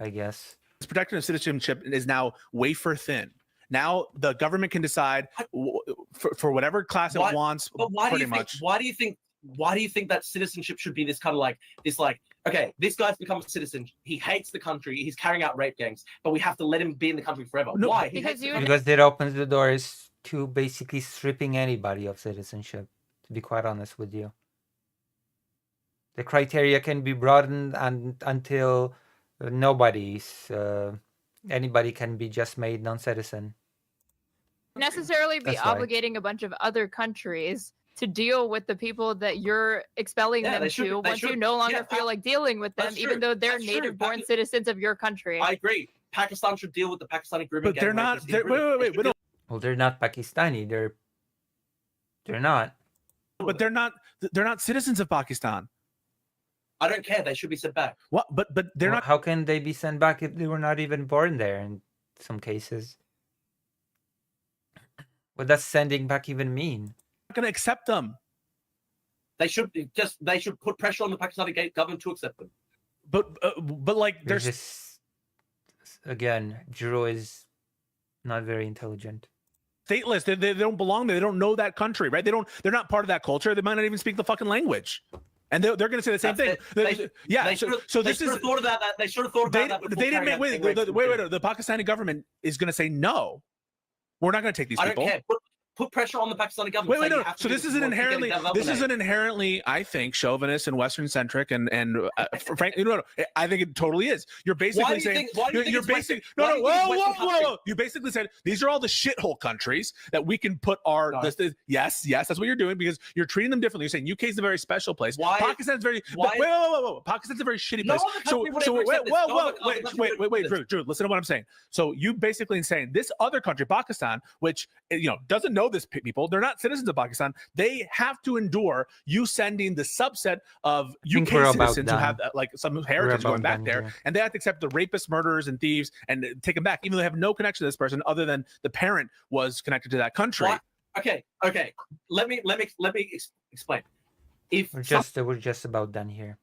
I guess. This protection of citizenship is now wafer thin. Now the government can decide for whatever class it wants. But why do you think that citizenship should be this kind of okay, this guy's become a citizen. He hates the country. He's carrying out rape gangs, but we have to let him be in the country forever. No, why? Because it opens the doors to basically stripping anybody of citizenship, to be quite honest with you. The criteria can be broadened until anybody can be just made non-citizen. Necessarily be obligating a bunch of other countries to deal with the people that you're expelling them to once you no longer feel like dealing with them, even though they're native-born citizens of your country. I agree. Pakistan should deal with the Pakistani grooming. But they're not. Wait. Well, they're not Pakistani. They're not. But they're not citizens of Pakistan. I don't care. They should be sent back. What? But they're not. How can they be sent back if they were not even born there? In some cases. What does sending back even mean? Not going to accept them. They should put pressure on the Pakistani government to accept them. But like there's just, again, Drew is not very intelligent. Stateless. They don't belong there. They don't know that country, right? They're not part of that culture. They might not even speak the fucking language. And they're going to say the same thing. So this is thought about that. They should have thought about that. They didn't make. Wait. The Pakistani government is going to say no. We're not going to take these people. I don't care. Put pressure on the Pakistani government. Wait, no. So this is an inherently, I think, chauvinist and Western centric, and frankly, no. I think it totally is. You're basically saying you're basically whoa. You basically said these are all the shithole countries that we can put our yes, that's what you're doing because you're treating them differently. You're saying UK is a very special place. Pakistan's very Pakistan's a very shitty place. Wait, Drew, listen to what I'm saying. So you basically saying this other country, Pakistan, which doesn't know this people, they're not citizens of Pakistan. They have to endure you sending the subset of UK citizens who have like some heritage going back there, and they have to accept the rapists, murderers, and thieves and take them back, even though they have no connection to this person other than the parent was connected to that country. What? Okay. Let me explain. If we're just about done here.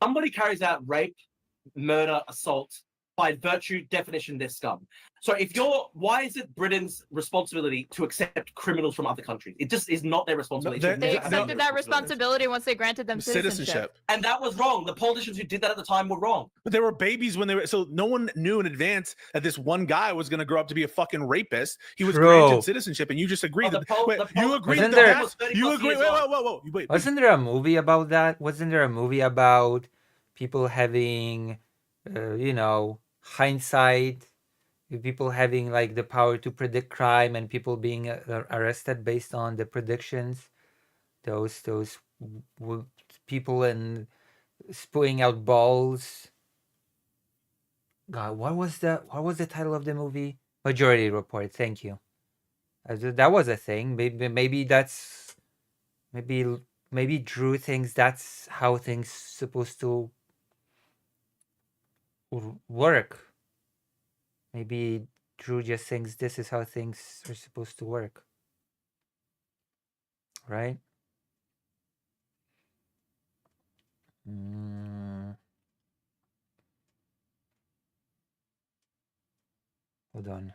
Somebody carries out rape, murder, assault, by virtue definition, they're scum. So why is it Britain's responsibility to accept criminals from other countries? It just is not their responsibility. They accepted that responsibility once they granted them citizenship. And that was wrong. The politicians who did that at the time were wrong. But they were babies when they were, so no one knew in advance that this one guy was going to grow up to be a fucking rapist. He was granted citizenship, and you just agreed you agreed. Wait. Wasn't there a movie about that? Wasn't there a movie about people having, hindsight? People having like the power to predict crime and people being arrested based on the predictions. Those people and spewing out balls. God, what was the title of the movie? Majority Report. Thank you. That was a thing. Maybe Drew thinks that's how things supposed to work. Maybe Drew just thinks this is how things are supposed to work. Right? Hold on.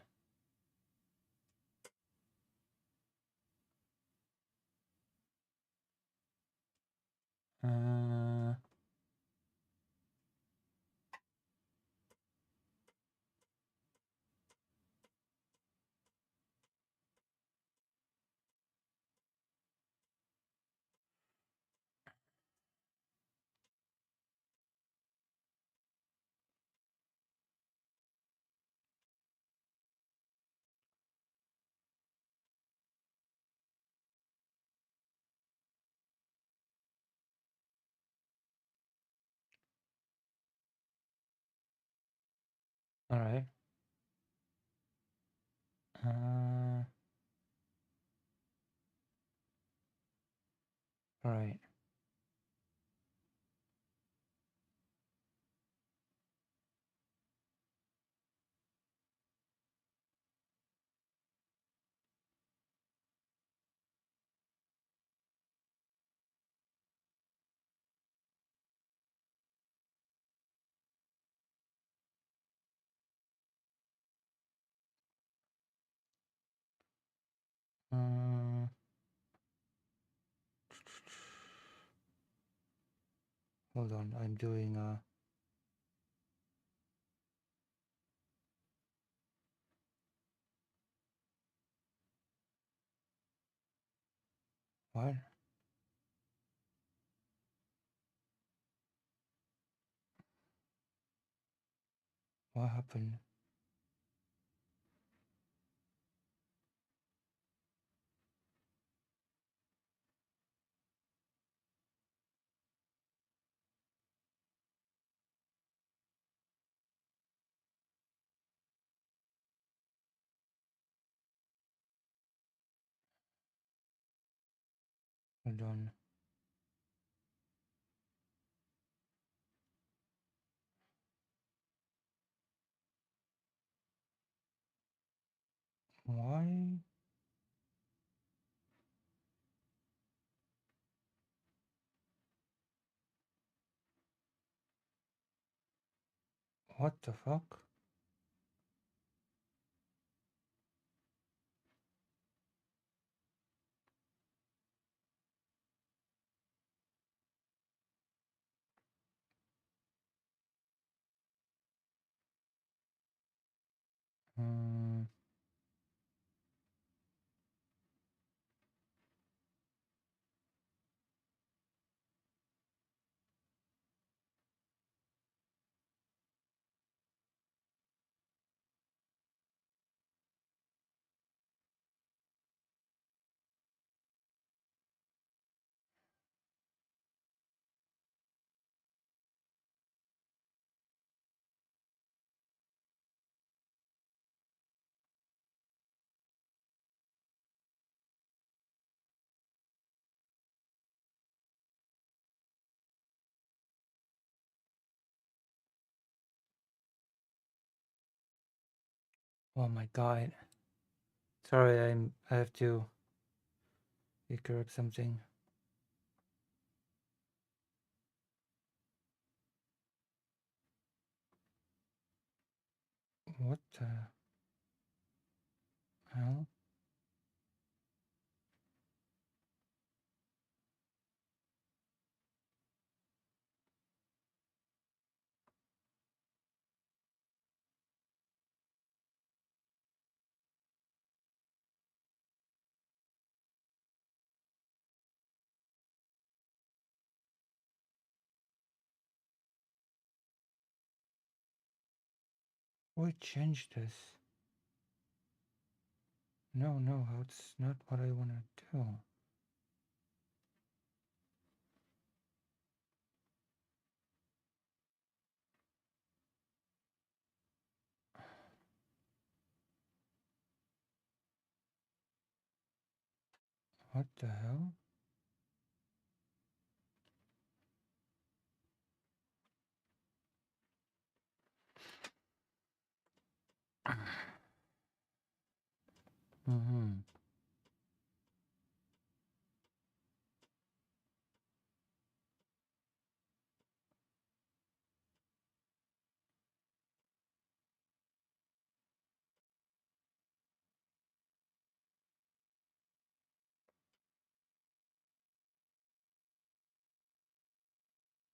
All right. All right. Hold on, I'm doing what? What happened? Hold on. Why? What the fuck? Hmm. Oh my god. Sorry, I have to figure out something. What the hell? Why change this? No, that's not what I want to do. What the hell? Mm-hmm.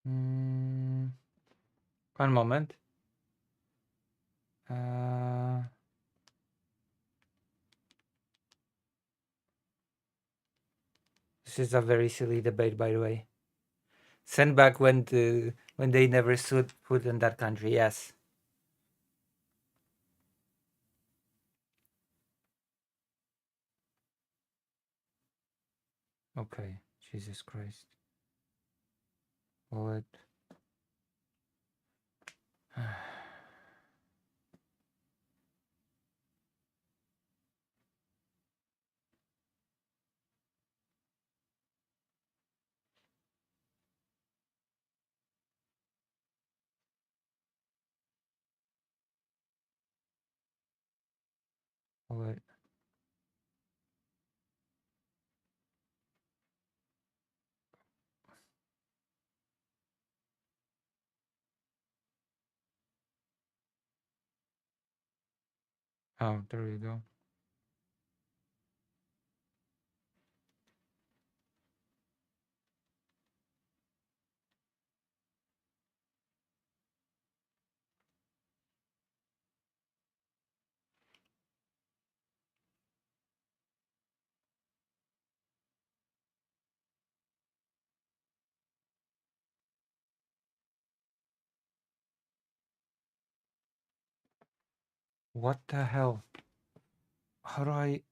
Mm, one moment. This is a very silly debate, by the way. Send back when they never stood foot in that country. Yes. Okay. Jesus Christ. What? What? Oh, there you go. What the hell? How do I?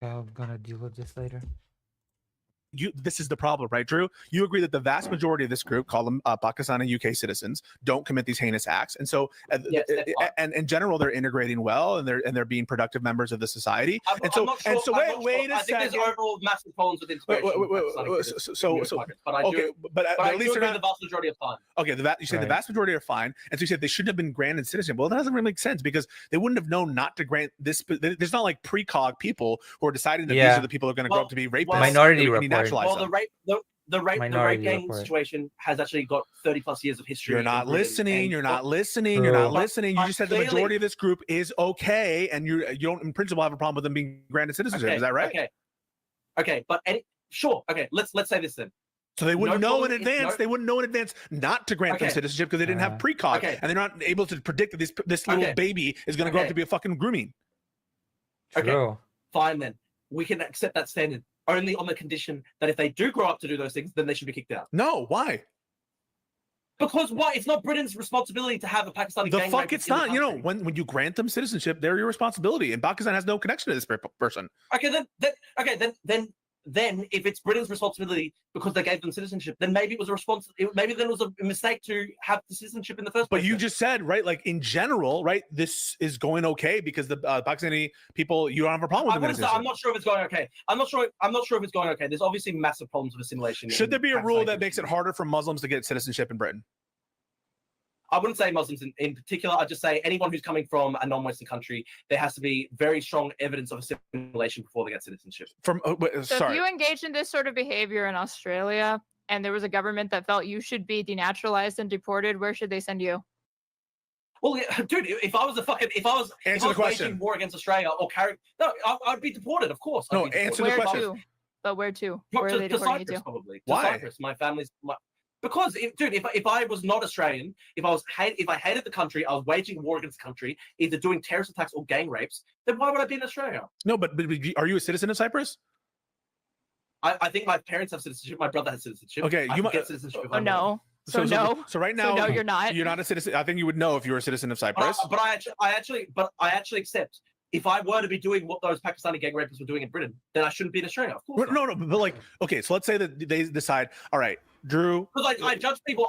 I'm gonna deal with this later. This is the problem, right, Drew? You agree that the vast majority of this group, call them Pakistan and UK citizens, don't commit these heinous acts, and so yes, and in general they're integrating well, and they're being productive members of the society. I'm not sure, wait a second. I think there's overall massive problems with integration. But at least they're not the vast majority are fine. Okay, you said the vast majority are fine, and so you said they shouldn't have been granted citizenship. Well, that doesn't really make sense because they wouldn't have known not to grant this. There's not like precog people who are deciding that these are the people who are going to grow up to be rapists. Minority report. Well, the rape gang situation has actually got 30+ years of history. You're not listening. You're not listening. You're not listening. You just said the majority of this group is okay, and you don't, in principle, have a problem with them being granted citizenship. Is that right? Okay. But sure. Okay. Let's say this then. So they wouldn't know in advance. They wouldn't know in advance not to grant them citizenship because they didn't have precog, and they're not able to predict that this little baby is going to grow up to be a fucking grooming. Okay. Fine then. We can accept that standard. Only on the condition that if they do grow up to do those things, then they should be kicked out. No, why? Because why? It's not Britain's responsibility to have a Pakistani gang. The fuck it's not. You know, when you grant them citizenship, they're your responsibility, and Pakistan has no connection to this person. Then if it's Britain's responsibility because they gave them citizenship, then maybe it was a mistake to have the citizenship in the first place. But you just said, right, like in general, right, this is going okay because the Pakistani people, you don't have a problem with them. I'm not sure if it's going okay. I'm not sure if it's going okay. There's obviously massive problems with assimilation. Should there be a rule that makes it harder for Muslims to get citizenship in Britain? I wouldn't say Muslims in particular. I'd just say anyone who's coming from a non-Western country, there has to be very strong evidence of assimilation before they get citizenship. So if you engaged in this sort of behavior in Australia and there was a government that felt you should be denaturalized and deported, where should they send you? Well, dude, if I was waging war against Australia or I'd be deported, of course. Answer the question. But where to? Where are they deporting you to? Probably. Why? To Cyprus. My family's. Because, if I was not Australian, if I hated the country, I was waging war against the country, either doing terrorist attacks or gang rapes, then why would I be in Australia? No, but are you a citizen of Cyprus? I think my parents have citizenship. My brother has citizenship. Okay, you might get citizenship. No. So right now, no, you're not. You're not a citizen. I think you would know if you were a citizen of Cyprus. But I actually accept. If I were to be doing what those Pakistani gang rapists were doing in Britain, then I shouldn't be in Australia. Of course. No, but like, okay, so let's say that they decide, all right, Drew. Because I judge people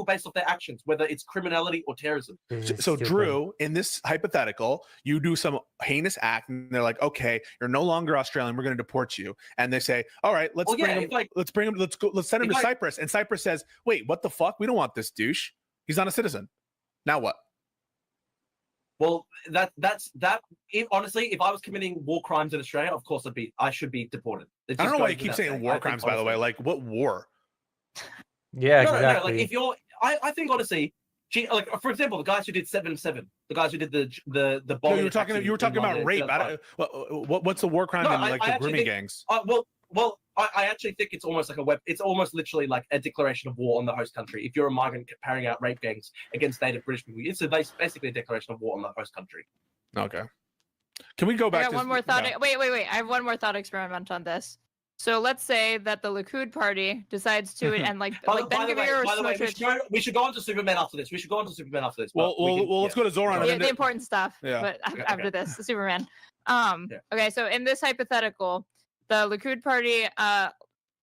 based off their actions, whether it's criminality or terrorism. So Drew, in this hypothetical, you do some heinous act, and they're like, okay, you're no longer Australian. We're going to deport you. And they say, all right, let's send him to Cyprus. And Cyprus says, wait, what the fuck? We don't want this douche. He's not a citizen. Now what? Well, honestly, if I was committing war crimes in Australia, of course I should be deported. I don't know why you keep saying war crimes, by the way. Like, what war? Yeah, exactly. No, like if you're, I think honestly, like for example, the guys who did 7/7, the guys who did the bomb. No, you were talking about rape. What's the war crime in like the grooming gangs? Well, I actually think it's almost like it's almost literally like a declaration of war on the host country. If you're a migrant carrying out rape gangs against native British people, it's basically a declaration of war on the host country. Okay. Can we go back to one more thought? No. Wait. I have one more thought experiment on this. So let's say that the Likud party decides to and like Ben-Gvir or Smotrich. We should go on to Superman after this. Well, let's go to Zoran. Yeah, the important stuff. Yeah. But after this, the Superman. Okay, so in this hypothetical, the Likud party,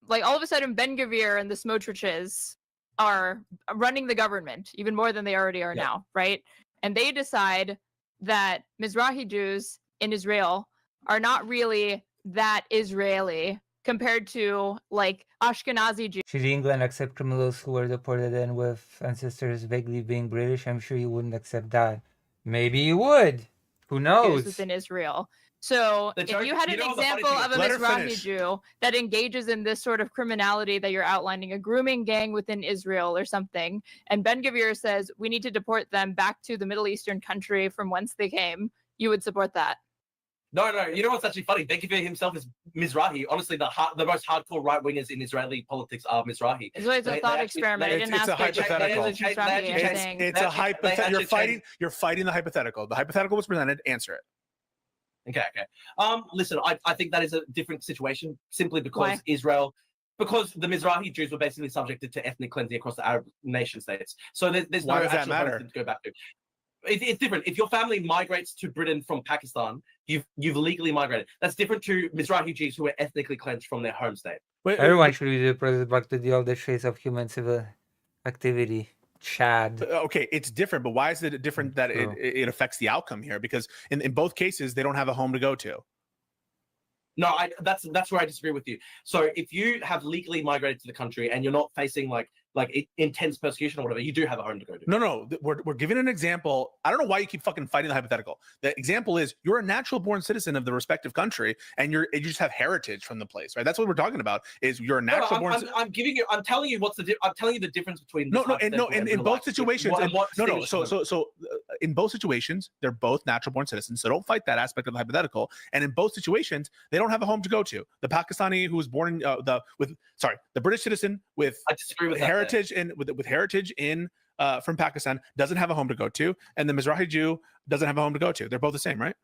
like all of a sudden, Ben-Gvir and the Smotriches are running the government even more than they already are now, right? And they decide that Mizrahi Jews in Israel are not really that Israeli compared to like Ashkenazi Jews. Should England accept criminals who were deported in with ancestors vaguely being British? I'm sure you wouldn't accept that. Maybe you would. Who knows? Within Israel. So if you had an example of a Mizrahi Jew that engages in this sort of criminality that you're outlining, a grooming gang within Israel or something, and Ben-Gvir says we need to deport them back to the Middle Eastern country from whence they came, you would support that? No. You know what's actually funny? Ben-Gvir himself is Mizrahi. Honestly, the most hardcore right-wingers in Israeli politics are Mizrahi. It's always a thought experiment. It's a hypothetical. It's a hypothetical. You're fighting the hypothetical. The hypothetical was presented. Answer it. Okay. Listen, I think that is a different situation simply because Why? Because the Mizrahi Jews were basically subjected to ethnic cleansing across the Arab nation states. So there's no actual home to go back to. It's different. If your family migrates to Britain from Pakistan, You've legally migrated. That's different to Mizrahi Jews who are ethnically cleansed from their home state. Everyone should be deported back to the oldest trace of human civil activity. Chad. Okay, it's different, but why is it different that it affects the outcome here? Because in both cases, they don't have a home to go to. No, that's where I disagree with you. So if you have legally migrated to the country and you're not facing like intense persecution or whatever, you do have a home to go to. No, we're giving an example. I don't know why you keep fucking fighting the hypothetical. The example is you're a natural born citizen of the respective country, and you just have heritage from the place, right? That's what we're talking about. Is you're a natural born. I'm telling you the difference between in both situations. So in both situations, they're both natural born citizens. So don't fight that aspect of the hypothetical. And in both situations, they don't have a home to go to. The Pakistani who was born the British citizen with heritage with heritage in from Pakistan doesn't have a home to go to, and the Mizrahi Jew doesn't have a home to go to. They're both the same, right?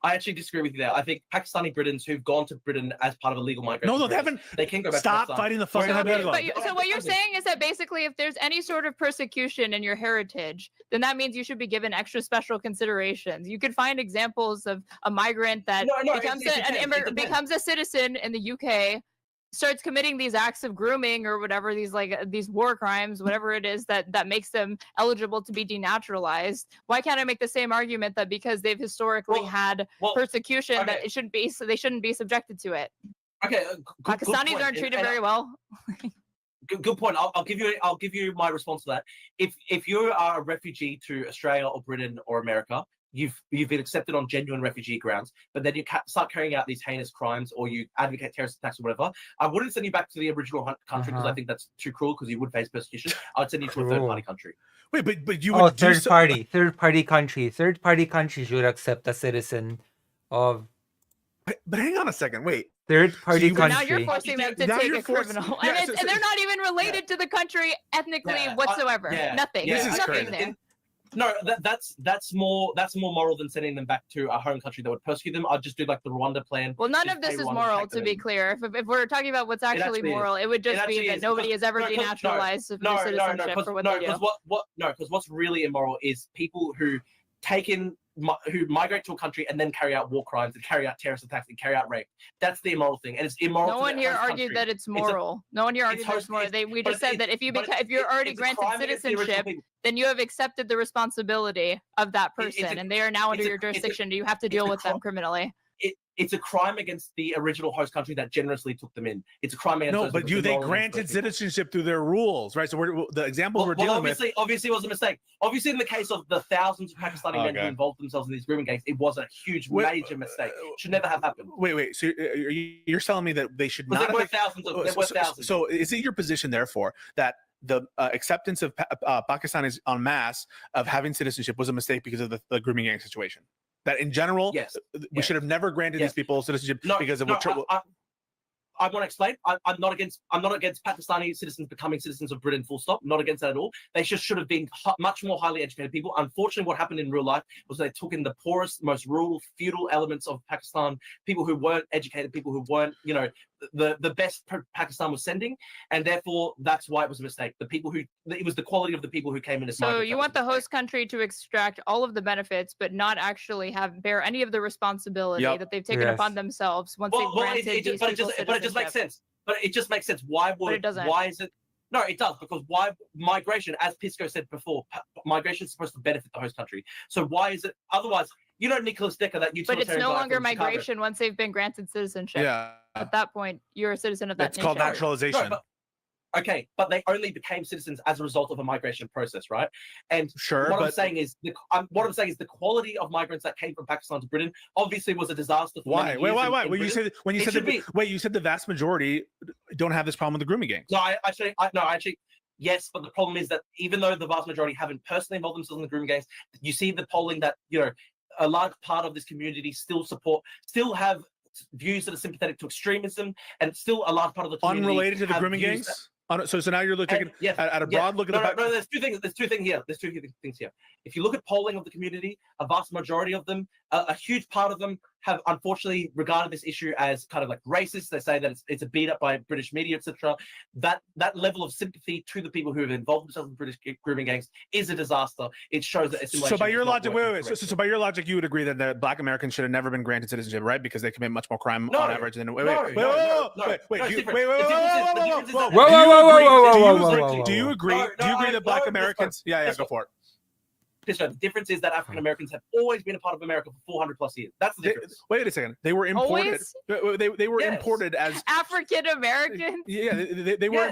I actually disagree with you there. I think Pakistani Britons who've gone to Britain as part of a legal migration. No, they haven't. They can go back. Stop fighting the fucking hypothetical. So what you're saying is that basically, if there's any sort of persecution in your heritage, then that means you should be given extra special considerations. You could find examples of a migrant that becomes a citizen in the UK, starts committing these acts of grooming or whatever, these war crimes, whatever it is that makes them eligible to be denaturalized. Why can't I make the same argument that because they've historically had persecution that they shouldn't be subjected to it? Okay, Pakistanis aren't treated very well. Good point. I'll give you my response to that. If you are a refugee to Australia or Britain or America, you've been accepted on genuine refugee grounds, but then you start carrying out these heinous crimes or you advocate terrorist attacks or whatever, I wouldn't send you back to the original country because I think that's too cruel because you would face persecution. I'd send you to a third-party country. Wait, but you would third-party country. Third-party countries would accept a citizen of... But hang on a second, wait. Third-party country. Now you're forcing them to take a criminal. And they're not even related to the country ethnically whatsoever. Nothing. This is nothing crazy. there. No, that's more moral than sending them back to a home country that would persecute them. I'd just do like the Rwanda plan. Well, none of this is moral, to be clear. If we're talking about what's actually moral, it would just be that nobody has ever denaturalized their citizenship for what they do. Because what's really immoral is people who who migrate to a country and then carry out war crimes and carry out terrorist attacks and carry out rape. That's the immoral thing, and it's immoral. No one here argued that it's moral. No one here argued that it's moral. We just said that if you're already granted citizenship, then you have accepted the responsibility of that person, and they are now under your jurisdiction. You have to deal with them criminally. It's a crime against the original host country that generously took them in. It's a crime against they granted citizenship through their rules, right? So the example we're dealing with obviously was a mistake. Obviously, in the case of the thousands of Pakistani men who involved themselves in these grooming gangs, it was a huge, major mistake. Should never have happened. Wait. So you're telling me that they should not? There were thousands. So is it your position, therefore, that the acceptance of Pakistanis en masse of having citizenship was a mistake because of the grooming gang situation? That in general, we should have never granted these people citizenship because of what. I want to explain. I'm not against Pakistani citizens becoming citizens of Britain. Full stop. Not against that at all. They should have been much more highly educated people. Unfortunately, what happened in real life was they took in the poorest, most rural, feudal elements of Pakistan. People who weren't educated, people who weren't, the best Pakistan was sending, and therefore that's why it was a mistake. It was the quality of the people who came in. So you want the host country to extract all of the benefits, but not actually bear any of the responsibility that they've taken upon themselves once they've granted these people citizenship. But it just makes sense. But it just makes sense. Why is it? No, it does, because why migration, as Pisco said before, migration is supposed to benefit the host country. So why is it otherwise? Nicholas Decker, that utilitarian. But it's no longer migration once they've been granted citizenship. Yeah. At that point, you're a citizen of that nation. It's called naturalization. No, but they only became citizens as a result of a migration process, right? And what I'm saying is the quality of migrants that came from Pakistan to Britain obviously was a disaster. Why? Wait. You said the vast majority don't have this problem with the grooming gangs. No, actually. Yes, but the problem is that even though the vast majority haven't personally involved themselves in the grooming gangs, you see the polling that a large part of this community still have views that are sympathetic to extremism, and still a large part of the community unrelated to the grooming gangs. So now you're looking at a broad look at there's two things here. If you look at polling of the community, a vast majority of them a huge part of them have unfortunately regarded this issue as kind of like racist. They say that it's a beat up by British media, etc. That level of sympathy to the people who have involved themselves in British grooming gangs is a disaster. It shows that assimilation. So by your is not logic, working wait. correctly. So by your logic, you would agree that the Black Americans should have never been granted citizenship, right? Because they commit much more crime on average than. Wait. Do you agree that Black Americans? Yeah, go for it. The difference is that African Americans have always been a part of America for 400 plus years. That's the difference. Wait a second. They were imported. Always? They were imported as African Americans. Yeah,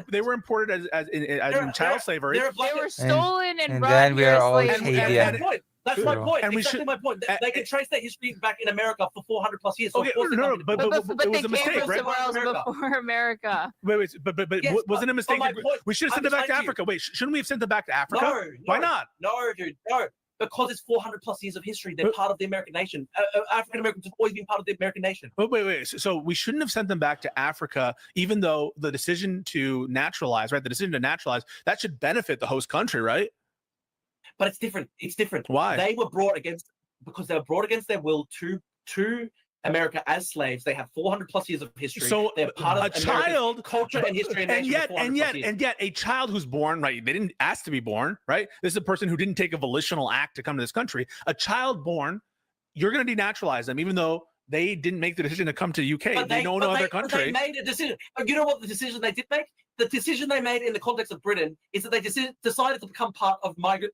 they were imported as in child slavery. They were stolen and brought then we here are all as slaves. That's my point. Exactly my point. They can trace their history back in America for 400 plus years. So Okay, But it was they a mistake, came from right? somewhere else before America. Wait, but Yes, wasn't it a mistake? We should have sent them back to Africa. Wait, shouldn't we have sent them back to Africa? No. Why not? No, dude, no. Because it's 400 plus years of history. They're part of the American nation. African Americans have always been part of the American nation. But wait. So we shouldn't have sent them back to Africa, even though the decision to naturalize, right? The decision to naturalize, that should benefit the host country, right? But it's different. It's different. Why? They were brought against their will to America as slaves. They have 400 plus years of history. So they're part of a child culture and history and yet a child who's born, right? They didn't ask to be born, right? This is a person who didn't take a volitional act to come to this country. A child born, you're going to denaturalize them, even though they didn't make the decision to come to the UK. They know no other country. They made a decision. You know what the decision they did make? The decision they made in the context of Britain is that they decided to become part of migrant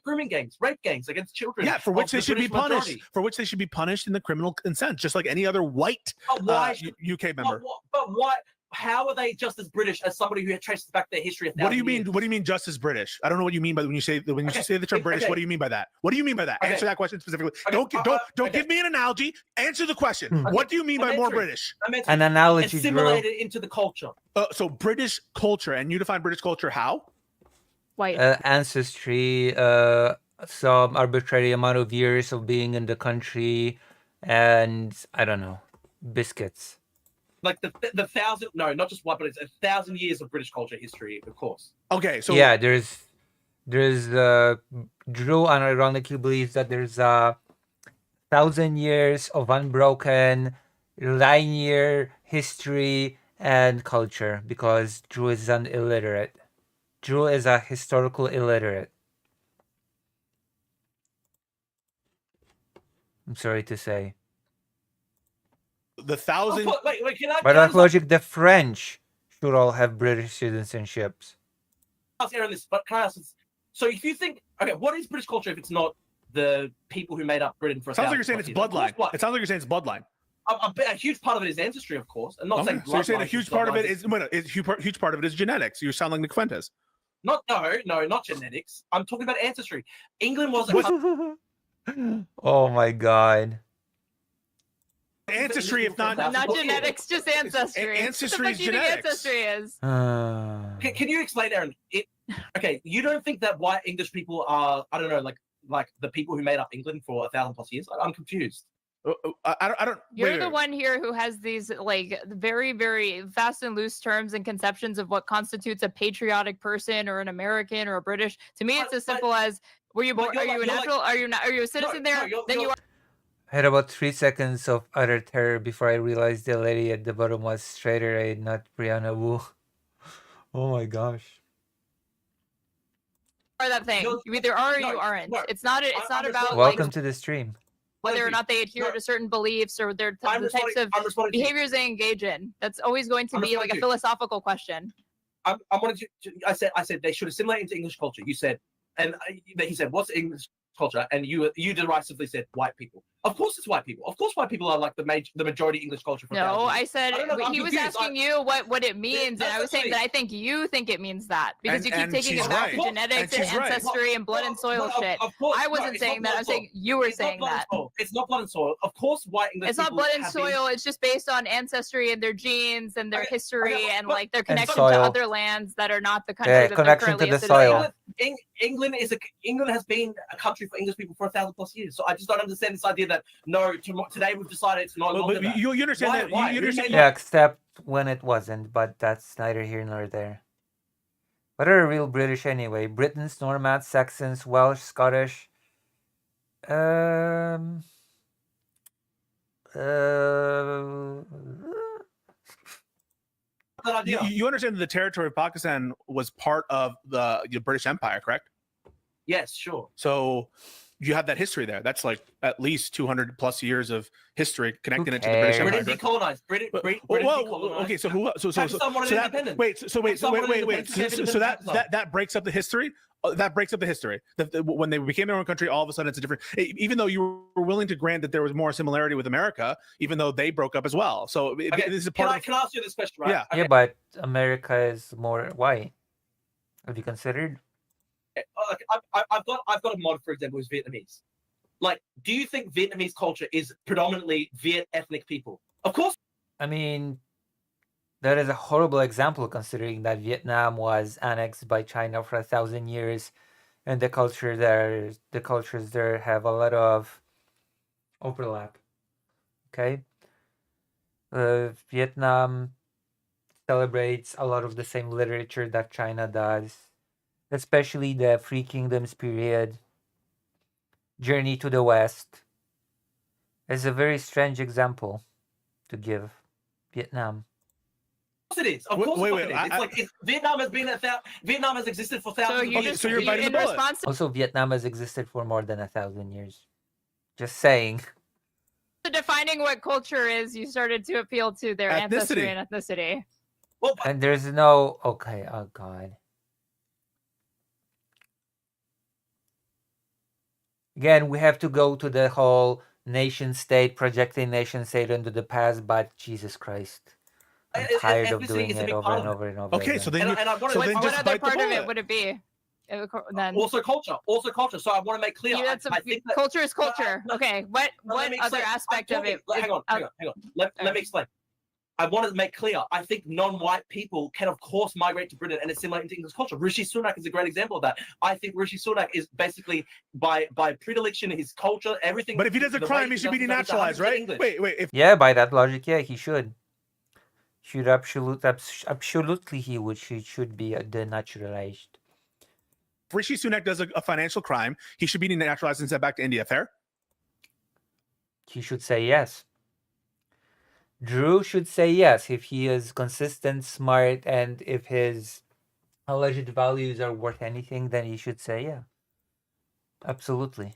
grooming gangs, rape gangs against children. Yeah, for which they should be punished. For which they should be punished in the criminal sense, just like any other white UK member. But why? How are they just as British as somebody who traces back their history? What do you mean? What do you mean just as British? I don't know what you mean by when you say the term British. What do you mean by that? What do you mean by that? Answer that question specifically. Don't give me an analogy. Answer the question. What do you mean by more British? An analogy, assimilated into the culture. So British culture, and you define British culture how? White. Ancestry, some arbitrary amount of years of being in the country, and I don't know, biscuits. Like the 1,000, no, not just one, but it's 1,000 years of British culture history, of course. Okay, so yeah, there's Drew unironically believes that there's 1,000 years of unbroken linear history and culture because Drew is an illiterate. Drew is a historical illiterate. I'm sorry to say. The 1,000. Wait, can I? By that logic, the French should all have British citizenships. Ask Aaron this, but can I ask this? So if you think, okay, what is British culture if it's not the people who made up Britain for? Sounds like you're saying it's bloodline. It sounds like you're saying it's bloodline. A huge part of it is ancestry, of course. I'm not saying. So you're saying a huge part of it is huge part of it is genetics. You sound like Nick Fuentes. No, not genetics. I'm talking about ancestry. England was. Oh my god. Ancestry, if not genetics, just ancestry. Ancestry is genetics. Ancestry is. Can you explain, Aaron? Okay, you don't think that white English people are, I don't know, like the people who made up England for 1,000 plus years? I'm confused. I don't. You're the one here who has these like very, very fast and loose terms and conceptions of what constitutes a patriotic person or an American or a British. To me, it's as simple as: were you born? Are you a natural? Are you not? Are you a citizen there? Then you are. I had about 3 seconds of utter terror before I realized the lady at the bottom was Strider Aid, not Brianna Wu. Oh my gosh. Or that thing. You either are or you aren't. It's not about welcome to the stream. Whether or not they adhere to certain beliefs or the types of behaviors they engage in. That's always going to be like a philosophical question. I said they should assimilate into English culture. You said, and he said, what's English culture? And you derisively said white people. Of course it's white people. Of course white people are like the majority English culture. No, I said he was asking you what it means, and I was saying that I think you think it means that because you keep taking it back to genetics and ancestry and blood and soil shit. I wasn't saying that. I was saying you were saying that. It's not blood and soil. Of course, white English. It's not blood and soil. It's just based on ancestry and their genes and their history and like their connection to other lands that are not the country that they're currently to the soil. England has been a country for English people for 1,000 plus years. So I just don't understand this idea that today we've decided it's not longer. But you understand that? Why? You understand yeah, except when it wasn't, but that's neither here nor there. What are real British anyway? Britons, Normans, Saxons, Welsh, Scottish. That idea. You understand that the territory of Pakistan was part of the British Empire, correct? Yes, sure. So you have that history there. That's like at least 200 plus years of history connecting it to the British cares? Empire. Britain decolonized. Britain Well, decolonized. okay, so who? So Pakistan wanted that independence. wait. So wait. Pakistan wanted Wait. independence. So that breaks up the history. That breaks up the history. When they became their own country, all of a sudden it's a different. Even though you were willing to grant that there was more similarity with America, even though they broke up as well. So Okay, this is part can I ask you this question, right? Yeah. Okay. Yeah, but America is more. Why? Have you considered? I've got a mod, for example, who's Vietnamese. Like, do you think Vietnamese culture is predominantly Viet ethnic people? Of course. I mean, that is a horrible example considering that Vietnam was annexed by China for 1,000 years, and the cultures there have a lot of overlap. Okay, Vietnam celebrates a lot of the same literature that China does, especially the Three Kingdoms period. Journey to the West is a very strange example to give Vietnam. Of course it is. Of course it is. It's like Vietnam has been Vietnam has existed for thousands of years. So you're biting the bullet. Also, Vietnam has existed for more than 1,000 years. Just saying. Defining what culture is, you started to appeal to their ancestry and ethnicity. Well, and there's no okay. Oh God. Again, we have to go to the whole nation state, projecting nation state into the past, but Jesus Christ. I'm tired of doing it over and over and over. Okay, again. so then what other part of it would it be? Then also culture. So I want to make clear. I think that, culture is culture. Okay, what other aspect of it? Hang on. Let me explain. I want to make clear. I think non-white people can, of course, migrate to Britain and assimilate into English culture. Rishi Sunak is a great example of that. I think Rishi Sunak is basically, by predilection, his culture, everything. But if he does a crime, he should be denaturalized, right? Wait. Yeah, by that logic, yeah, he should. Absolutely, he should be denaturalized. If Rishi Sunak does a financial crime, he should be denaturalized and sent back to India. Fair? He should say yes. Drew should say yes if he is consistent, smart, and if his alleged values are worth anything, then he should say yeah. Absolutely.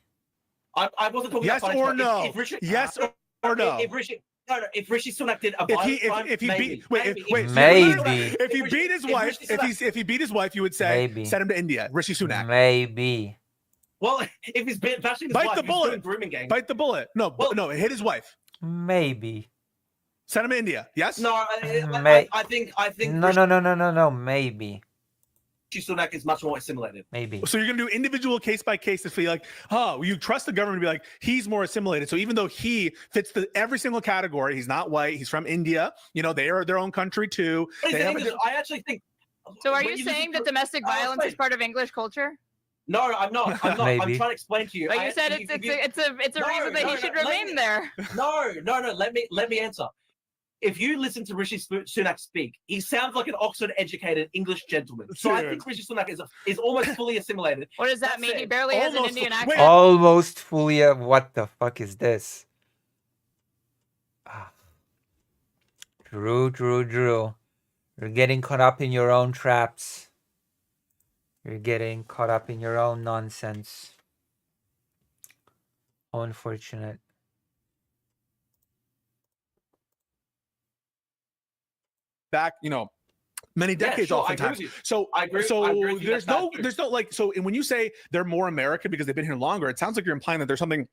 I wasn't talking yes about or no. If Richard, yes or no. If Rishi Sunak did a violent crime, if he maybe. Wait. Maybe. If he beat his wife, if he beat his wife, you would say send him to India. Rishi Sunak. Maybe. Well, if he's bashing his bite wife, the bullet. He's doing grooming gang. Bite the bullet. No, hit his wife. Maybe. Send him to India. Yes. No, I think. No. Maybe. Rishi Sunak is much more assimilated. Maybe. So you're gonna do individual case by case to feel like, you trust the government to be like, he's more assimilated. So even though he fits every single category, he's not white, he's from India. They are their own country too. I actually think. So are you saying that domestic violence is part of English culture? No, I'm not. I'm trying to explain to you. But you said it's a reason that he should remain there. No. Let me answer. If you listen to Rishi Sunak speak, he sounds like an Oxford-educated English gentleman. So I think Rishi Sunak is almost fully assimilated. What does that mean? He barely has an Indian accent. Almost fully. What the fuck is this? Drew. You're getting caught up in your own traps. You're getting caught up in your own nonsense. How unfortunate. Back, many decades oftentimes. So I agree. So there's no like, so when you say they're more American because they've been here longer, it sounds like you're implying that there's something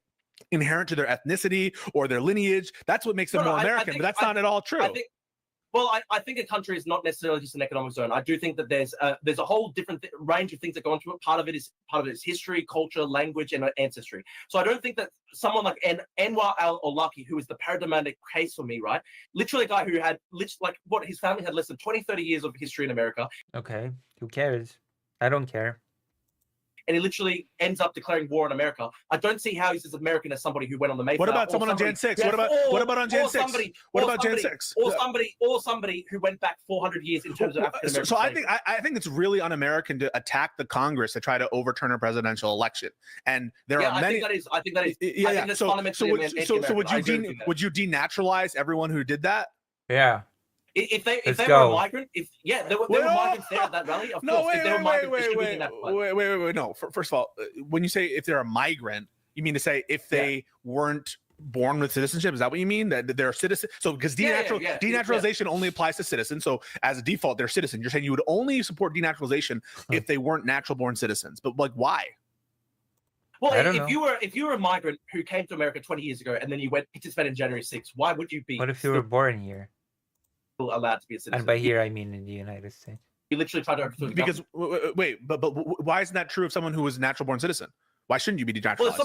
inherent to their ethnicity or their lineage. That's what makes them more American, but that's not at all true. I think a country is not necessarily just an economic zone. I do think that there's a whole different range of things that go into it. Part of it is history, culture, language, and ancestry. So I don't think that someone like Anwar al-Awlaki, who is the paradigmatic case for me, right? Literally a guy who had his family had less than 20, 30 years of history in America. Okay, who cares? I don't care. and he literally ends up declaring war on America. I don't see how he's as American as somebody who went on the Mayflower. What about someone on Jan 6? What about on Jan 6? What about Jan 6? Or somebody who went back 400 years in terms of African American. So I think it's really un-American to attack the Congress to try to overturn a presidential election. And there are many. I think that is. Yeah. I think that's fundamentally would you denaturalize everyone who did that? Yeah. If they were a migrant, there were migrants there at that rally. Of course, wait. No, first of all, when you say if they're a migrant, you mean to say if they weren't born with citizenship? Is that what you mean? That they're citizens? So because denaturalization only applies to citizens. So as a default, they're citizens. You're saying you would only support denaturalization if they weren't natural born citizens. But like, why? Well, if you were a migrant who came to America 20 years ago and then you went participated in January 6th, why would you be? What if you were born here? Allowed to be a citizen? And by here, I mean in the United States. You literally tried to overthrow the because wait, but why isn't that true of someone who was a natural born citizen? Why shouldn't you be denaturalized?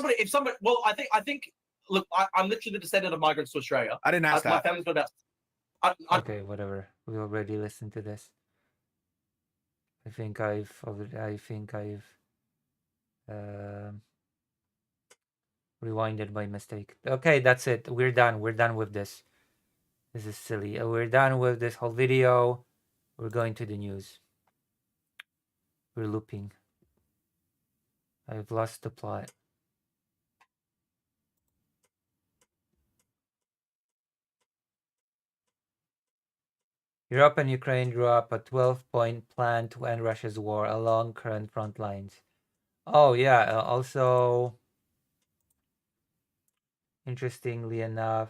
Well, I think. Look, I'm literally the descendant of migrants to Australia. I didn't ask that. My family's got about. Okay, whatever. We already listened to this. I think I've rewinded by mistake. Okay, that's it. We're done. We're done with this. This is silly. We're done with this whole video. We're going to the news. We're looping. I've lost the plot. Europe and Ukraine drew up a 12-point plan to end Russia's war along current front lines. Oh, yeah. Also, interestingly enough,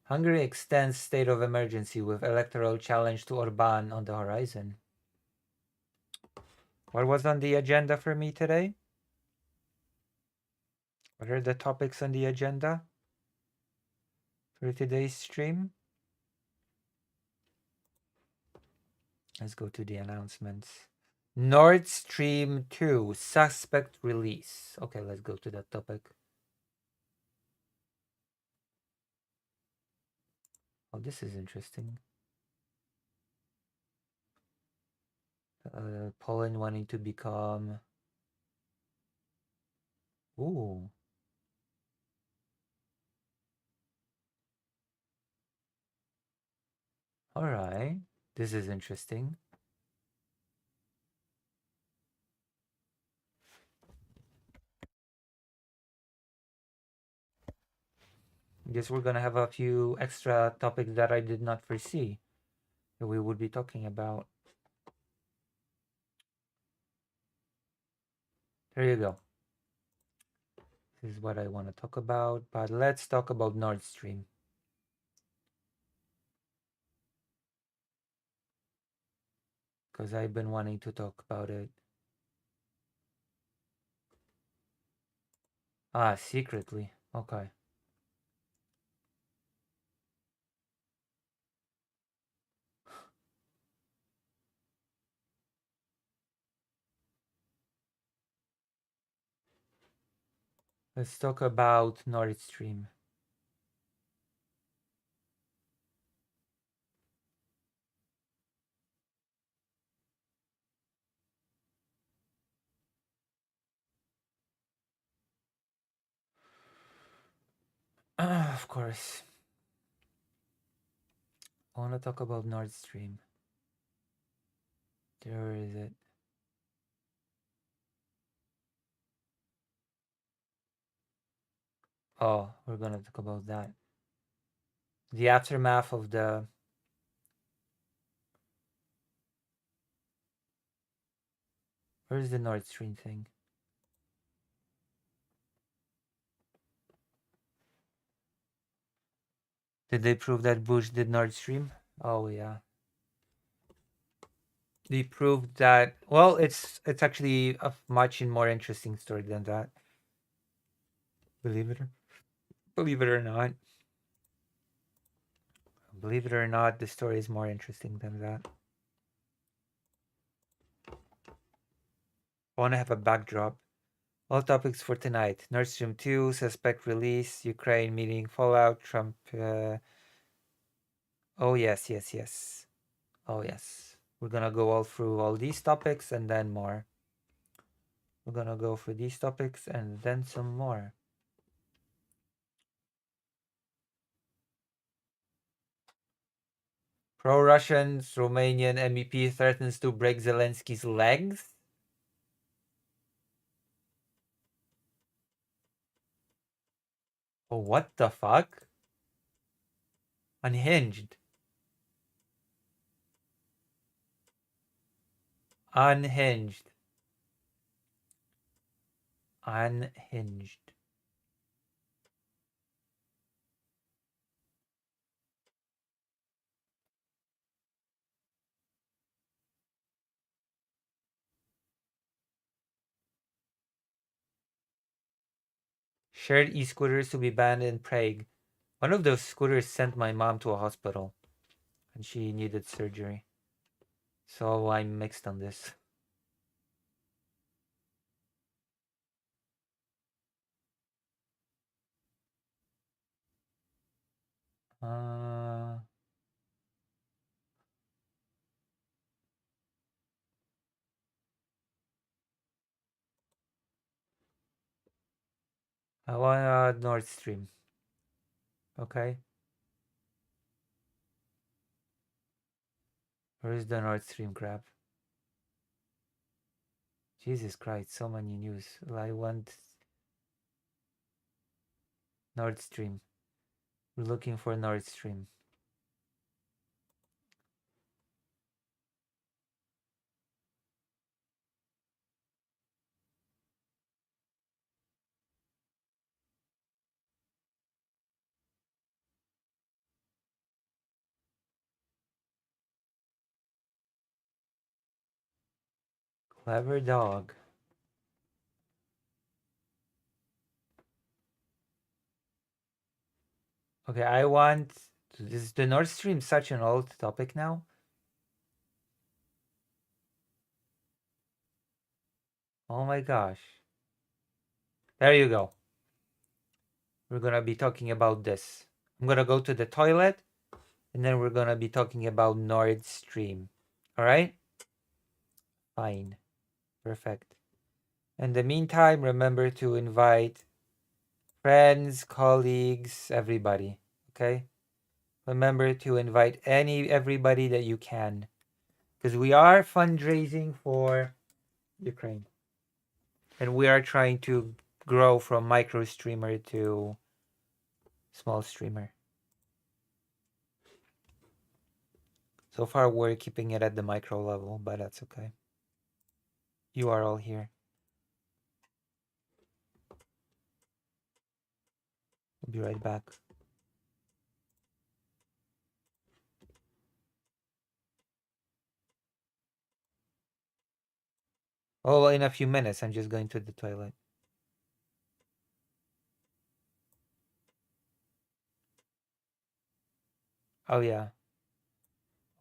Hungary extends state of emergency with electoral challenge to Orbán on the horizon. What was on the agenda for me today? What are the topics on the agenda for today's stream? Let's go to the announcements. Nord Stream 2 suspect release. Okay, let's go to that topic. Oh, this is interesting. Poland wanting to become... Ooh. All right. This is interesting. I guess we're gonna have a few extra topics that I did not foresee that we would be talking about. There you go. This is what I want to talk about, but let's talk about Nord Stream. Because I've been wanting to talk about it. Ah, secretly. Okay. Let's talk about Nord Stream. Of course. I want to talk about Nord Stream. Where is it? Oh, we're gonna talk about that. The aftermath of the... Where's the Nord Stream thing? Did they prove that Bush did Nord Stream? Oh yeah. They proved that. Well, it's actually a much more interesting story than that. Believe it or not. Believe it or not, the story is more interesting than that. I want to have a backdrop. All topics for tonight. Nord Stream 2, suspect release, Ukraine meeting, fallout, Trump. Oh, yes, yes, yes. Oh, yes. We're gonna go all through all these topics and then more. We're gonna go for these topics and then some more. Pro-Russians, Romanian MEP threatens to break Zelensky's legs. Oh, what the fuck? Unhinged. Unhinged. Unhinged. Shared e-scooters to be banned in Prague. One of those scooters sent my mom to a hospital and she needed surgery. So I'm mixed on this. I want Nord Stream. Okay. Where is the Nord Stream crap? Jesus Christ, so many news. I want Nord Stream. We're looking for Nord Stream. Clever dog. Okay, I want... Is the Nord Stream such an old topic now? Oh my gosh. There you go. We're gonna be talking about this. I'm gonna go to the toilet and then we're gonna be talking about Nord Stream. Alright? Fine. Perfect. In the meantime, remember to invite friends, colleagues, everybody. Okay? Remember to invite everybody that you can. Because we are fundraising for Ukraine. And we are trying to grow from micro streamer to small streamer. So far, we're keeping it at the micro level, but that's okay. You are all here. I'll be right back. Oh, in a few minutes, I'm just going to the toilet. Oh, yeah.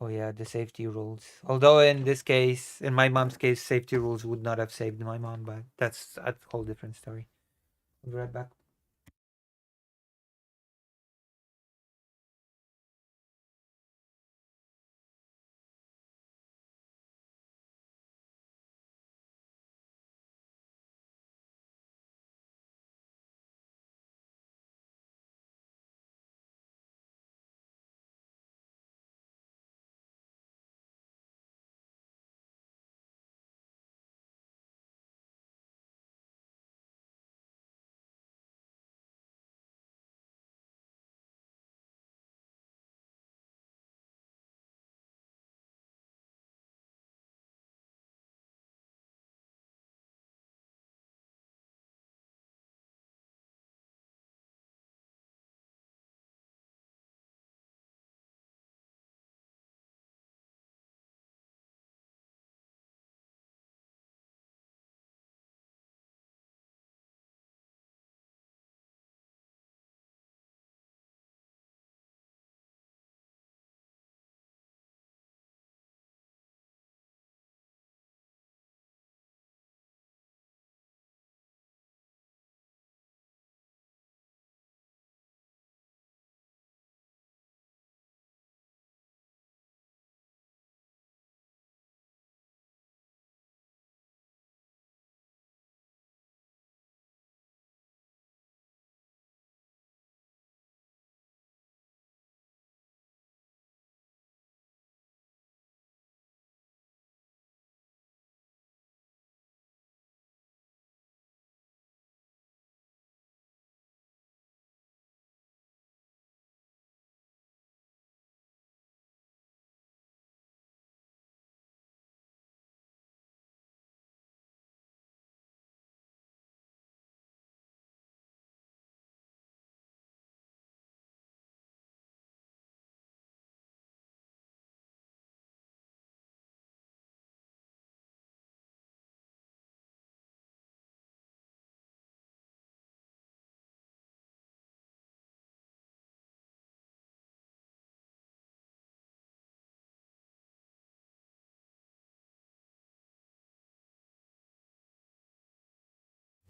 Oh, yeah, the safety rules. Although in this case, in my mom's case, safety rules would not have saved my mom, but that's a whole different story. I'll be right back.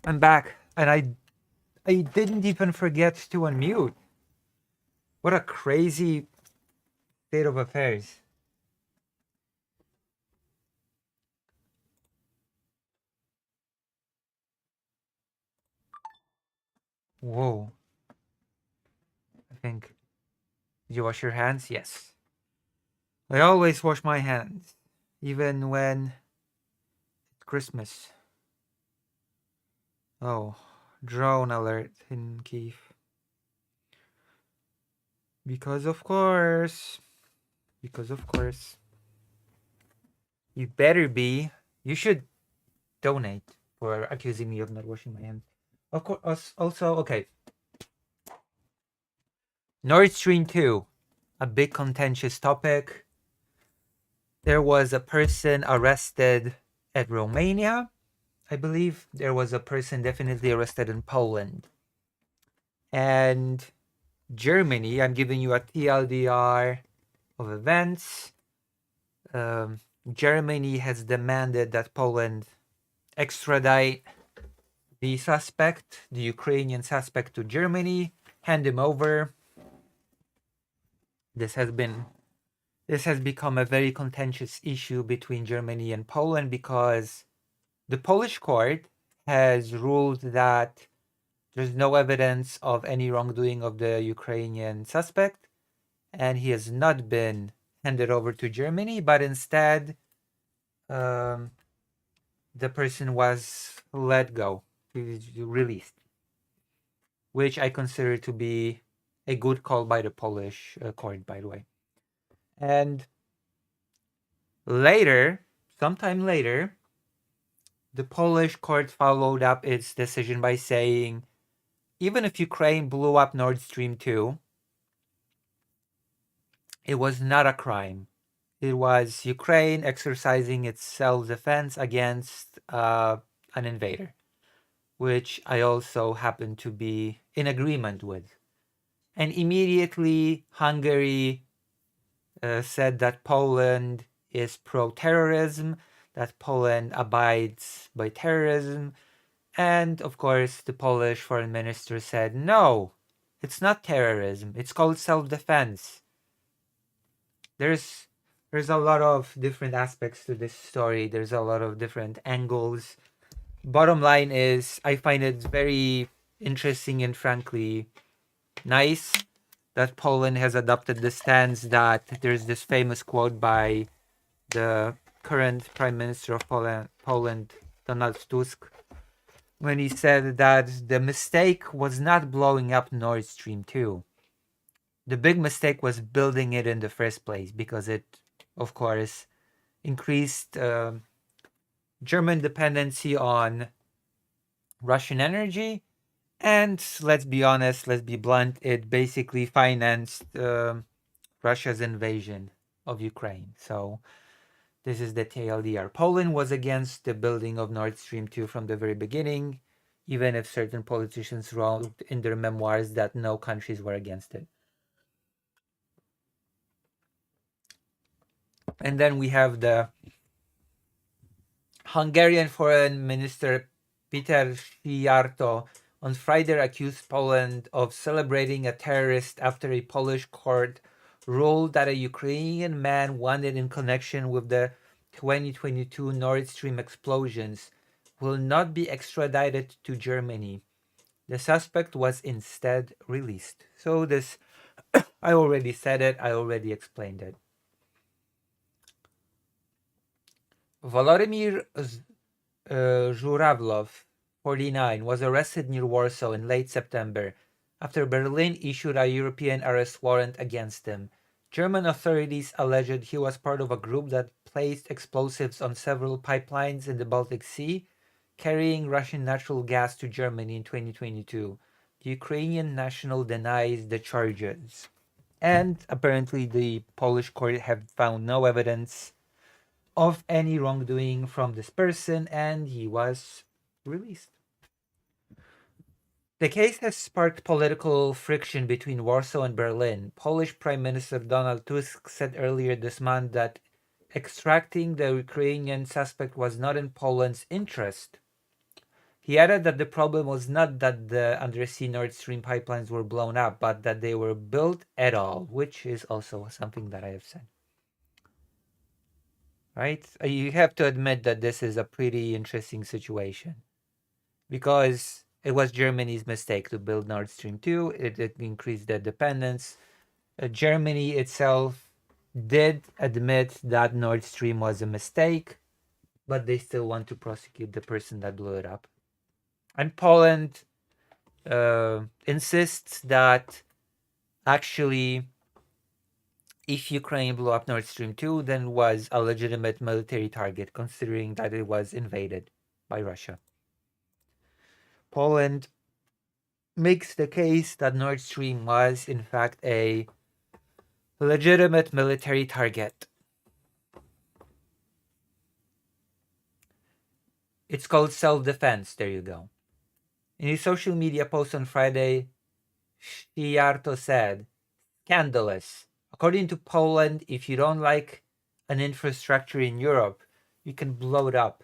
I'm back, and I didn't even forget to unmute. What a crazy state of affairs. Whoa. I think. Did you wash your hands? Yes. I always wash my hands, even when it's Christmas. Oh, drone alert in Kiev. Because of course. You better be. You should donate for accusing me of not washing my hands. Of course, also, okay. Nord Stream 2, a big contentious topic. There was a person arrested at Romania. I believe there was a person definitely arrested in Poland. And Germany, I'm giving you a TLDR of events. Germany has demanded that Poland extradite the suspect, the Ukrainian suspect, to Germany, hand him over. This has become a very contentious issue between Germany and Poland because the Polish court has ruled that there's no evidence of any wrongdoing of the Ukrainian suspect, and he has not been handed over to Germany, but instead the person was let go, released, which I consider to be a good call by the Polish court, by the way. And sometime later, the Polish court followed up its decision by saying, even if Ukraine blew up Nord Stream 2, it was not a crime. It was Ukraine exercising its self-defense against an invader, which I also happen to be in agreement with. And immediately Hungary said that Poland is pro-terrorism, that Poland abides by terrorism, and of course the Polish foreign minister said, no, it's not terrorism, it's called self-defense. There's a lot of different aspects to this story, there's a lot of different angles. Bottom line is, I find it very interesting and frankly nice that Poland has adopted the stance that there's this famous quote by the current Prime Minister of Poland, Donald Tusk, when he said that the mistake was not blowing up Nord Stream 2. The big mistake was building it in the first place because it, of course, increased German dependency on Russian energy. And let's be honest, let's be blunt, it basically financed Russia's invasion of Ukraine. So this is the TLDR. Poland was against the building of Nord Stream 2 from the very beginning, even if certain politicians wrote in their memoirs that no countries were against it. And then we have the Hungarian Foreign Minister Peter Szijjártó on Friday accused Poland of celebrating a terrorist after a Polish court ruled that a Ukrainian man wanted in connection with the 2022 Nord Stream explosions will not be extradited to Germany. The suspect was instead released. So this, I already said it, I already explained it. Volodymyr Zhuravlov, 49, was arrested near Warsaw in late September after Berlin issued a European arrest warrant against him. German authorities alleged he was part of a group that placed explosives on several pipelines in the Baltic Sea, carrying Russian natural gas to Germany in 2022. The Ukrainian national denies the charges. And apparently the Polish court have found no evidence of any wrongdoing from this person, and he was released. The case has sparked political friction between Warsaw and Berlin. Polish Prime Minister Donald Tusk said earlier this month that extracting the Ukrainian suspect was not in Poland's interest. He added that the problem was not that the undersea Nord Stream pipelines were blown up, but that they were built at all, which is also something that I have said. Right? You have to admit that this is a pretty interesting situation because it was Germany's mistake to build Nord Stream 2. It increased their dependence. Germany itself did admit that Nord Stream was a mistake, but they still want to prosecute the person that blew it up. And Poland insists that actually, if Ukraine blew up Nord Stream 2, then was a legitimate military target, considering that it was invaded by Russia. Poland makes the case that Nord Stream was, in fact, a legitimate military target. It's called self-defense. There you go. In his social media post on Friday, Sciarto said, "Scandalous. According to Poland, if you don't like an infrastructure in Europe, you can blow it up.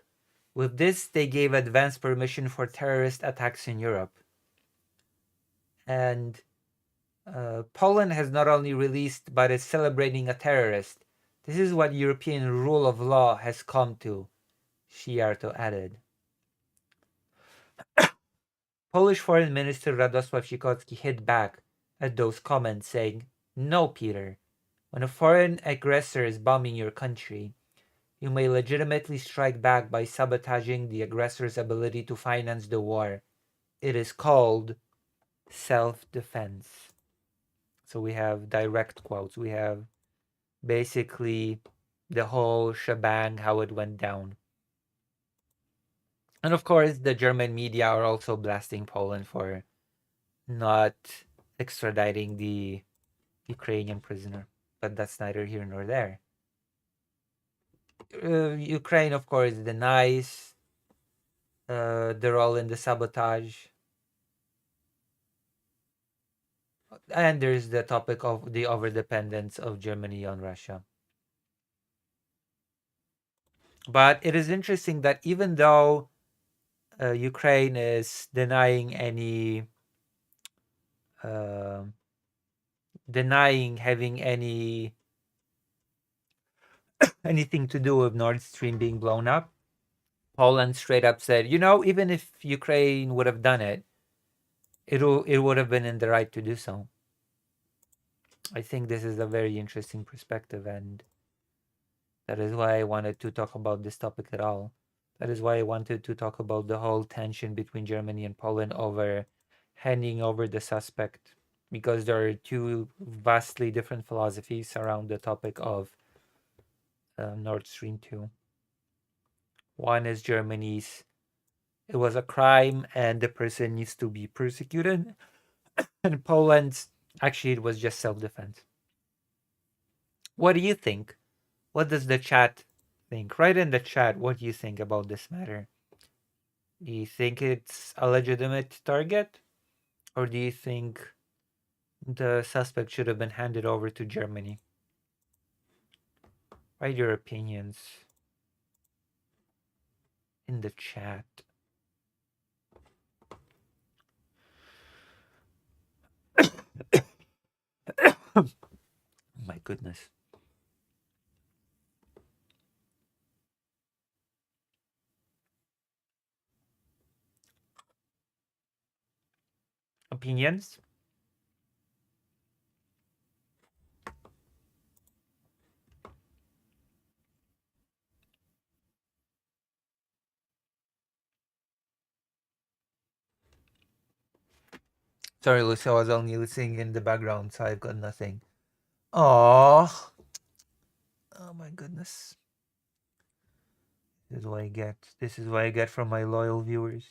With this, they gave advance permission for terrorist attacks in Europe." And Poland has not only released, but is celebrating a terrorist. This is what European rule of law has come to, Sciarto added. Polish Foreign Minister Radosław Sikorski hit back at those comments, saying, "No, Peter. When a foreign aggressor is bombing your country, you may legitimately strike back by sabotaging the aggressor's ability to finance the war. It is called self-defense." So we have direct quotes. We have basically the whole shebang, how it went down. And of course, the German media are also blasting Poland for not extraditing the Ukrainian prisoner. But that's neither here nor there. Ukraine, of course, denies the role in the sabotage. And there's the topic of the overdependence of Germany on Russia. But it is interesting that even though Ukraine is denying having anything to do with Nord Stream being blown up, Poland straight up said, even if Ukraine would have done it, it would have been in the right to do so. I think this is a very interesting perspective, and that is why I wanted to talk about this topic at all. That is why I wanted to talk about the whole tension between Germany and Poland over handing over the suspect, because there are two vastly different philosophies around the topic of Nord Stream 2. One is Germany's, it was a crime and the person needs to be persecuted. And Poland's, actually, it was just self-defense. What do you think? What does the chat think? Write in the chat what you think about this matter. Do you think it's a legitimate target? Or do you think the suspect should have been handed over to Germany? Write your opinions in the chat. My goodness. Opinions? Sorry, Lucy, I was only listening in the background, so I've got nothing. Oh my goodness. This is what I get. This is what I get from my loyal viewers.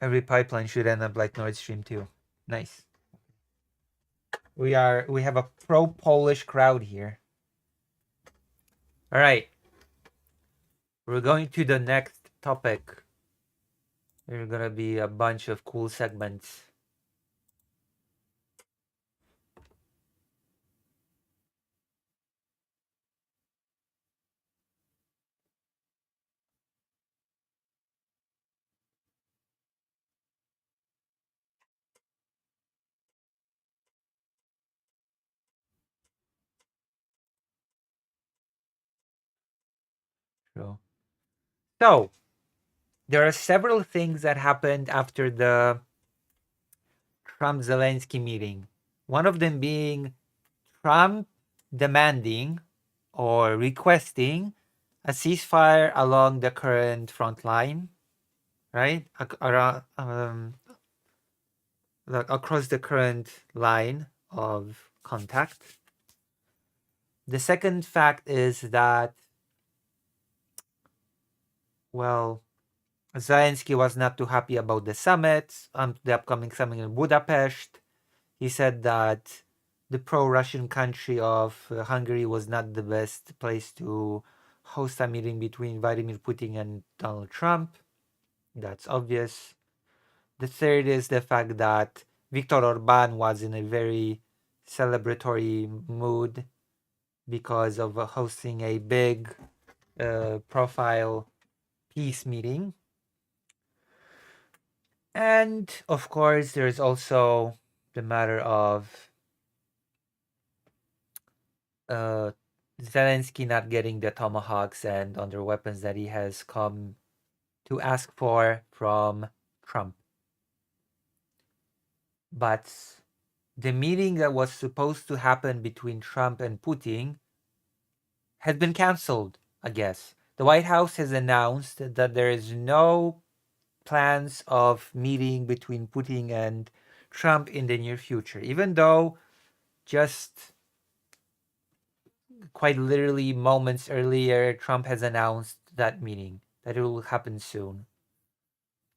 Every pipeline should end up like Nord Stream 2. Nice. We have a pro-Polish crowd here. All right. We're going to the next topic. There are gonna be a bunch of cool segments. True. So, there are several things that happened after the Trump-Zelensky meeting. One of them being Trump demanding or requesting a ceasefire along the current front line, right? Across the current line of contact. The second fact is that, well, Zelensky was not too happy about the summit, the upcoming summit in Budapest. He said that the pro-Russian country of Hungary was not the best place to host a meeting between Vladimir Putin and Donald Trump. That's obvious. The third is the fact that Viktor Orban was in a very celebratory mood because of hosting a big profile peace meeting. And of course, there's also the matter of Zelensky not getting the tomahawks and other weapons that he has come to ask for from Trump. But the meeting that was supposed to happen between Trump and Putin has been canceled, I guess. The White House has announced that there is no plans of meeting between Putin and Trump in the near future, even though just quite literally moments earlier, Trump has announced that meeting, that it will happen soon.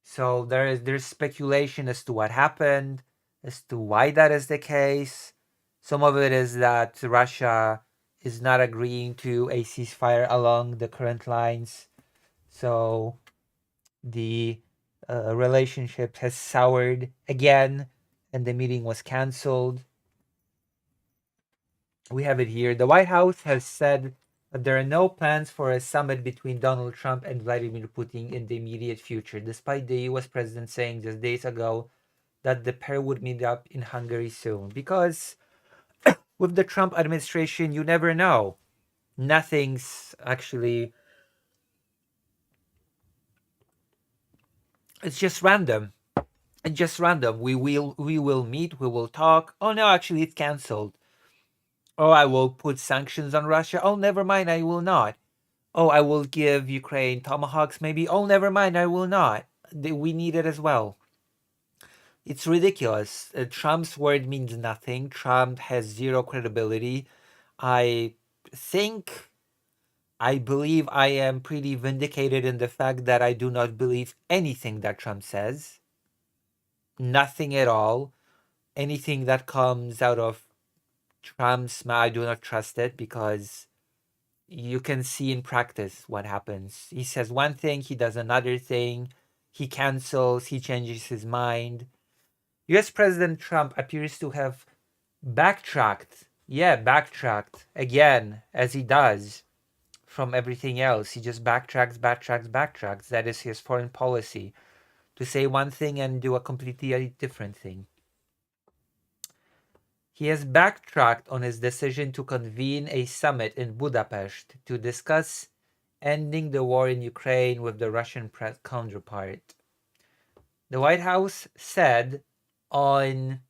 So there's speculation as to what happened, as to why that is the case. Some of it is that Russia is not agreeing to a ceasefire along the current lines. So the relationship has soured again and the meeting was canceled. We have it here. The White House has said that there are no plans for a summit between Donald Trump and Vladimir Putin in the immediate future, despite the US president saying just days ago that the pair would meet up in Hungary soon. Because with the Trump administration, you never know. Nothing's actually... It's just random. It's just random. We will meet, we will talk. Oh no, actually it's cancelled. Oh, I will put sanctions on Russia. Oh, never mind, I will not. Oh, I will give Ukraine tomahawks maybe. Oh, never mind, I will not. We need it as well. It's ridiculous. Trump's word means nothing. Trump has zero credibility. I believe I am pretty vindicated in the fact that I do not believe anything that Trump says. Nothing at all. Anything that comes out of Trump's mouth, I do not trust it because you can see in practice what happens. He says one thing, he does another thing, he cancels, he changes his mind. US President Trump appears to have backtracked. Yeah, backtracked again, as he does from everything else. He just backtracks. That is his foreign policy. To say one thing and do a completely different thing. He has backtracked on his decision to convene a summit in Budapest to discuss ending the war in Ukraine with the Russian counterpart. The White House said on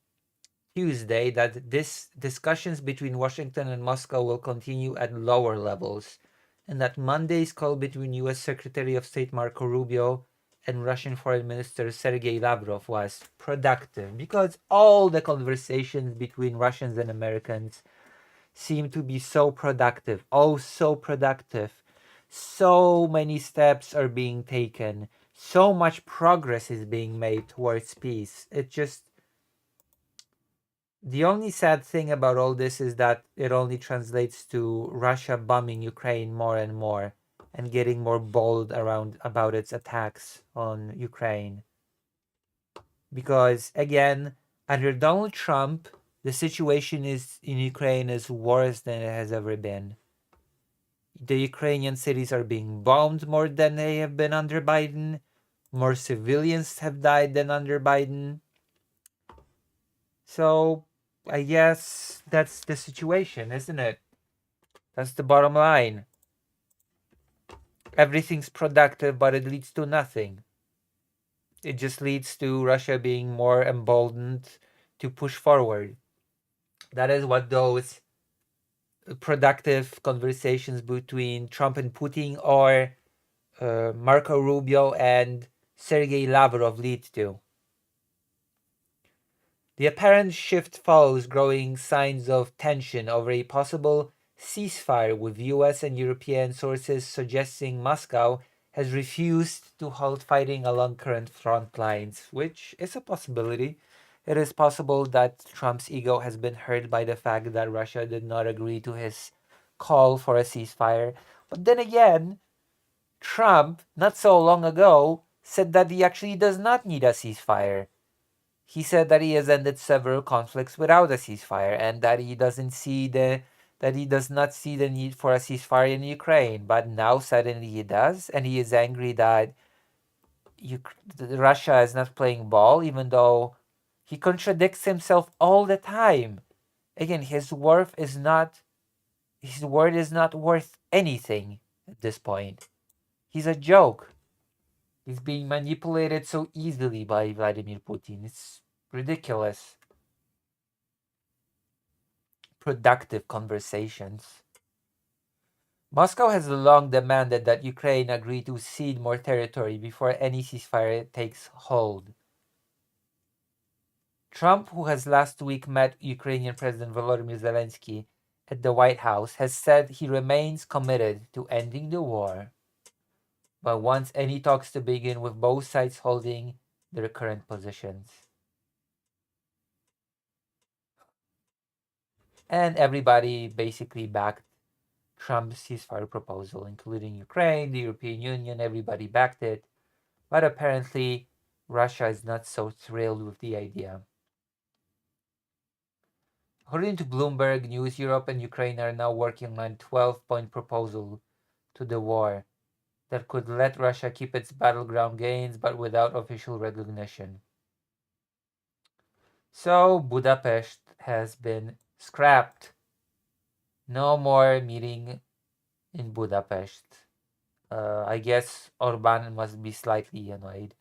Tuesday that discussions between Washington and Moscow will continue at lower levels, and that Monday's call between U.S. Secretary of State Marco Rubio and Russian Foreign Minister Sergei Lavrov was productive, because all the conversations between Russians and Americans seem to be so productive. Oh, so productive. So many steps are being taken. So much progress is being made towards peace. It just... The only sad thing about all this is that it only translates to Russia bombing Ukraine more and more and getting more bold about its attacks on Ukraine. Because again, under Donald Trump, the situation in Ukraine is worse than it has ever been. The Ukrainian cities are being bombed more than they have been under Biden. More civilians have died than under Biden. So I guess that's the situation, isn't it? That's the bottom line. everything's productive, but it leads to nothing. It just leads to Russia being more emboldened to push forward. That is what those productive conversations between Trump and Putin or Marco Rubio and Sergei Lavrov lead to. The apparent shift follows growing signs of tension over a possible ceasefire, with US and European sources suggesting Moscow has refused to halt fighting along current front lines, which is a possibility. It is possible that Trump's ego has been hurt by the fact that Russia did not agree to his call for a ceasefire. But then again, Trump, not so long ago, said that he actually does not need a ceasefire. He said that he has ended several conflicts without a ceasefire, and that he does not see the need for a ceasefire in Ukraine. But now suddenly he does, and he is angry that Russia is not playing ball, even though he contradicts himself all the time. Again, his word is not worth anything at this point. He's a joke. He's being manipulated so easily by Vladimir Putin. It's ridiculous. Productive conversations. Moscow has long demanded that Ukraine agree to cede more territory before any ceasefire takes hold. Trump, who has last week met Ukrainian President Volodymyr Zelensky at the White House, has said he remains committed to ending the war, but wants any talks to begin with both sides holding their current positions. And everybody basically backed Trump's ceasefire proposal, including Ukraine, the European Union, everybody backed it. But apparently, Russia is not so thrilled with the idea. According to Bloomberg News, Europe and Ukraine are now working on a 12-point proposal to the war that could let Russia keep its battleground gains but without official recognition. So Budapest has been scrapped. No more meeting in Budapest. I guess Orban must be slightly annoyed.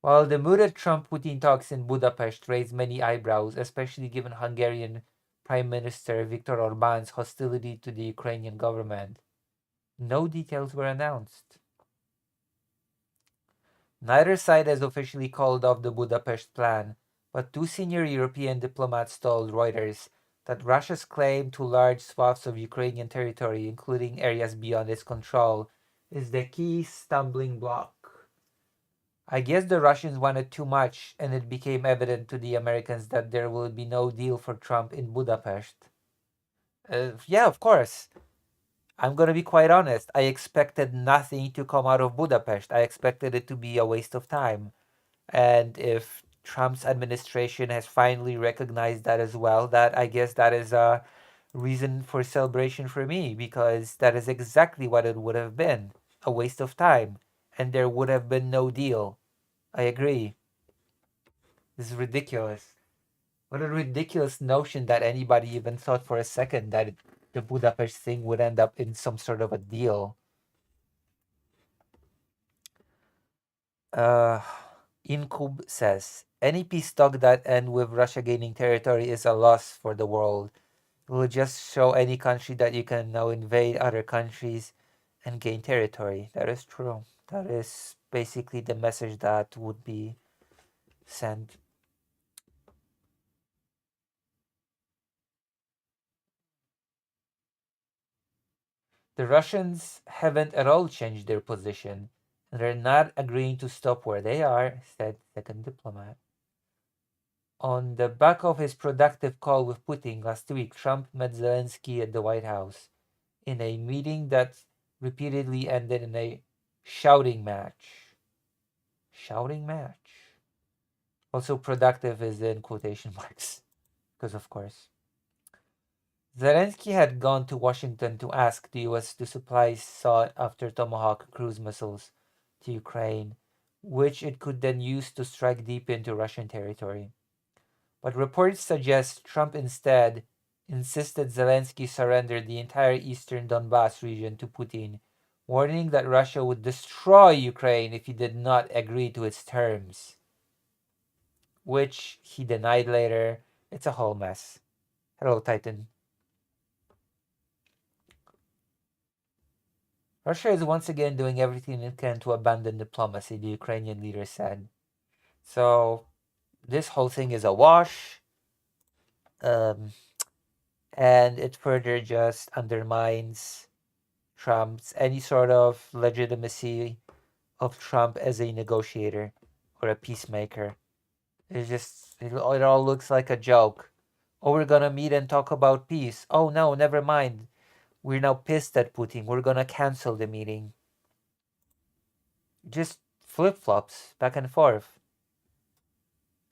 While the mooted Trump-Putin talks in Budapest raised many eyebrows, especially given Hungarian Prime Minister Viktor Orban's hostility to the Ukrainian government, no details were announced. Neither side has officially called off the Budapest plan, but two senior European diplomats told Reuters that Russia's claim to large swaths of Ukrainian territory, including areas beyond its control, is the key stumbling block. I guess the Russians wanted too much, and it became evident to the Americans that there will be no deal for Trump in Budapest. Yeah, of course. I'm going to be quite honest. I expected nothing to come out of Budapest. I expected it to be a waste of time. And if Trump's administration has finally recognized that as well, that I guess that is a reason for celebration for me, because that is exactly what it would have been, a waste of time, and there would have been no deal. I agree. This is ridiculous. What a ridiculous notion that anybody even thought for a second that the Budapest thing would end up in some sort of a deal. Incub says, any peace talk that ends with Russia gaining territory is a loss for the world. It will just show any country that you can now invade other countries and gain territory. That is true. That is basically the message that would be sent. The Russians haven't at all changed their position, and they're not agreeing to stop where they are, said second diplomat. On the back of his productive call with Putin last week, Trump met Zelensky at the White House in a meeting that repeatedly ended in a shouting match. Shouting match. Also, productive is in quotation marks, because of course. Zelensky had gone to Washington to ask the US to supply sought-after Tomahawk cruise missiles to Ukraine, which it could then use to strike deep into Russian territory. But reports suggest Trump instead insisted Zelensky surrender the entire eastern Donbass region to Putin, warning that Russia would destroy Ukraine if he did not agree to its terms, which he denied later. It's a whole mess. Hello, Titan. Russia is once again doing everything it can to abandon diplomacy, the Ukrainian leader said. So this whole thing is a wash. And it further just undermines Trump's any sort of legitimacy of Trump as a negotiator or a peacemaker. It all looks like a joke. Oh, we're gonna meet and talk about peace. Oh no, never mind. We're now pissed at Putin. We're gonna cancel the meeting. Just flip-flops back and forth.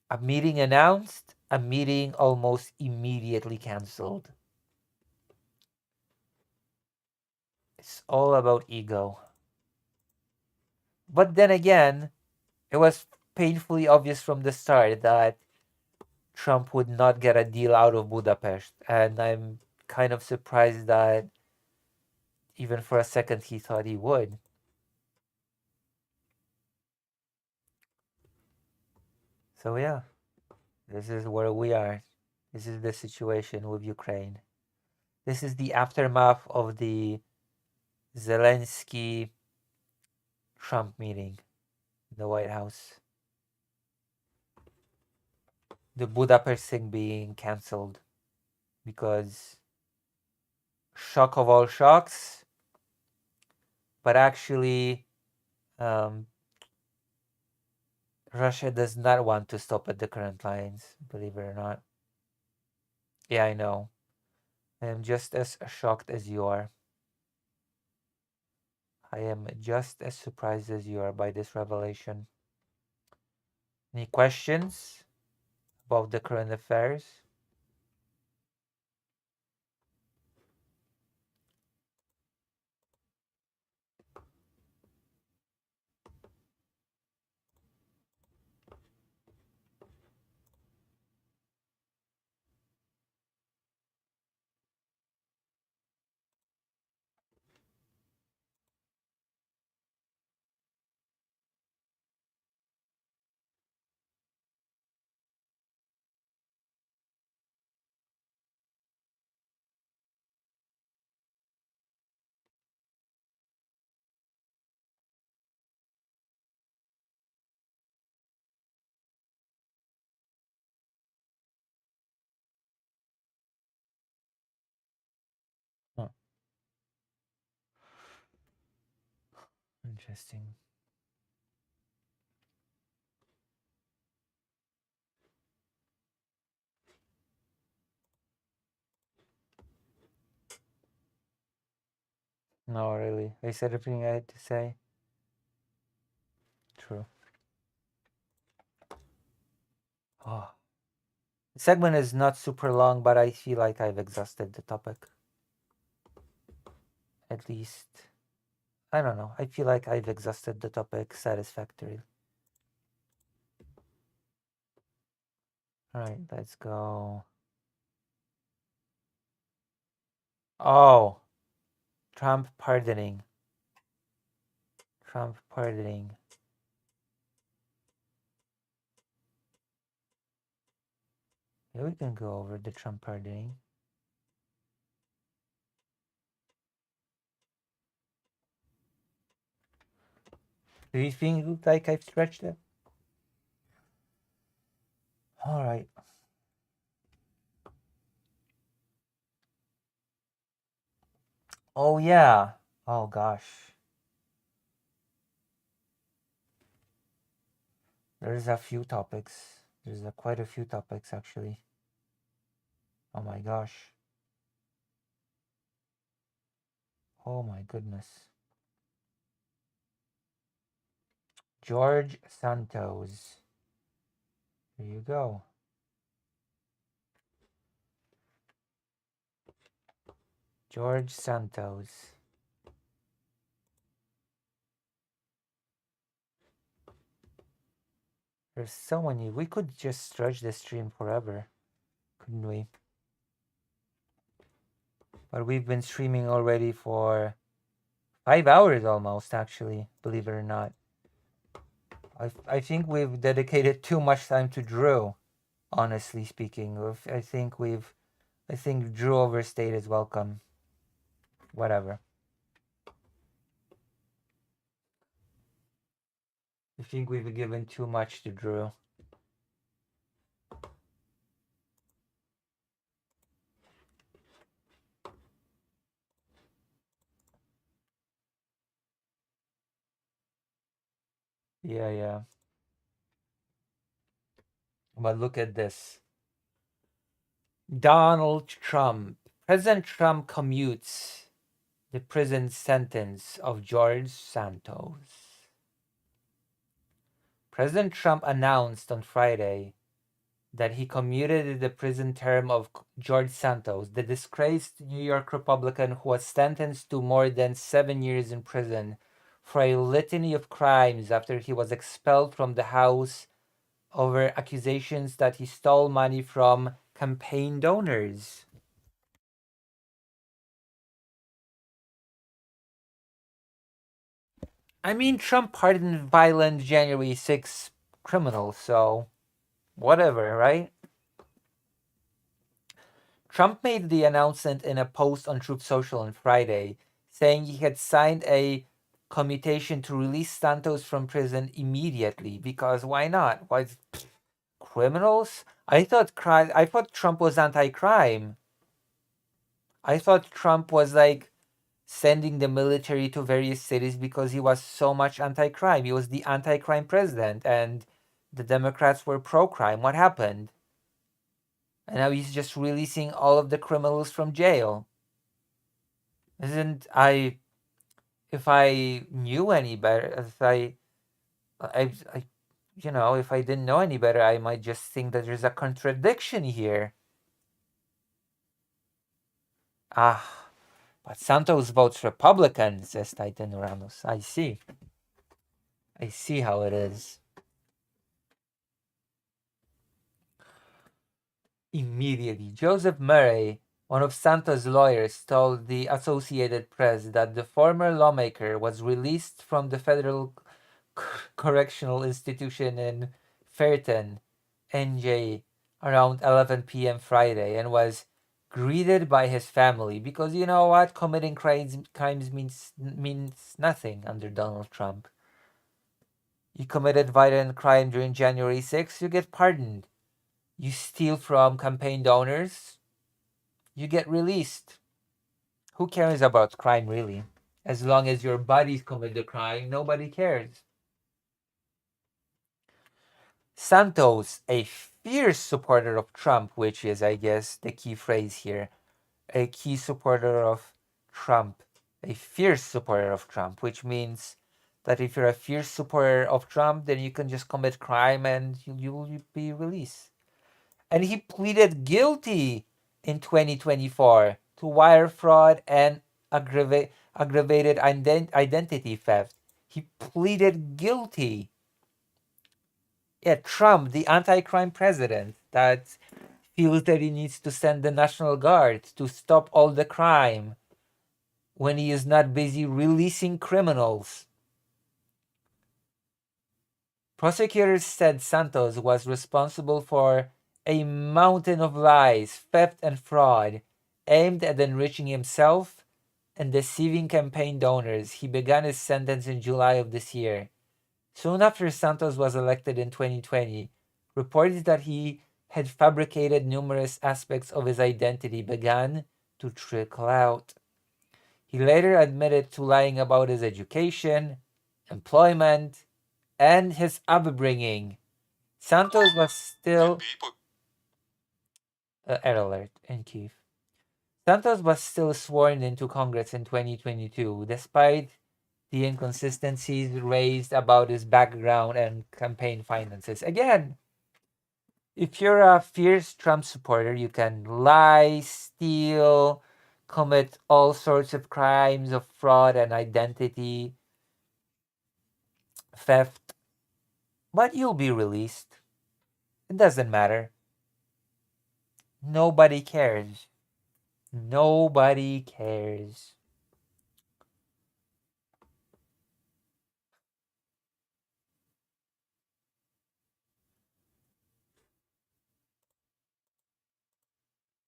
A meeting announced, a meeting almost immediately canceled. It's all about ego. But then again, it was painfully obvious from the start that Trump would not get a deal out of Budapest. And I'm kind of surprised that even for a second he thought he would. So yeah, this is where we are. This is the situation with Ukraine. This is the aftermath of the Zelensky Trump meeting in the White House. The Budapest thing being cancelled because shock of all shocks, but actually Russia does not want to stop at the current lines, believe it or not. Yeah, I know. I am just as shocked as you are. I am just as surprised as you are by this revelation. Any questions about the current affairs? Huh. Interesting. No, really. I said everything I had to say. True. Oh. The segment is not super long, but I feel like I've exhausted the topic. At least, I don't know. I feel like I've exhausted the topic satisfactorily. Alright, let's go. Oh. Trump pardoning. Trump pardoning. Yeah, we can go over the Trump pardoning. Do you think like I've stretched it? Alright. Oh yeah. Oh gosh. There's a few topics. There's quite a few topics actually. Oh my gosh. Oh my goodness. George Santos. Here you go. George Santos. There's so many. We could just stretch the stream forever, couldn't we? But we've been streaming already for 5 hours almost, actually, believe it or not. I think we've dedicated too much time to Drew, honestly speaking. I think Drew overstayed his welcome. Whatever. I think we've given too much to Drew. Yeah. But look at this. Donald Trump. President Trump commutes the prison sentence of George Santos. President Trump announced on Friday that he commuted the prison term of George Santos, the disgraced New York Republican who was sentenced to more than 7 years in prison for a litany of crimes after he was expelled from the House over accusations that he stole money from campaign donors. I mean, Trump pardoned violent January 6 criminals, so whatever, right? Trump made the announcement in a post on Truth Social on Friday, saying he had signed a commutation to release Santos from prison immediately because why not? Why criminals? I thought Trump was anti-crime. I thought Trump was like sending the military to various cities because he was so much anti-crime. He was the anti-crime president and the Democrats were pro-crime. What happened? And now he's just releasing all of the criminals from jail. Isn't I if I knew any better, if I didn't know any better, I might just think that there's a contradiction here. But Santos votes Republican, says Titan Ramos. I see how it is. Immediately, Joseph Murray, one of Santos' lawyers, told the Associated Press that the former lawmaker was released from the federal correctional institution in Fairton, NJ, around 11 p.m. Friday and was greeted by his family because you know what? Committing crimes means nothing under Donald Trump. You committed violent crime during January 6th, you get pardoned. You steal from campaign donors, you get released. Who cares about crime, really? As long as your buddies commit the crime, nobody cares. Santos, a fierce supporter of Trump, which is, I guess, the key phrase here, a key supporter of Trump, a fierce supporter of Trump, which means that if you're a fierce supporter of Trump, then you can just commit crime and you will be released. And he pleaded guilty in 2024 to wire fraud and aggravated identity theft. He pleaded guilty. Yeah, Trump, the anti-crime president that feels that he needs to send the National Guard to stop all the crime when he is not busy releasing criminals. Prosecutors said Santos was responsible for a mountain of lies, theft, and fraud aimed at enriching himself and deceiving campaign donors. He began his sentence in July of this year. Soon after Santos was elected in 2020, reports that he had fabricated numerous aspects of his identity began to trickle out. He later admitted to lying about his education, employment, and his upbringing. Santos was still error alert in Kiev. Santos was still sworn into Congress in 2022, despite the inconsistencies raised about his background and campaign finances. Again, if you're a fierce Trump supporter, you can lie, steal, commit all sorts of crimes of fraud and identity theft, but you'll be released. It doesn't matter. Nobody cares. Nobody cares.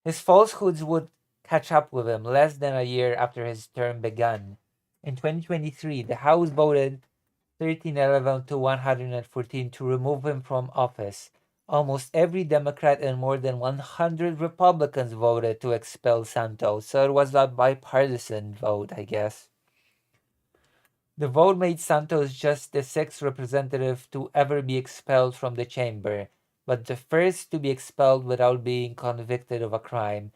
His falsehoods would catch up with him less than a year after his term began. In 2023, the House voted 1311 to 114 to remove him from office. Almost every Democrat and more than 100 Republicans voted to expel Santos, so it was a bipartisan vote, I guess. The vote made Santos just the sixth representative to ever be expelled from the chamber, but the first to be expelled without being convicted of a crime.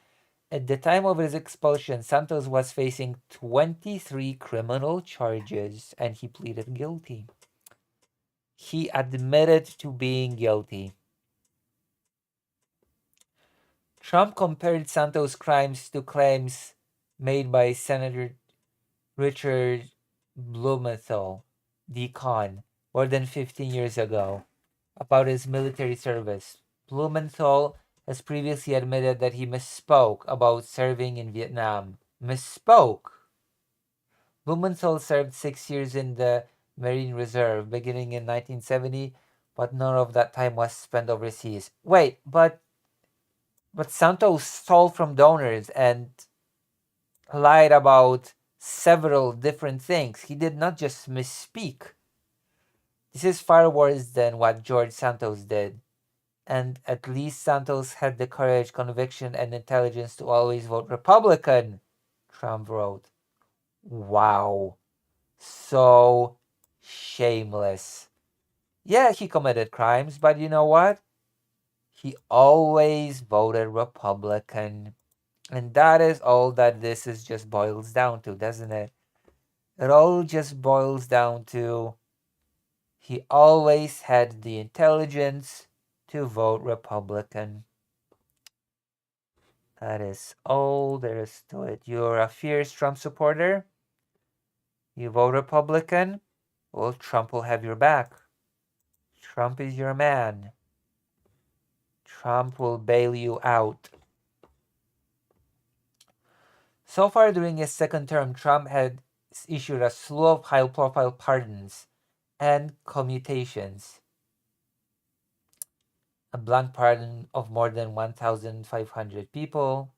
At the time of his expulsion, Santos was facing 23 criminal charges and he pleaded guilty. He admitted to being guilty. Trump compared Santos' crimes to claims made by Senator Richard Blumenthal, Decon, more than 15 years ago, about his military service. Blumenthal has previously admitted that he misspoke about serving in Vietnam. Misspoke? Blumenthal served 6 years in the Marine Reserve, beginning in 1970, but none of that time was spent overseas. Wait, but Santos stole from donors and lied about several different things. He did not just misspeak. This is far worse than what George Santos did. And at least Santos had the courage, conviction, and intelligence to always vote Republican, Trump wrote. Wow. So shameless. Yeah, he committed crimes, but you know what? He always voted Republican. And that is all that this is just boils down to, doesn't it? It all just boils down to he always had the intelligence to vote Republican. That is all there is to it. You're a fierce Trump supporter. You vote Republican. Well, Trump will have your back. Trump is your man. Trump will bail you out. So far during his second term, Trump had issued a slew of high-profile pardons and commutations. A blank pardon of more than 1,500 people,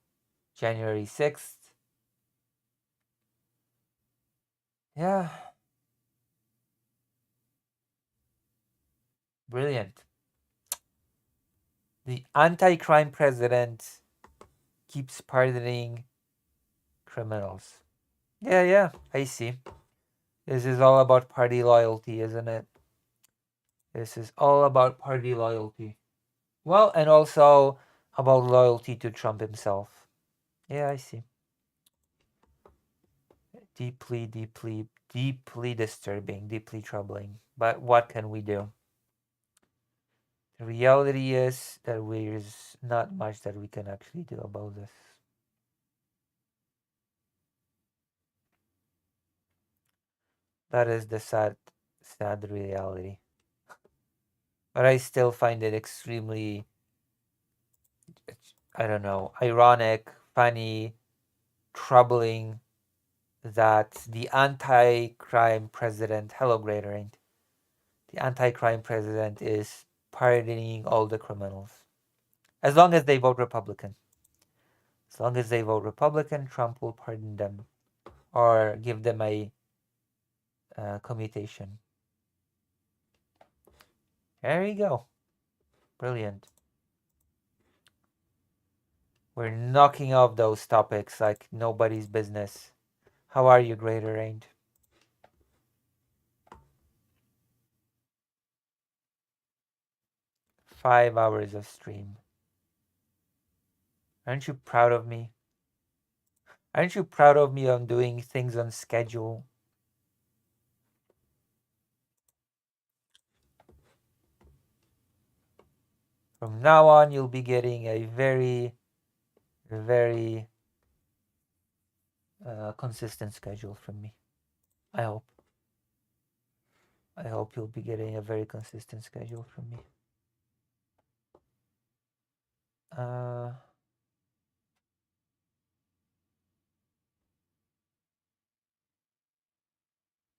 January 6th. Yeah. Brilliant. The anti-crime president keeps pardoning criminals. Yeah, I see. This is all about party loyalty, isn't it? This is all about party loyalty. Well, and also about loyalty to Trump himself. Yeah, I see. Deeply disturbing, deeply troubling. But what can we do? The reality is that there's not much that we can actually do about this. That is the sad reality. But I still find it extremely, I don't know, ironic, funny, troubling that the anti-crime president, hello Greater Ain't, the anti-crime president is pardoning all the criminals. As long as they vote Republican. As long as they vote Republican, Trump will pardon them or give them a commutation. There you go. Brilliant. We're knocking off those topics like nobody's business. How are you, Greater Ain't? Five hours of stream. Aren't you proud of me? Aren't you proud of me on doing things on schedule? From now on, you'll be getting a very, very consistent schedule from me. I hope. I hope you'll be getting a very consistent schedule from me.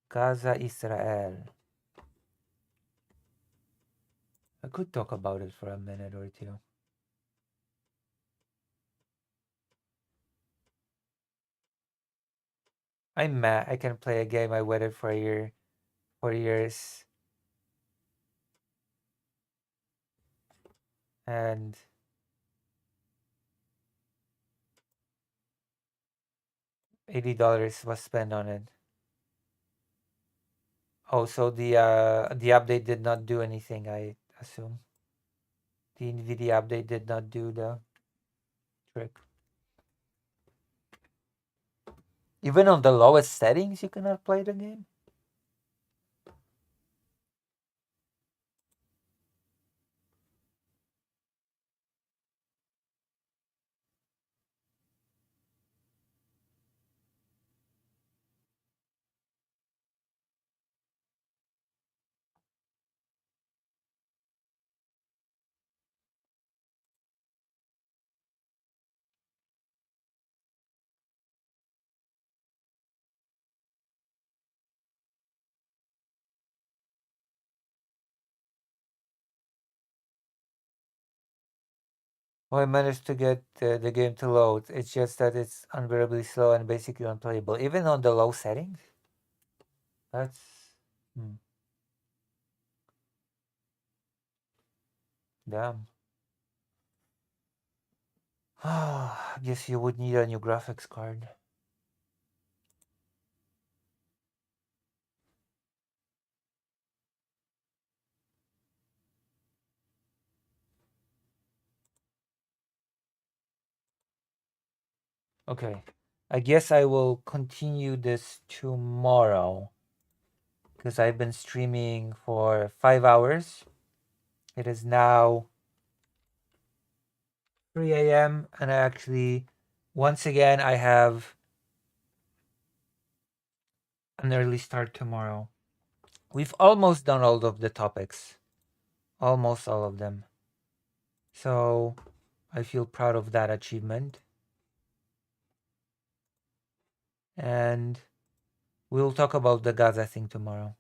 Gaza, Israel. I could talk about it for a minute or two. I'm mad. I can play a game I waited for a year, 4 years. And $80 was spent on it. Oh, so the update did not do anything, I assume. The NVIDIA update did not do the trick. Even on the lowest settings, you cannot play the game? Well, I managed to get the game to load. It's just that it's unbearably slow and basically unplayable, even on the low settings. That's... Damn. I guess you would need a new graphics card. Okay. I guess I will continue this tomorrow, because I've been streaming for 5 hours. It is now 3 a.m. and I actually, once again, I have an early start tomorrow. We've almost done all of the topics. Almost all of them. So I feel proud of that achievement. And we'll talk about the Gaza thing tomorrow.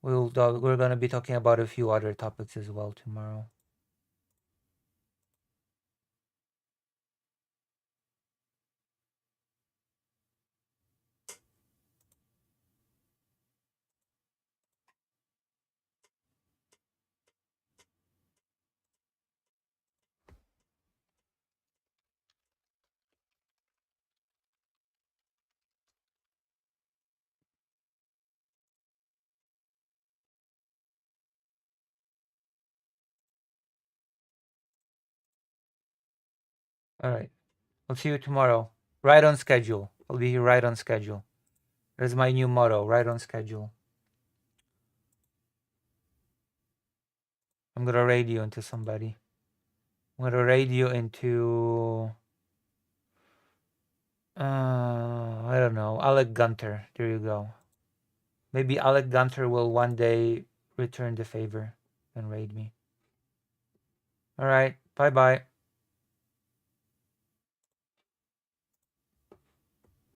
We're going to be talking about a few other topics as well tomorrow. All right. I'll see you tomorrow. Right on schedule. I'll be here right on schedule. There's my new motto, right on schedule. I'm going to raid you into somebody. I'm going to raid you into... I don't know. Alec Gunter. There you go. Maybe Alec Gunter will one day return the favor and raid me. All right. Bye-bye.